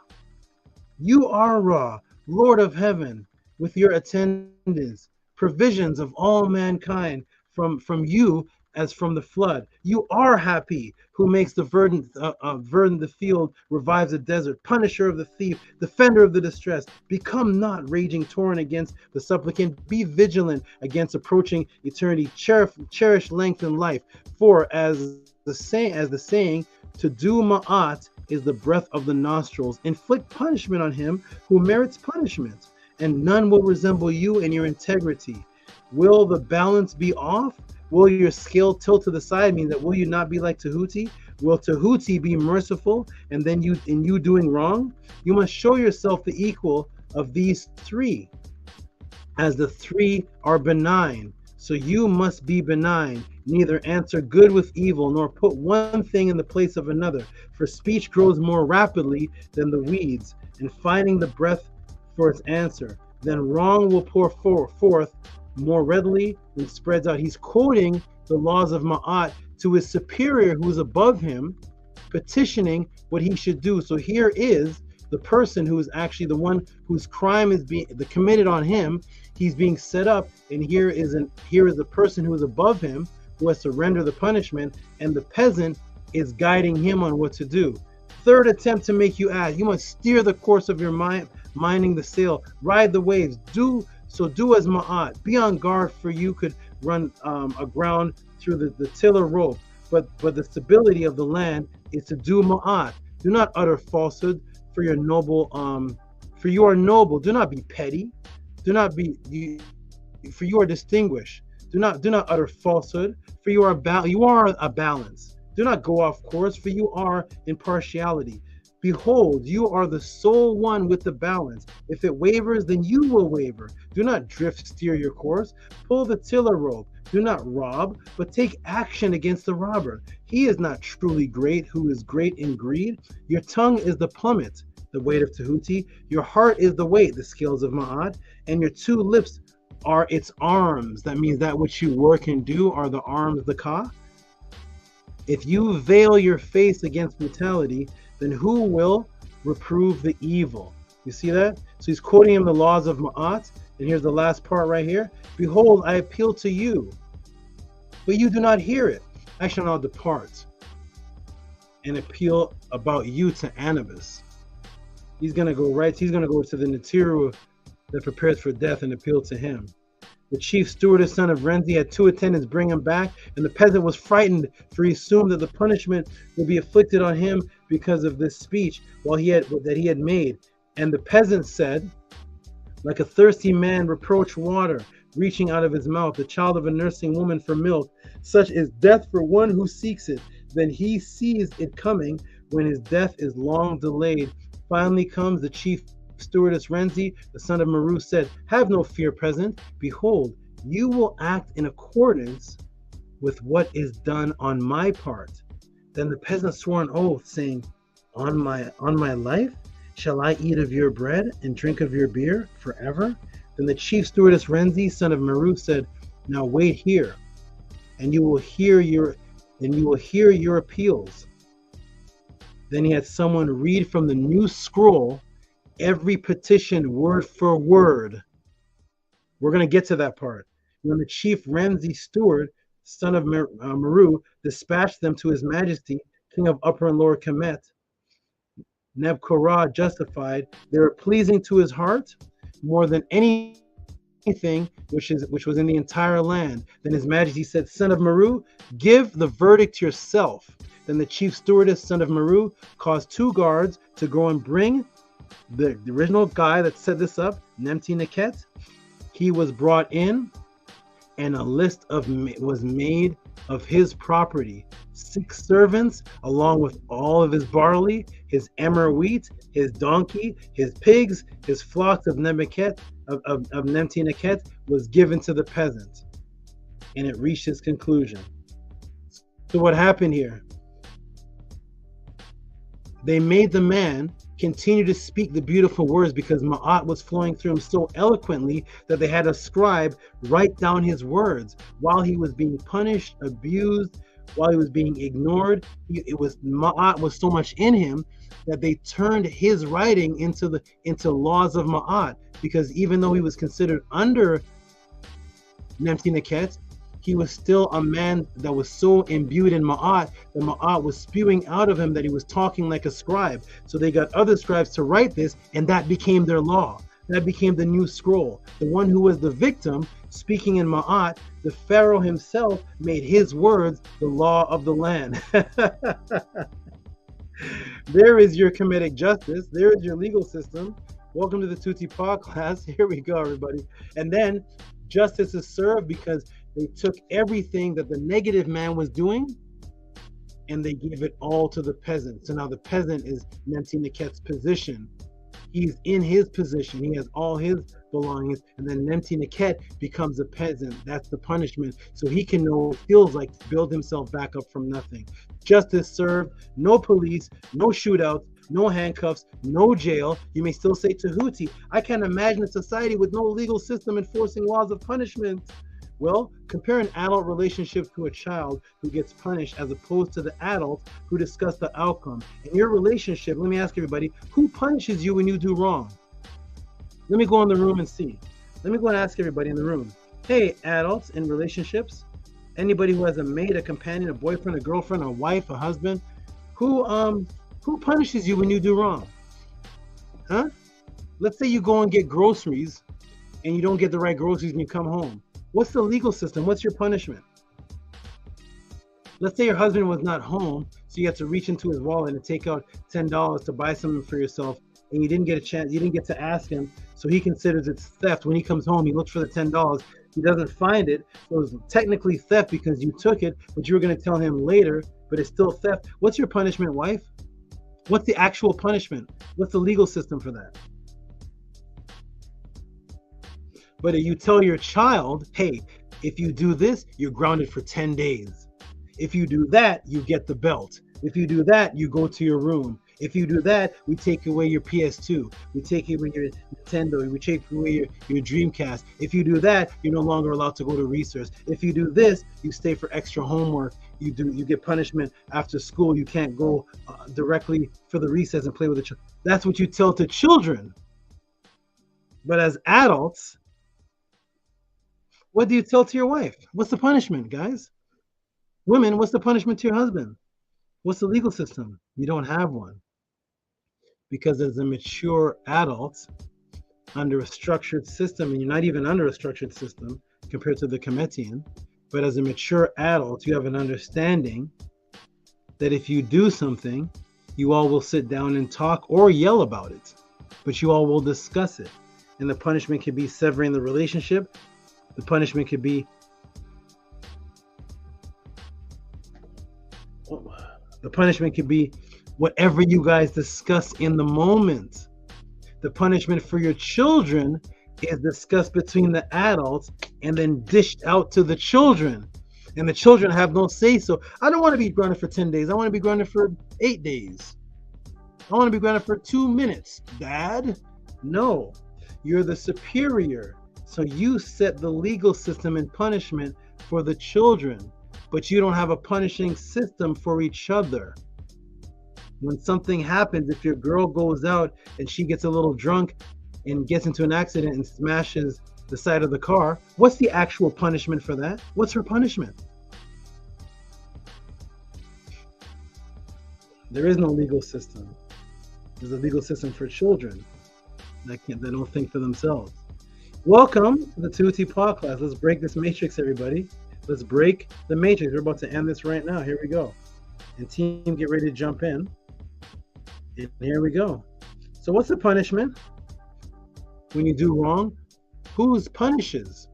You are Ra, Lord of heaven, with your attendants, provisions of all mankind from you as from the flood. You are happy, who makes the verdant the field, revives the desert, punisher of the thief, defender of the distressed. Become not raging torrent against the supplicant. Be vigilant against approaching eternity. Cherish length in life. For as the saying, to do Ma'at is the breath of the nostrils. Inflict punishment on him who merits punishment, and none will resemble you in your integrity. Will the balance be off? Will your scale tilt to the side, mean that will you not be like Tehuti? Will Tehuti be merciful, and then you doing wrong? You must show yourself the equal of these 3, as the 3 are benign. So you must be benign, neither answer good with evil, nor put one thing in the place of another. For speech grows more rapidly than the weeds, and finding the breath for its answer. Then wrong will pour forth more readily and spreads out. He's quoting the laws of Ma'at to his superior who is above him, petitioning what he should do. So here is the person who is actually the one whose crime is being committed on him. He's being set up, and here is the person who is above him who has to render the punishment, and the peasant is guiding him on what to do. 3rd attempt to make you ask. You must steer the course of your mind, minding the sail, ride the waves. Do as Ma'at. Be on guard, for you could run aground through the tiller rope. But the stability of the land is to do Ma'at. Do not utter falsehood, for you are noble. Do not be petty. Do not be for you are distinguished. Do not utter falsehood, for you are a balance. Do not go off course, for you are impartiality. Behold, you are the sole one with the balance. If it wavers, then you will waver. Do not drift steer your course. Pull the tiller rope. Do not rob, but take action against the robber. He is not truly great who is great in greed. Your tongue is the plummet, the weight of Tehuti. Your heart is the weight, the scales of Ma'at. And your two lips are its arms. That means that which you work and do are the arms, the Ka. If you veil your face against brutality, then who will reprove the evil? You see that? So he's quoting him the laws of Ma'at. And here's the last part right here. Behold, I appeal to you, but you do not hear it. I shall now depart and appeal about you to Anubis. He's going to go to the Natiru that prepares for death and appeal to him. The chief stewardess, son of Renzi, had two attendants bring him back, and the peasant was frightened, for he assumed that the punishment would be afflicted on him because of this speech that he had made. And the peasant said, like a thirsty man reproach water reaching out of his mouth, the child of a nursing woman for milk, such is death for one who seeks it. Then he sees it coming when his death is long delayed. Finally comes the chief stewardess Renzi, the son of Meru, said, have no fear, peasant. Behold, you will act in accordance with what is done on my part. Then the peasant swore an oath, saying, on my life, shall I eat of your bread and drink of your beer forever? Then the chief stewardess Renzi, son of Meru, said, now wait here, and you will hear your appeals. Then he had someone read from the new scroll every petition word for word. We're going to get to that part. When the chief Renzi steward, son of Meru, dispatched them to his majesty, king of Upper and Lower Kemet, Nebkorah justified, they were pleasing to his heart more than anything which was in the entire land. Then his majesty said, son of Meru, give the verdict yourself. Then the chief stewardess, son of Meru, caused two guards to go and bring the original guy that set this up, Nemti Neket. He was brought in, and a list was made of his property. 6 servants, along with all of his barley, his emmer wheat, his donkey, his pigs, his flocks of Nemti Neket, was given to the peasant. And it reached its conclusion. So what happened here? They made the man continue to speak the beautiful words because Ma'at was flowing through him so eloquently that they had a scribe write down his words while he was being punished, abused, while he was being ignored. Ma'at was so much in him that they turned his writing into laws of Ma'at, because even though he was considered under Nemti Neket, he was still a man that was so imbued in Ma'at that Ma'at was spewing out of him that he was talking like a scribe. So they got other scribes to write this, and that became their law. That became the new scroll. The one who was the victim, speaking in Ma'at, the Pharaoh himself made his words the law of the land. There is your Kemetic justice. There is your legal system. Welcome to the Tuti Pa class. Here we go, everybody. And then justice is served because they took everything that the negative man was doing and they gave it all to the peasant. So now the peasant is Nemti Neket's position. He's in his position. He has all his belongings. And then Nemti Neket becomes a peasant. That's the punishment. So he can know what it feels like to build himself back up from nothing. Justice served. No police, no shootouts, no handcuffs, no jail. You may still say Tehuti. I can't imagine a society with no legal system enforcing laws of punishment. Well, compare an adult relationship to a child who gets punished as opposed to the adult who discuss the outcome. In your relationship, let me ask everybody, who punishes you when you do wrong? Let me go in the room and see. Let me go and ask everybody in the room. Hey, adults in relationships, anybody who has a mate, a companion, a boyfriend, a girlfriend, a wife, a husband, who punishes you when you do wrong? Huh? Let's say you go and get groceries and you don't get the right groceries and you come home. What's the legal system? What's your punishment? Let's say your husband was not home, so you have to reach into his wallet and take out $10 to buy something for yourself, and you didn't get a chance, you didn't get to ask him, so he considers it theft. When he comes home, he looks for the $10, he doesn't find it, so it's technically theft because you took it, but you were going to tell him later, but it's still theft. What's your punishment, wife? What's the actual punishment? What's the legal system for that? But you tell your child, hey, if you do this, you're grounded for 10 days. If you do that, you get the belt. If you do that, you go to your room. If you do that, we take away your PS2. We take away your Nintendo. We take away your Dreamcast. If you do that, you're no longer allowed to go to research. If you do this, you stay for extra homework. You get punishment after school. You can't go directly for the recess and play with the children. That's what you tell to children. But as adults, what do you tell to your wife? What's the punishment, guys? Women, what's the punishment to your husband? What's the legal system? You don't have one. Because as a mature adult, under a structured system, and you're not even under a structured system compared to the Kemetean, but as a mature adult, you have an understanding that if you do something, you all will sit down and talk or yell about it, but you all will discuss it. And the punishment could be severing the relationship. The punishment could be whatever you guys discuss in the moment. The punishment for your children is discussed between the adults and then dished out to the children. And the children have no say so. I don't want to be grounded for 10 days. I want to be grounded for 8 days. I want to be grounded for 2 minutes. Dad? No. You're the superior. So you set the legal system and punishment for the children, but you don't have a punishing system for each other. When something happens, if your girl goes out and she gets a little drunk and gets into an accident and smashes the side of the car, what's the actual punishment for that? What's her punishment? There is no legal system. There's a legal system for children that don't think for themselves. Welcome to the Tehuti'S podcast. Let's break this matrix, everybody. Let's break the matrix. We're about to end this right now. Here we go. And team, get ready to jump in. And here we go. So what's the punishment? When you do wrong, who punishes?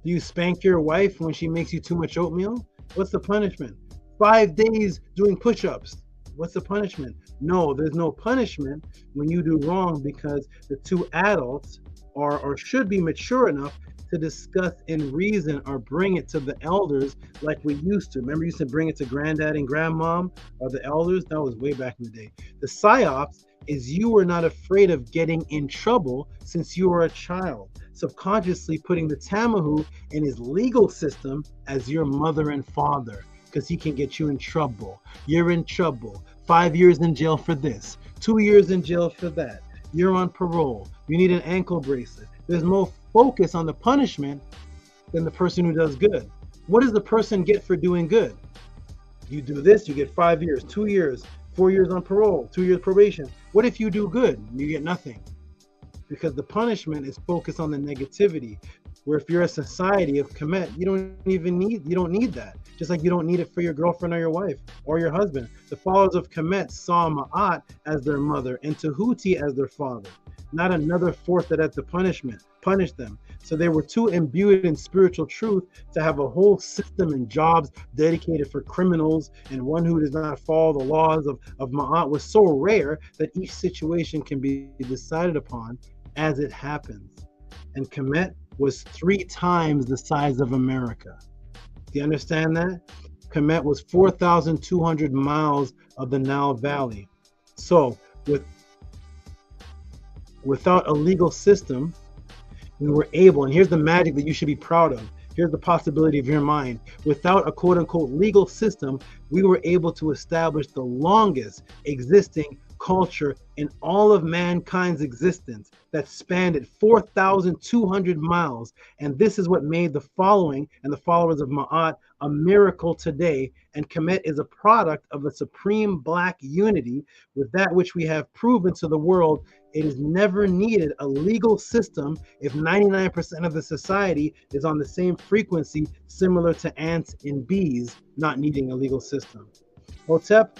Do you spank your wife when she makes you too much oatmeal? What's the punishment? 5 days doing push-ups. What's the punishment? No, there's no punishment when you do wrong, because the two adults are or should be mature enough to discuss and reason or bring it to the elders like we used to. Remember, we used to bring it to granddad and grandmom or the elders? That was way back in the day. The psyops is you were not afraid of getting in trouble since you were a child, subconsciously putting the Tamahu in his legal system as your mother and father, because he can get you in trouble. You're in trouble. 5 years in jail for this, 2 years in jail for that. You're on parole. You need an ankle bracelet. There's more focus on the punishment than the person who does good. What does the person get for doing good? You do this, you get 5 years, 2 years, 4 years on parole, 2 years probation. What if you do good? You get nothing. Because the punishment is focused on the negativity. Where if you're a society of Kemet, you don't need that. Just like you don't need it for your girlfriend or your wife or your husband. The followers of Kemet saw Ma'at as their mother and Tehuti as their father. Not another force that had to punish them. So they were too imbued in spiritual truth to have a whole system and jobs dedicated for criminals, and one who does not follow the laws of Ma'at was so rare that each situation can be decided upon as it happens. And Kemet was 3 times the size of America. Do you understand that? Kemet was 4,200 miles of the Nile Valley. So without a legal system, we were able, and here's the magic that you should be proud of. Here's the possibility of your mind. Without a quote unquote legal system, we were able to establish the longest existing culture in all of mankind's existence that spanned at 4,200 miles. And this is what made the following and the followers of Ma'at a miracle today. And Kemet is a product of a supreme black unity with that which we have proven to the world. It is never needed a legal system if 99% of the society is on the same frequency, similar to ants and bees, not needing a legal system. Hotep,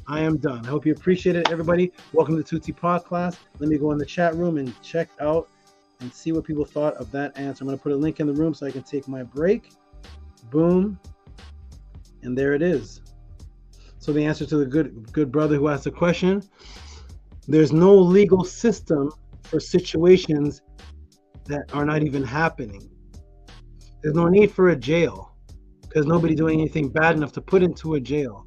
I am done. I hope you appreciate it, everybody. Welcome to Tehuti'S podcast. Let me go in the chat room and check out and see what people thought of that answer. I'm going to put a link in the room so I can take my break. Boom. And there it is. So the answer to the good brother who asked the question, there's no legal system for situations that are not even happening. There's no need for a jail because nobody's doing anything bad enough to put into a jail.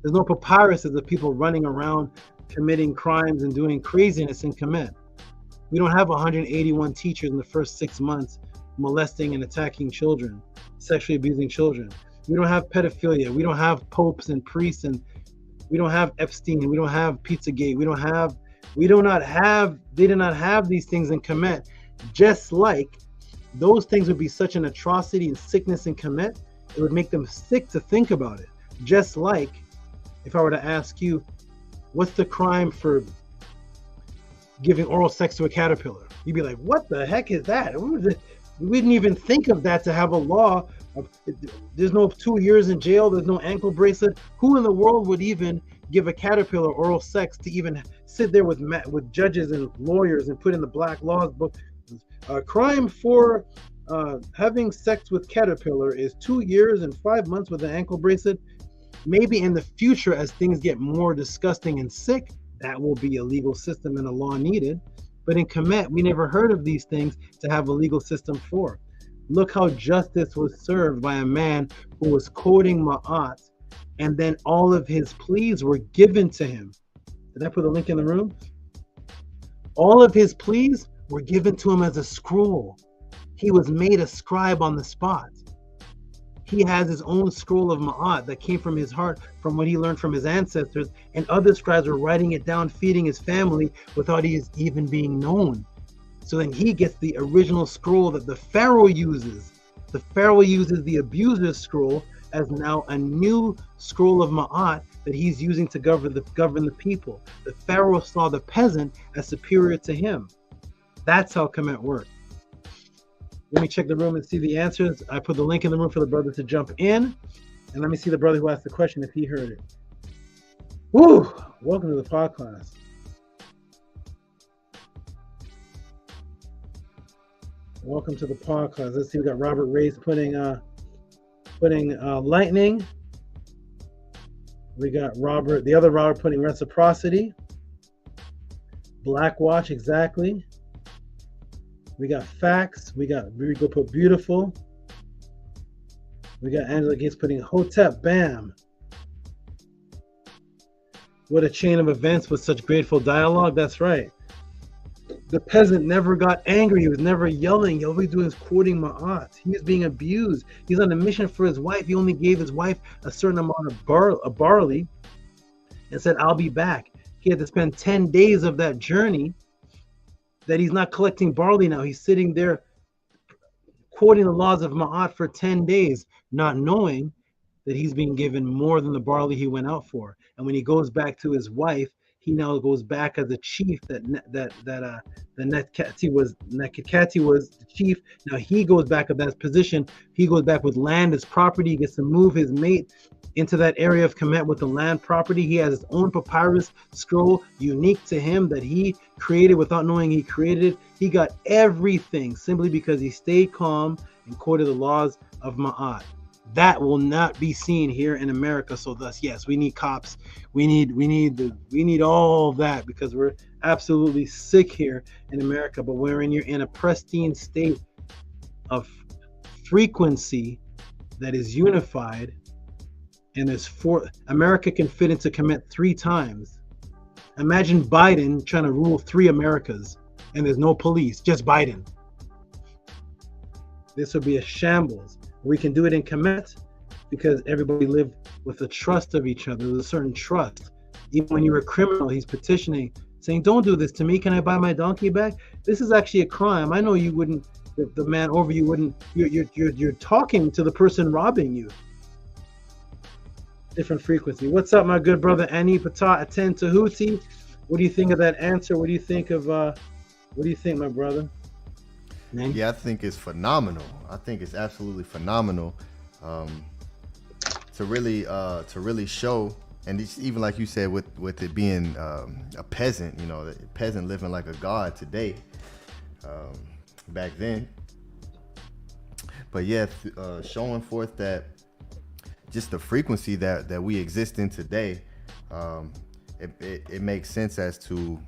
There's no papyruses of people running around committing crimes and doing craziness in KEMET. We don't have 181 teachers in the first 6 months molesting and attacking children, sexually abusing children. We don't have pedophilia. We don't have popes and priests, and we don't have Epstein. We don't have Pizzagate. They do not have these things in KEMET. Just like those things would be such an atrocity and sickness in KEMET, it would make them sick to think about it. Just like if I were to ask you, what's the crime for giving oral sex to a caterpillar? You'd be like, what the heck is that? We didn't even think of that to have a law. There's no 2 years in jail. There's no ankle bracelet. Who in the world would even give a caterpillar oral sex to even sit there with judges and lawyers and put in the black laws book? A crime for having sex with caterpillar is 2 years and 5 months with an ankle bracelet. Maybe in the future, as things get more disgusting and sick, that will be a legal system and a law needed. But in KEMET, we never heard of these things to have a legal system for. Look how justice was served by a man who was quoting Ma'at, and then all of his pleas were given to him. Did I put a link in the room? All of his pleas were given to him as a scroll. He was made a scribe on the spot. He has his own scroll of Ma'at that came from his heart, from what he learned from his ancestors, and other scribes were writing it down, feeding his family without he even being known. So then he gets the original scroll that the Pharaoh uses. The Pharaoh uses the abuser's scroll as now a new scroll of Ma'at that he's using to govern the people. The Pharaoh saw the peasant as superior to him. That's how KEMET works. Let me check the room and see the answers. I put the link in the room for the brother to jump in. And let me see the brother who asked the question if he heard it. Woo! Welcome to the podcast. Welcome to the podcast. Let's see, we got Robert Ray's putting lightning. We got Robert, the other Robert putting reciprocity. Black watch, exactly. We got facts. We got Rico put beautiful. We got Angela Gates putting Hotep, bam. What a chain of events with such grateful dialogue. That's right. The peasant never got angry. He was never yelling. All he was doing is quoting Ma'at. He was being abused. He's on a mission for his wife. He only gave his wife a certain amount of barley and said, I'll be back. He had to spend 10 days of that journey that he's not collecting barley now. He's sitting there quoting the laws of Ma'at for 10 days, not knowing that he's being given more than the barley he went out for. And when he goes back to his wife, he now goes back as a chief that Netkati was the chief. Now he goes back of that position. He goes back with land as property. He gets to move his mate into that area of KEMET with the land property. He has his own papyrus scroll unique to him that he created without knowing he created it. He got everything simply because he stayed calm and quoted the laws of Ma'at. That will not be seen here in America. So thus, yes, we need cops. We need all of that because we're absolutely sick here in America. But we're in a pristine state of frequency that is unified, and America can fit into KEMET 3 times. Imagine Biden trying to rule 3 Americas, and there's no police, just Biden. This would be a shambles. We can do it in KEMET because everybody live with the trust of each other. There's a certain trust. Even when you're a criminal, he's petitioning, saying, don't do this to me. Can I buy my donkey back? This is actually a crime. I know you wouldn't, the man over you wouldn't, you're talking to the person robbing you. Different frequency. What's up, my good brother Ani Patah Aten Tehuti? What do you think of that answer? What do you think, my brother? Man. Yeah, I think it's phenomenal. I think it's absolutely phenomenal to really show, and it's even like you said with it being a peasant, the peasant living like a god today, back then. But yeah, showing forth that just the frequency that we exist in today, it makes sense as to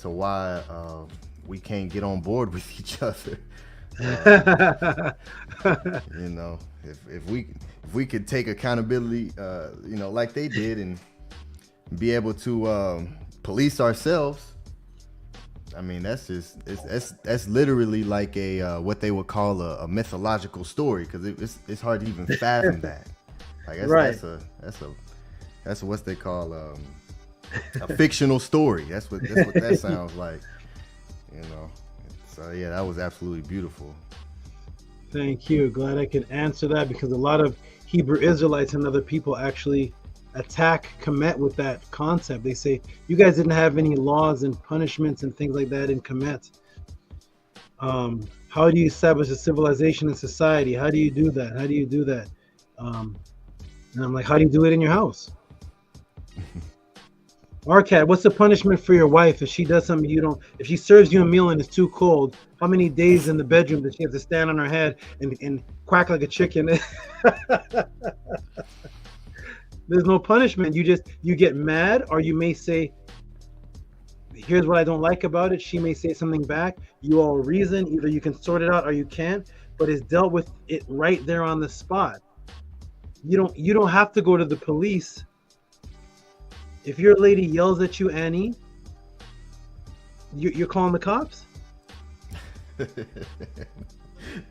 why we can't get on board with each other. You know, if we could take accountability, you know, like they did, and be able to police ourselves. I mean, that's literally like a what they would call a mythological story, because it's hard to even fathom that. Like that's what they call a fictional story. That's what that sounds like. You know. So yeah, that was absolutely beautiful. Thank you. Glad I could answer that, because a lot of Hebrew Israelites and other people actually attack KEMET with that concept. They say, you guys didn't have any laws and punishments and things like that in KEMET. How do you establish a civilization and society? How do you do that? How do you do that? And I'm like, how do you do it in your house? Arcad, what's the punishment for your wife if she does something you don't, if she serves you a meal and it's too cold? How many days in the bedroom does she have to stand on her head and quack like a chicken? There's no punishment. You get mad, or you may say, here's what I don't like about it. She may say something back. You all reason. Either you can sort it out or you can't, but it's dealt with it right there on the spot. You don't have to go to the police. If your lady yells at you, Annie, you're calling the cops?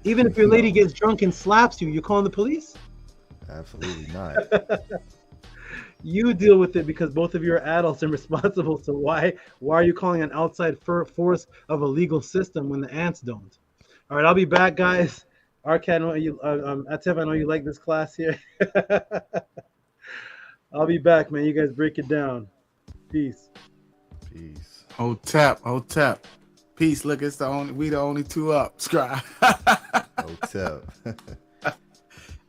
Even if your lady gets drunk and slaps you, you're calling the police? Absolutely not. You deal with it, because both of you are adults and responsible. So why are you calling an outside force of a legal system when the ants don't? All right, I'll be back, guys. Arcad, Atef, I know you like this class here. I'll be back, man. You guys break it down. Peace. Peace. Hotep. Peace. Look, we the only two up. Scribe. Hotep.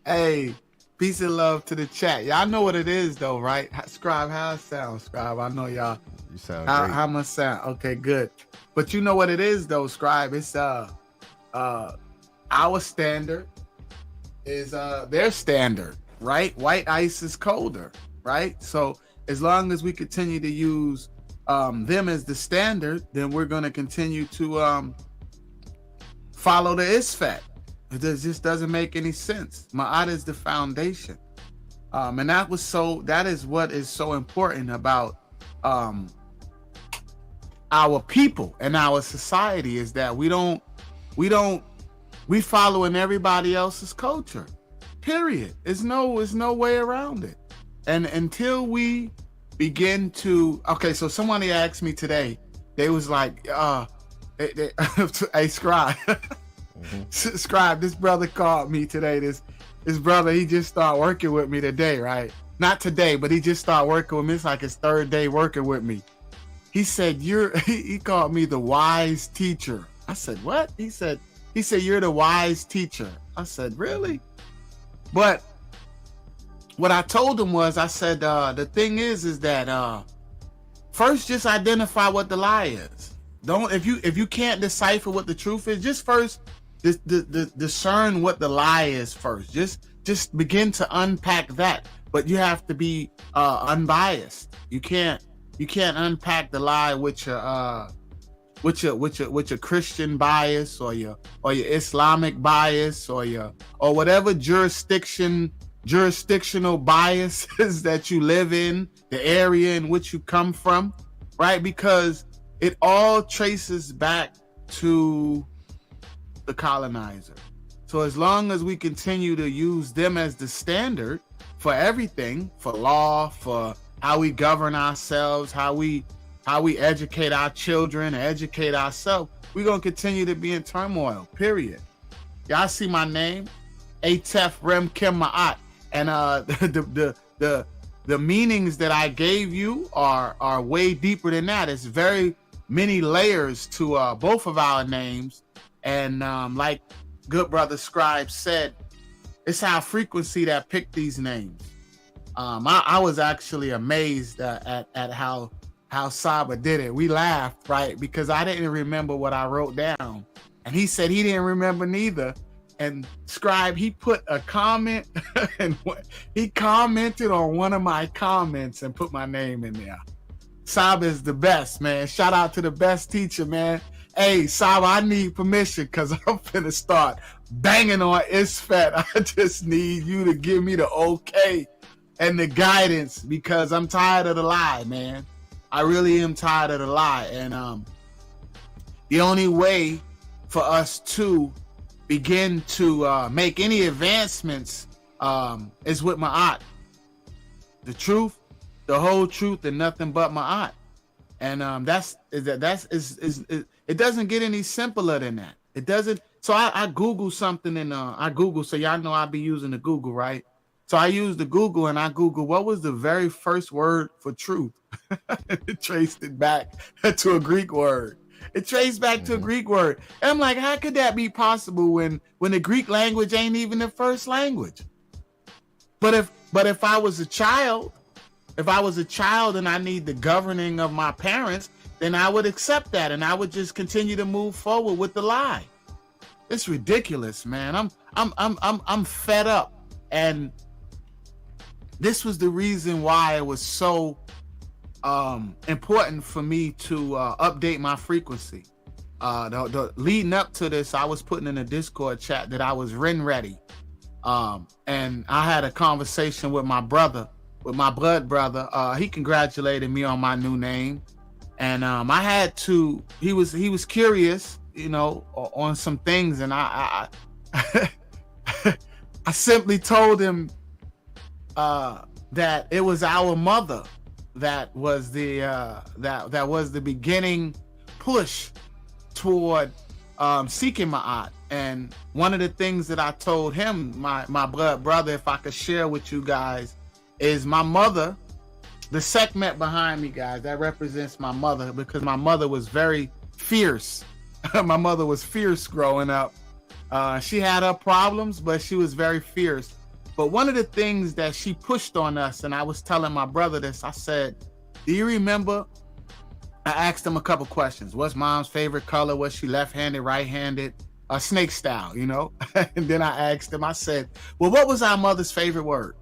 Hey, peace and love to the chat. Y'all know what it is, though, right? Scribe, how it sound, Scribe? I know y'all. You sound great. How much sound? Okay, good. But you know what it is, though, Scribe? It's our standard is their standard, right? White ice is colder, right? So as long as we continue to use them as the standard, then we're going to continue to follow the ISFAT. It just doesn't make any sense. Ma'at is the foundation. And that is what is so important about our people and our society, is that we following everybody else's culture. Period. There's no way around it. And until we begin to, okay, so somebody asked me today, they was like, hey, Scribe, Scribe, this brother called me today. This brother, he just started working with me today, right? Not today, but he just started working with me. It's like his third day working with me. He said, he called me the wise teacher. I said, what? He said, you're the wise teacher. I said, really? But what I told him was, I said, the thing is that first just identify what the lie is. If you can't decipher what the truth is, just first discern what the lie is first. Just begin to unpack that. But you have to be unbiased. You can't unpack the lie with your Christian bias or your Islamic bias or whatever jurisdictional biases that you live in, the area in which you come from, right? Because it all traces back to the colonizer. So as long as we continue to use them as the standard for everything, for law, for how we govern ourselves, how we educate our children, educate ourselves, we're going to continue to be in turmoil, period. Y'all see my name? Atef Rem Kim Ma'at. And the meanings that I gave you are way deeper than that. It's very many layers to both of our names. And like good brother Scribe said, it's our frequency that picked these names. I was actually amazed at how SABA did it. We laughed, right? Because I didn't remember what I wrote down. And he said he didn't remember neither. And Scribe, he put a comment and he commented on one of my comments and put my name in there. SABA is the best, man. Shout out to the best teacher, man. Hey, SABA, I need permission because I'm finna start banging on ISFET. I just need you to give me the okay and the guidance because I'm tired of the lie, man. I really am tired of the lie. And the only way for us to begin to make any advancements is with Ma'at. The truth, the whole truth, and nothing but Ma'at. And it doesn't get any simpler than that. It doesn't. So I Google something and I Google, so y'all know I'll be using the Google, right? So I used the Google and I Google what was the very first word for truth. It traced it back to a Greek word. It traced back to a Greek word. And I'm like, how could that be possible when the Greek language ain't even the first language? But if I was a child, and I need the governing of my parents, then I would accept that and I would just continue to move forward with the lie. It's ridiculous, man. I'm fed up. And this was the reason why it was so important for me to update my frequency. The leading up to this, I was putting in a Discord chat that I was ready. And I had a conversation with my brother, with my blood brother. He congratulated me on my new name. And I had to, he was curious, you know, on some things. And I I simply told him that it was our mother that was the that was the beginning push toward seeking Ma'at. And one of the things that I told him, my blood brother, if I could share with you guys, is my mother, the segment behind me, guys, that represents my mother, because my mother was very fierce. My mother was fierce growing up. She had her problems, but she was very fierce. But one of the things that she pushed on us, and I was telling my brother this, I said, do you remember? I asked him a couple questions. What's mom's favorite color? Was she left-handed, right-handed? Snake style, you know? And then I asked him, I said, well, what was our mother's favorite word?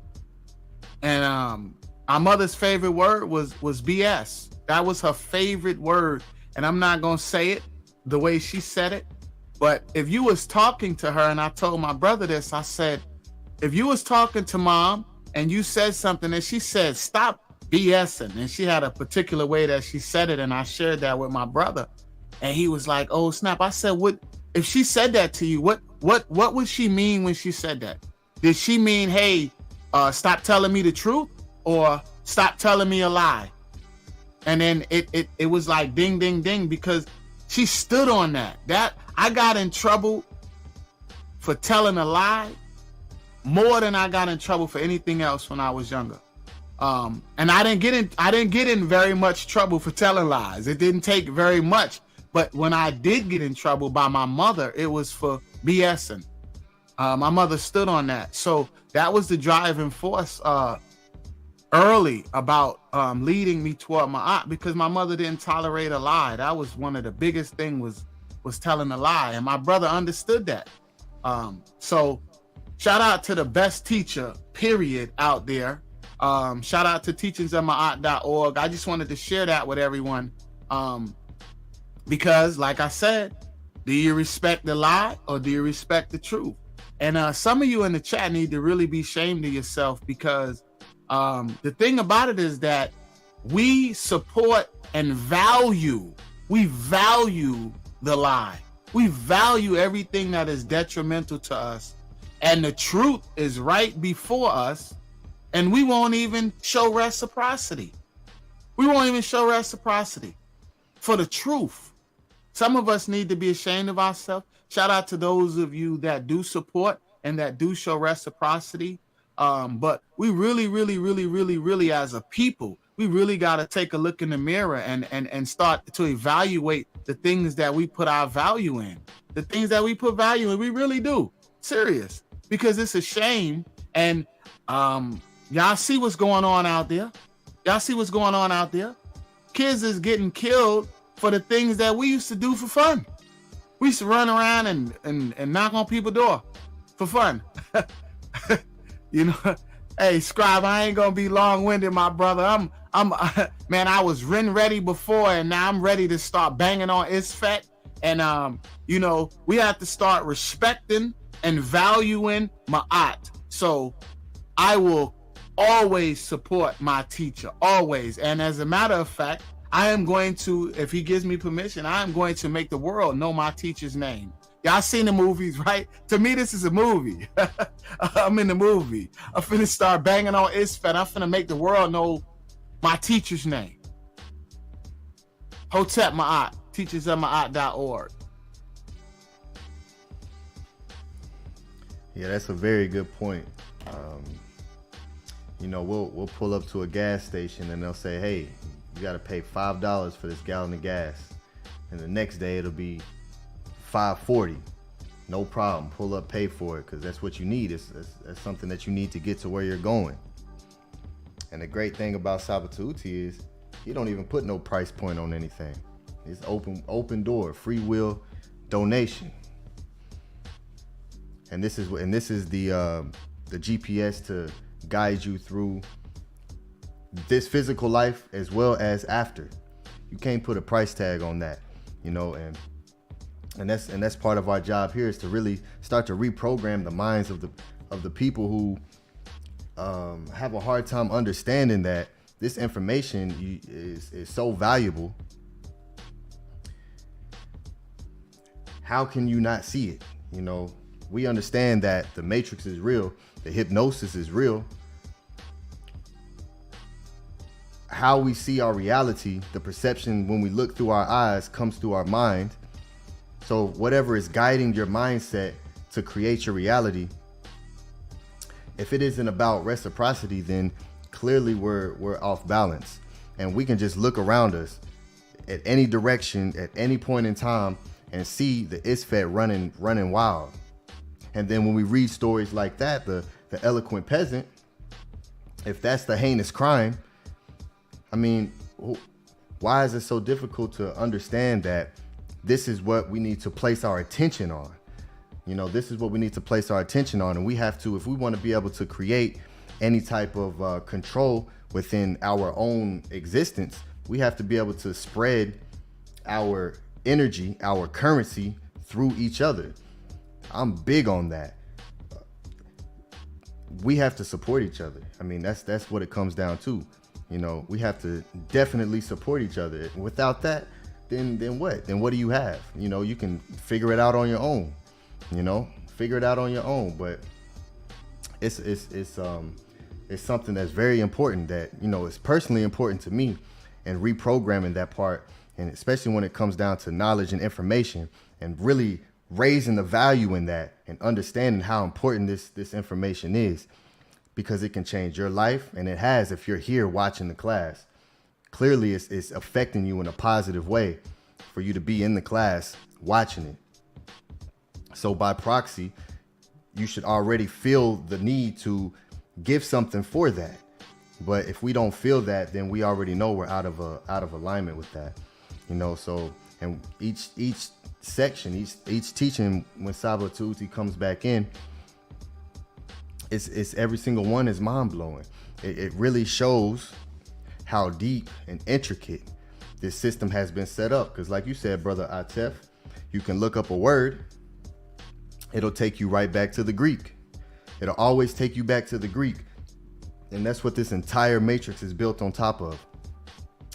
And our mother's favorite word was BS. That was her favorite word. And I'm not going to say it the way she said it. But if you was talking to her, and I told my brother this, I said, if you was talking to mom and you said something and she said, stop BSing, and she had a particular way that she said it, and I shared that with my brother, and he was like, oh snap. I said, what if she said that to you? What would she mean when she said that? Did she mean, hey, stop telling me the truth, or stop telling me a lie? And then it was like ding, ding, ding, because she stood on that. That I got in trouble for telling a lie more than I got in trouble for anything else when I was younger. And I didn't get in very much trouble for telling lies. It didn't take very much. But when I did get in trouble by my mother, it was for BSing. My mother stood on that. So that was the driving force early about leading me toward Ma'at, because my mother didn't tolerate a lie. That was one of the biggest things, was telling a lie. And my brother understood that. So shout out to the best teacher, period, out there. Shout out to teachingsofma'at.org. I just wanted to share that with everyone. Because like I said, do you respect the lie or do you respect the truth? And some of you in the chat need to really be ashamed of yourself, because the thing about it is that we support and value the lie. We value everything that is detrimental to us. And the truth is right before us, and we won't even show reciprocity. We won't even show reciprocity for the truth. Some of us need to be ashamed of ourselves. Shout out to those of you that do support and that do show reciprocity. But we really, as a people, we really got to take a look in the mirror and start to evaluate the things that we put our value in. The things that we put value in, we really do. Serious. Because it's a shame. And y'all see what's going on out there. Y'all see what's going on out there. Kids is getting killed for the things that we used to do for fun. We used to run around and knock on people's door. for fun. You know, hey, Scribe, I ain't gonna be long-winded, my brother. Man, I was ready before, and now I'm ready to start banging on Isfet. And you know, we have to start respecting and valuing Ma'at. So I will always support my teacher, always. And as a matter of fact, I am going to, if he gives me permission, I am going to make the world know my teacher's name. Y'all seen the movies, right? To me, this is a movie. I'm in the movie. I'm finna start banging on Isfet. I'm finna make the world know my teacher's name. Hotep Ma'at, teachersofma'at.org. Yeah, that's a very good point. You know, we'll pull up to a gas station and they'll say, hey, you got to pay $5 for this gallon of gas. And the next day it'll be $5.40. No problem. Pull up, pay for it, because that's what you need. That's something that you need to get to where you're going. And the great thing about SABA Tehuti'S is he don't even put no price point on anything. It's open door, free will donation. And this is the GPS to guide you through this physical life as well as after. You can't put a price tag on that, you know, and that's part of our job here, is to really start to reprogram the minds of the people who have a hard time understanding that this information is so valuable. How can you not see it? You know, we understand that the matrix is real, the hypnosis is real. How we see our reality, the perception when we look through our eyes, comes through our mind. So whatever is guiding your mindset to create your reality, if it isn't about reciprocity, then clearly we're off balance. And we can just look around us at any direction, at any point in time, and see the Isfet running wild. And then when we read stories like that, the eloquent peasant, if that's the heinous crime, I mean, why is it so difficult to understand that this is what we need to place our attention on? You know, this is what we need to place our attention on. And we have to, if we want to be able to create any type of control within our own existence, we have to be able to spread our energy, our currency through each other. I'm big on that. We have to support each other. I mean, that's what it comes down to. You know, we have to definitely support each other. Without that, then what? Then what do you have? You know, you can figure it out on your own. You know, figure it out on your own. But it's something that's very important, that, you know, it's personally important to me, and reprogramming that part, and especially when it comes down to knowledge and information, and really raising the value in that, and understanding how important this information is, because it can change your life, and it has. If you're here watching the class, clearly it's affecting you in a positive way for you to be in the class watching it. So by proxy, you should already feel the need to give something for that. But if we don't feel that, then we already know we're out of alignment with that. You know, so, and each section, each teaching, when SABA Tehuti'S comes back in, it's every single one is mind-blowing. It really shows how deep and intricate this system has been set up. Because like you said, brother Atef, you can look up a word, it'll take you right back to the Greek. It'll always take you back to the Greek. And that's what this entire matrix is built on top of.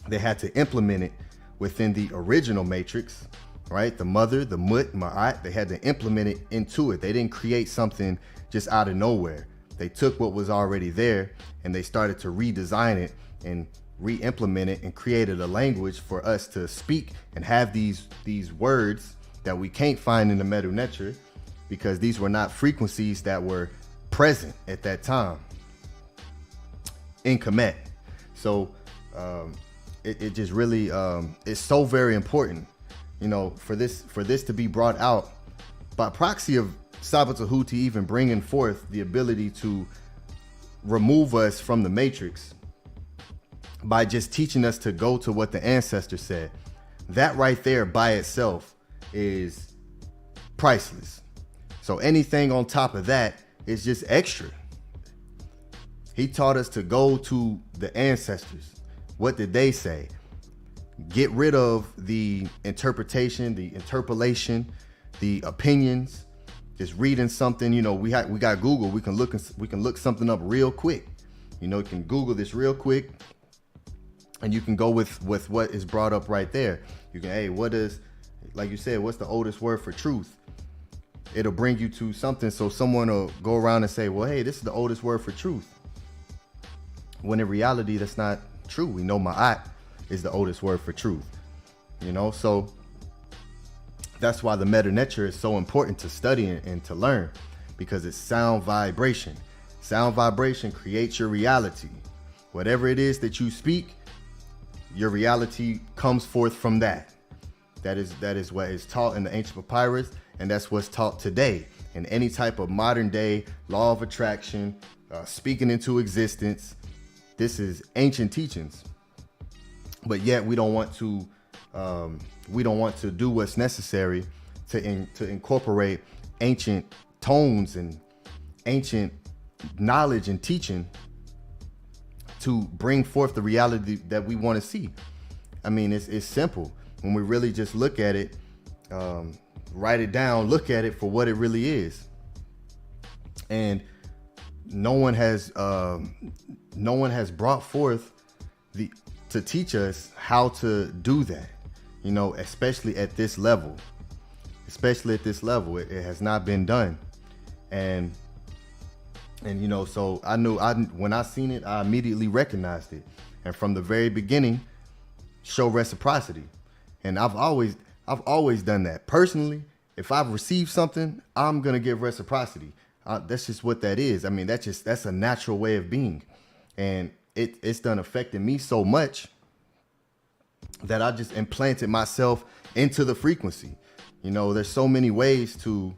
They had to implement it within the original matrix, right? The mother, the mut, ma'at, they had to implement it into it. They didn't create something just out of nowhere. They took what was already there and they started to redesign it and re-implement it, and created a language for us to speak and have these words that we can't find in the Medu Neter, because these were not frequencies that were present at that time in KEMET. So it just really is so very important, you know, for this to be brought out by proxy of SABA Tehuti'S even bringing forth the ability to remove us from the matrix by just teaching us to go to what the ancestors said. That right there by itself is priceless. So anything on top of that is just extra. He taught us to go to the ancestors. What did they say? Get rid of the interpretation, the interpolation, the opinions. Just reading something, you know, we got Google. We can look something up real quick. You know, you can Google this real quick, and you can go with what is brought up right there. You can, hey, what is, like you said, what's the oldest word for truth? It'll bring you to something, so someone will go around and say, well, hey, this is the oldest word for truth. When in reality, that's not true. We know Ma'at is the oldest word for truth. You know, so that's why the Meta Nature is so important to study and to learn, because it's sound vibration. Sound vibration creates your reality. Whatever it is that you speak, your reality comes forth from that. That is what is taught in the ancient papyrus, and that's what's taught today in any type of modern day law of attraction, speaking into existence. This is ancient teachings, but yet we don't want to do what's necessary to incorporate ancient tones and ancient knowledge and teaching to bring forth the reality that we want to see. I mean, it's simple when we really just look at it, write it down, look at it for what it really is. And no one has brought forth to teach us how to do that, you know, especially at this level. It has not been done. And you know, so when I seen it, I immediately recognized it. And from the very beginning, show reciprocity. And I've always done that. Personally, if I've received something, I'm gonna give reciprocity. That's just what that is. I mean, that's a natural way of being. And it's done affected me so much that I just implanted myself into the frequency. You know, there's so many ways to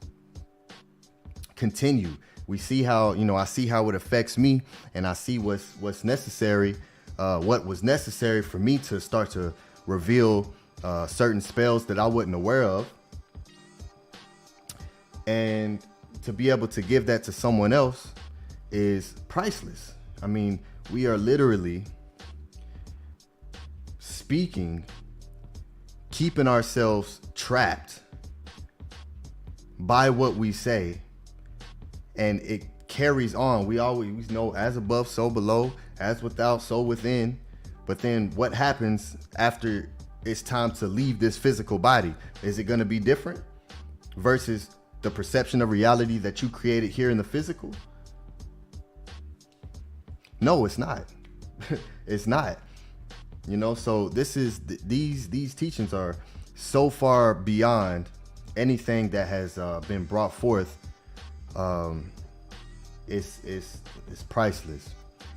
continue. We see how, you know, I see how it affects me, and I see what's necessary, what was necessary for me to start to reveal certain spells that I wasn't aware of. And to be able to give that to someone else is priceless. I mean, we are literally speaking, keeping ourselves trapped by what we say, and it carries on. We always know, as above, so below, as without, so within. But then what happens after it's time to leave this physical body? Is it going to be different versus the perception of reality that you created here in the physical? No, it's not. It's not. You know, so this is these teachings are so far beyond anything that has been brought forth. It's priceless.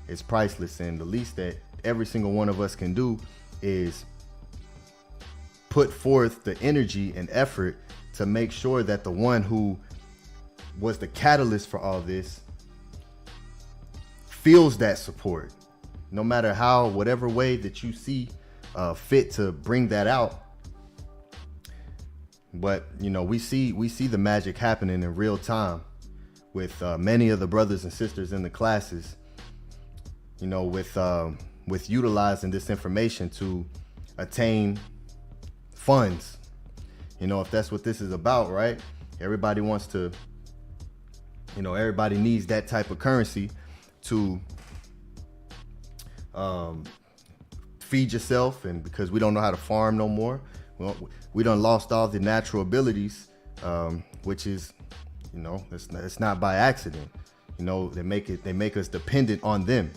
It's priceless, and the least that every single one of us can do is put forth the energy and effort to make sure that the one who was the catalyst for all this feels that support, no matter how, whatever way that you see fit to bring that out. But you know, we see the magic happening in real time with many of the brothers and sisters in the classes, you know, with utilizing this information to attain funds. You know, if that's what this is about, right? Everybody wants to, you know, everybody needs that type of currency to feed yourself, and because we don't know how to farm no more, we done lost all the natural abilities, which is, you know, it's not by accident. You know, they make us dependent on them.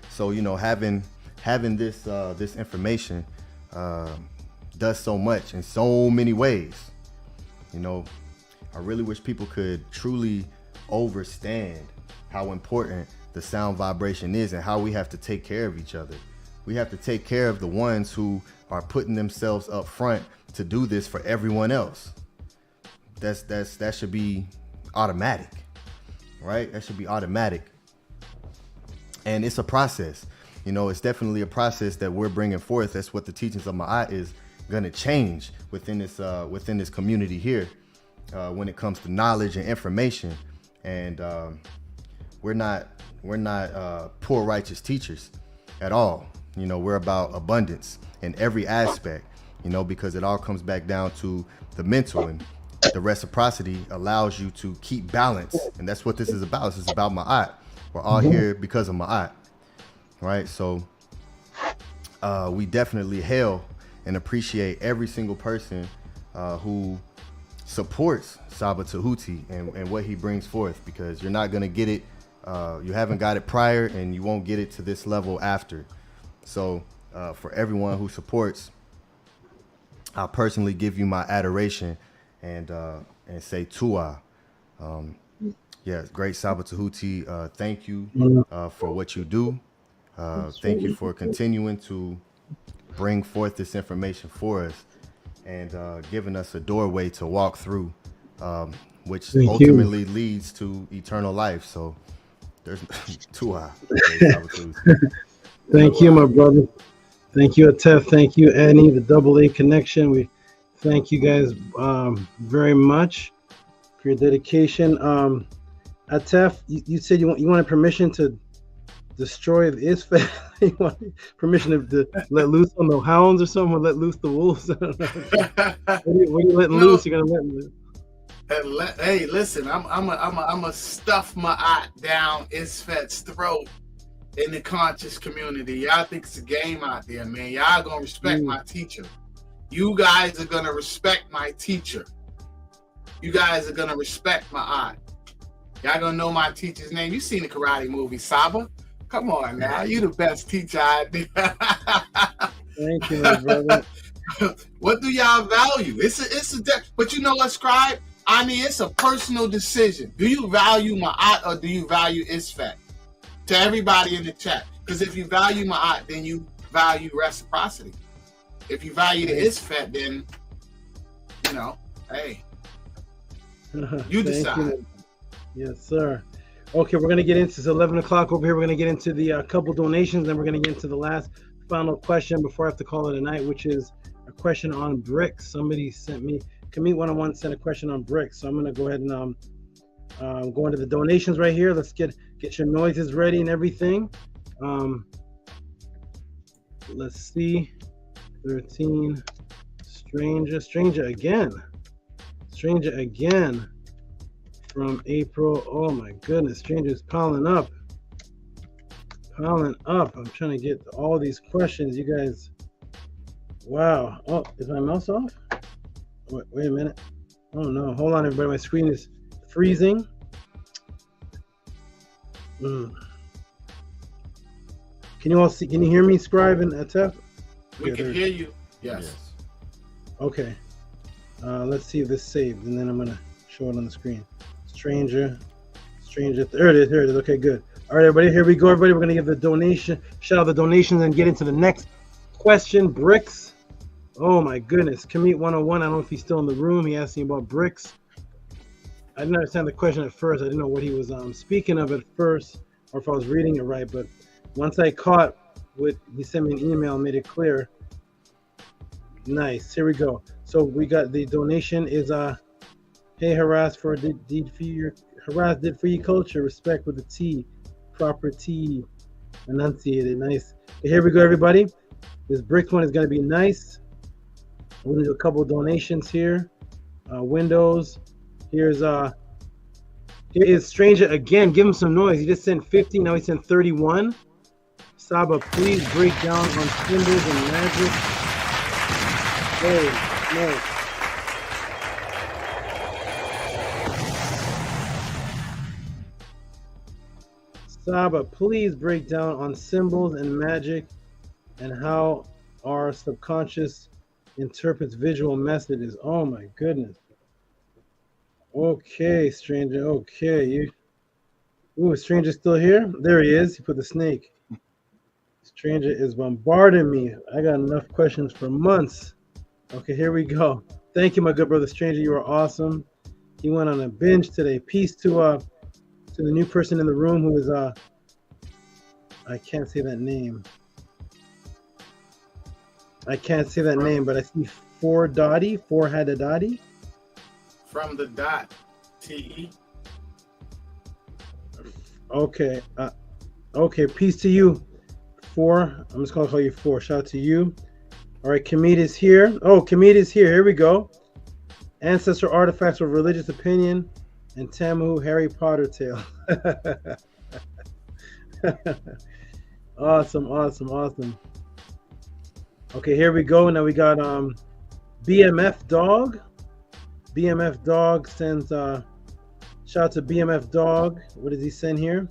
So, you know, having this information does so much in so many ways. You know, I really wish people could truly understand how important the sound vibration is and how we have to take care of each other. We have to take care of the ones who are putting themselves up front to do this for everyone else. That should be automatic, right? That should be automatic. And it's a process. You know, it's definitely a process that we're bringing forth. That's what the teachings of Ma'at is going to change within this community here. when it comes to knowledge and information. And we're not poor righteous teachers at all. You know, we're about abundance in every aspect, you know, because it all comes back down to the mental, and the reciprocity allows you to keep balance. And that's what this is about. This is about Ma'at. We're all here because of Ma'at, right? So we definitely hail and appreciate every single person who supports SABA Tehuti and what he brings forth, because you're not going to get it. You haven't got it prior, and you won't get it to this level after. So for everyone who supports, I'll personally give you my adoration and say Tua. Yeah, great SABA Tehuti. Thank you for what you do. Thank you for continuing to bring forth this information for us and giving us a doorway to walk through, which ultimately leads to eternal life. So there's Tua. Thank you, my brother. Thank you, Atef. Thank you, Annie, the AA connection. We thank you guys very much for your dedication. Atef, you said you wanted permission to destroy the ISFET. You wanted permission to let loose on the hounds or something, or let loose the wolves. I don't know. What are you letting loose? You're gonna let them loose. Hey, listen, I'm a stuff my eye down ISFET's throat in the conscious community. Y'all think it's a game out there, man. Y'all gonna respect my teacher. You guys are gonna respect my teacher. You guys are gonna respect my eye. Y'all gonna know my teacher's name. You seen the karate movie SABA? Come on now, you the best teacher I did. Thank you, my brother. What do y'all value? But you know what, Scribe? I mean, it's a personal decision. Do you value Ma'at or do you value ISFET? To everybody in the chat. Because if you value Ma'at, then you value reciprocity. If you value the ISFET, then, you know, hey, you decide. You. Yes, sir. Okay, we're going to get into, it's 11 o'clock over here. We're going to get into the couple donations, then we're going to get into the last final question before I have to call it a night, which is a question on Brics. Somebody sent me, KEMET 101 sent a question on Brics. So I'm going to go ahead and go into the donations right here. Let's get your noises ready and everything. Let's see. 13. Stranger again. From April. Oh my goodness, Stranger's piling up. I'm trying to get all these questions, you guys. Wow. Oh, is my mouse off? Wait a minute. Oh no, hold on everybody, my screen is freezing. Can you all see, can you hear me, Scribe and Atef? We can hear you. Yes. Okay. Let's see if this saved, and then I'm gonna show it on the screen. Stranger, there it is. Okay, good. All right, everybody, here we go. Everybody, we're gonna give the donation, shout out the donations, and get into the next question. Brics. Oh my goodness, KEMET 101. I don't know if he's still in the room. He asked me about Brics. I didn't understand the question at first. I didn't know what he was speaking of at first, or if I was reading it right. But once I caught what he sent me an email, made it clear. Nice. Here we go. So we got the donation is hey, harass for did for your culture, respect with the T, proper T, enunciated. Nice. Okay, here we go, everybody. This Brics one is going to be nice. We're going to do a couple of donations here. Windows. Here is Stranger again. Give him some noise. He just sent 50. Now he sent 31. SABA, please break down on symbols and magic. Hey, no. SABA, please break down on symbols and magic and how our subconscious interprets visual messages. Oh my goodness. Okay, Stranger. Okay, Stranger's still here? There he is. He put the snake. Stranger is bombarding me. I got enough questions for months. Okay, here we go. Thank you, my good brother Stranger. You are awesome. He went on a binge today. Peace to the new person in the room who is I can't say that name. But I see Hadadadi. from the dot. TE. Okay. Okay. Peace to you. 4. I'm just gonna call you 4. Shout out to you. All right. KEMETE is here. Oh, KEMETE is here. Here we go. Ancestor artifacts of religious opinion and Tamu Harry Potter tale. Awesome. Okay, here we go. Now we got BMF Dog. BMF Dog sends shout out to BMF Dog. What does he send here?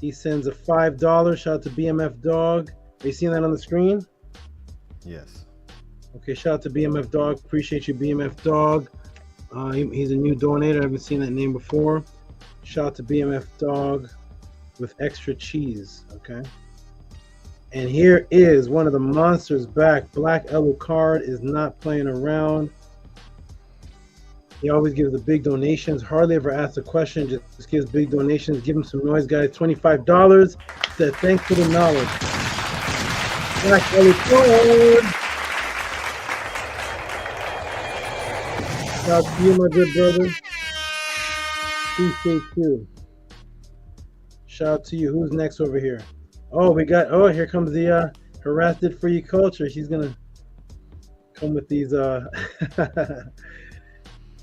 He sends a $5. Shout out to BMF Dog. Are you seeing that on the screen? Yes. Okay, shout out to BMF Dog. Appreciate you, BMF Dog. He's a new donator. I haven't seen that name before. Shout out to BMF Dog with extra cheese. Okay. And here is one of the monsters back. Black Alucard is not playing around. He always gives the big donations. Hardly ever asks a question. Just gives big donations. Give him some noise, guys. $25. Said thanks for the knowledge. Black Alucard. Shout out to you, my good brother. Appreciate you. Shout out to you. Who's next over here? Oh, we got. Oh, here comes the harassed it for you culture. She's gonna come with these.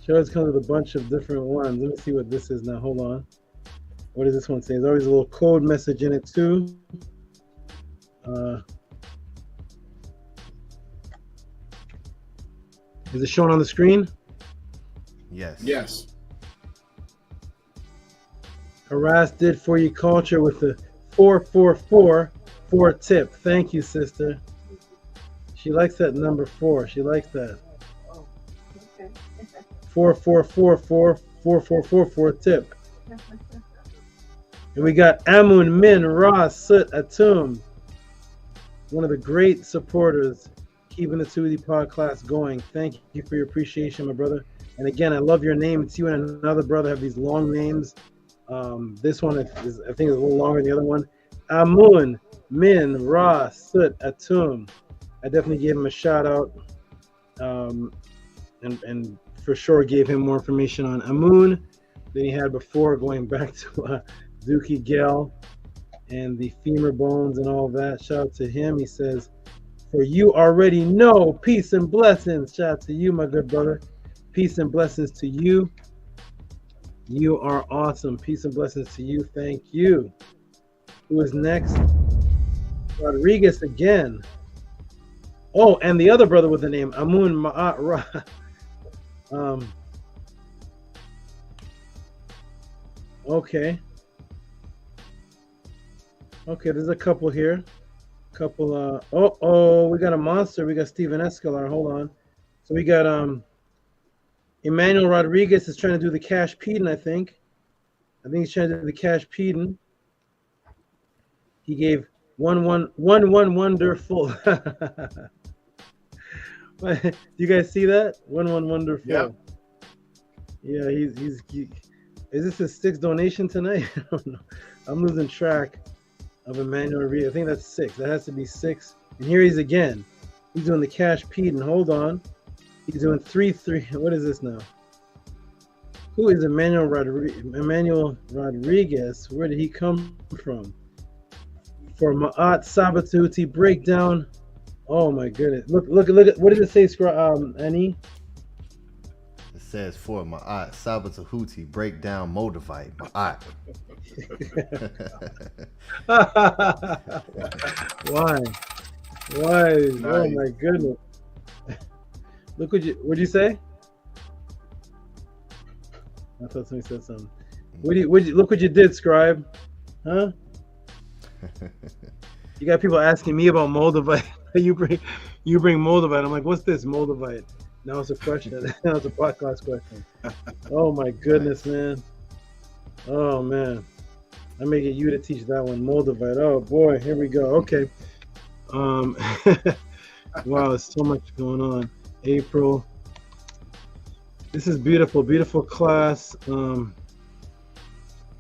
She always comes with a bunch of different ones. Let me see what this is now. Hold on. What does this one say? There's always a little code message in it too. Is it shown on the screen? Yes. Yes. Harassed it for you culture with the 444 tip. Thank you, sister. She likes that number 4. She likes that. 444 tip. And we got Amun Min Ra Sut Atum, one of the great supporters, keeping the Tehuti'S podcast going. Thank you for your appreciation, my brother. And again, I love your name. It's you and another brother have these long names. This one is, I think, is a little longer than the other one. Amun Min Ra Sut Atum. I definitely gave him a shout out, and for sure gave him more information on Amun than he had before, going back to Doukii Gel and the femur bones and all that. Shout out to him. He says, "For you already know, peace and blessings." Shout out to you, my good brother. Peace and blessings to you. You are awesome. Peace and blessings to you. Thank you. Who is next? Rodriguez again. Oh, and the other brother with the name Amun Ma'at Ra. Okay. Okay, there's a couple here. Couple we got a monster. We got Steven Escalar. Hold on. So we got Emmanuel Rodriguez is trying to do the cash pedon, I think. He's trying to do the cash pedon. He gave one wonderful. Do you guys see that? One wonderful. Yep. Yeah, he's is this his 6th donation tonight? I don't know. I'm losing track of Emmanuel Rodriguez. I think that's 6. That has to be 6. And here he's again. He's doing the cash pedon. Hold on. He's doing 3-3. What is this now? Who is Emmanuel Rodriguez? Where did he come from? For Ma'at SABA Tehuti'S breakdown. Oh my goodness! Look at what did it say, Annie? It says for Ma'at SABA Tehuti'S breakdown Moldavite Ma'at. Why? Nice. Oh my goodness! Look what'd you say? I thought somebody said something. Look what you did, Scribe? Huh? You got people asking me about Moldavite. you bring Moldavite. I'm like, what's this Moldavite? Now it's a question. Now it's a podcast question. Oh my goodness, man. Oh man. I may get you to teach that one, Moldavite. Oh boy, here we go. Okay. Wow, there's so much going on. April. This is beautiful, beautiful class.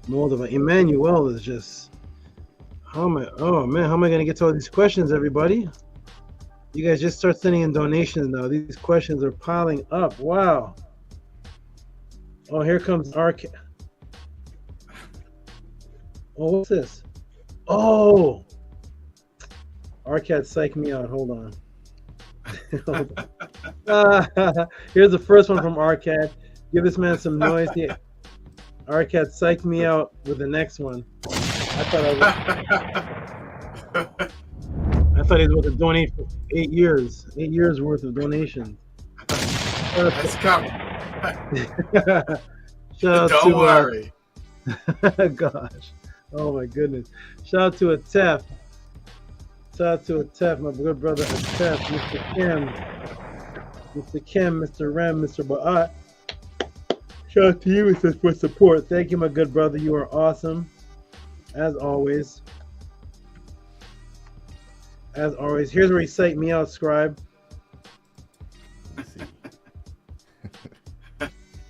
Moldavite. Emmanuel is just. How am I gonna get to all these questions, everybody? You guys just start sending in donations now. These questions are piling up. Wow. Oh, here comes Arc. Oh, what's this? Oh, Arcad psyched me out. Hold on. Hold on. Here's the first one from Arcad. Give this man some noise. Yeah. Arcad psyched me out with the next one. I thought he was going to donate for 8 years. 8 years worth of donations. That's coming. Don't worry. Gosh. Oh my goodness. Shout out to Atef. Shout out to Atef, my good brother Atef, Mr. Kim, Mr. Rem, Mr. Ba'at. Shout out to you for support. Thank you, my good brother. You are awesome. As always. As always. Here's where he psyched me out, Scribe.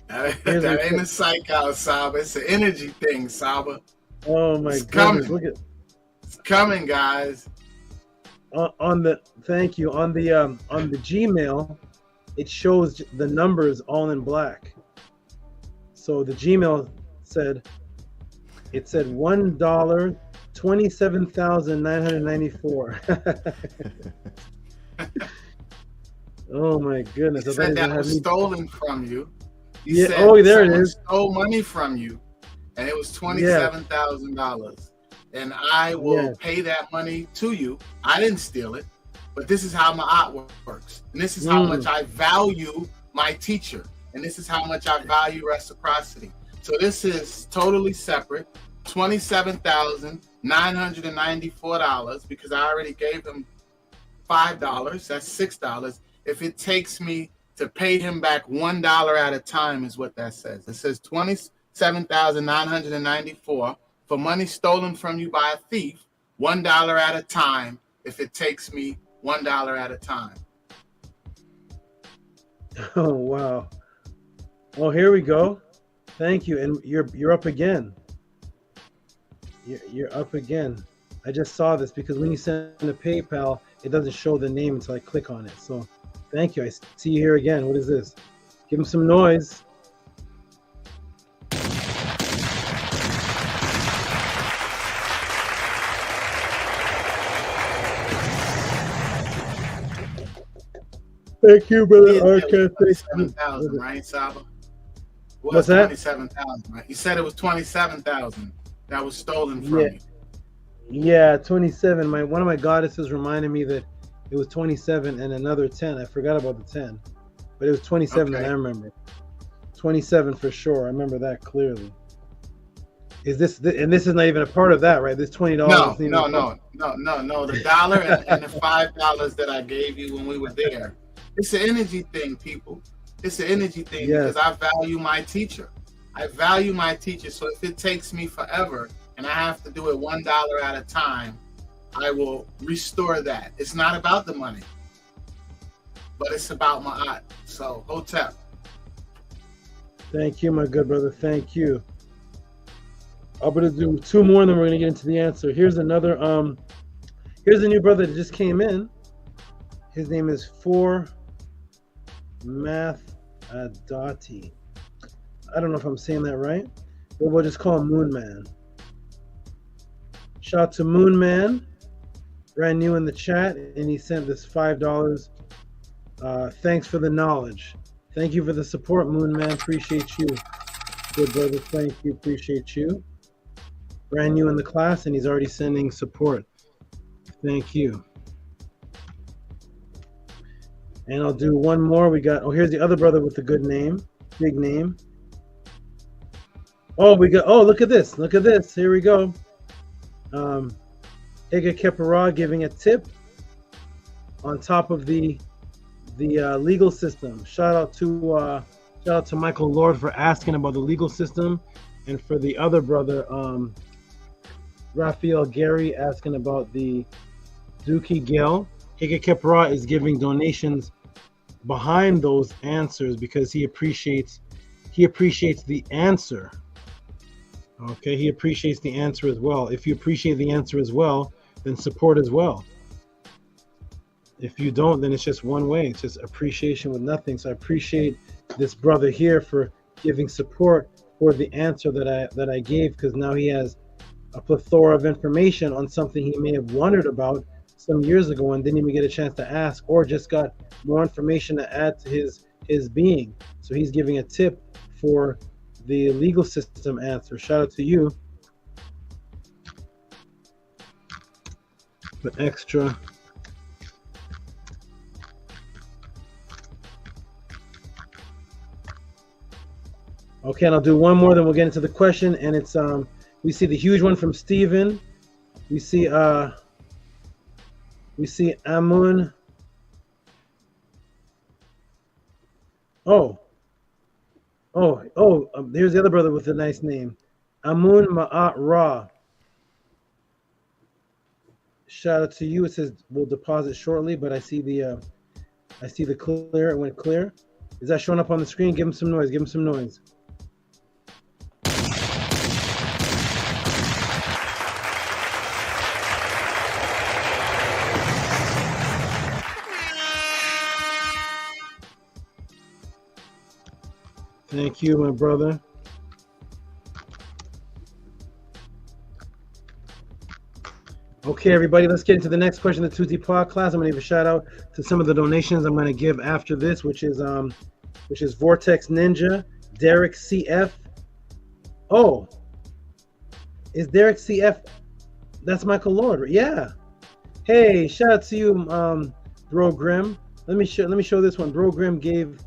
That ain't a psych out, Saba. It's an energy thing, Saba. Oh my goodness! Look at it's coming, guys. Thank you on the Gmail, it shows the numbers all in black. So the Gmail said $1, 27,994. Oh my goodness! He said that was stolen from you. Yeah. Oh, there it is. Stole money from you, and it was $27,000. And I will pay that money to you. I didn't steal it, but this is how my artwork works, and this is how much I value my teacher, and this is how much I value reciprocity. So this is totally separate. $27,994 because I already gave him $5. That's $6. If it takes me to pay him back $1 at a time is what that says. It says $27,994 for money stolen from you by a thief, $1 at a time if it takes me $1 at a time. Oh wow. Well, here we go. Thank you. And you're up again. You're up again. I just saw this because when you send a PayPal, it doesn't show the name until I click on it. So thank you. I see you here again. What is this? Give him some noise. Thank you, brother. Okay, 27,000, right, Saba? What's that? 27,000, right? You said it was 27,000 that was stolen from you. Yeah, 27. One of my goddesses reminded me that it was 27 and another 10. I forgot about the 10, but it was 27 that I remember. 27 for sure. I remember that clearly. Is this and this is not even a part of that, right? This $20. No. The dollar and the $5 that I gave you when we were there. It's an energy thing, people. It's an energy thing because I value my teacher. I value my teacher. So if it takes me forever and I have to do it $1 at a time, I will restore that. It's not about the money, but it's about my art. So, Hotep. Thank you, my good brother. Thank you. I'm gonna do 2 more, and then we're gonna get into the answer. Here's another. Here's a new brother that just came in. His name is Mathadati. I don't know if I'm saying that right, but we'll just call him Moon Man. Shout out to Moon Man. Brand new in the chat, and he sent this $5. Thanks for the knowledge. Thank you for the support, Moon Man. Appreciate you. Good brother, thank you. Appreciate you. Brand new in the class, and he's already sending support. Thank you. And I'll do one more. We got, here's the other brother with the good name, big name. Look at this. Look at this. Here we go. Ega Kepara giving a tip on top of the legal system. Shout out to Michael Lord for asking about the legal system, and for the other brother, Raphael Gary, asking about the Doukii Gale. Ega Kepara is giving donations behind those answers because he appreciates the answer. Okay, he appreciates the answer as well. If you appreciate the answer as well, then support as well. If you don't, then it's just one way. It's just appreciation with nothing. So I appreciate this brother here for giving support for the answer that I gave, because now he has a plethora of information on something he may have wondered about some years ago and didn't even get a chance to ask, or just got more information to add to his being. So he's giving a tip for the legal system answer. Shout out to you. But extra. Okay, and I'll do one more, then we'll get into the question. And it's we see the huge one from Steven. We see Amun. Here's the other brother with a nice name, Amun Ma'at Ra. Shout out to you. It says we'll deposit shortly, but I see the clear. It went clear. Is that showing up on the screen? Give him some noise. Give him some noise. Thank you, my brother. Okay, everybody, let's get into the next question of the Tehuti'S Pod class. I'm going to give a shout out to some of the donations I'm going to give after this, which is Vortex Ninja, Derek CF. Oh, is Derek CF? That's Michael Lord. Yeah. Hey, shout out to you, Bro Grim. Let me show this one. Bro Grim gave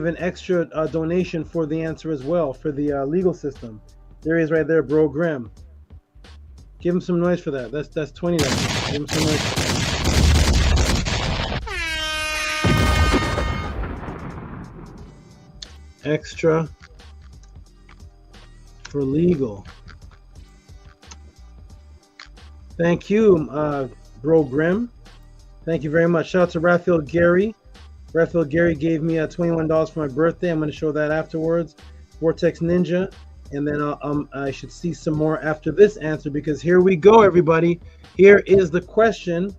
an extra donation for the answer as well, for the legal system. There he is right there, Bro Grim. Give him some noise for that. That's $20. Give him some noise. Extra for legal. Thank you, Bro Grim. Thank you very much. Shout out to RAFAEL Gary. RAFAEL Gary gave me $21 for my birthday. I'm going to show that afterwards. Vortex Ninja. And then I should see some more after this answer, because here we go, everybody. Here is the question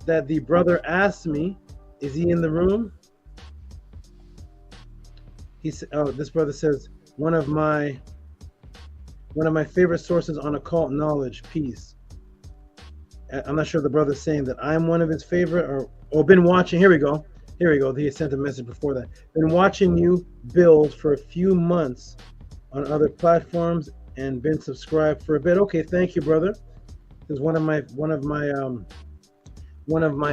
that the brother asked me. Is he in the room? He said, "Oh, this brother says one of my favorite sources on occult knowledge. Peace." I'm not sure the brother's saying that I'm one of his favorite, or been watching. Here we go. Here we go. He sent a message before that. Been watching you build for a few months on other platforms and been subscribed for a bit. Okay, thank you, brother. This is one of my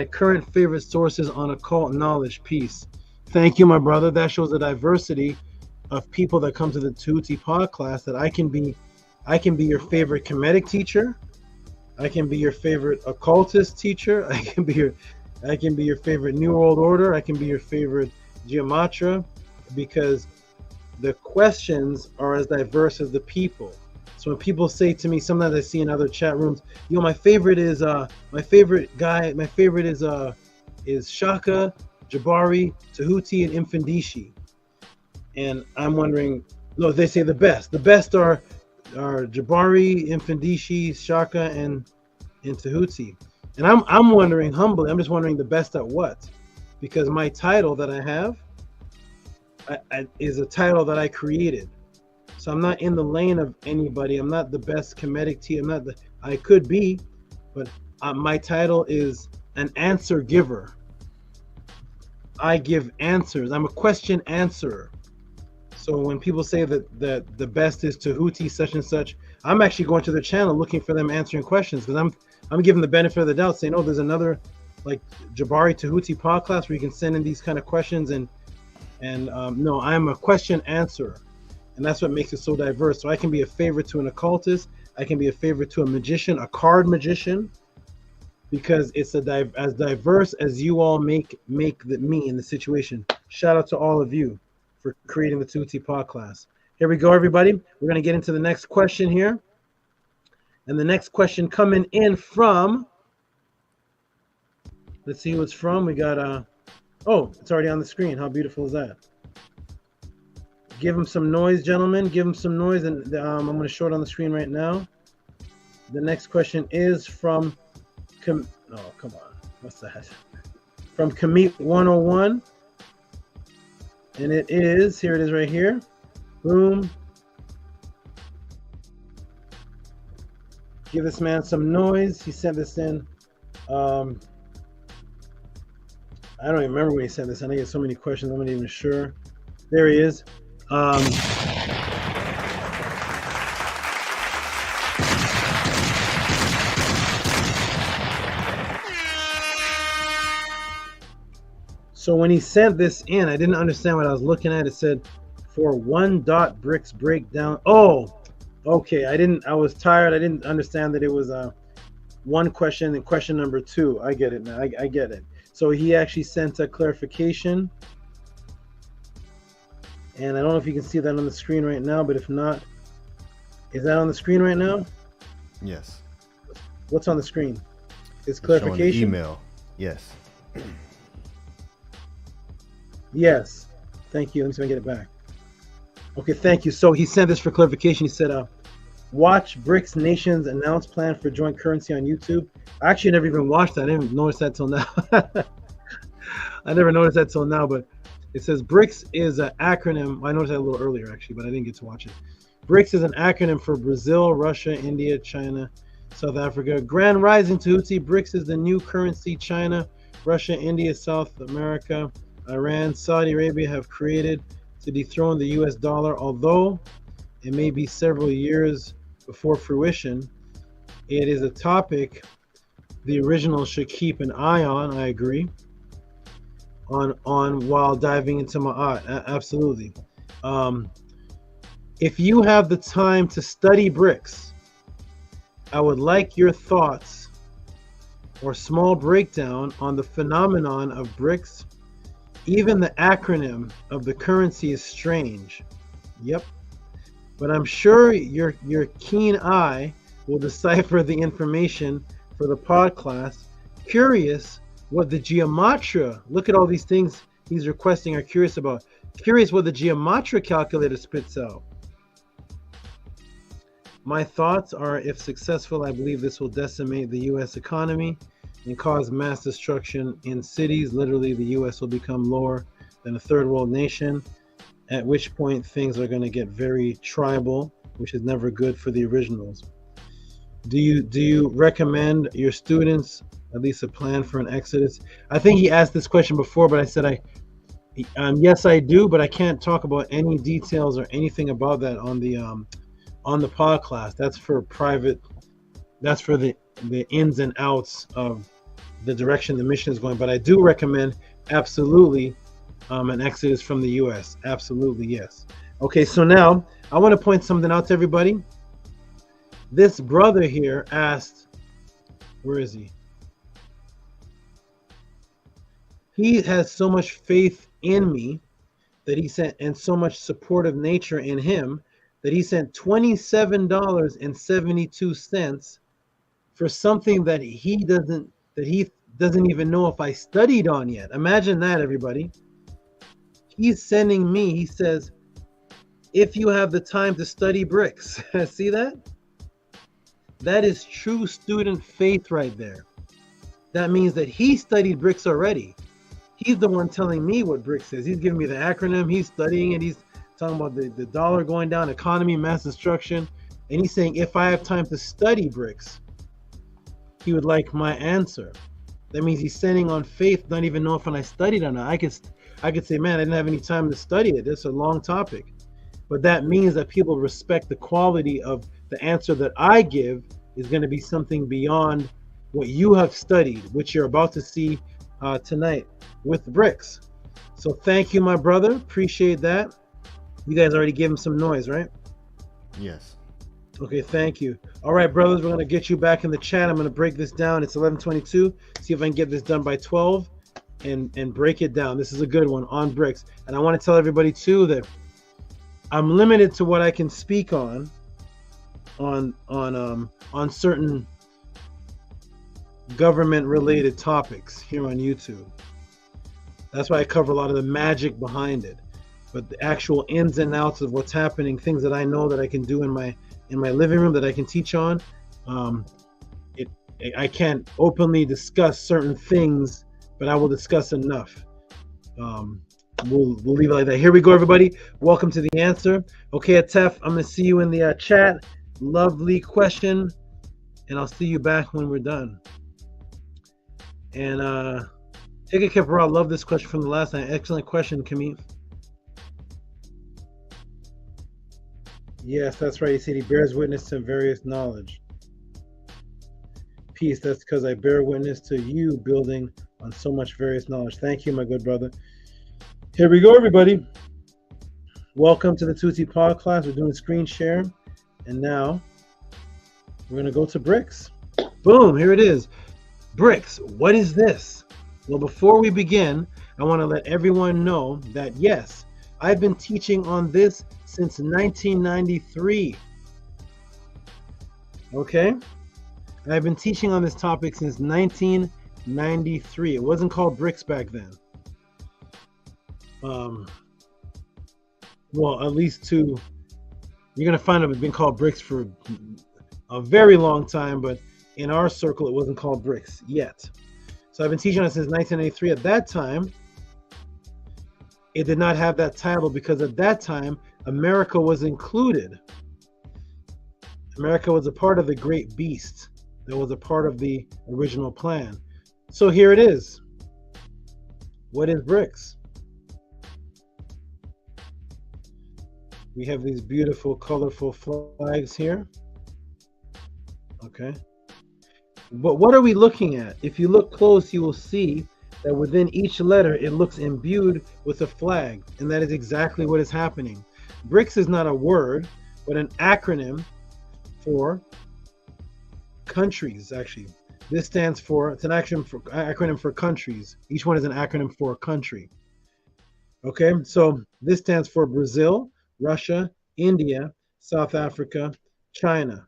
current favorite sources on occult knowledge. Peace. Thank you, my brother. That shows the diversity of people that come to the Tehuti'S Pod class. That I can be your favorite Kemetic teacher. I can be your favorite occultist teacher. I can be your favorite New World Order. I can be your favorite Gematria, because the questions are as diverse as the people. So when people say to me, sometimes I see in other chat rooms, my favorite is Shaka, Jabari, Tehuti, and Infandishi. And I'm wondering, no, they say the best. The best are Jabari, Infandishi, Shaka, and Tehuti. And I'm wondering humbly, I'm just wondering the best at what? Because my title that I have is a title that I created. So I'm not in the lane of anybody. I'm not the best Kemetic team. I could be, but my title is an answer giver. I give answers. I'm a question answerer. So when people say that the best is Tehuti such and such, I'm actually going to their channel looking for them answering questions, because I'm giving the benefit of the doubt, saying, oh, there's another like Jabari Tehuti'S Pod class where you can send in these kind of questions, and no, I'm a question answerer, and that's what makes it so diverse. So I can be a favorite to an occultist, I can be a favorite to a magician, a card magician, because it's as diverse as you all make me in the situation. Shout out to all of you for creating the Tehuti'S Pod class. Here we go, everybody. We're going to get into the next question here. And the next question coming in from, let's see who it's from. We got, oh, it's already on the screen. How beautiful is that? Give him some noise, gentlemen. Give him some noise. And I'm going to show it on the screen right now. The next question is from, oh, come on. What's that? From KEMET 101. And it is, here it is right here. Boom. Give this man some noise. He sent this in. I don't even remember when he sent this. I get so many questions. I'm not even sure. There he is. So when he sent this in, I didn't understand what I was looking at. It said for 1 Brics breakdown. Oh, okay. I was tired. I didn't understand that it was one question and question number 2. I get it now. I get it. So he actually sent a clarification. And I don't know if you can see that on the screen right now, but if not, is that on the screen right now? Yes. What's on the screen? It's clarification. Showing the email. Yes. Yes. Thank you. Let me see if I get it back. Okay, thank you. So he sent this for clarification. He said, watch BRICS nations announce plan for joint currency on YouTube. I actually never even watched that. I didn't notice that till now. I never noticed that till now, but it says BRICS is an acronym. I noticed that a little earlier, actually, but I didn't get to watch it. BRICS is an acronym for Brazil, Russia, India, China, South Africa. Grand Rising Tehuti. BRICS is the new currency China, Russia, India, South America, Iran, Saudi Arabia have created to dethrone the US dollar. Although it may be several years before fruition, it is a topic the original should keep an eye on. I agree. On while diving into Ma'at. Absolutely. If you have the time to study BRICS, I would like your thoughts or small breakdown on the phenomenon of BRICS. Even the acronym of the currency is strange. Yep. But I'm sure your keen eye will decipher the information for the pod class. Curious what the geometria, look at all these things he's requesting, are curious about. Curious what the geometria calculator spits out. My thoughts are, if successful, I believe this will decimate the US economy and cause mass destruction in cities. Literally, the US will become lower than a third world nation, at which point things are going to get very tribal, which is never good for the originals. Do you recommend your students at least a plan for an exodus? I think he asked this question before, but I said yes, I do, but I can't talk about any details or anything about that on the pod class. That's for private. That's for the ins and outs of the direction the mission is going. But I do recommend absolutely an exodus from the US. Absolutely, yes. Okay, so now I want to point something out to everybody. This brother here asked, where is he? He has so much faith in me that he sent, and so much supportive nature in him, that he sent $27.72 for something that he doesn't even know if I studied on yet. Imagine that, everybody. He's sending me, he says, if you have the time to study BRICS. See that? That is true student faith right there. That means that he studied BRICS already. He's the one telling me what BRICS is. He's giving me the acronym. He's studying it. He's talking about the dollar going down, economy, mass destruction. And he's saying, if I have time to study BRICS, he would like my answer. That means he's sending on faith, not even know if I studied or not. I could say, man, I didn't have any time to study it. It's a long topic. But that means that people respect the quality of the answer that I give is going to be something beyond what you have studied, which you're about to see tonight with BRICS. So thank you, my brother. Appreciate that. You guys already gave him some noise, right? Yes. Okay, thank you. All right, brothers, we're going to get you back in the chat. I'm going to break this down. It's 11:22. See if I can get this done by 12 and break it down. This is a good one on BRICS. And I want to tell everybody, too, that I'm limited to what I can speak on certain government-related topics here on YouTube. That's why I cover a lot of the magic behind it. But the actual ins and outs of what's happening, things that I know that I can do in my living room that I can teach on, I can't openly discuss certain things, but I will discuss enough. We'll leave it like that. Here we go, everybody. Welcome to the answer. Okay, Atef, I'm gonna see you in the chat. Lovely question, and I'll see you back when we're done. And take a care. I love this question from the last time. Excellent question, Kemet. Yes, that's right. He said he bears witness to various knowledge. Peace. That's because I bear witness to you building on so much various knowledge. Thank you, my good brother. Here we go, everybody. Welcome to the Tehuti'S Pod class. We're doing screen share. And now we're going to go to Brics. Boom, here it is. Brics, what is this? Well, before we begin, I want to let everyone know that, yes, I've been teaching on this since 1993. Okay? I've been teaching on this topic since 1993. It wasn't called Brics back then. Well, at least you're going to find out it's been called Brics for a very long time, but in our circle, it wasn't called Brics yet. So I've been teaching on it since 1993. At that time, it did not have that title because at that time, America was included. America was a part of the Great Beast. That was a part of the original plan. So here it is. What is Brics? We have these beautiful, colorful flags here. Okay. But what are we looking at? If you look close, you will see that within each letter, it looks imbued with a flag. And that is exactly what is happening. Brics is not a word, but an acronym for countries, actually. This stands for, it's an acronym for countries. Each one is an acronym for a country. Okay, so this stands for Brazil, Russia, India, South Africa, China.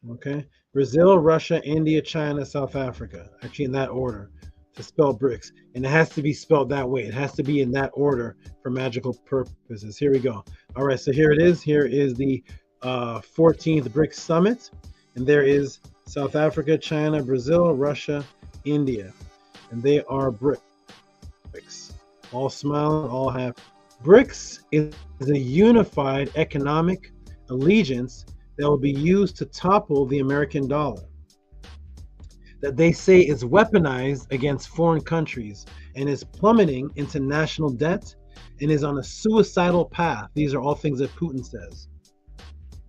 Okay, Brazil, Russia, India, China, South Africa. Actually, in that order to spell Brics. And it has to be spelled that way. It has to be in that order for magical purposes. Here we go. All right, so here it is. Here is the 14th Brics Summit. And there is South Africa, China, Brazil, Russia, India. And they are Brics. All smiling, all happy. Brics is a unified economic allegiance that will be used to topple the American dollar, that they say is weaponized against foreign countries and is plummeting into national debt and is on a suicidal path. These are all things that Putin says.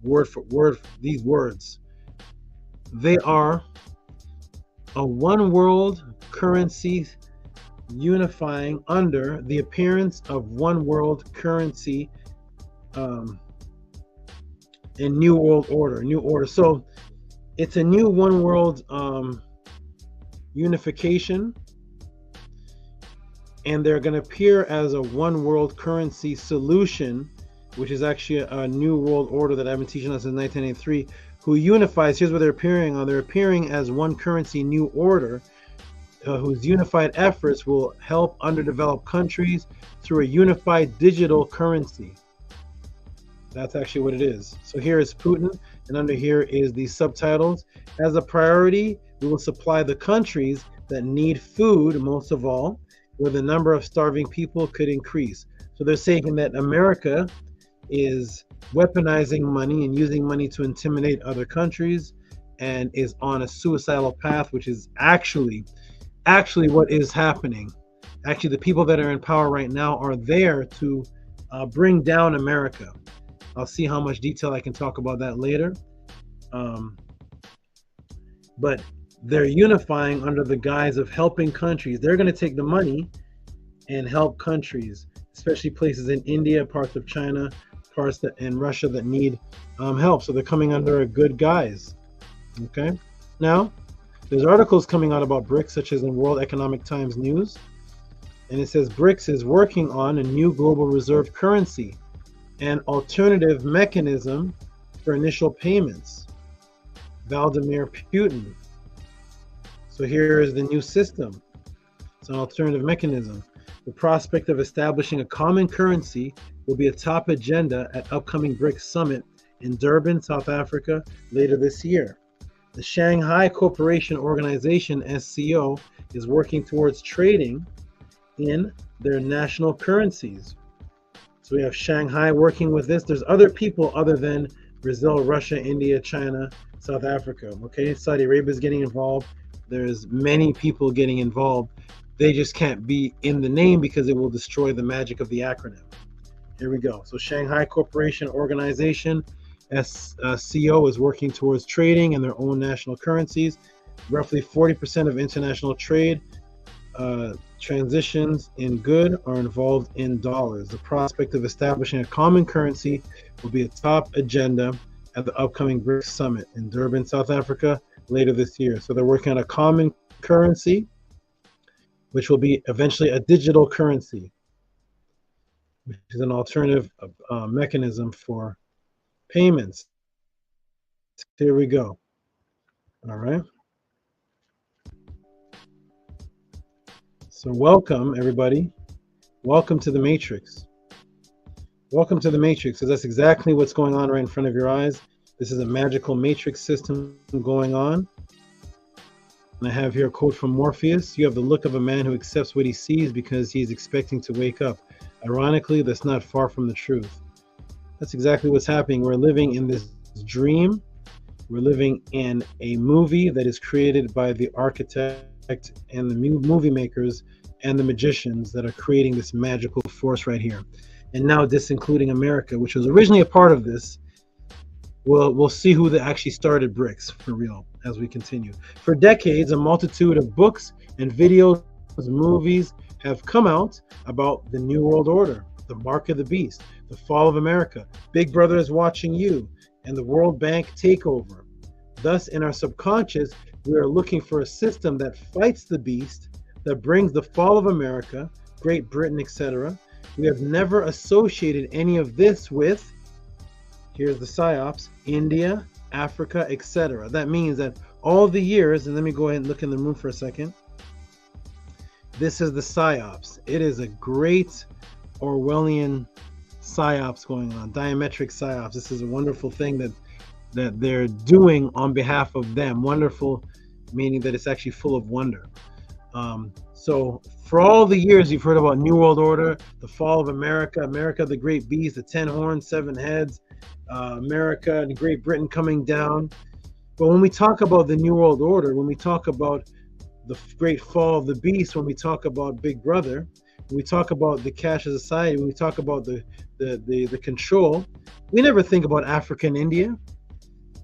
Word for word, these words. They are a one world currency unifying under the appearance of one world currency and new world order. So it's a new one world unification, and they're going to appear as a one world currency solution, which is actually a new world order that I've been teaching us since 1983, who unifies. Here's what they're appearing on. They're appearing as one currency new order, whose unified efforts will help underdeveloped countries through a unified digital currency. That's actually what it is. So here is Putin, and under here is the subtitles. As a priority, we will supply the countries that need food most of all, where the number of starving people could increase. So they're saying that America is weaponizing money and using money to intimidate other countries and is on a suicidal path, which is actually what is happening. Actually, the people that are in power right now are there to bring down America. I'll see how much detail I can talk about that later. But they're unifying under the guise of helping countries. They're going to take the money and help countries, especially places in India, parts of China, parts in Russia that need help. So they're coming under a good guise. Okay. Now, there's articles coming out about Brics, such as in World Economic Times News. And it says Brics is working on a new global reserve currency, an alternative mechanism for initial payments. Vladimir Putin. So here is the new system. It's an alternative mechanism. The prospect of establishing a common currency will be a top agenda at upcoming Brics Summit in Durban, South Africa, later this year. The Shanghai Cooperation Organization, SCO, is working towards trading in their national currencies. So we have Shanghai working with this. There's other people other than Brazil, Russia, India, China, South Africa. Okay, Saudi Arabia is getting involved. There's many people getting involved. They just can't be in the name because it will destroy the magic of the acronym. Here we go. So Shanghai Cooperation Organization, SCO, is working towards trading in their own national currencies. Roughly 40% of international trade transitions in good are involved in dollars. The prospect of establishing a common currency will be a top agenda at the upcoming Brics Summit in Durban, South Africa, later this year. So they're working on a common currency, which will be eventually a digital currency, which is an alternative mechanism for payments. Here we go. All right. So welcome, everybody. Welcome to the Matrix. Welcome to the Matrix, because that's exactly what's going on right in front of your eyes. This is a magical matrix system going on. And I have here a quote from Morpheus. You have the look of a man who accepts what he sees because he's expecting to wake up. Ironically, that's not far from the truth. That's exactly what's happening. We're living in this dream. We're living in a movie that is created by the architect and the movie makers and the magicians that are creating this magical force right here. And now this including America, which was originally a part of this. We'll see who actually started Brics for real as we continue. For decades, a multitude of books and videos, movies have come out about the New World Order, the Mark of the Beast, the Fall of America, Big Brother is Watching You, and the World Bank takeover. Thus, in our subconscious, we are looking for a system that fights the beast, that brings the fall of America, Great Britain, etc. We have never associated any of this with, here's the PSYOPs, India, Africa, etc. That means that all the years, and let me go ahead and look in the room for a second. This is the PSYOPs. It is a great Orwellian PSYOPs going on, diametric PSYOPs. This is a wonderful thing that they're doing on behalf of them. Wonderful, meaning that it's actually full of wonder. So for all the years you've heard about New World Order, the fall of America, America the Great Beast, the 10 horns, 7 heads, America and Great Britain coming down. But when we talk about the New World Order, when we talk about the great fall of the beast, when we talk about Big Brother, when we talk about the cash of society, when we talk about the control, we never think about Africa and India.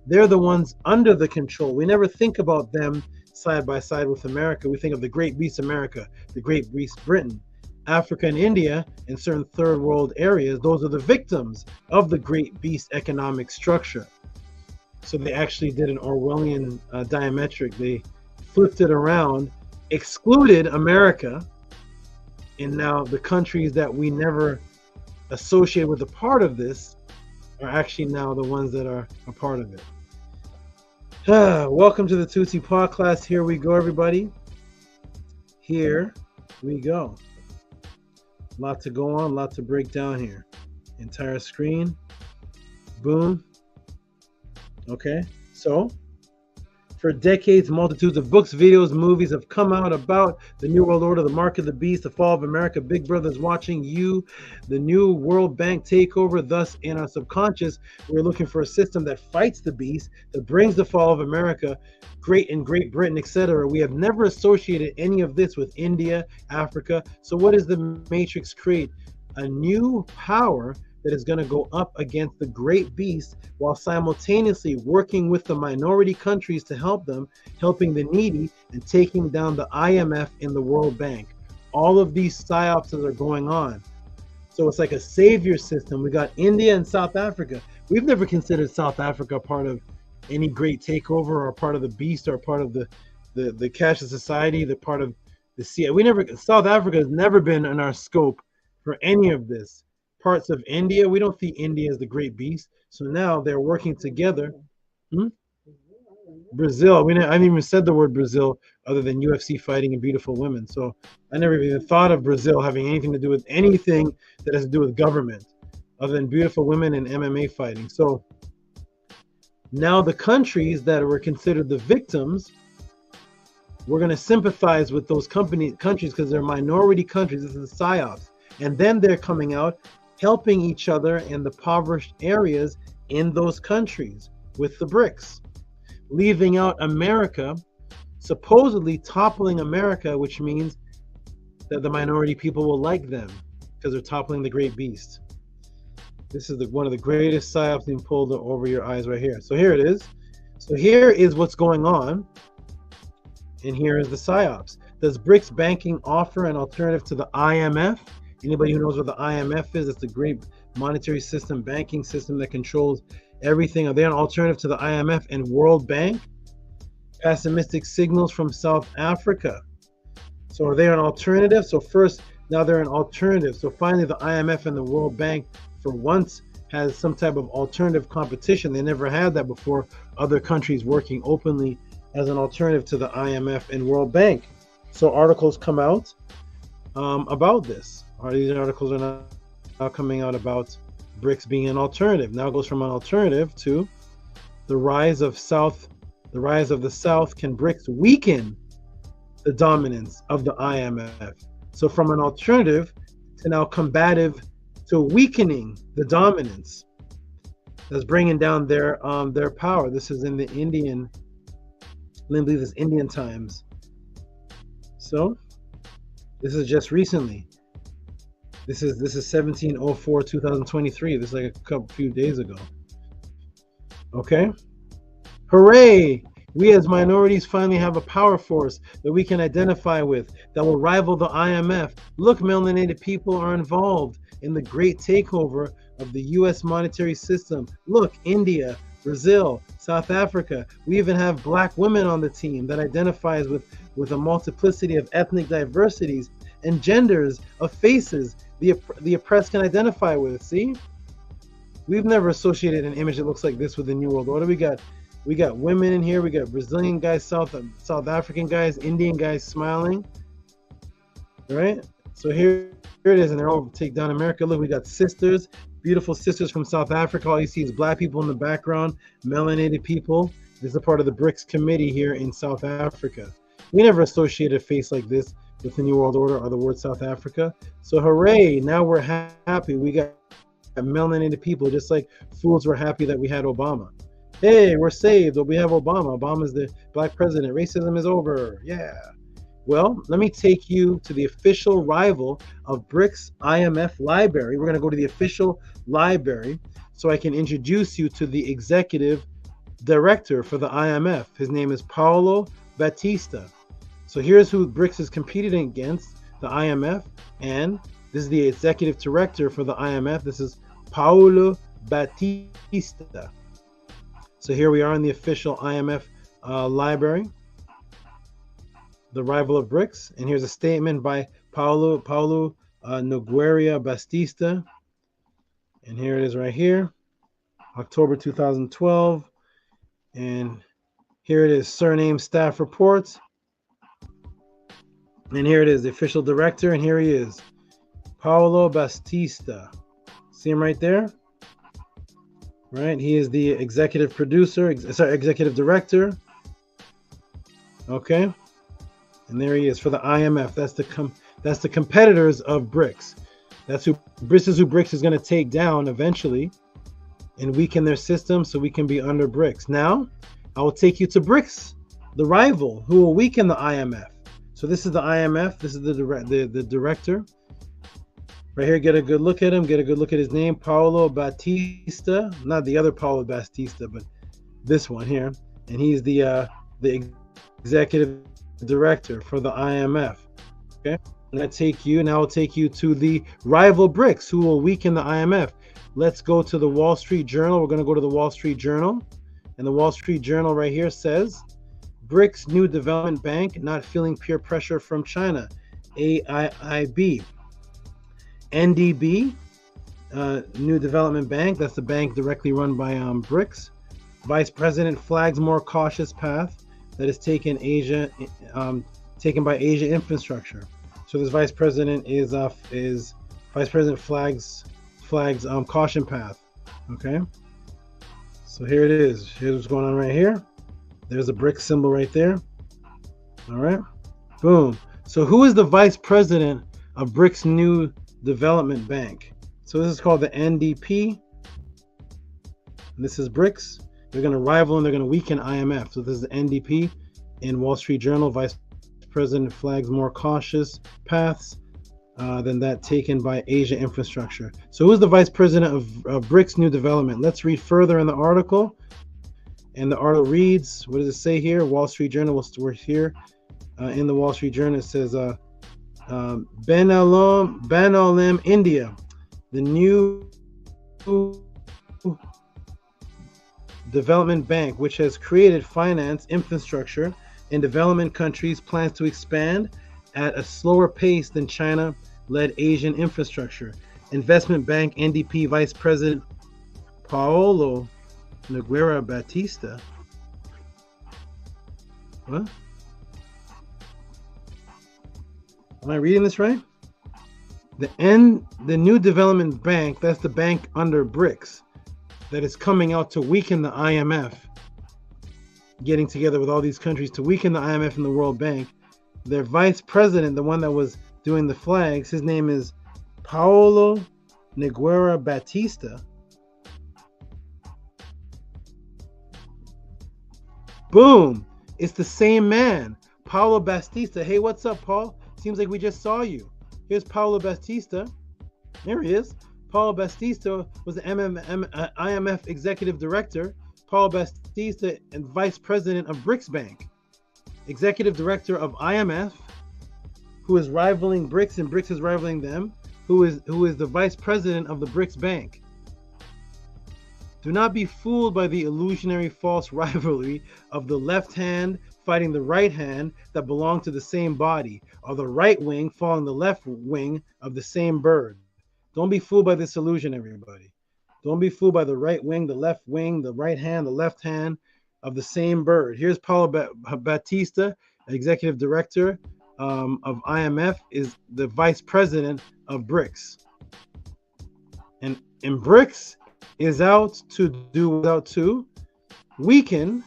They're the ones under the control. We never think about them side by side with America. We think of the Great Beast America, the Great Beast Britain. Africa and India, in certain third world areas, those are the victims of the Great Beast economic structure. So they actually did an Orwellian diametric. They flipped it around, excluded America, and now the countries that we never associate with a part of this are actually now the ones that are a part of it. Welcome to the Tehuti'S podcast. Here we go, everybody. Here we go. A lot to go on, a lot to break down here. Entire screen. Boom. Okay, so for decades, multitudes of books, videos, movies have come out about the New World Order, the Mark of the Beast, the Fall of America, Big Brother is Watching You, the new World Bank takeover. Thus, in our subconscious, we're looking for a system that fights the beast, that brings the fall of America, Great Britain, etc. We have never associated any of this with India, Africa. So what does the Matrix create? A new power that is going to go up against the great beast while simultaneously working with the minority countries to help them, helping the needy, and taking down the IMF and the World Bank. All of these psyops are going on. So it's like a savior system. We got India and South Africa. We've never considered South Africa part of any great takeover or part of the beast or part of the cash of society, the part of the sea. South Africa has never been in our scope for any of this. Parts of India, we don't see India as the great beast. So now they're working together. Brazil, I haven't even said the word Brazil other than UFC fighting and beautiful women. So I never even thought of Brazil having anything to do with anything that has to do with government other than beautiful women and MMA fighting. So Now the countries that were considered the victims, we're going to sympathize with those countries because they're minority countries. This is the PSYOPs. And then they're coming out, helping each other in the impoverished areas in those countries with the Brics, leaving out America, supposedly toppling America, which means that the minority people will like them because they're toppling the great beast. This is one of the greatest psyops being pulled over your eyes right here. So here it is. So here is what's going on. And here is the psyops. Does BRICS banking offer an alternative to the IMF? Anybody who knows what the IMF is, it's the great monetary system, banking system that controls everything. Are they an alternative to the IMF and World Bank? Pessimistic signals from South Africa. So are they an alternative? So first, now they're an alternative. So finally, the IMF and the World Bank for once has some type of alternative competition. They never had that before. Other countries working openly as an alternative to the IMF and World Bank. So articles come out about this. These articles are now coming out about BRICS being an alternative. Now it goes from an alternative to the rise of the South. Can BRICS weaken the dominance of the IMF? So from an alternative to now combative to weakening the dominance. That's bringing down their power. This is in the Indian, I believe this Indian Times. So this is just recently. This is 17/04/2023. This is like a few days ago. Okay. Hooray! We as minorities finally have a power force that we can identify with that will rival the IMF. Look, melanated people are involved in the great takeover of the US monetary system. Look, India, Brazil, South Africa. We even have black women on the team that identifies with a multiplicity of ethnic diversities and genders of faces the oppressed can identify with. See? We've never associated an image that looks like this with the New World Order. We got women in here. We got Brazilian guys, South African guys, Indian guys smiling. Right? So here it is, and they're all take down America. Look, we got sisters, beautiful sisters from South Africa. All you see is black people in the background, melanated people. This is a part of the BRICS committee here in South Africa. We never associated a face like this with the New World Order or the word South Africa. So hooray, now we're happy. We got melanated people, just like fools were happy that we had Obama. Hey, we're saved. We have Obama. Obama's the black president. Racism is over. Yeah. Well, let me take you to the official rival of BRICS IMF library. We're going to go to the official library so I can introduce you to the executive director for the IMF. His name is Paulo Batista. So here's who BRICS is competing against, the IMF, and this is the executive director for the IMF. This is Paulo Batista. So here we are in the official IMF library, the rival of BRICS. And here's a statement by Paulo Nogueira Batista. And here it is right here, October 2012. And here it is, surname, staff reports. And here it is, the official director. And here he is, Paulo Batista. See him right there? Right, he is the executive producer, executive director. Okay, and there he is for the IMF. That's the competitors of BRICS. This is who BRICS is going to take down eventually, and weaken their system so we can be under BRICS. Now, I will take you to BRICS, the rival, who will weaken the IMF. So this is the IMF. This is the director. Right here, get a good look at him. Get a good look at his name, Paulo Batista. Not the other Paulo Batista, but this one here. And he's the executive director for the IMF. Okay. Now I'll take you to the rival BRICS, who will weaken the IMF. Let's go to the Wall Street Journal. We're going to go to the Wall Street Journal. And the Wall Street Journal right here says, BRICS new development bank not feeling peer pressure from China, AIIB. NDB, New Development Bank, that's the bank directly run by BRICS. Vice President flags more cautious path that is taken by Asia infrastructure. So this Vice President Vice President flags caution path. Okay. So here it is. Here's what's going on right here. There's a brick symbol right there. All right. Boom. So who is the vice president of Brics New Development Bank? So this is called the NDP. And this is Brics. They're going to rival and they're going to weaken IMF. So this is the NDP in Wall Street Journal. Vice President flags more cautious paths than that taken by Asia Infrastructure. So who's the vice president of Brics New Development? Let's read further in the article. And the article reads, what does it say here? Wall Street Journal, we're here. In the Wall Street Journal, it says, Ben Alam, India, the new development bank, which has created finance infrastructure in development countries, plans to expand at a slower pace than China-led Asian infrastructure. Investment Bank NDP Vice President Paolo Nogueira Batista. What? Am I reading this right? The new development bank, that's the bank under Brics, that is coming out to weaken the IMF, getting together with all these countries to weaken the IMF and the World Bank. Their vice president, the one that was doing the flags, his name is Paolo Nogueira Batista. Boom! It's the same man, Paolo Batista. Hey, what's up, Paul? Seems like we just saw you. Here's Paolo Batista. There he is. Paolo Batista was the IMF executive director. Paolo Batista and vice president of Brics Bank. Executive director of IMF, who is rivaling Brics and Brics is rivaling them, who is the vice president of the Brics Bank. Do not be fooled by the illusionary false rivalry of the left hand fighting the right hand that belong to the same body, or the right wing following the left wing of the same bird. Don't be fooled by this illusion, everybody. Don't be fooled by the right wing, the left wing, the right hand, the left hand of the same bird. Here's Paulo Batista, executive director of IMF, is the vice president of Brics. And Brics is out to weaken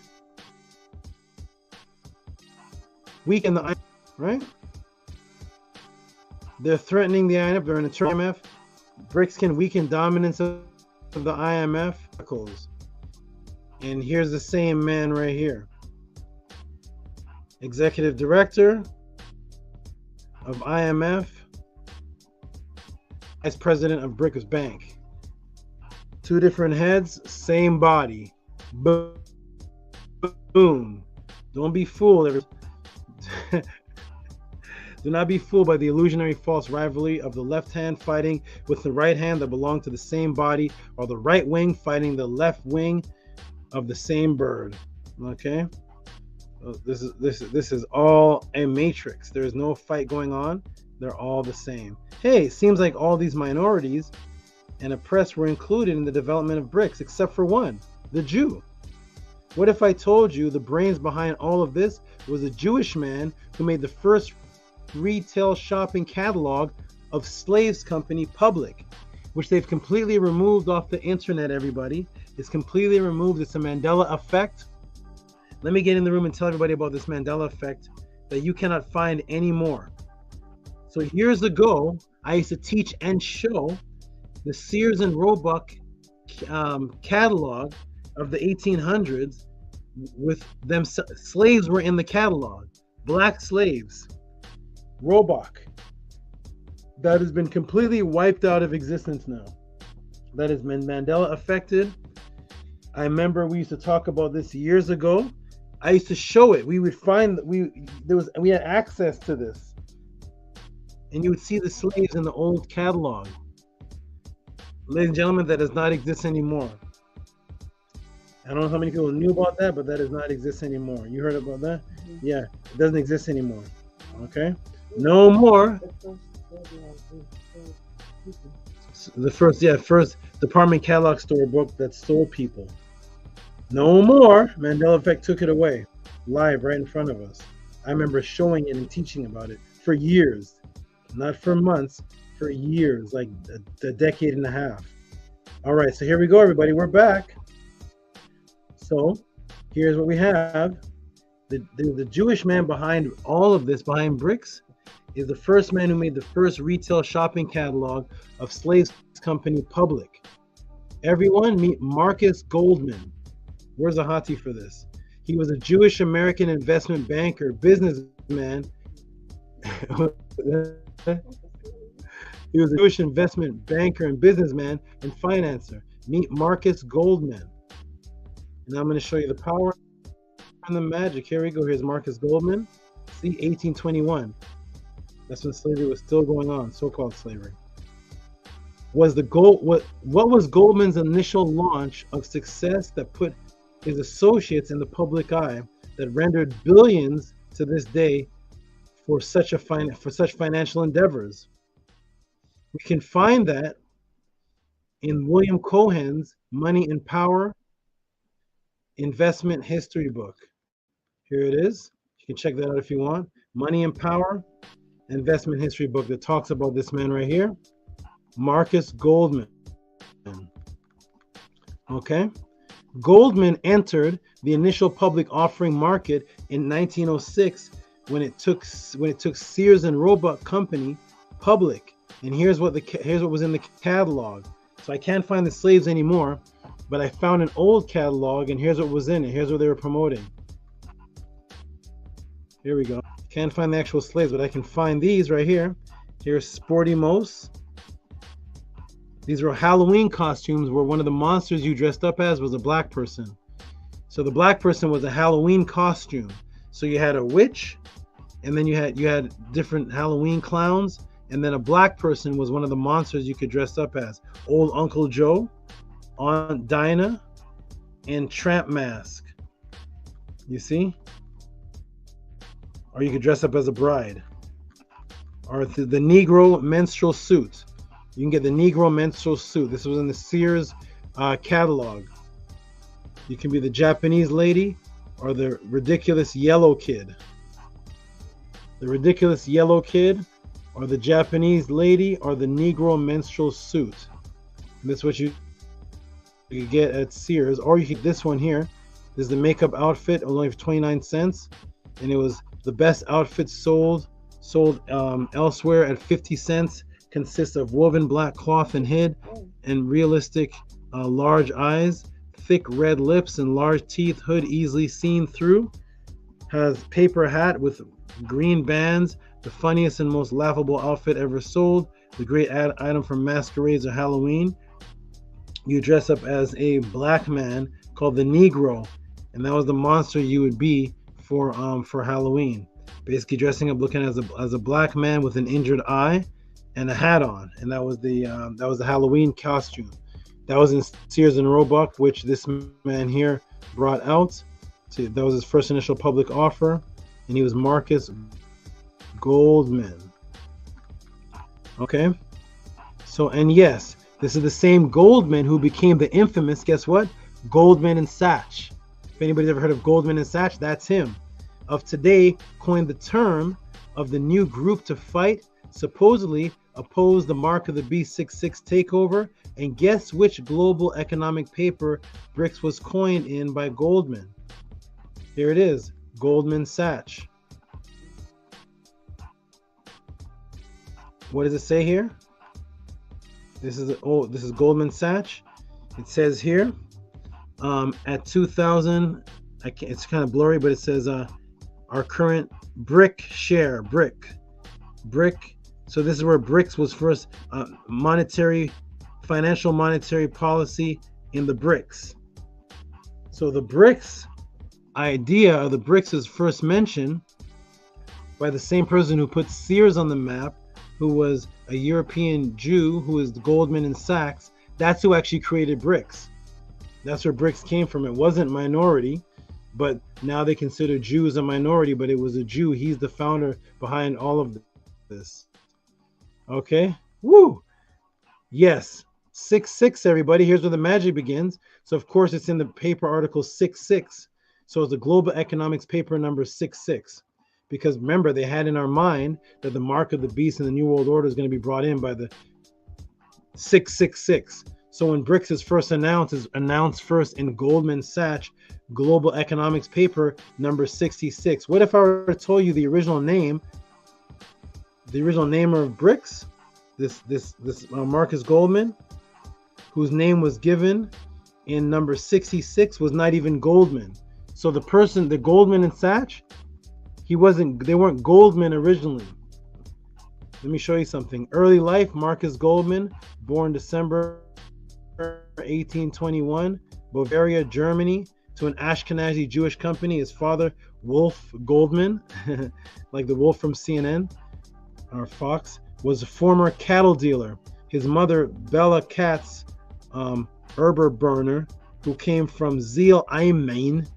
the IMF, right? They're threatening the IMF. They're in the IMF. Brics can weaken dominance of the IMF. And here's the same man right here. Executive Director of IMF, Vice President of Brics Bank. Two different heads, same body. Boom. Don't be fooled. Do not be fooled by the illusionary false rivalry of the left hand fighting with the right hand that belong to the same body, or the right wing fighting the left wing of the same bird. Okay, this is all a matrix. There is no fight going on. They're all the same. Hey, it seems like all these minorities and oppressed were included in the development of Brics, except for one, the Jew. What if I told you the brains behind all of this was a Jewish man who made the first retail shopping catalog of slaves company Public, which they've completely removed off the internet, everybody. It's completely removed. It's a Mandela effect. Let me get in the room and tell everybody about this Mandela effect that you cannot find anymore. So years ago, I used to teach and show the Sears and Roebuck catalog of the 1800s. With them, slaves were in the catalog, black slaves. Roebuck, that has been completely wiped out of existence now. That has been Mandela affected. I remember we used to talk about this years ago. I used to show it. We would find that we had access to this, and you would see the slaves in the old catalog. Ladies and gentlemen, that does not exist anymore. I don't know how many people knew about that, but that does not exist anymore. You heard about that? Yeah, it doesn't exist anymore. Okay, no more. The first department catalog store book that stole people. No more. Mandela effect took it away, live right in front of us. I remember showing it and teaching about it for years, not for months, for years, like a decade and a half. All right, so here we go, everybody. We're back. So here's what we have. The Jewish man behind all of this, behind Brics, is the first man who made the first retail shopping catalog of slaves company public. Everyone meet Marcus Goldman. Where's the hottie for this? He was a Jewish American investment banker, businessman. He was a Jewish investment banker and businessman and financer. Meet Marcus Goldman. And I'm going to show you the power and the magic. Here we go. Here's Marcus Goldman. See, 1821. That's when slavery was still going on, so-called slavery. What was Goldman's initial launch of success that put his associates in the public eye, that rendered billions to this day for such financial endeavors? We can find that in William Cohen's Money and Power investment history book. Here it is. You can check that out if you want. Money and Power investment history book that talks about this man right here, Marcus Goldman. Okay. Goldman entered the initial public offering market in 1906 when it took Sears and Roebuck Company public. And here's what was in the catalog. So I can't find the slaves anymore, but I found an old catalog, and here's what was in it. Here's what they were promoting. Here we go. Can't find the actual slaves, but I can find these right here. Here's Sporty Mose. These were Halloween costumes where one of the monsters you dressed up as was a black person. So the black person was a Halloween costume. So you had a witch, and then you had different Halloween clowns, and then a black person was one of the monsters you could dress up as. Old Uncle Joe, Aunt Dinah, and Tramp Mask. You see? Or you could dress up as a bride. Or the Negro menstrual suit. You can get the Negro menstrual suit. This was in the Sears catalog. You can be the Japanese lady or the ridiculous yellow kid. The ridiculous yellow kid or the Japanese lady or the Negro menstrual suit. And that's what you get at Sears. Or you get this one here. This is the makeup outfit, only for 29 cents. And it was the best outfit sold elsewhere at 50 cents. Consists of woven black cloth and hood and realistic large eyes, thick red lips and large teeth, hood easily seen through. Has paper hat with green bands, the funniest and most laughable outfit ever sold, the great item for masquerades or Halloween. You dress up as a black man called the Negro, and that was the monster you would be for Halloween. Basically dressing up looking as a black man with an injured eye and a hat on, and that was the Halloween costume. That was in Sears and Roebuck, which this man here brought out. See, that was his first initial public offer, and he was Marcus Goldman. Okay, so and yes, this is the same Goldman who became the infamous, guess what? Goldman and Sachs. If anybody's ever heard of Goldman and Sachs, that's him. Of today, coined the term of the new group to fight, supposedly oppose the mark of the beast 666 takeover, and guess which global economic paper Brics was coined in by Goldman? Here it is, Goldman Sachs. What does it say here? This is Goldman Sachs. It says here at 2000, it's kind of blurry, but it says our current Bric share, Bric. So this is where Brics was first financial monetary policy in the Brics. So the Brics idea of the Brics is first mentioned by the same person who put Sears on the map, who was a European Jew, who is Goldman and Sachs. That's who actually created Brics. That's where Brics came from. It wasn't minority, but now they consider Jews a minority, but it was a Jew. He's the founder behind all of this. Okay, woo, yes, 666, everybody. Here's where the magic begins. So of course it's in the paper article 66. So it's the global economics paper number 66, because remember they had in our mind that the mark of the beast in the New World Order is going to be brought in by the 666. So when Brics is first announced, is announced first in Goldman Sachs Global Economics paper number 66. What if I were to tell you the original name of Brics, this Marcus Goldman, whose name was given in number 66, was not even Goldman. So the person, the Goldman and Sachs, they weren't Goldman originally. Let me show you something. Early life, Marcus Goldman, born December 1821, Bavaria, Germany, to an Ashkenazi Jewish company. His father, Wolf Goldman, like the wolf from CNN or Fox, was a former cattle dealer. His mother, Bella Katz Burner, who came from Zeal Aymain,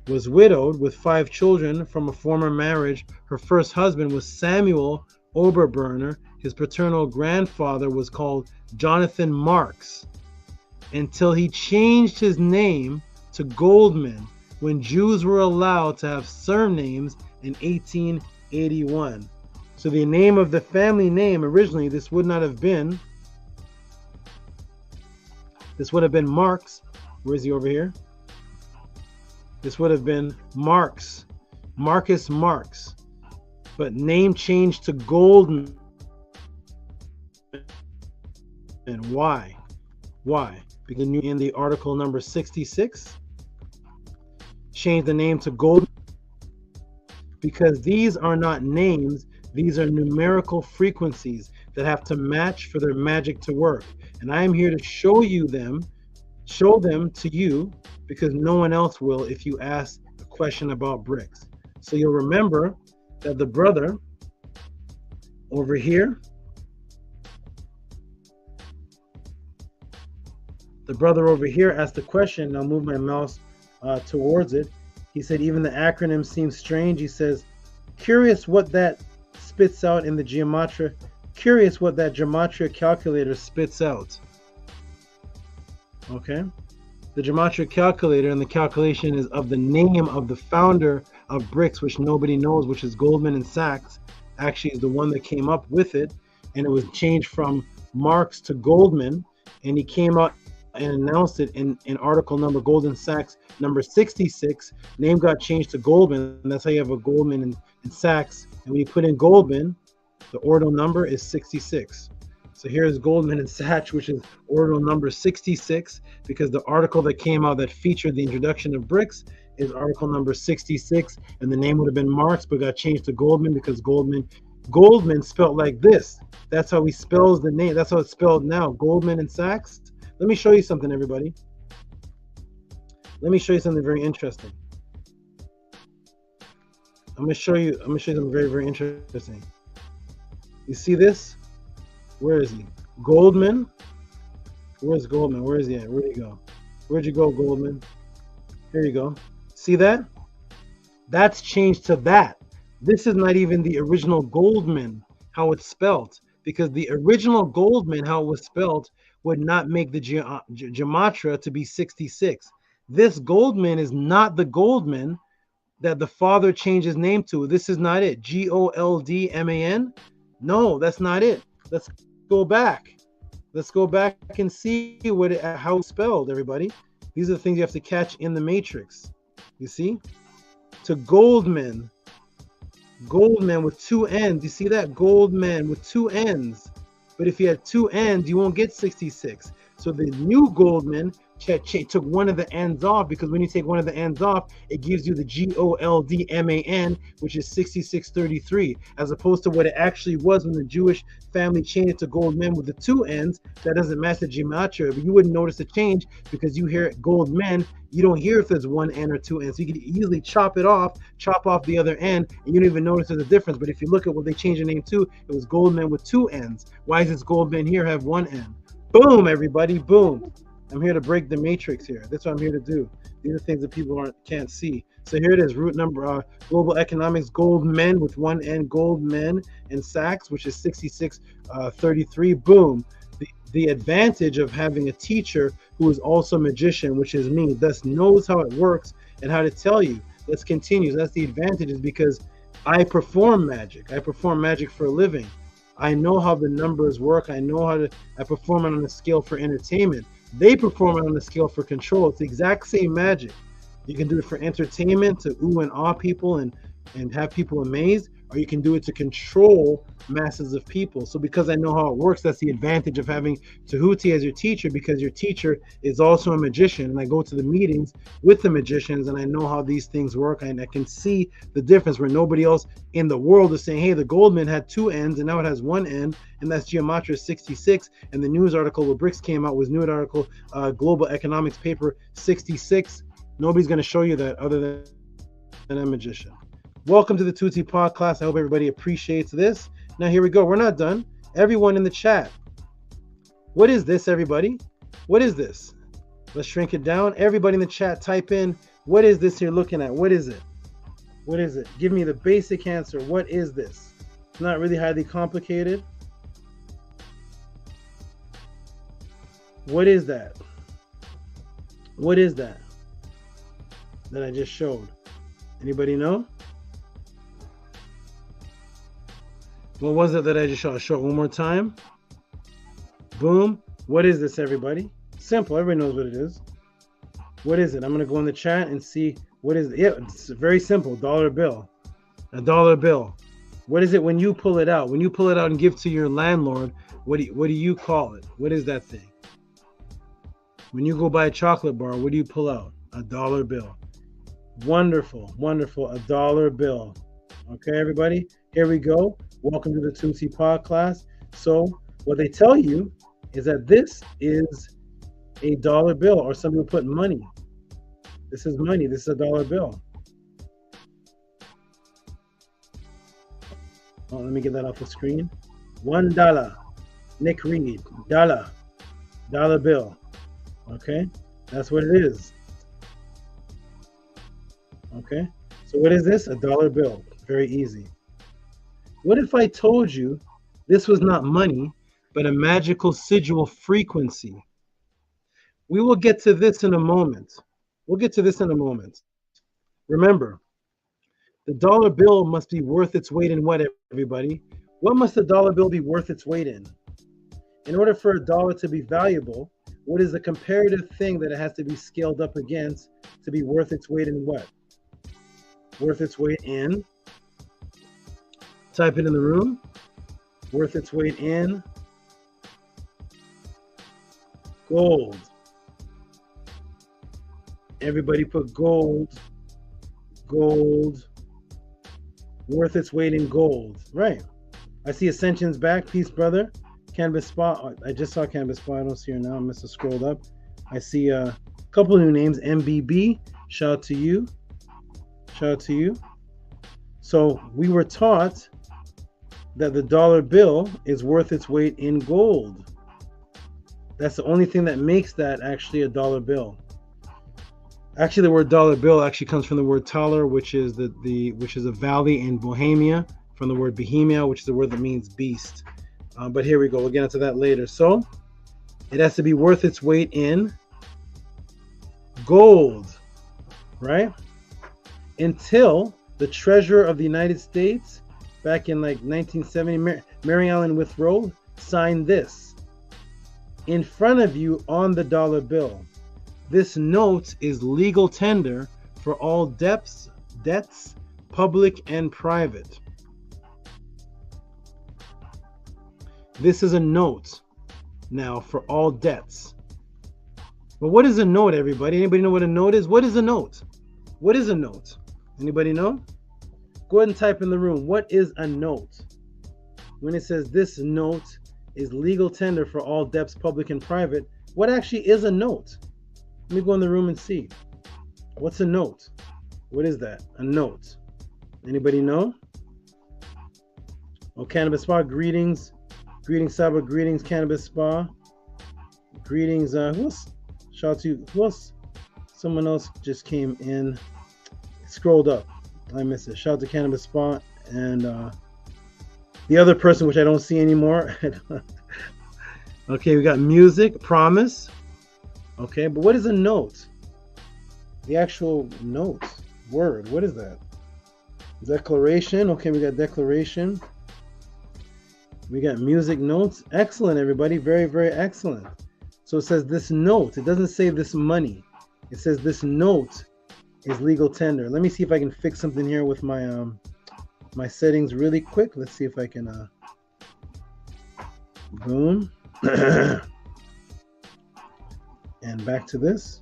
was widowed with 5 children from a former marriage. Her first husband was Samuel Oberburner. His paternal grandfather was called Jonathan Marks, until he changed his name to Goldman when Jews were allowed to have surnames in 1881. So the name of the family name originally, this would have been Marks. Where is he over here? This would have been Marx, Marcus Marx, but name changed to Goldman. And why? Why? Because in the article number 66, change the name to Goldman, because these are not names, these are numerical frequencies that have to match for their magic to work. And I am here to show them to you, because no one else will if you ask a question about Brics. So you'll remember that the brother over here, asked the question. I'll move my mouse towards it. He said, even the acronym seems strange. He says, curious what that spits out in the gematria. Curious what that gematria calculator spits out. Okay. The gematria calculator, and the calculation is of the name of the founder of Brics, which nobody knows, which is Goldman and Sachs. Actually is the one that came up with it, and it was changed from Marx to Goldman, and he came out and announced it in article number Goldman Sachs number 66. Name got changed to Goldman, and that's how you have a Goldman and Sachs. And when you put in Goldman, the ordinal number is 66. So here's Goldman and Sachs, which is ordinal number 66, because the article that came out that featured the introduction of Brics is article number 66, and the name would have been Marx, but got changed to Goldman because Goldman spelled like this. That's how he spells the name. That's how it's spelled now. Goldman and Sachs. Let me show you something, everybody. Let me show you something very interesting. I'm gonna show you something very, very interesting. You see this? Where is he? Goldman. Where's Goldman? Where is he at? Where'd he go? Where'd you go, Goldman? Here you go. See that? That's changed to that. This is not even the original Goldman, how it's spelled, because the original Goldman, how it was spelled, would not make the gematria to be 66. This Goldman is not the Goldman that the father changed his name to. This is not it. Goldman? No, that's not it. Let's go back. Let's go back and see how it's spelled, everybody. These are the things you have to catch in the matrix. You see? To Goldman. Goldman with 2 N's. You see that? Goldman with 2 N's. But if you had 2 N's, you won't get 66. So the new Goldman took one of the N's off, because when you take one of the N's off, it gives you the Goldman, which is 6633, as opposed to what it actually was when the Jewish family changed it to Goldman with the 2 N's. That doesn't match the gematria, but you wouldn't notice a change because you hear Goldman. You don't hear if there's 1 N or 2 N's. So you can easily chop off the other N, and you don't even notice there's a difference. But if you look at what they changed the name to, it was Goldman with 2 N's. Why does this Goldman here have 1 N? Boom, everybody, boom. I'm here to break the matrix here. That's what I'm here to do. These are things that people can't see. So here it is, root number, global economics, Goldman with 1 N, Goldman and Sachs, which is 6633. Boom. The advantage of having a teacher who is also a magician, which is me, thus knows how it works and how to tell you. Let's continue. So that's the advantage, is because I perform magic. I perform magic for a living. I know how the numbers work. I perform it on a scale for entertainment. They perform it on the scale for control. It's the exact same magic. You can do it for entertainment to ooh and awe people and have people amazed, or you can do it to control masses of people. So because I know how it works, that's the advantage of having Tehuti as your teacher, because your teacher is also a magician, and I go to the meetings with the magicians and I know how these things work, and I can see the difference where nobody else in the world is saying, hey, the Goldman had 2 ends and now it has 1 end, and that's Geometria 66, and the news article where Brics came out was news article Global Economics paper 66. Nobody's going to show you that other than a magician. Welcome to the Tehuti's podcast. I hope everybody appreciates this. Now here we go. We're not done. Everyone in the chat. What is this, everybody? What is this? Let's shrink it down. Everybody in the chat, type in, what is this you're looking at? What is it? What is it? Give me the basic answer. What is this? It's not really highly complicated. What is that? What is that I just showed? Anybody know? What was it that I just showed? I'll show it one more time. Boom. What is this, everybody? Simple. Everybody knows what it is. What is it? I'm going to go in the chat and see what is it. Yeah, it's very simple. Dollar bill. A dollar bill. What is it when you pull it out? When you pull it out and give to your landlord, what do you call it? What is that thing? When you go buy a chocolate bar, what do you pull out? A dollar bill. Wonderful. Wonderful. A dollar bill. Okay, everybody? Here we go. Welcome to the Tehuti's podcast. So what they tell you is that this is a dollar bill, or some people put money. This is money. This is a dollar bill. Oh, let me get that off the screen. $1. Nick Reed. Dollar bill. Okay, that's what it is. Okay, so what is this? A dollar bill. Very easy. What if I told you this was not money, but a magical sigil frequency? We will get to this in a moment. We'll get to this in a moment. Remember, the dollar bill must be worth its weight in what, everybody? What must the dollar bill be worth its weight in? In order for a dollar to be valuable, what is the comparative thing that it has to be scaled up against to be worth its weight in what? Worth its weight in, type it in the room, worth its weight in gold. Everybody put gold, worth its weight in gold. Right. I see Ascension's back. Peace, brother. Cannabis Spa. I just saw Cannabis Spa. I don't see her now. I must have scrolled up. I see a couple new names. MBB. Shout out to you. Shout out to you. So we were taught that the dollar bill is worth its weight in gold. That's the only thing that makes that actually a dollar bill. Actually, the word dollar bill actually comes from the word taler, which is which is a valley in Bohemia, from the word Bohemia, which is the word that means beast. But here we go. We'll get into that later. So it has to be worth its weight in gold, right? Until the Treasurer of the United States, back in like 1970, Mary Ellen Withrow, signed this in front of you on the dollar bill. This note is legal tender for all debts, public and private. This is a note now for all debts. But what is a note, everybody? Anybody know what a note is? What is a note? What is a note? Anybody know? Go ahead and type in the room. What is a note? When it says this note is legal tender for all debts, public and private, what actually is a note? Let me go in the room and see. What's a note? What is that? A note. Anybody know? Oh, Cannabis Spa, greetings. Greetings, SABA. Greetings, Cannabis Spa. Greetings, who else? Shout out to, who else? Someone else just came in. Scrolled up. I missed it. Shout out to Cannabis Spa and the other person, which I don't see anymore. Okay, we got music, promise. Okay, but what is a note? The actual note, word, what is that? Declaration. Okay, we got declaration. We got music notes. Excellent, everybody. Very, very excellent. So it says this note. It doesn't say this money. It says this note is legal tender. Let me see if I can fix something here with my my settings really quick. Let's see if I can boom. And back to this.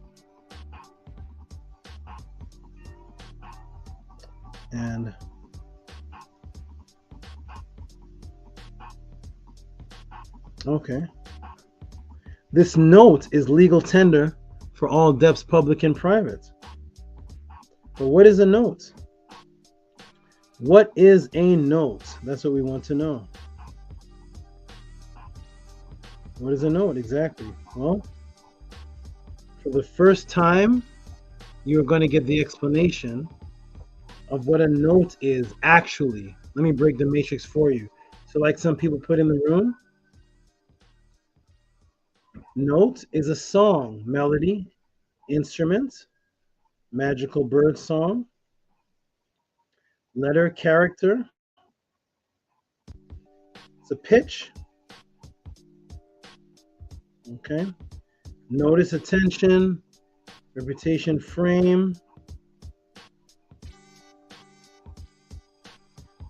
And okay. This note is legal tender for all debts, public and private. But what is a note? What is a note? That's what we want to know. What is a note exactly? Well, for the first time, you're going to get the explanation of what a note is actually. Let me break the matrix for you. So like some people put in the room, note is a song, melody, instrument, magical bird song, letter, character. It's a pitch. Okay. Notice, attention, reputation, frame.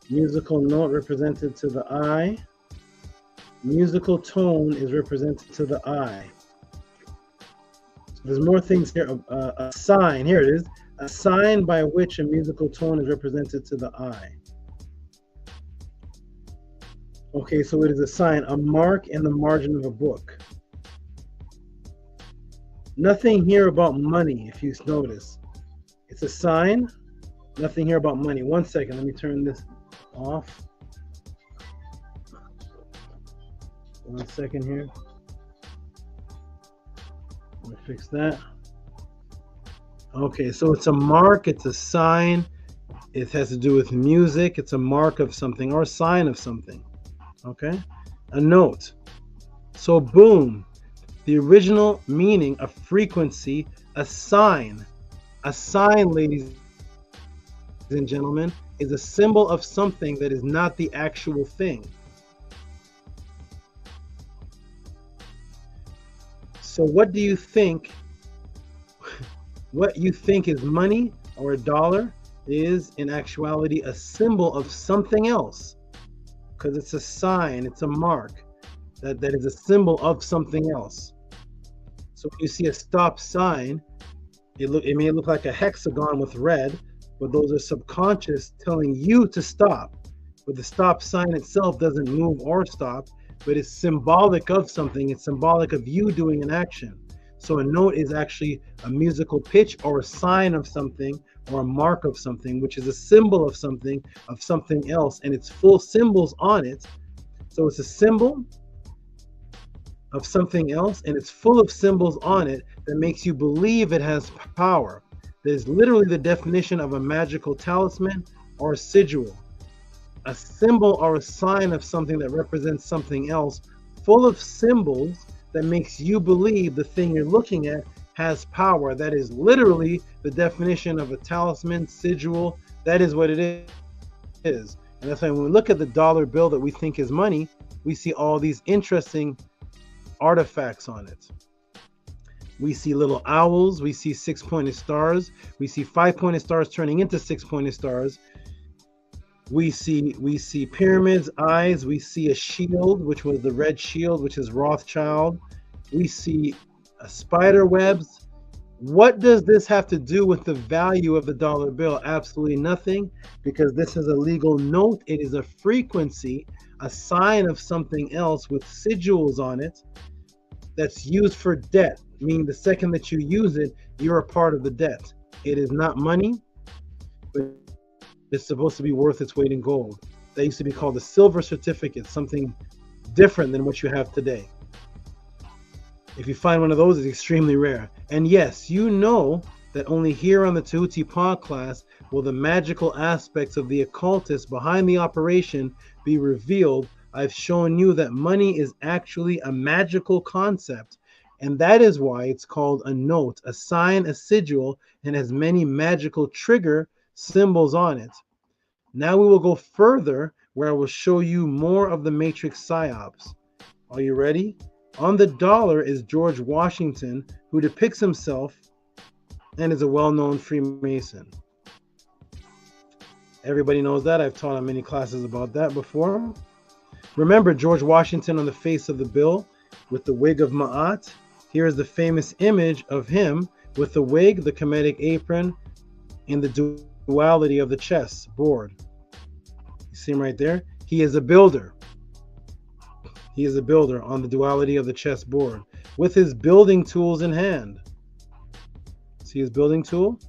Musical note represented to the eye. Musical tone is represented to the eye. So there's more things here. A sign, here it is. A sign by which a musical tone is represented to the eye. Okay, so it is a sign, a mark in the margin of a book. Nothing here about money, if you notice. It's a sign, nothing here about money. 1 second, let me turn this off. 1 second here. Let me fix that. Okay, so it's a mark, it's a sign. It has to do with music. It's a mark of something or a sign of something. Okay, a note. So boom, the original meaning of frequency, a sign. A sign, ladies and gentlemen, is a symbol of something that is not the actual thing. So what do you think? What you think is money or a dollar is in actuality a symbol of something else, because it's a sign, it's a mark that is a symbol of something else. So when you see a stop sign, it may look like a hexagon with red, but those are subconscious telling you to stop. But the stop sign itself doesn't move or stop, but it's symbolic of something. It's symbolic of you doing an action. So a note is actually a musical pitch or a sign of something or a mark of something, which is a symbol of something else, and it's full symbols on it. So it's a symbol of something else, and it's full of symbols on it that makes you believe it has power. That is literally the definition of a magical talisman or a sigil. A symbol or a sign of something that represents something else, full of symbols that makes you believe the thing you're looking at has power. That is literally the definition of a talisman, sigil. That is what it is. And that's why when we look at the dollar bill that we think is money, we see all these interesting artifacts on it. We see little owls, we see 6-pointed stars, we see 5-pointed stars turning into 6-pointed stars. We see pyramids, eyes, we see a shield, which was the red shield, which is Rothschild. We see spider webs. What does this have to do with the value of the dollar bill? Absolutely nothing, because this is a legal note. It is a frequency, a sign of something else with sigils on it that's used for debt, meaning the second that you use it, you're a part of the debt. It is not money, but it's supposed to be worth its weight in gold. That used to be called a silver certificate, something different than what you have today. If you find one of those, it's extremely rare. And yes, you know that only here on the Tehuti'S podcast will the magical aspects of the occultist behind the operation be revealed. I've shown you that money is actually a magical concept, and that is why it's called a note, a sign, a sigil, and has many magical trigger symbols on it. Now we will go further, where I will show you more of the matrix psyops. Are you ready? On the dollar is George Washington, who depicts himself and is a well-known Freemason. Everybody knows that. I've taught on many classes about that before. Remember George Washington on the face of the bill with the wig of Ma'at. Here is the famous image of him with the wig, the Kemetic apron, and the duality of the chess board. You see him right there? He is a builder. He is a builder on the duality of the chess board with his building tools in hand. See his building tool?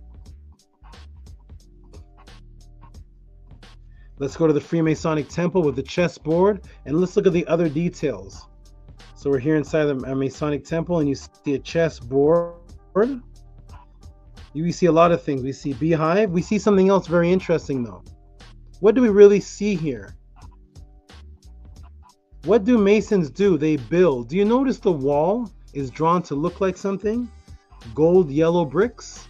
Let's go to the Freemasonic temple with the chessboard and let's look at the other details. So we're here inside the Masonic temple and you see a chessboard. We see a lot of things. We see beehive. We see something else very interesting though. What do we really see here? What do Masons do? They build. Do you notice the wall is drawn to look like something? Gold, yellow bricks.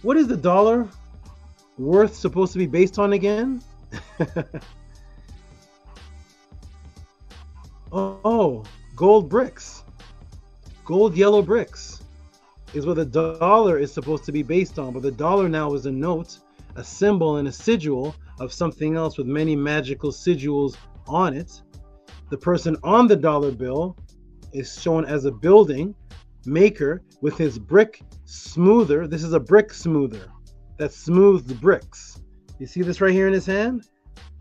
What is the dollar worth supposed to be based on again? Oh, gold bricks. Gold, yellow bricks is what the dollar is supposed to be based on. But the dollar now is a note, a symbol, and a sigil of something else with many magical sigils on it. The person on the dollar bill is shown as a building maker with his brick smoother. This is a brick smoother that smooths the bricks. You see this right here in his hand?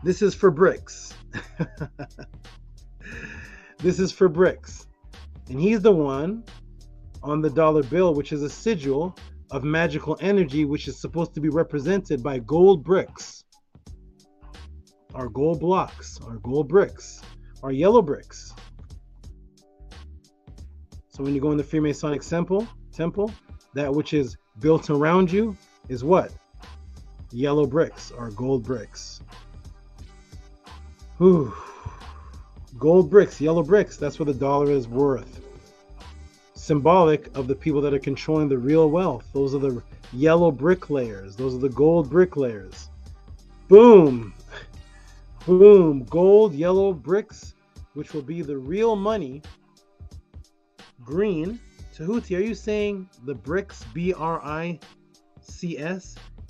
This is for bricks. This is for bricks. And he's the one on the dollar bill, which is a sigil of magical energy, which is supposed to be represented by gold bricks. Our gold blocks, our gold bricks, our yellow bricks. So when you go in the Freemasonic temple, that which is built around you is what? Yellow bricks or gold bricks. Whew. Gold bricks, yellow bricks, that's what the dollar is worth. Symbolic of the people that are controlling the real wealth. Those are the yellow bricklayers. Those are the gold bricklayers. Boom. Boom. Gold, yellow bricks, which will be the real money. Green. Tehuti, are you saying the bricks, B-R-I-C-S,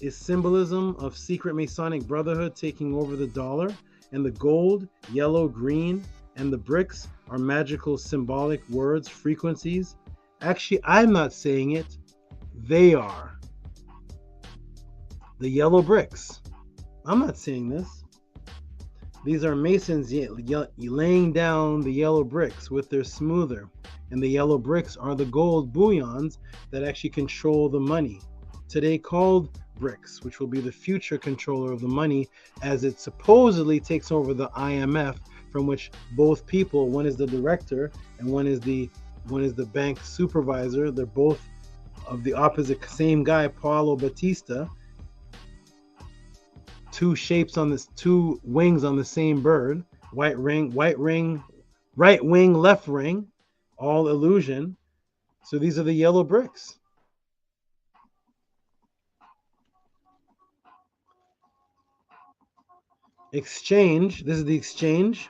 is symbolism of secret Masonic brotherhood taking over the dollar? And the gold, yellow, green, and the bricks are magical symbolic words, frequencies? Actually, I'm not saying it. They are. The yellow bricks. I'm not saying this. These are Masons laying down the yellow bricks with their smoother. And the yellow bricks are the gold bullions that actually control the money. Today called Brics, which will be the future controller of the money as it supposedly takes over the IMF, from which both people, one is the director and one is the bank supervisor. They're both of the opposite, same guy, Paulo Batista. Two shapes on this, two wings on the same bird. White ring, right wing, left ring, all illusion. So these are the yellow bricks. Exchange, this is the exchange.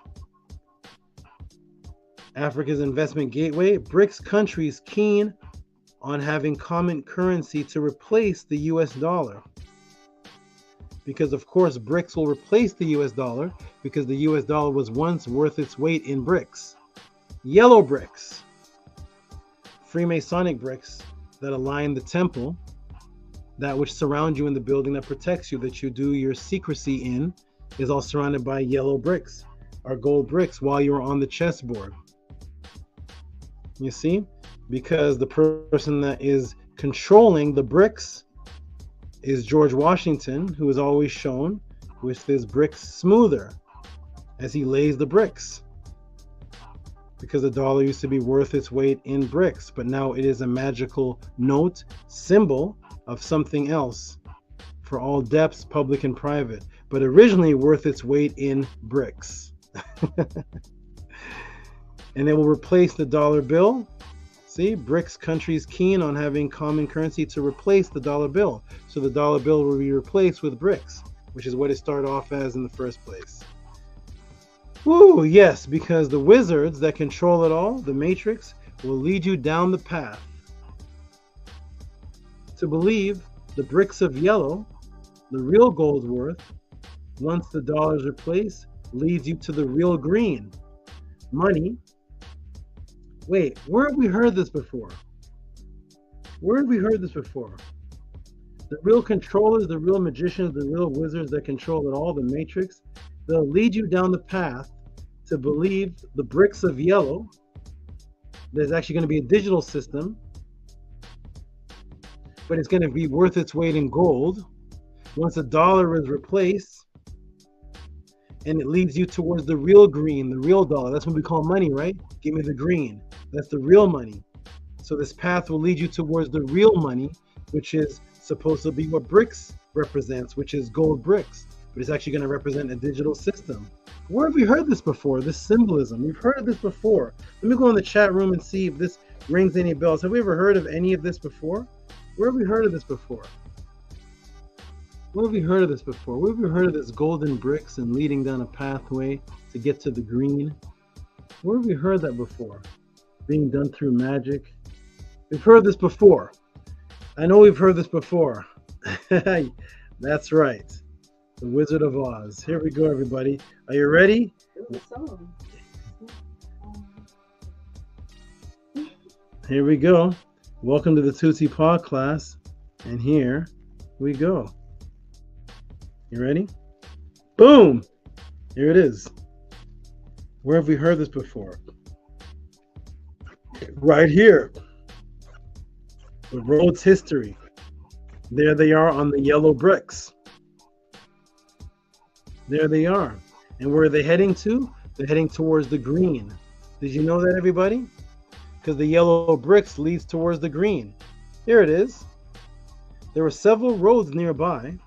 Africa's investment gateway. BRICS countries keen on having common currency to replace the US dollar. Because of course BRICS will replace the US dollar because the US dollar was once worth its weight in bricks. Yellow bricks. Freemasonic bricks that align the temple, that which surround you in the building that protects you, that you do your secrecy in, is all surrounded by yellow bricks or gold bricks while you're on the chessboard. You see? Because the person that is controlling the bricks is George Washington, who is always shown with his bricks smoother as he lays the bricks. Because the dollar used to be worth its weight in bricks, but now it is a magical note, symbol of something else for all depths, public and private, but originally worth its weight in bricks. And it will replace the dollar bill. See, BRICS countries keen on having common currency to replace the dollar bill. So the dollar bill will be replaced with BRICS, which is what it started off as in the first place. Woo, yes, because the wizards that control it all, the matrix, will lead you down the path to believe the bricks of yellow, the real gold worth, once the dollar is replaced, leads you to the real green. Money. Wait, where have we heard this before? Where have we heard this before? The real controllers, the real magicians, the real wizards that control it all, the matrix, they'll lead you down the path to believe the bricks of yellow. There's actually going to be a digital system, but it's going to be worth its weight in gold once the dollar is replaced, and it leads you towards the real green, the real dollar. That's what we call money, right? Give me the green. That's the real money. So this path will lead you towards the real money, which is supposed to be what Brics represents, which is gold bricks, but it's actually going to represent a digital system. Where have we heard this before? This symbolism. We've heard of this before. Let me go in the chat room and see if this rings any bells. Have we ever heard of any of this before? Where have we heard of this before? Where have we heard of this before? Where have we heard of this golden bricks and leading down a pathway to get to the green? Where have we heard that before? Being done through magic. We've heard this before. I know we've heard this before. That's right. The Wizard of Oz. Here we go, everybody. Are you ready? Here we go. Welcome to the Tootsie Pod class. And here we go. You ready? Boom! Here it is. Where have we heard this before? Right here. The road's history. There they are on the yellow bricks. There they are. And where are they heading to? They're heading towards the green. Did you know that, everybody? Because the yellow bricks leads towards the green. Here it is. There were several roads nearby,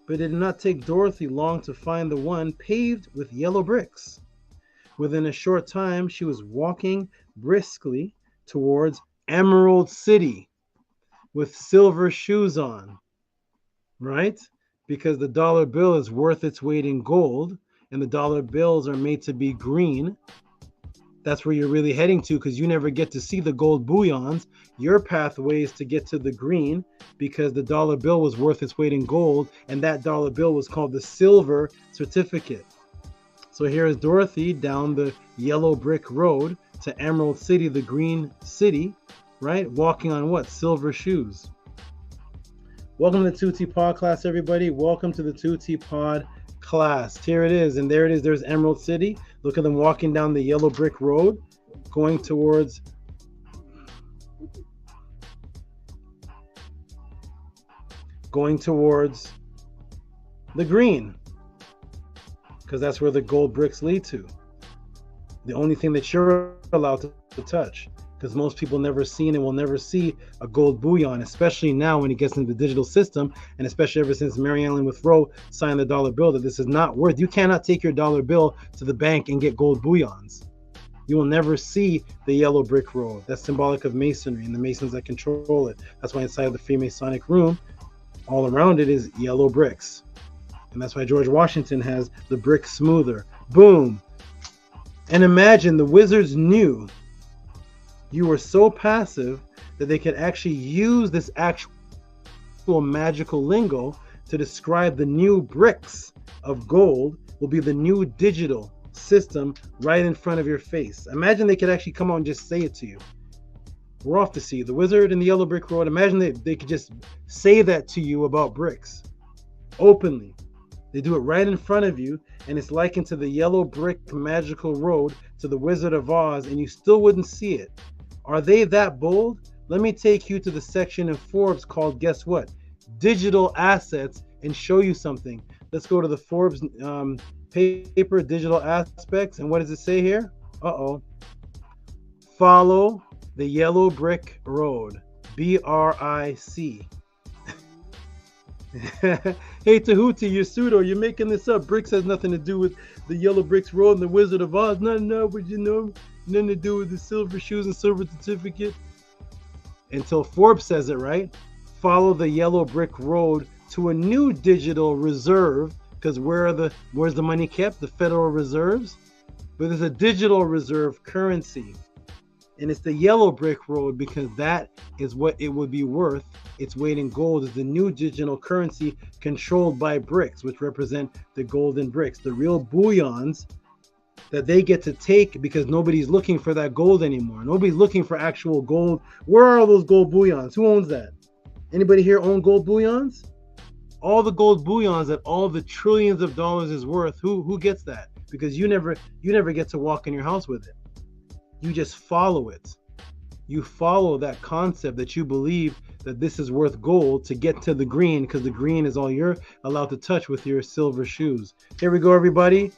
but it did not take Dorothy long to find the one paved with yellow bricks. Within a short time, she was walking briskly towards Emerald City with silver shoes on, right? Because the dollar bill is worth its weight in gold, and the dollar bills are made to be green. That's where you're really heading to, because you never get to see the gold bullions. Your pathway is to get to the green, because the dollar bill was worth its weight in gold, and that dollar bill was called the silver certificate. So here is Dorothy down the yellow brick road to Emerald City, the green city, right? Walking on what? Silver shoes. Welcome to the Tootsie Pod class, everybody. Welcome to the Tootsie Pod class. Here it is, and there it is. There's Emerald City. Look at them walking down the yellow brick road, going towards the green, because that's where the gold bricks lead to. The only thing that you're allowed to touch, because most people never seen and will never see a gold bullion, especially now when it gets into the digital system, and especially ever since Mary Ellen Withrow signed the dollar bill, that this is not worth. You cannot take your dollar bill to the bank and get gold bullions. You will never see the yellow brick road. That's symbolic of masonry and the masons that control it. That's why inside of the Freemasonic room, all around it is yellow bricks. And that's why George Washington has the brick smoother. Boom. And imagine the wizards knew you were so passive that they could actually use this actual magical lingo to describe the new bricks of gold will be the new digital system right in front of your face. Imagine they could actually come out and just say it to you. We're off to see the wizard in the yellow brick road. Imagine they could just say that to you about bricks openly. They do it right in front of you, and it's likened to the yellow brick magical road to the Wizard of Oz, and you still wouldn't see it. Are they that bold? Let me take you to the section in Forbes called, guess what? Digital assets, and show you something. Let's go to the Forbes paper, digital aspects, and what does it say here? Uh-oh. Follow the yellow brick road, BRIC. Hey Tehuti, you're pseudo, you're making this up. Brics has nothing to do with the yellow bricks road and the Wizard of Oz. Nothing to do with the silver shoes and silver certificate. Until Forbes says it, right? Follow the yellow brick road to a new digital reserve, because where's the money kept? The Federal Reserves. But there's a digital reserve currency. And it's the yellow brick road because that is what it would be worth. Its weight in gold is the new digital currency controlled by Brics, which represent the golden bricks, the real bullions that they get to take because nobody's looking for that gold anymore. Nobody's looking for actual gold. Where are all those gold bullions? Who owns that? Anybody here own gold bullions? All the gold bullions that all the trillions of dollars is worth, who gets that? Because you never get to walk in your house with it. You just follow it. You follow that concept that you believe that this is worth gold to get to the green, because the green is all you're allowed to touch with your silver shoes. Here we go, everybody.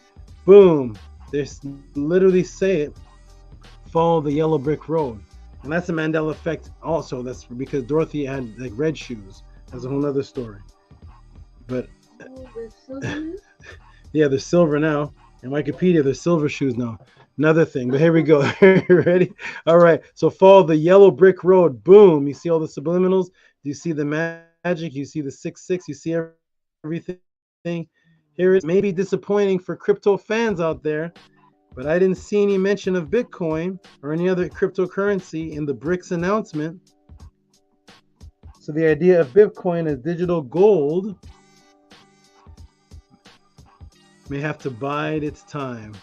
Boom. They literally say it. Follow the yellow brick road. And that's the Mandela effect also. That's because Dorothy had like red shoes. That's a whole nother story. But yeah, they're silver now. In Wikipedia, they're silver shoes now. Another thing, but here we go. Ready? All right. So follow the yellow brick road. Boom. You see all the subliminals? Do you see the magic? You see the 666? You see everything? Here it may be disappointing for crypto fans out there, but I didn't see any mention of Bitcoin or any other cryptocurrency in the Brics announcement. So the idea of Bitcoin as digital gold may have to bide its time.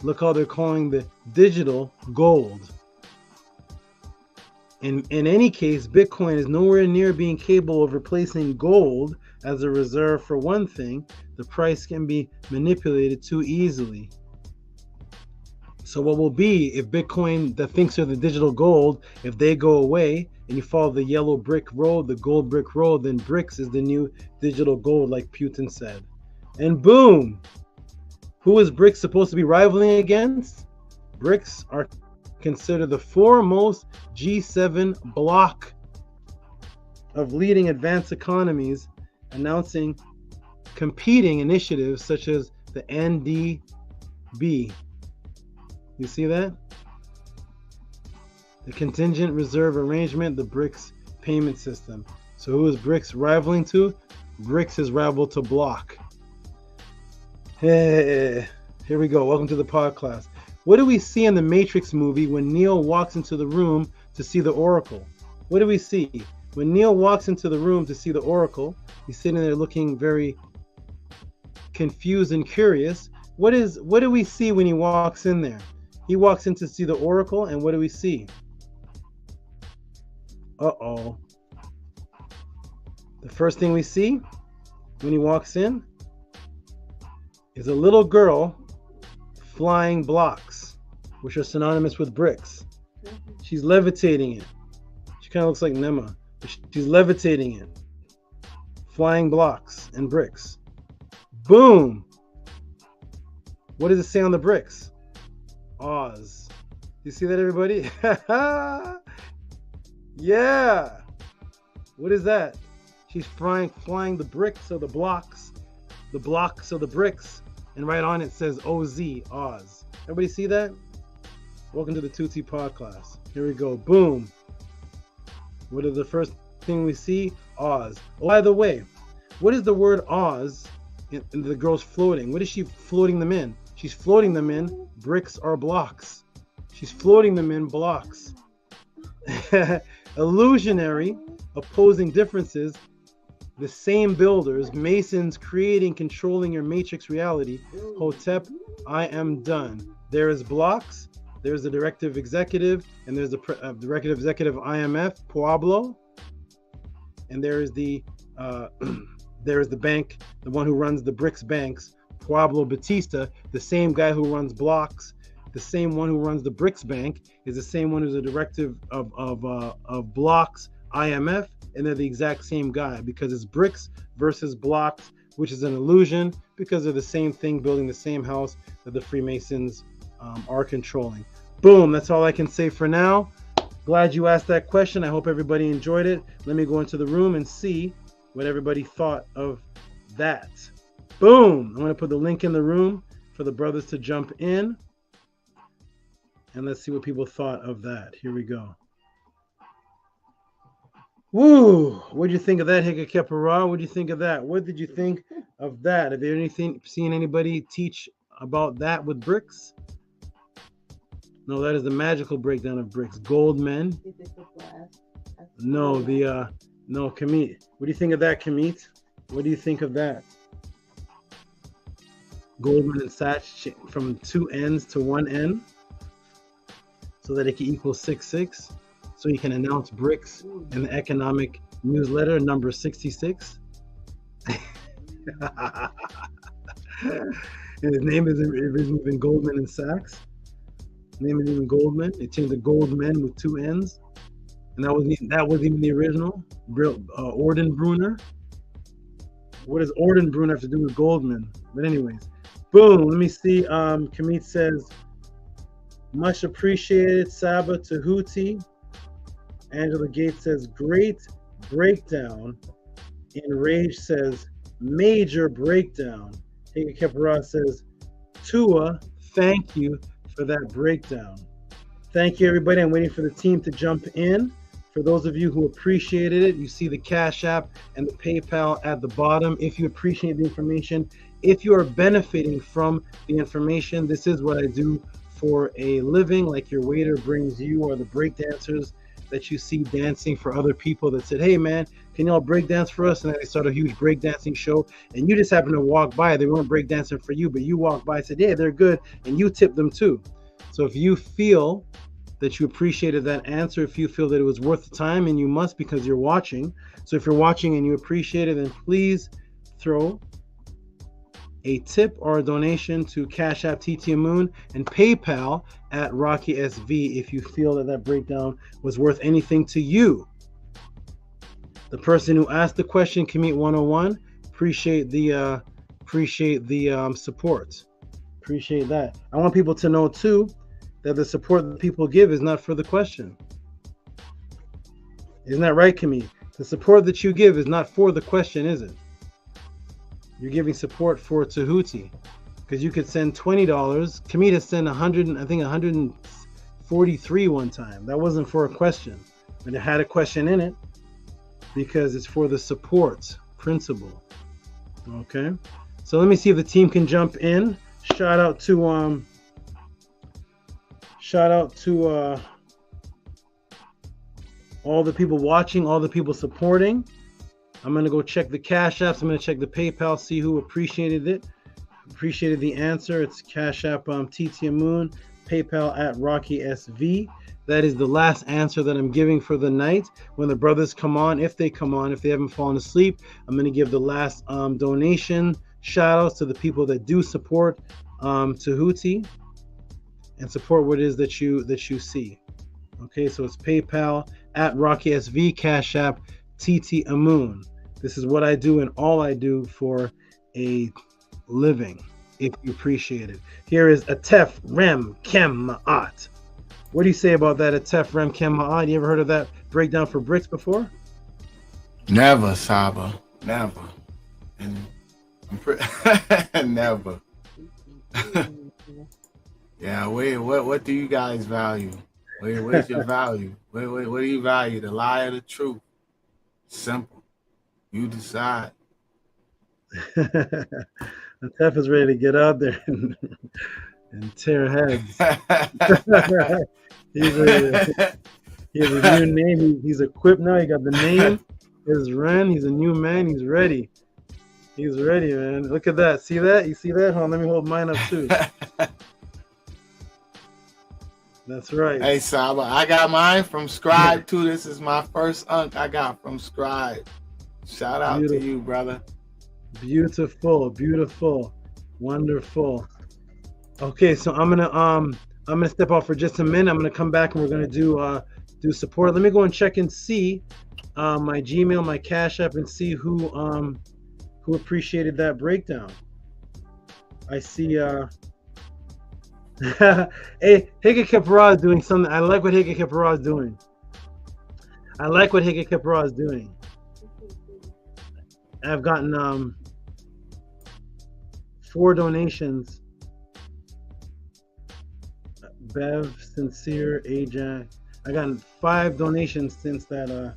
Look how they're calling the digital gold. In any case, Bitcoin is nowhere near being capable of replacing gold as a reserve. For one thing, the price can be manipulated too easily. So what will be if Bitcoin that thinks they're the digital gold, if they go away and you follow the yellow brick road, the gold brick road, then Brics is the new digital gold, like Putin said. And boom! Who is Brics supposed to be rivaling against? Brics are considered the foremost G7 bloc of leading advanced economies, announcing competing initiatives such as the NDB. You see that? The contingent reserve arrangement, the Brics payment system. So who is Brics rivaling to? Brics is rival to bloc. Hey, here we go. Welcome to the podcast. What do we see in the Matrix movie when Neo walks into the room to see the Oracle? What do we see? When Neo walks into the room to see the Oracle, he's sitting there looking very confused and curious. What do we see when he walks in there? He walks in to see the Oracle, and what do we see? Uh-oh. The first thing we see when he walks in is a little girl flying blocks, which are synonymous with Brics. She's levitating it. She kind of looks like Nema, but she's levitating it. Flying blocks and Brics. Boom! What does it say on the Brics? Oz. You see that, everybody? Yeah! What is that? She's flying the bricks or the blocks of the Brics, and right on it says OZ, Oz. Everybody see that? Welcome to the Tehuti'S podcast. Here we go. Boom. What is the first thing we see? Oz. Oh, by the way, what is the word Oz in the girl's floating? What is she floating them in? She's floating them in bricks or blocks. She's floating them in blocks. Illusionary, opposing differences, the same builders, Masons creating, controlling your matrix reality. Hotep, I am done. There is blocks, there's the directive executive, and there's the directive executive IMF, Pueblo, and there is the bank, the one who runs the Brics banks, Pueblo Batista, the same guy who runs blocks, the same one who runs the Brics bank is the same one who's a directive of blocks, IMF, and they're the exact same guy because it's Brics versus blocks, which is an illusion because they're the same thing, building the same house that the Freemasons are controlling. Boom, that's all I can say for now. Glad you asked that question. I hope everybody enjoyed it. Let me go into the room and see what everybody thought of that. Boom, I'm going to put the link in the room for the brothers to jump in. And let's see what people thought of that. Here we go. Woo! What did you think of that, Hikakepara? What did you think of that? What did you think of that? Have you seen anybody teach about that with Brics? No, that is the magical breakdown of Brics. Gold men. No, no, KEMETE. What do you think of that, KEMETE? What do you think of that? Goldman and Sachs from 2 N's to 1 N, so that it can equal 66. So you can announce Brics in the economic newsletter number 66. And his name isn't even Goldman and Sachs. His name isn't even Goldman. It changed to Goldman with 2 N's, and that wasn't even the original. Ordenbrunner. What does Ordenbrunner have to do with Goldman? But anyways, boom. Let me see. KEMETE says, much appreciated, SABA Tehuti'S. Angela Gates says, great breakdown. Enrage says, major breakdown. Higa Kepara says, Tua, thank you for that breakdown. Thank you, everybody. I'm waiting for the team to jump in. For those of you who appreciated it, you see the Cash App and the PayPal at the bottom. If you appreciate the information, if you are benefiting from the information, this is what I do for a living, like your waiter brings you, or the break dancers that you see dancing for other people that said, hey man, can y'all break dance for us? And then they start a huge break dancing show, and you just happen to walk by. They weren't break dancing for you, but you walked by and said, yeah, they're good, and you tip them too. So if you feel that you appreciated that answer, if you feel that it was worth the time, and you must because you're watching. So if you're watching and you appreciate it, then please throw a tip or a donation to Cash App T.O.M and PayPal at Rocky SV if you feel that that breakdown was worth anything to you. The person who asked the question, KEMETE 101, appreciate the support. Appreciate that. I want people to know too that the support that people give is not for the question. Isn't that right, KEMETE? The support that you give is not for the question, is it? You're giving support for Tehuti'S, because you could send $20. KEMETE has sent 100, I think 143 one time. That wasn't for a question, but it had a question in it because it's for the support principle. Okay, so let me see if the team can jump in. Shout out to all the people watching, all the people supporting. I'm going to go check the Cash Apps. I'm going to check the PayPal, see who appreciated it. Appreciated the answer. It's Cash App T.O.M, PayPal at Rocky SV. That is the last answer that I'm giving for the night. When the brothers come on, if they come on, if they haven't fallen asleep, I'm going to give the last donation shout outs to the people that do support Tehuti'S and support what it is that you see. Okay, so it's PayPal at Rocky SV, Cash App T.O.M. This is what I do and all I do for a living, if you appreciate it. Here is Atef Rem KEMET. What do you say about that, Atef Rem KEMET? You ever heard of that breakdown for Brics before? Never, Saba. Never. Never. Yeah, what do you guys value? What's your value? What do you value? The lie or the truth? Simple. You decide. Atef is ready to get out there and tear heads. He has a new name. He's equipped now. He got the name. His Ren. He's a new man. He's ready. He's ready, man. Look at that. See that? You see that? Hold on, let me hold mine up too. That's right. Hey, Saba, I got mine from Scribe too. This is my first unk I got from Scribe. Shout out to you, brother. Beautiful, beautiful, wonderful. Okay, so I'm gonna step off for just a minute. I'm gonna come back and we're gonna do support. Let me go and check and see my Gmail, my Cash App, and see who appreciated that breakdown. I see hey, Higa Kepara is doing something. I like what Higa Kepara is doing. I've gotten 4 donations. Bev, Sincere, Ajax. I gotten 5 donations since that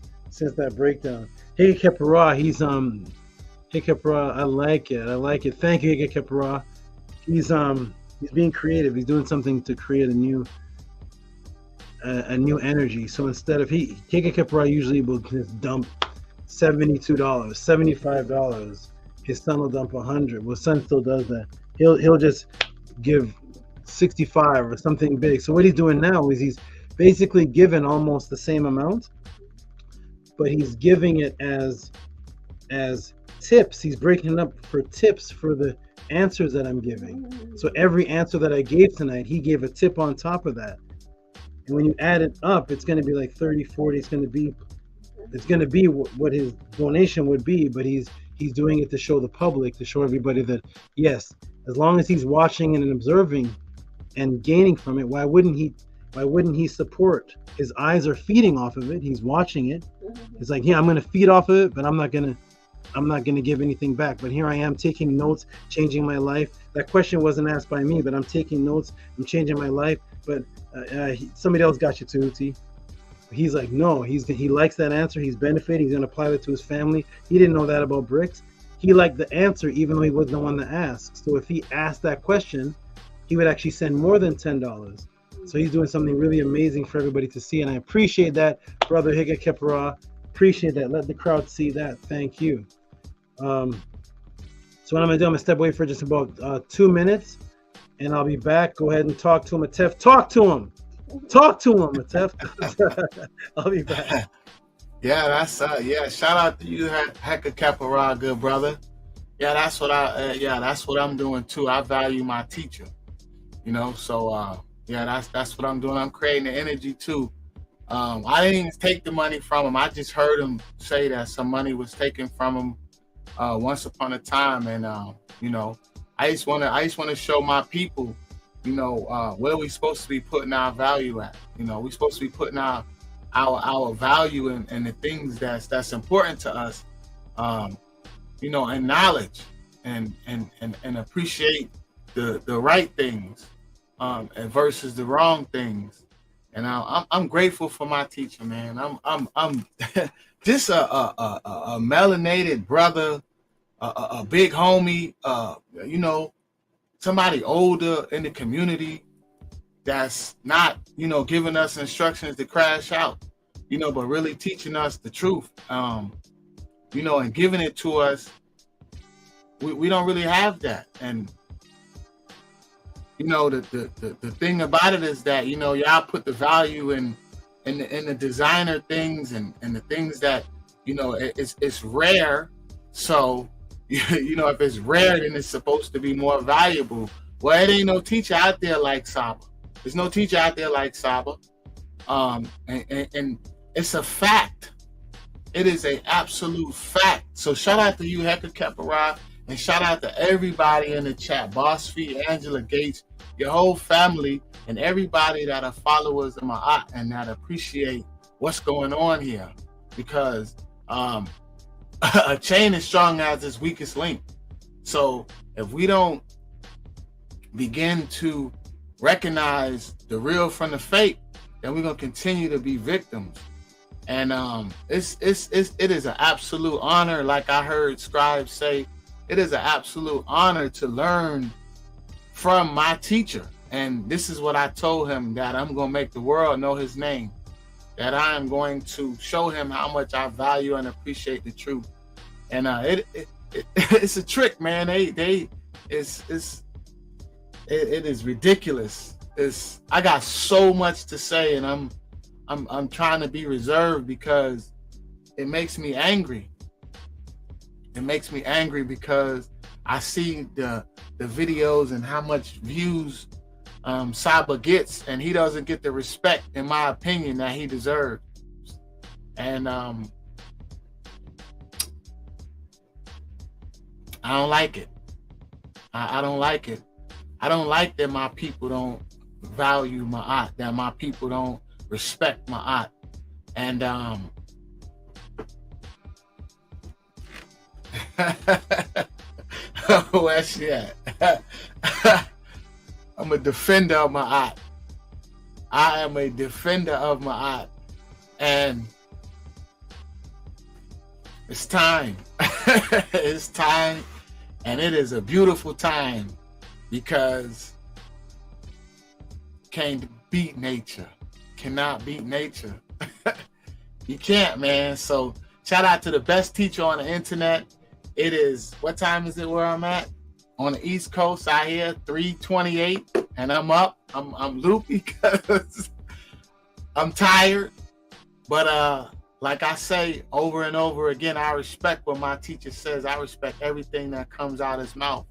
breakdown. Higa Kepara, he's Higa Kepara, I like it. Thank you, Higa Kepara. he's being creative. He's doing something to create a new energy. So instead of Higa Kepra usually will just dump $72, $75. His son will dump 100. Well, son still does that. He'll just give 65 or something big. So what he's doing now is he's basically given almost the same amount, but he's giving it as tips. He's breaking it up for tips for the answers that I'm giving. So every answer that I gave tonight, he gave a tip on top of that. And when you add it up, it's going to be like 30, 40. It's going to be what his donation would be, but he's doing it to show the public, to show everybody that yes, as long as he's watching and observing and gaining from it, why wouldn't he support? His eyes are feeding off of it. He's watching it. It's like, yeah, I'm going to feed off of it, but I'm not going to give anything back. But here I am taking notes, changing my life. That question wasn't asked by me, but I'm taking notes. I'm changing my life. But somebody else got you, Tehuti. He's like, no, he likes that answer. He's benefiting. He's going to apply that to his family. He didn't know that about Brics. He liked the answer, even though he wasn't the one to ask. So if he asked that question, he would actually send more than $10. So he's doing something really amazing for everybody to see. And I appreciate that, Brother Higa Kepra. Appreciate that. Let the crowd see that. Thank you. So what I'm going to do, I'm going to step away for just about 2 minutes. And I'll be back. Go ahead and talk to him, Atef. Talk to him. Talk to him, Atef. I'll be back. Yeah, that's shout out to you, Heka Kepra, good brother. Yeah, that's what I'm doing too. I value my teacher, you know. So that's what I'm doing. I'm creating the energy too. I didn't even take the money from him. I just heard him say that some money was taken from him once upon a time, and you know, I just want to show my people, you know, where we supposed to be putting our value at. You know, we're supposed to be putting our value in the things that's important to us, you know, and knowledge and appreciate the right things and versus the wrong things. And I'm grateful for my teacher, man. I'm just a melanated brother, a big homie, you know, somebody older in the community that's not, you know, giving us instructions to crash out, you know, but really teaching us the truth, you know, and giving it to us. We don't really have that. And, you know, the thing about it is that, you know, y'all put the value in the designer things and the things that, you know, it's rare. So, you know, if it's rare, then it's supposed to be more valuable. Well, it ain't no teacher out there like SABA. There's no teacher out there like SABA. And it's a fact. It is an absolute fact. So shout out to you, Heka Kepra, and shout out to everybody in the chat. Boss Feet, Angela Gates, your whole family, and everybody that are followers of my art and that appreciate what's going on here. Because a chain is strong as its weakest link. So if we don't begin to recognize the real from the fake, then we're gonna continue to be victims. And it is an absolute honor, like I heard scribes say, it is an absolute honor to learn from my teacher. And this is what I told him, that I'm gonna make the world know his name, that I am going to show him how much I value and appreciate the truth. And it's a trick, man. It is ridiculous. I got so much to say, and I'm trying to be reserved because it makes me angry. It makes me angry because I see the videos and how much views SABA gets, and he doesn't get the respect, in my opinion, that he deserves. And I don't like it. I don't like it. I don't like that my people don't value my art, that my people don't respect my art. And where's she at? I'm a defender of my art. I am a defender of my art. And it's time. It's time. And it is a beautiful time because can't beat nature. Cannot beat nature. You can't, man. So shout out to the best teacher on the internet. It is, what time is it where I'm at? On the East Coast out here, 3:28, and I'm up. I'm loopy because I'm tired. But like I say over and over again, I respect what my teacher says. I respect everything that comes out of his mouth.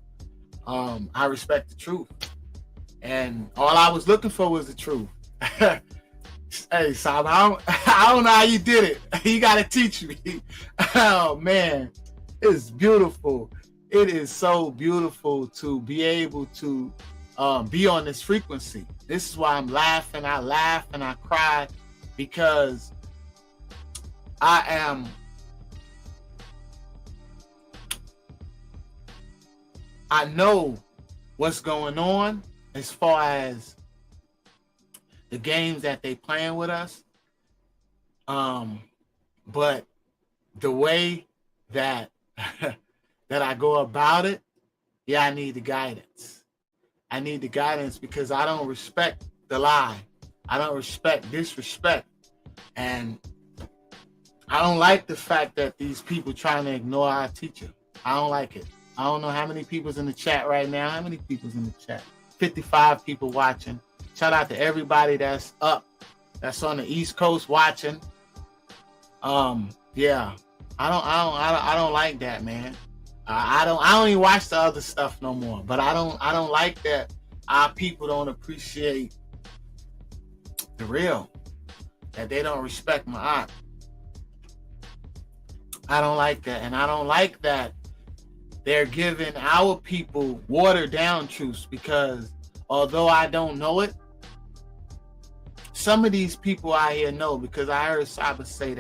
I respect the truth. And all I was looking for was the truth. Hey, Sab, I don't know how you did it. You got to teach me. Oh, man. It's beautiful. It is so beautiful to be able to be on this frequency. This is why I'm laughing. I laugh and I cry because I know what's going on as far as the games that they playing with us. But the way that that I go about it, yeah, I need the guidance. I need the guidance because I don't respect the lie. I don't respect disrespect. And I don't like the fact that these people trying to ignore our teacher. I don't like it. I don't know how many people's in the chat right now. How many people's in the chat? 55 people watching. Shout out to everybody that's up, that's on the East Coast watching. Yeah, I don't like that, man. I don't even watch the other stuff no more. But I don't like that our people don't appreciate the real, that they don't respect my art. I don't like that, and I don't like that they're giving our people watered down truths because although I don't know it, some of these people out here know because I heard SABA say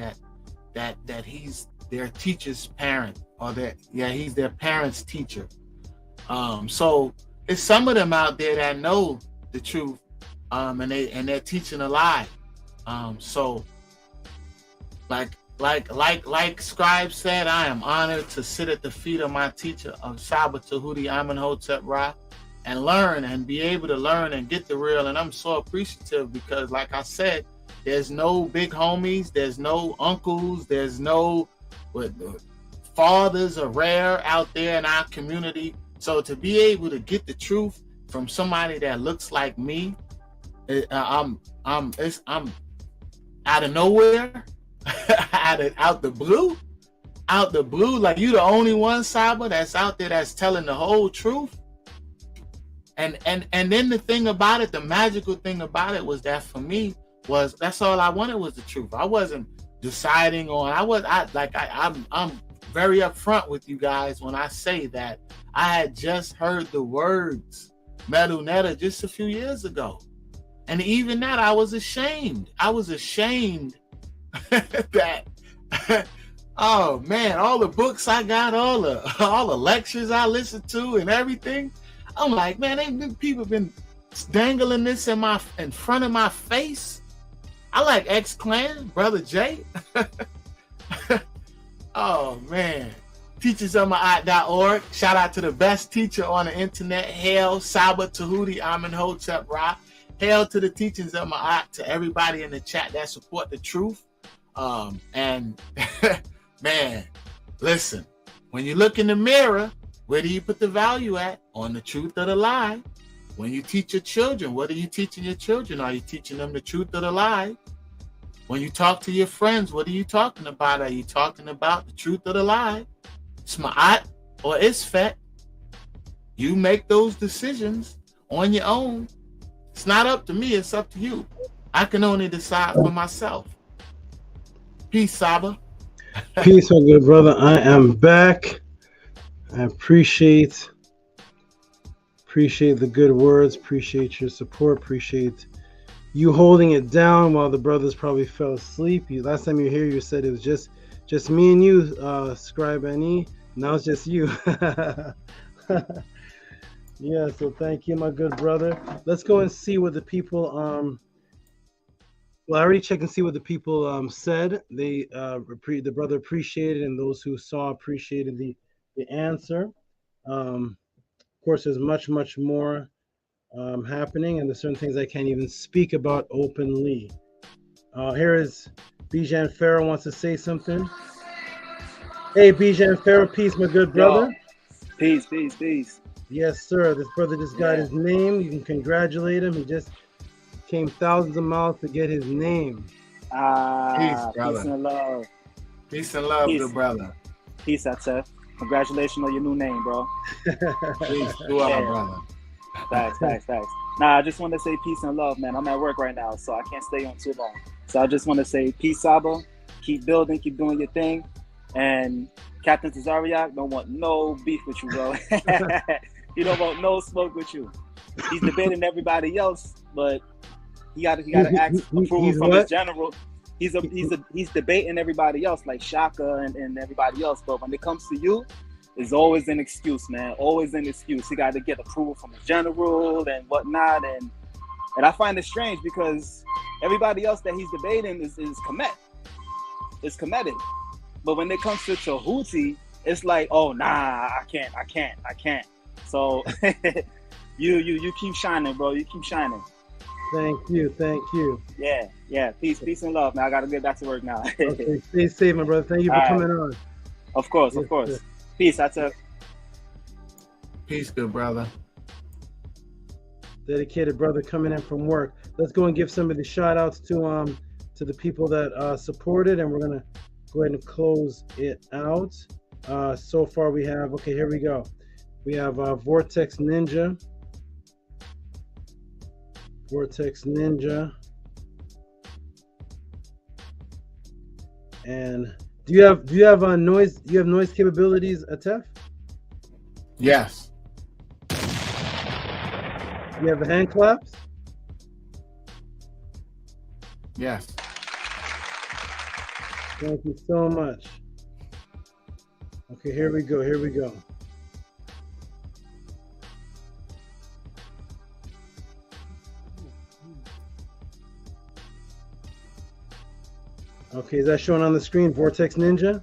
that he's their teacher's parent or that he's their parent's teacher. So it's some of them out there that know the truth, and they're teaching a lie. So like Scribe said, I am honored to sit at the feet of my teacher of SABA Tehuti Amenhotep Ra and learn and be able to learn and get the real. And I'm so appreciative because, like I said, there's no big homies, there's no uncles, there's no fathers are rare out there in our community. So to be able to get the truth from somebody that looks like me, I'm out of nowhere, out the blue, like you the only one, Saba, that's out there that's telling the whole truth. And then the thing about it, the magical thing about it was that for me was that's all I wanted was the truth. I wasn't deciding on. I'm very upfront with you guys when I say that I had just heard the words Medu Netta just a few years ago, and even that I was ashamed. I was ashamed that. Oh man, all the books I got, all the lectures I listened to, and everything. I'm like, man, people been dangling this in front of my face. I like X-Clan, Brother Jay. Oh man. Teachersofmyart.org. Shout out to the best teacher on the internet. Hail Saba Tehuti Amenhotep Ra. Hail to the teachings of my art, to everybody in the chat that support the truth. And man, listen, when you look in the mirror, where do you put the value at? On the truth or the lie? When you teach your children, what are you teaching your children? Are you teaching them the truth or the lie? When you talk to your friends, what are you talking about? Are you talking about the truth or the lie? Sma'at or Isfet? You make those decisions on your own. It's not up to me, it's up to you. I can only decide for myself. Peace, Saba. Peace, my good brother. I am back. I appreciate the good words, appreciate your support, appreciate you holding it down while the brothers probably fell asleep. Last time you were here, you said it was just me and you, Scribe Annie. Now it's just you. Yeah, so thank you, my good brother. Let's go and see what the people well, I already checked and see what the people said. They the brother appreciated, and those who saw appreciated the answer. Of course, there's much more happening, and there's certain things I can't even speak about openly. Here is Bijan Pharaoh wants to say something. Hey, Bijan Pharaoh, peace, my good brother. Yo. Peace. Yes, sir. This brother just got his name. You can congratulate him. He just came thousands of miles to get his name. Peace, brother. Peace and love. Peace and love, good brother. Peace, Atef. Congratulations on your new name, bro. Peace, brother. Facts. Nah, I just want to say peace and love, man. I'm at work right now, so I can't stay on too long. So I just want to say peace, Saba. Keep building, keep doing your thing. And Captain Tazariak don't want no beef with you, bro. He don't want no smoke with you. He's debating everybody else, but he got to ask approval from his general. He's debating everybody else, like Shaka and everybody else. But when it comes to you, it's always an excuse, man. Always an excuse. He got to get approval from his general and whatnot. And I find it strange because everybody else that he's debating is KEMET. It's KEMETE. But when it comes to Tehuti'S, it's like, oh nah, I can't. So you keep shining, bro. You keep shining. Thank you. Yeah. Peace and love, man. I gotta get back to work now. Okay, stay safe, my brother. Thank you for coming on. Of course. Sir. Peace, Atef. Peace, good brother. Dedicated brother coming in from work. Let's go and give some of the shout outs to the people that supported, and we're gonna go ahead and close it out. So far we have, okay, here we go. We have Vortex Ninja. And do you have noise? Do you have noise capabilities, Atef? Yes. You have the hand claps? Yes. Thank you so much. Okay, here we go. Okay, is that showing on the screen, Vortex Ninja?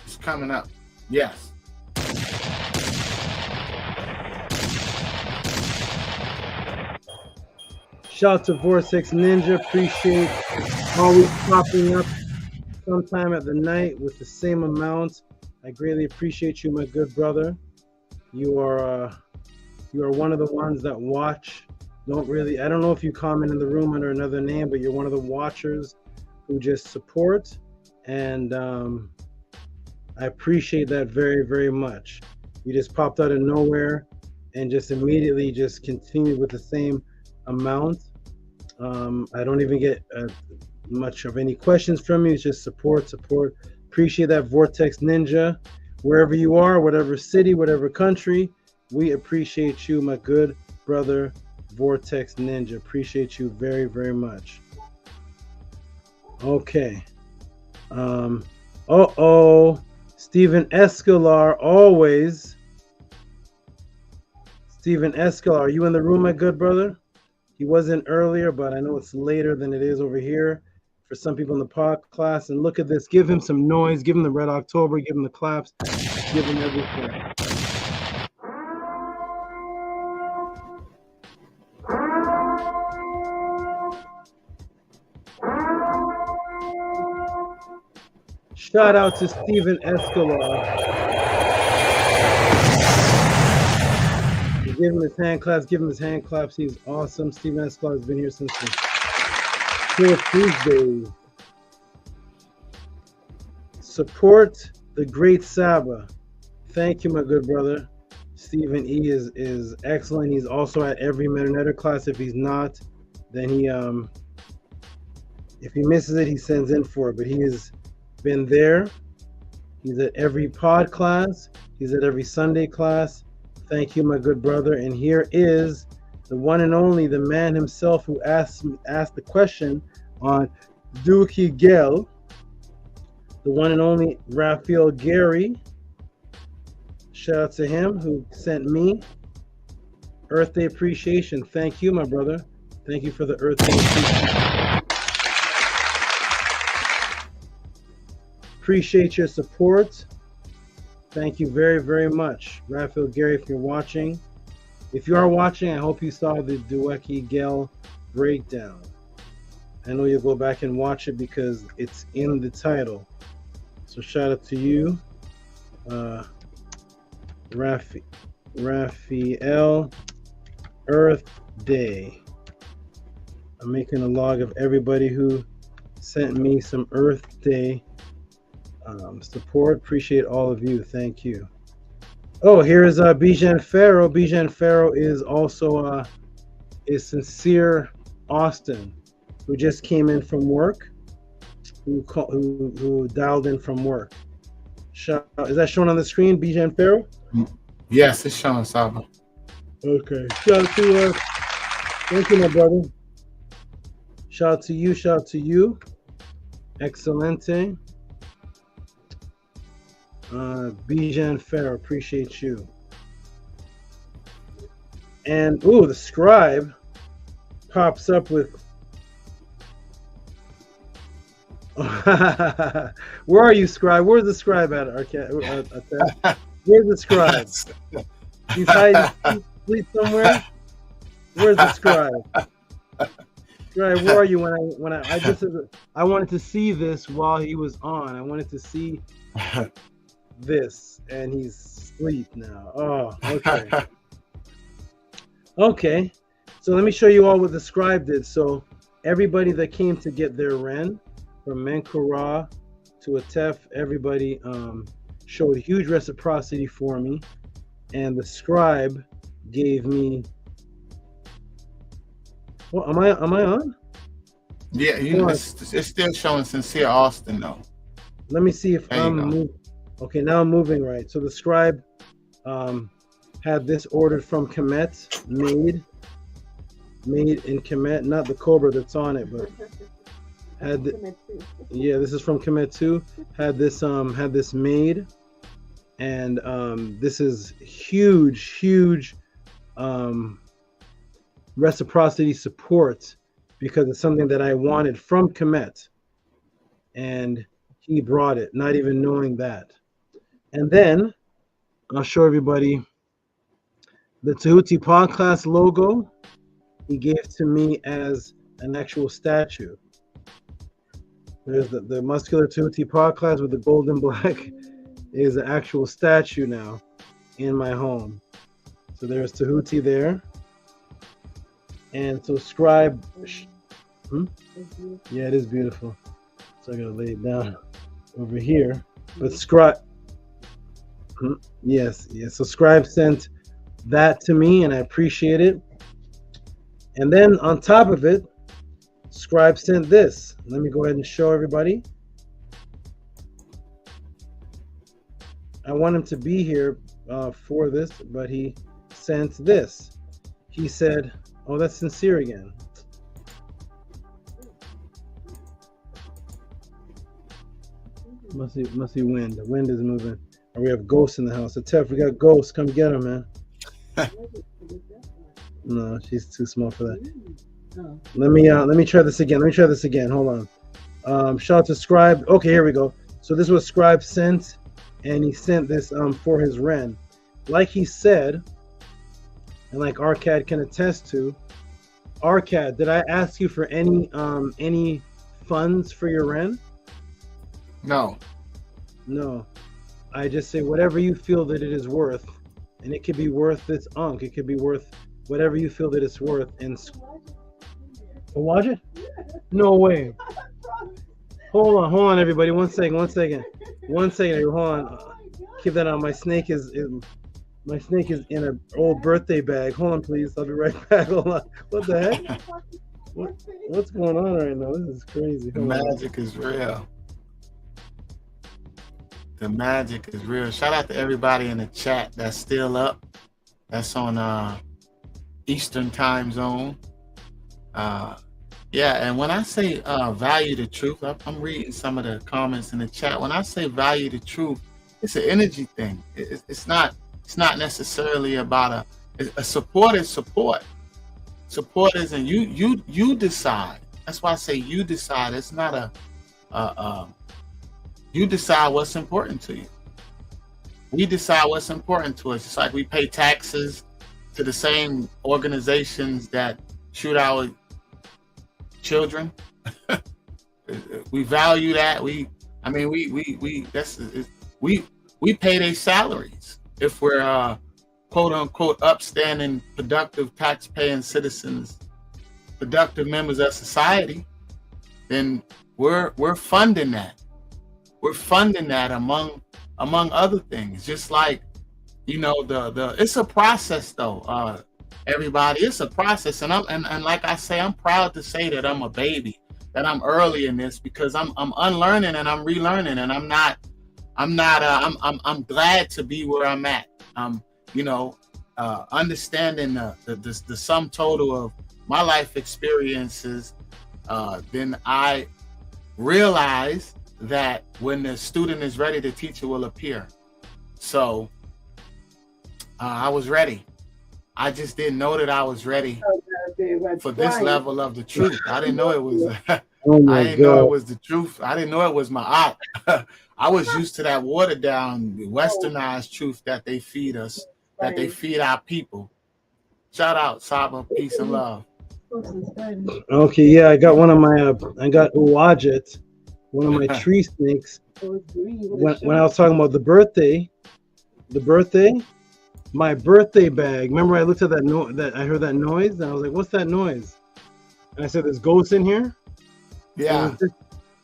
It's coming up. Yes. Shout out to Vortex Ninja. Appreciate always popping up sometime at the night with the same amount. I greatly appreciate you, my good brother. You are one of the ones that watch. I don't know if you comment in the room under another name, but you're one of the watchers who just support, and I appreciate that very, very much. You just popped out of nowhere and just immediately just continued with the same amount. I don't even get much of any questions from you. It's just support. Appreciate that, Vortex Ninja. Wherever you are, whatever city, whatever country, we appreciate you, my good brother, Vortex Ninja. Appreciate you very, very much. Okay. Stephen Escalar, always. Stephen Escalar, are you in the room, my good brother? He wasn't earlier, but I know it's later than it is over here for some people in the pod class. And look at this. Give him some noise. Give him the Red October. Give him the claps. Give him everything. Shout out to Stephen Escalar. Give him his hand claps. He's awesome. Stephen Escalar has been here since the Tuesday. Support the great SABA. Thank you, my good brother. Stephen E is excellent. He's also at every Metanetter class. If he's not, then if he misses it, he sends in for it. But he has been there. He's at every pod class. He's at every Sunday class. Thank you, my good brother. And here is the one and only, the man himself who asked the question on Doukii Gel, the one and only RAFAEL Gary. Shout out to him who sent me Earth Day appreciation. Thank you, my brother. Thank you for the Earth Day appreciation. Appreciate your support. Thank you very, very much. RAFAEL, Gary, if you're watching. If you are watching, I hope you saw the Doukii Gel breakdown. I know you'll go back and watch it because it's in the title. So shout out to you. RAFAEL, Earth Day. I'm making a log of everybody who sent me some Earth Day support. Appreciate all of you. Thank you. Oh, here's Bijan Pharaoh. Bijan Pharaoh is also is Sincere Austin, who just came in from work, who dialed in from work. Is that shown on the screen, Bijan Pharaoh? Yes, it's showing, Saba. Okay. Shout out to thank you, my brother. Shout out to you. Shout out to you. Excelente. Bijan Pharaoh, appreciate you. And ooh, the scribe pops up with. Where are you, scribe? Where's the scribe at? Where's the scribe? He's hiding sleep somewhere. Where's the scribe? Scribe, where are you? I wanted to see this while he was on. I wanted to see this, and he's asleep now. Oh, okay. Okay, so let me show you all what the scribe did. So everybody that came to get their Ren, from Menkura to Atef, everybody showed huge reciprocity for me, and the scribe gave me. Well, am I on? Yeah, it's still showing Sincere Austin though. Let me see if I'm moving. Okay, now I'm moving right. So the scribe had this ordered from KEMET, made in KEMET, not the Cobra that's on it, but yeah, this is from KEMET too. Had this made, and this is huge reciprocity support because it's something that I wanted from KEMET, and he brought it, not even knowing that. And then I'll show everybody the Tehuti'S podcast logo he gave to me as an actual statue. There's the muscular Tehuti'S podcast with the gold and black is an actual statue now in my home. So there's Tehuti'S there. And so scribe, yeah, it is beautiful. So I gotta lay it down over here. But scribe, yes. So scribe sent that to me, and I appreciate it. And then on top of it, scribe sent this. Let me go ahead and show everybody. I want him to be here for this, but he sent this. He said, oh, that's Sincere again. Must be wind. The wind is moving. Or we have ghosts in the house. So Tef, we got ghosts. Come get them, man. No, she's too small for that. Let me try this again. Hold on. Shout out to Scribe. Okay, here we go. So this was Scribe sent, and he sent this for his Ren. Like he said, and like Arcad can attest to, Arcad, did I ask you for any funds for your Ren? No. I just say whatever you feel that it is worth, and it could be worth this unk. It could be worth whatever you feel that it's worth. And watch it? No way. Hold on, everybody. One second. Hold on. Keep that on. My snake is in an old birthday bag. Hold on, please. I'll be right back. Hold on. What the heck? What's going on right now? This is crazy. The magic is real. The magic is real. Shout out to everybody in the chat that's still up. That's on Eastern time zone. Yeah, and when I say value the truth, I'm reading some of the comments in the chat. When I say value the truth, it's an energy thing. It's not necessarily about a support is support. Support is, and you decide. That's why I say you decide. It's not you decide what's important to you. we decide what's important to us. It's like we pay taxes to the same organizations that shoot our children. We value that. We pay their salaries if we're quote unquote upstanding, productive, tax-paying citizens, productive members of society. Then we're funding that. We're funding that among other things. Just like, you know, the it's a process though. Everybody, it's a process, and and like I say, I'm proud to say that I'm a baby, that I'm early in this, because I'm unlearning and I'm relearning, and I'm glad to be where I'm at. You know, understanding the sum total of my life experiences, then I realize that when the student is ready, the teacher will appear. So I was ready. I just didn't know that I was ready for this level of the truth. I didn't know it was. I didn't know it was the truth. I didn't know it was my art. I was used to that watered down, westernized truth that they feed us, that they feed our people. Shout out, Saba, peace and love. Okay, yeah, I got one of my, I got Uwajit, one of my tree snakes. When I was talking about the birthday, my birthday bag. Remember, I looked at that I heard that noise, and I was like, "What's that noise?" And I said, "There's ghosts in here." Yeah.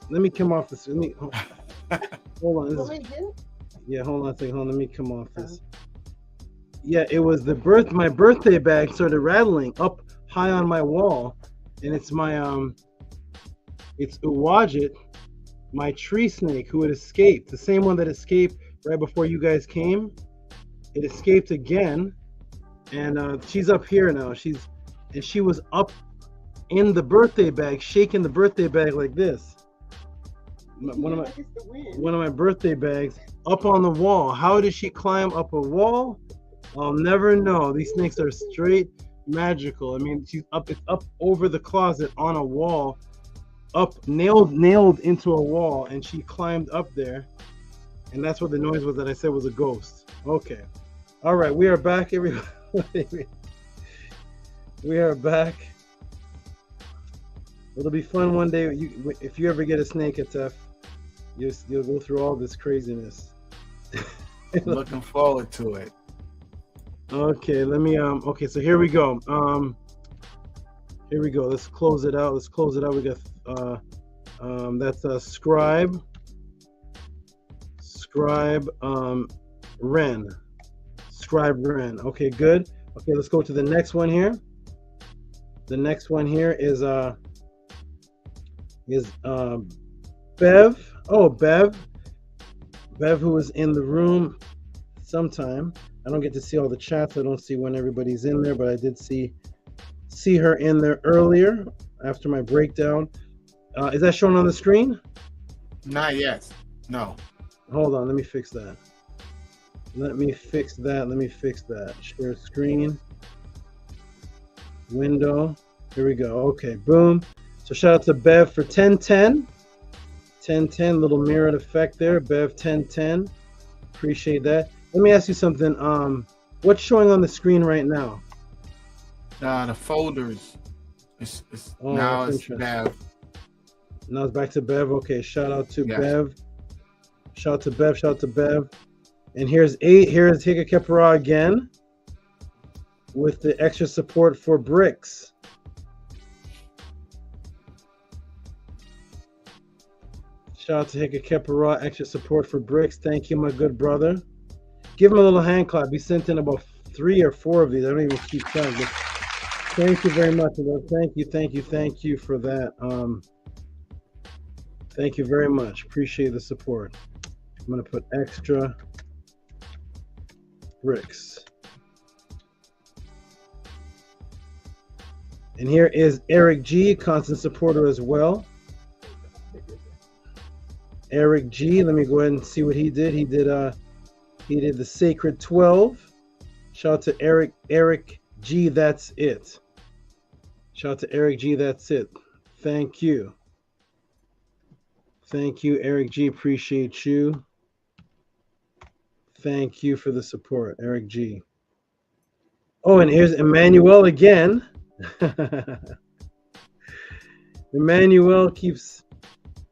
Let me come off this. Hold on. Yeah, hold on a second. Hold on. Let me come off this. Yeah, it was my birthday bag started rattling up high on my wall, and it's my it's Uwajit, my tree snake, who had escaped, the same one that escaped right before you guys came. It escaped again, and she's up here now. She was up in the birthday bag, shaking the birthday bag like this. One of my birthday bags up on the wall. How did she climb up a wall? I'll never know. These snakes are straight magical. I mean, she's up. It's up over the closet on a wall, up nailed into a wall, and she climbed up there. And that's what the noise was that I said was a ghost. Okay. All right, we are back, everybody. We are back. It'll be fun one day. If you ever get a snake attack, you'll go through all this craziness. Looking forward to it. Okay, let me okay, so here we go. Here we go. Let's close it out. We got that's Scribe Ren. Scribe Ren. Okay, good. Okay, let's go to the next one here. The next one here is Bev. Oh, Bev, who was in the room sometime. I don't get to see all the chats. I don't see when everybody's in there, but I did see her in there earlier after my breakdown. Is that shown on the screen? Not yet. No. Hold on. Let me fix that. Let me fix that. Share screen. Window. Here we go. Okay. Boom. So shout out to Bev for 1010. 1010. Little mirrored effect there. Bev 1010. Appreciate that. Let me ask you something. What's showing on the screen right now? The folders. Now it's Bev. Now it's back to Bev. Okay. Shout out to Bev. Shout out to Bev. And here's Higa Kepara again with the extra support for Brics. Shout out to Higa Kepara, extra support for Brics. Thank you, my good brother. Give him a little hand clap. He sent in about 3 or 4 of these. I don't even keep count. But thank you very much. Thank you for that. Thank you very much. Appreciate the support. I'm gonna put extra Brics. And here is Eric G, constant supporter as well. Eric G, let me go ahead and see what he did. He did the Sacred 12. Shout out to Eric G, that's it. Shout out to Eric G, that's it. Thank you. Thank you, Eric G, appreciate you. Thank you for the support, Eric G. Oh, and here's Emmanuel again. Emmanuel keeps,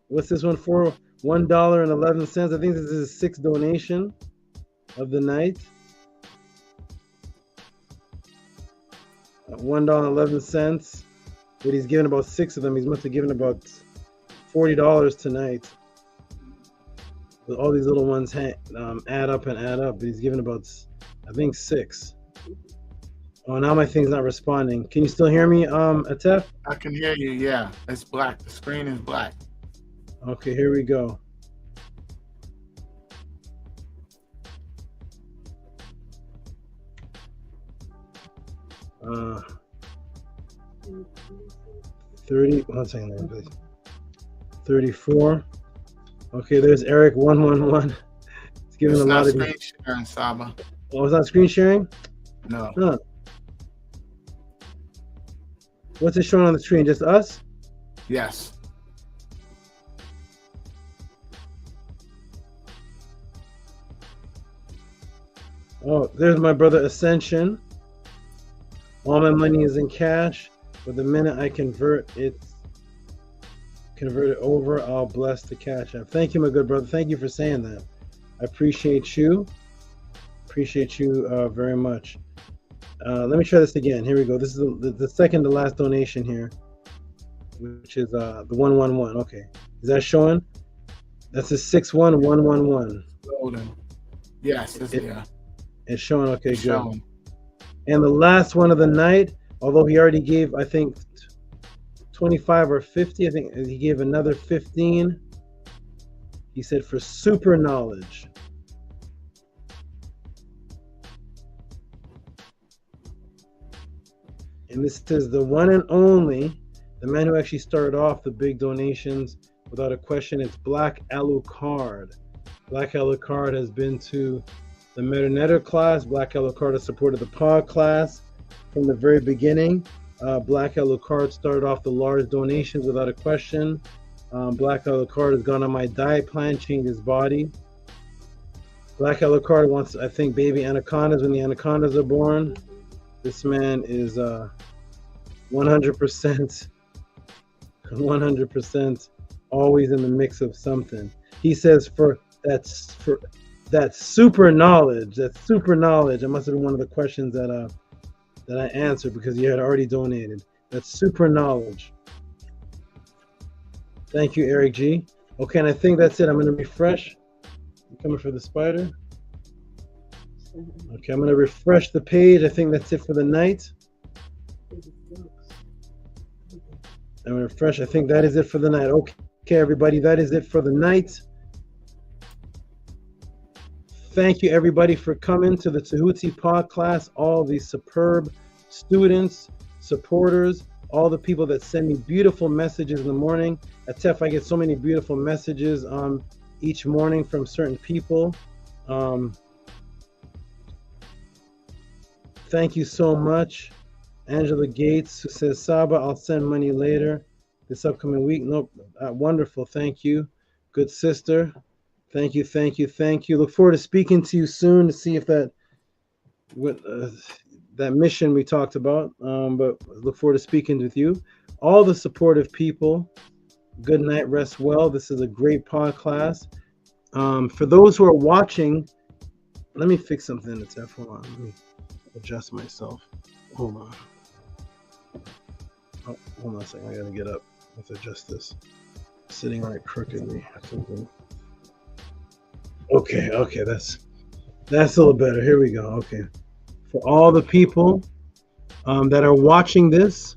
what's this one for? $1.11. I think this is his 6th donation of the night. $1.11. But he's given about 6 of them. He's must have given about $40 tonight. But all these little ones add up and add up. But he's given about, I think, 6. Oh, now my thing's not responding. Can you still hear me, Atef? I can hear you, yeah. It's black. The screen is black. Okay, here we go. Uh, 30, 1 second there, please. 34. Okay, there's Eric 111. It's giving a lot of screen sharing, Saba. Oh, it's not screen sharing? No. Huh. What's it showing on the screen? Just us? Yes. Oh, there's my brother Ascension. All my money is in cash, but the minute I convert it over, I'll bless the cash app. Thank you, my good brother. Thank you for saying that. I appreciate you. Appreciate you very much. Let me try this again. Here we go. This is the second to last donation here, which is the 111. Okay, is that showing? That's a 61111. Yes, it's showing. Okay, it's good. Showing. And the last one of the night, although he already gave, I think, 25 or 50. I think he gave another 15. He said for super knowledge. And this is the one and only, the man who actually started off the big donations without a question. It's Black Alucard. Black Alucard has been to the Metanetter class. Black Alucard has supported the pod class from the very beginning. Black Alucard started off the large donations without a question. Black Alucard has gone on my diet plan, changed his body. Black Alucard wants, I think, baby anacondas when the anacondas are born. This man is 100% always in the mix of something. He says for that super knowledge, I must have been one of the questions that I answered because you had already donated. That's super knowledge. Thank you, Eric G. Okay, and I think that's it. I'm going to refresh. I'm coming for the spider. Okay, I'm going to refresh the page. I think that's it for the night. I'm going to refresh. I think that is it for the night. Okay, everybody, that is it for the night. Thank you, everybody, for coming to the Tehuti pod class. All these superb students, supporters, all the people that send me beautiful messages in the morning. At TEF, I get so many beautiful messages each morning from certain people. Thank you so much. Angela Gates, who says, Saba, I'll send money later this upcoming week. Nope. Wonderful. Thank you. Good sister. Thank you. Thank you. Thank you. Look forward to speaking to you soon to see if that mission we talked about. But look forward to speaking with you. All the supportive people. Good night. Rest well. This is a great pod class. For those who are watching, let me fix something in the TEF. Hold on. Let me adjust myself. Hold on. Oh, hold on a second. I gotta get up. I have to adjust this. Sitting right crookedly. Okay, that's a little better. Here we go. Okay. For all the people that are watching this,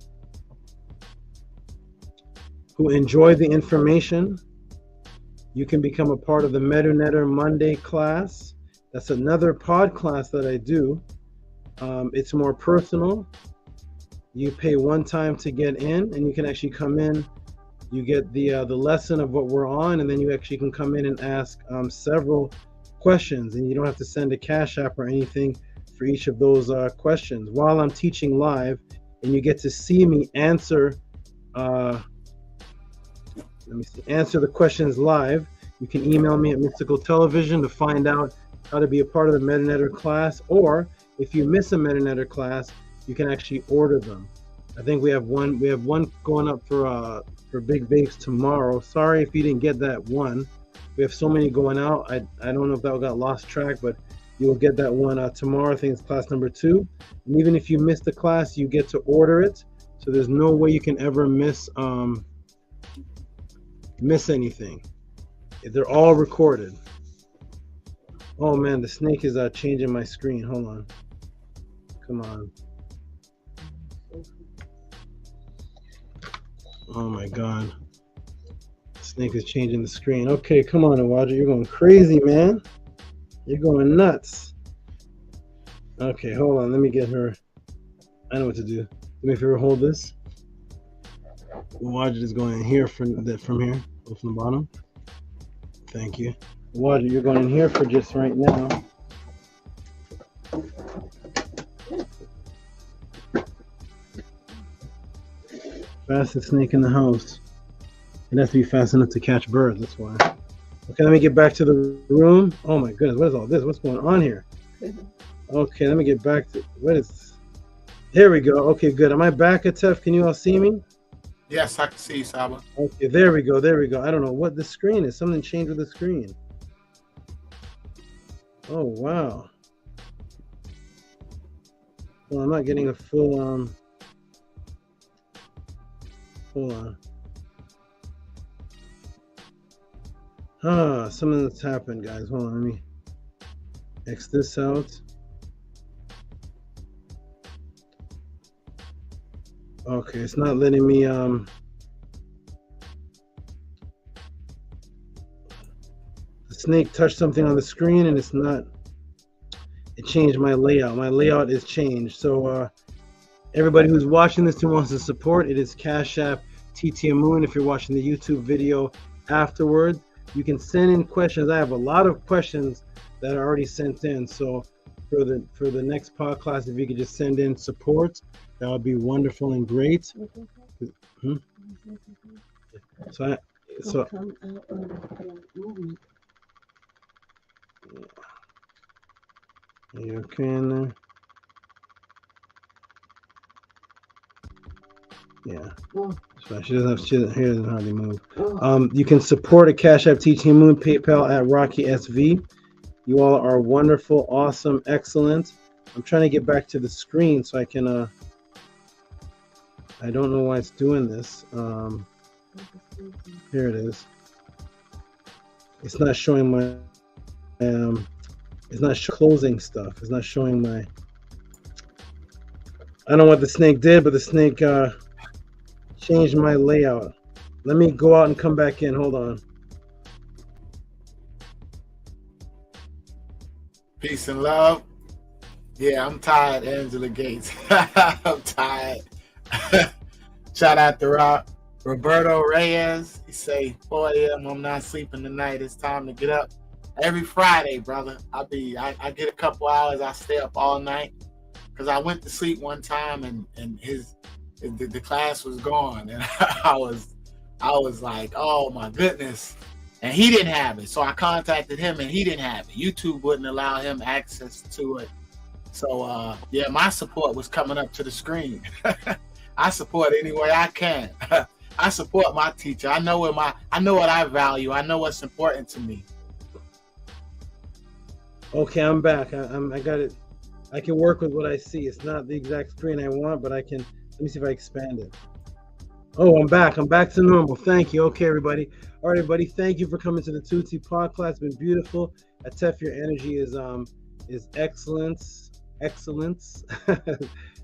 who enjoy the information, you can become a part of the Metanetter Monday class. That's another pod class that I do. It's more personal. You pay one time to get in, and you can actually come in. You get the lesson of what we're on, and then you actually can come in and ask several questions, and you don't have to send a Cash App or anything for each of those questions. While I'm teaching live, and you get to see me answer. Answer the questions live. You can email me at Mystical Television to find out how to be a part of the MetaNetter class, or if you miss a MetaNetter class, you can actually order them. I think we have one going up for Big Vapes tomorrow. Sorry if you didn't get that one. We have so many going out. I don't know if that got lost track, but you'll get that one tomorrow. I think it's class number 2. And even if you miss the class, you get to order it. So there's no way you can ever miss anything. They're all recorded. Oh man, the snake is changing my screen. Hold on. Come on. Oh my god. The snake is changing the screen. Okay, come on, Awadja. You're going crazy, man. You're going nuts. Okay, hold on. Let me get her. I know what to do. Let me favor hold this. Awadja is going in here from here. From the bottom. Thank you. Awadja, you're going in here for just right now. Fastest snake in the house. It has to be fast enough to catch birds, that's why. Okay, let me get back to the room. Oh my goodness, what is all this? What's going on here? Okay, let me get back to, what is, here we go. Okay, good. Am I back, Atef? Can you all see me? Yes, I can see you, Saba. Okay, there we go, there we go. I don't know what the screen is. Something changed with the screen. Oh, wow. Well, I'm not getting a full, hold on. Something that's happened, guys. Hold on, let me X this out. Okay, it's not letting me the snake touched something on the screen and it's not, it changed my layout. My layout is changed. So everybody who's watching this who wants to support, it is Cash App T.O.M. If you're watching the YouTube video afterwards, you can send in questions. I have a lot of questions that are already sent in. So for the next pod class, if you could just send in support, that would be wonderful and great. So you okay in there? Yeah. So she doesn't hardly move. You can support a Cash App T.O.M, PayPal at Rocky SV. You all are wonderful, awesome, excellent. I'm trying to get back to the screen so I can I don't know why it's doing this. Here it is. It's not showing my it's not closing stuff. It's not showing my, I don't know what the snake did, but the snake changed my layout. Let me go out and come back in. Hold on. Peace and love. Yeah, I'm tired, Angela Gates. I'm tired. Shout out to Roberto Reyes. He say, 4 a.m. I'm not sleeping tonight. It's time to get up. Every Friday, brother. I get a couple hours. I stay up all night because I went to sleep one time and the class was gone and I was like, oh my goodness. And he didn't have it. So I contacted him and he didn't have it. YouTube wouldn't allow him access to it. So yeah, my support was coming up to the screen. I support any way I can. I support my teacher. I know what I value. I know what's important to me. Okay, I'm back. I got it. I can work with what I see. It's not the exact screen I want, but I can. Let me see if I expand it. Oh, I'm back. I'm back to normal. Thank you. Okay, everybody. All right, everybody. Thank you for coming to the Tehuti'S podcast. It's been beautiful. Atef, your energy is excellence. Excellence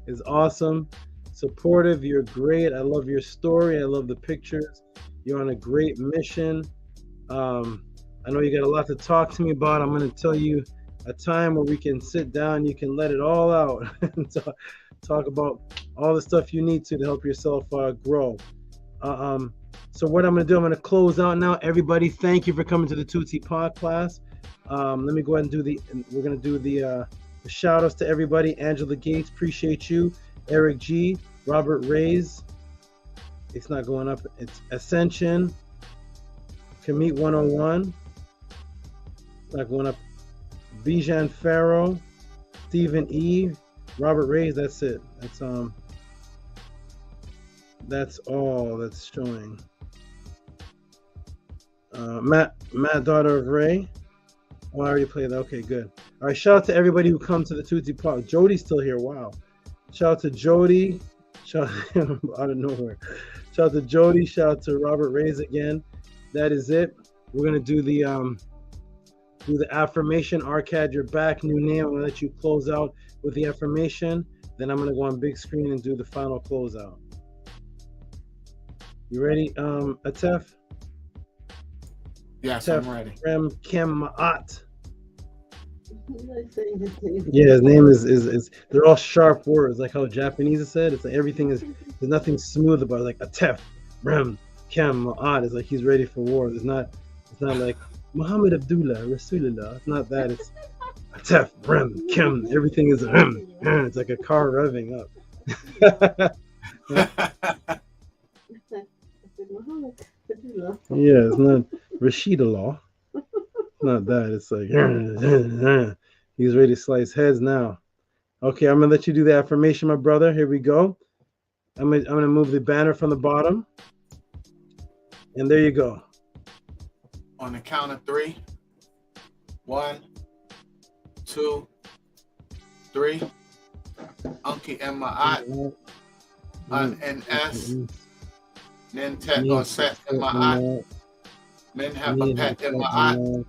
is awesome. Supportive. You're great. I love your story. I love the pictures. You're on a great mission. I know you got a lot to talk to me about. I'm going to tell you a time where we can sit down. You can let it all out and talk about all the stuff you need to help yourself grow. So what I'm going to do, I'm going to close out now. Everybody, thank you for coming to the Tehuti'S podcast. Let me go ahead and we're going to do the shout outs to everybody. Angela Gates, appreciate you. Eric G, Robert Reyes. It's not going up. It's Ascension. KEMET 101. It's not going up. Bijan Farrow, Stephen E, Robert Reyes. That's it. That's all that's showing. Matt, daughter of Ray. Oh, I already played that. Okay, good. All right, shout out to everybody who come to the Tehuti'S Pod. Jody's still here. Wow. Shout out to Jody. Shout out of nowhere. Shout out to Jody. Shout out to Robert Reyes again. That is it. We're gonna do the affirmation. Arcad, you're back. New name. I'm gonna let you close out with the affirmation. Then I'm gonna go on big screen and do the final closeout. You ready, Atef? Yes, Atef I'm ready. Rem Kemet. Yeah, his name is they're all sharp words, like how Japanese is said. It's like everything there's nothing smooth about it. Like Atef Rem Kemet. It's like he's ready for war. It's not like Muhammad Abdullah Rasulullah. It's not that. It's Atef Rem Kem. Everything is rem. It's like a car revving up. Yeah, it's not Rashida Law. Not that. It's like he's ready to slice heads now. Okay, I'm gonna let you do the affirmation, my brother. Here we go. I'm gonna move the banner from the bottom, and there you go. On the count of 3. 1, 2, 3. Unki and Ma'at. NS. Nintet or set in Ma'at. Men have a pet in Ma'at.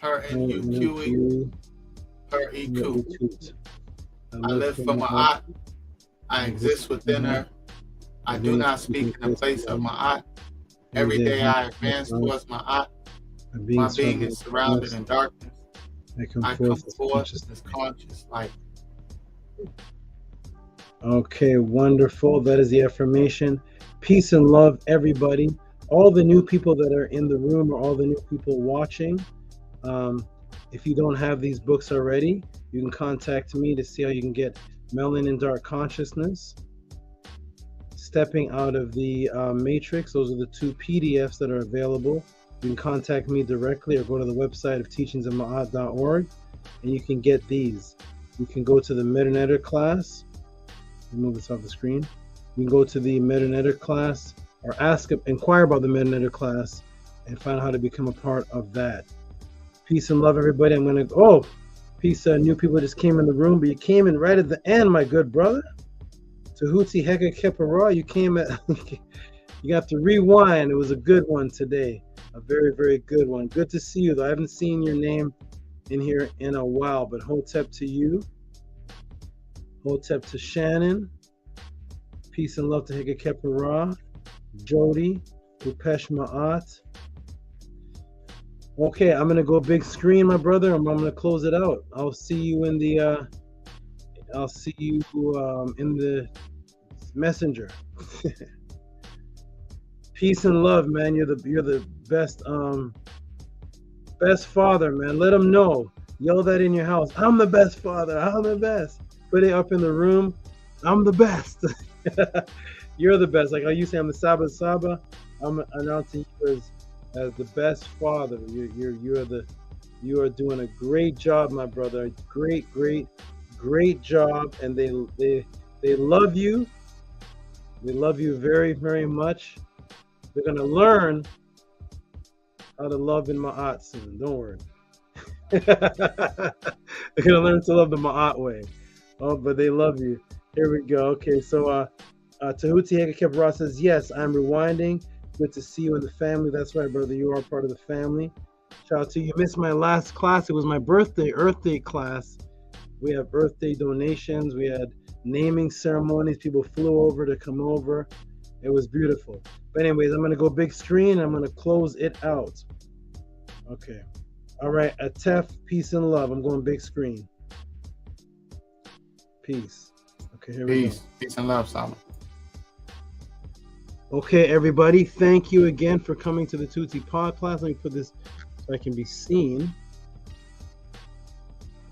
Her and UQE. Her EQ. I live for Ma'at. I exist within her. I do not speak in the place of Ma'at. Every day I advance towards Ma'at. My being is surrounded in darkness. I come forth as conscious light. Okay, wonderful. That is the affirmation. Peace and love, everybody. All the new people that are in the room or all the new people watching. If you don't have these books already, you can contact me to see how you can get Melanin Dark Consciousness. Stepping Out of the Matrix. Those are the 2 PDFs that are available. You can contact me directly or go to the website of teachingsofma'at.org and you can get these. You can go to the Metanetter class. Move this off the screen. You can go to the Metanetter class or inquire about the Metanetter class and find out how to become a part of that. Peace and love, everybody. I'm going to, peace. New people just came in the room, but you came in right at the end, my good brother. Tehuti'S Heka Kepara, you came at, you got to rewind. It was a good one today. A very, very good one. Good to see you, though. I haven't seen your name in here in a while, but Hotep to you. Hotep to Shannon. Peace and love to Heka Kepara. Jody. Rupesh Ma'at. Okay, I'm going to go big screen, my brother, and I'm going to close it out. I'll see you in the, in the messenger. Peace and love, man. You're the best best father, man. Let them know. Yell that in your house. I'm the best father. I'm the best. Put it up in the room. I'm the best. You're the best. Like how you say I'm the SABA. I'm announcing you as the best father. You are doing a great job, my brother. Great job. And they love you. They love you very, very much. They're gonna learn how to love in Ma'at soon. Don't worry. They're gonna learn to love the Ma'at way. Oh, but they love you. Here we go. Okay, so Tehuti'S Heka Kepara says, yes, I'm rewinding. Good to see you in the family. That's right, brother. You are part of the family. Shout out to you. You missed my last class. It was my birthday, Earth Day class. We have Earth Day donations. We had naming ceremonies. People flew over to come over. It was beautiful. But anyways, I'm going to go big screen. I'm going to close it out. Okay. All right. Atef, peace and love. I'm going big screen. Peace. Okay, here we go. Peace and love, Saba. Okay, everybody. Thank you again for coming to the Tehuti'S Pod class. Let me put this so I can be seen.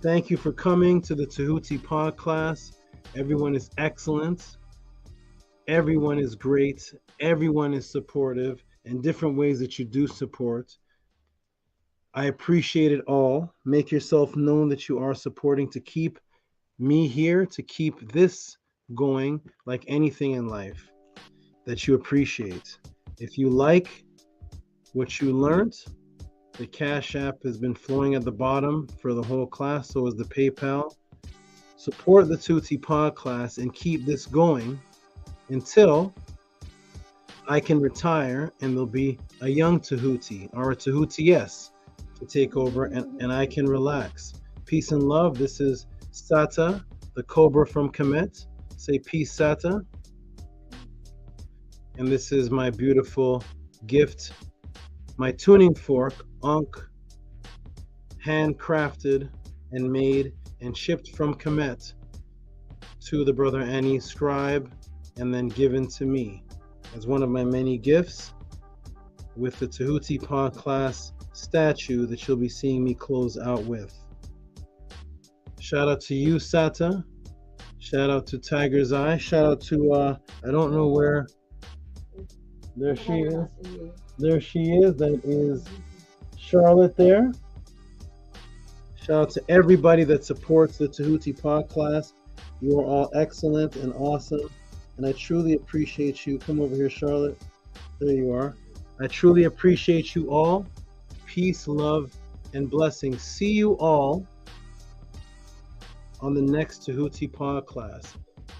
Thank you for coming to the Tehuti'S Pod class. Everyone is excellent. Everyone is great. Everyone is supportive in different ways that you do support. I appreciate it all. Make yourself known that you are supporting to keep me here, to keep this going, like anything in life that you appreciate. If you like what you learned, the Cash App has been flowing at the bottom for the whole class, so is the PayPal. Support the Tehuti's Pod class and keep this going until I can retire and there'll be a young Tehuti or a Tehuti'S to take over and I can relax. Peace and love. This is Sata, the Cobra from KEMET. Say peace, Sata. And this is my beautiful gift, my tuning fork, Ankh, handcrafted and made and shipped from KEMET to the brother Annie scribe and then given to me as one of my many gifts with the Tehuti's Pod class statue that you'll be seeing me close out with. Shout out to you, Sata. Shout out to Tiger's Eye. Shout out to, I don't know where, there she is. There she is. That is Charlotte there. Shout out to everybody that supports the Tehuti's Pod class. You are all excellent and awesome. And I truly appreciate you. Come over here, Charlotte. There you are. I truly appreciate you all. Peace, love, and blessings. See you all on the next Tehuti's Pod class.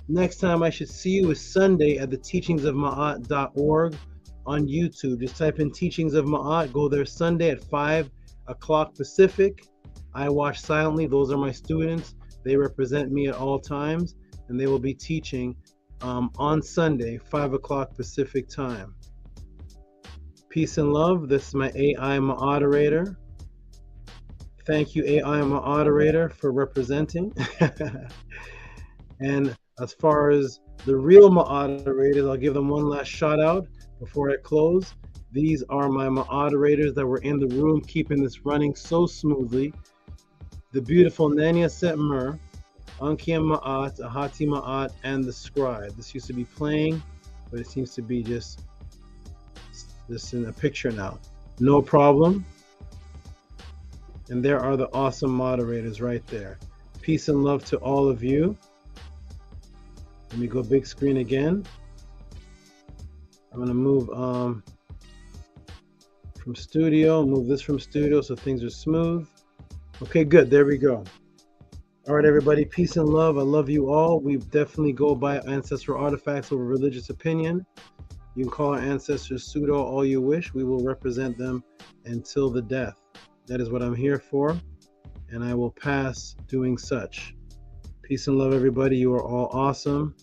Next time I should see you is Sunday at the teachingsofma'at.org on YouTube. Just type in Teachings of Ma'at. Go there Sunday at 5 o'clock Pacific. I watch silently. Those are my students. They represent me at all times, and they will be teaching on Sunday, 5 o'clock Pacific time. Peace and love. This is my AI moderator. Thank you, AI moderator, for representing. And as far as the real moderators, I'll give them one last shout out before I close. These are my moderators that were in the room keeping this running so smoothly. The beautiful Nania Setmer, Ankia Ma'at, Ahati Ma'at, and the scribe. This used to be playing, but it seems to be just in a picture now. No problem. And there are the awesome moderators right there. Peace and love to all of you. Let me go big screen again. I'm gonna move from studio, move this from studio so things are smooth. Okay, good, there we go. All right, everybody, peace and love. I love you all. We definitely go by ancestral artifacts over religious opinion. You can call our ancestors pseudo all you wish. We will represent them until the death. That is what I'm here for, and I will pass doing such. Peace and love, everybody. You are all awesome.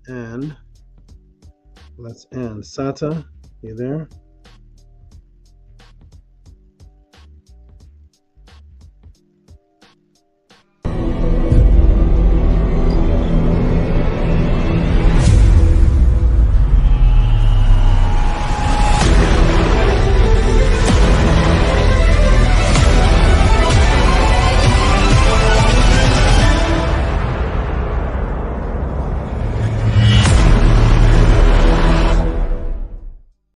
And let's end. Sata, you there?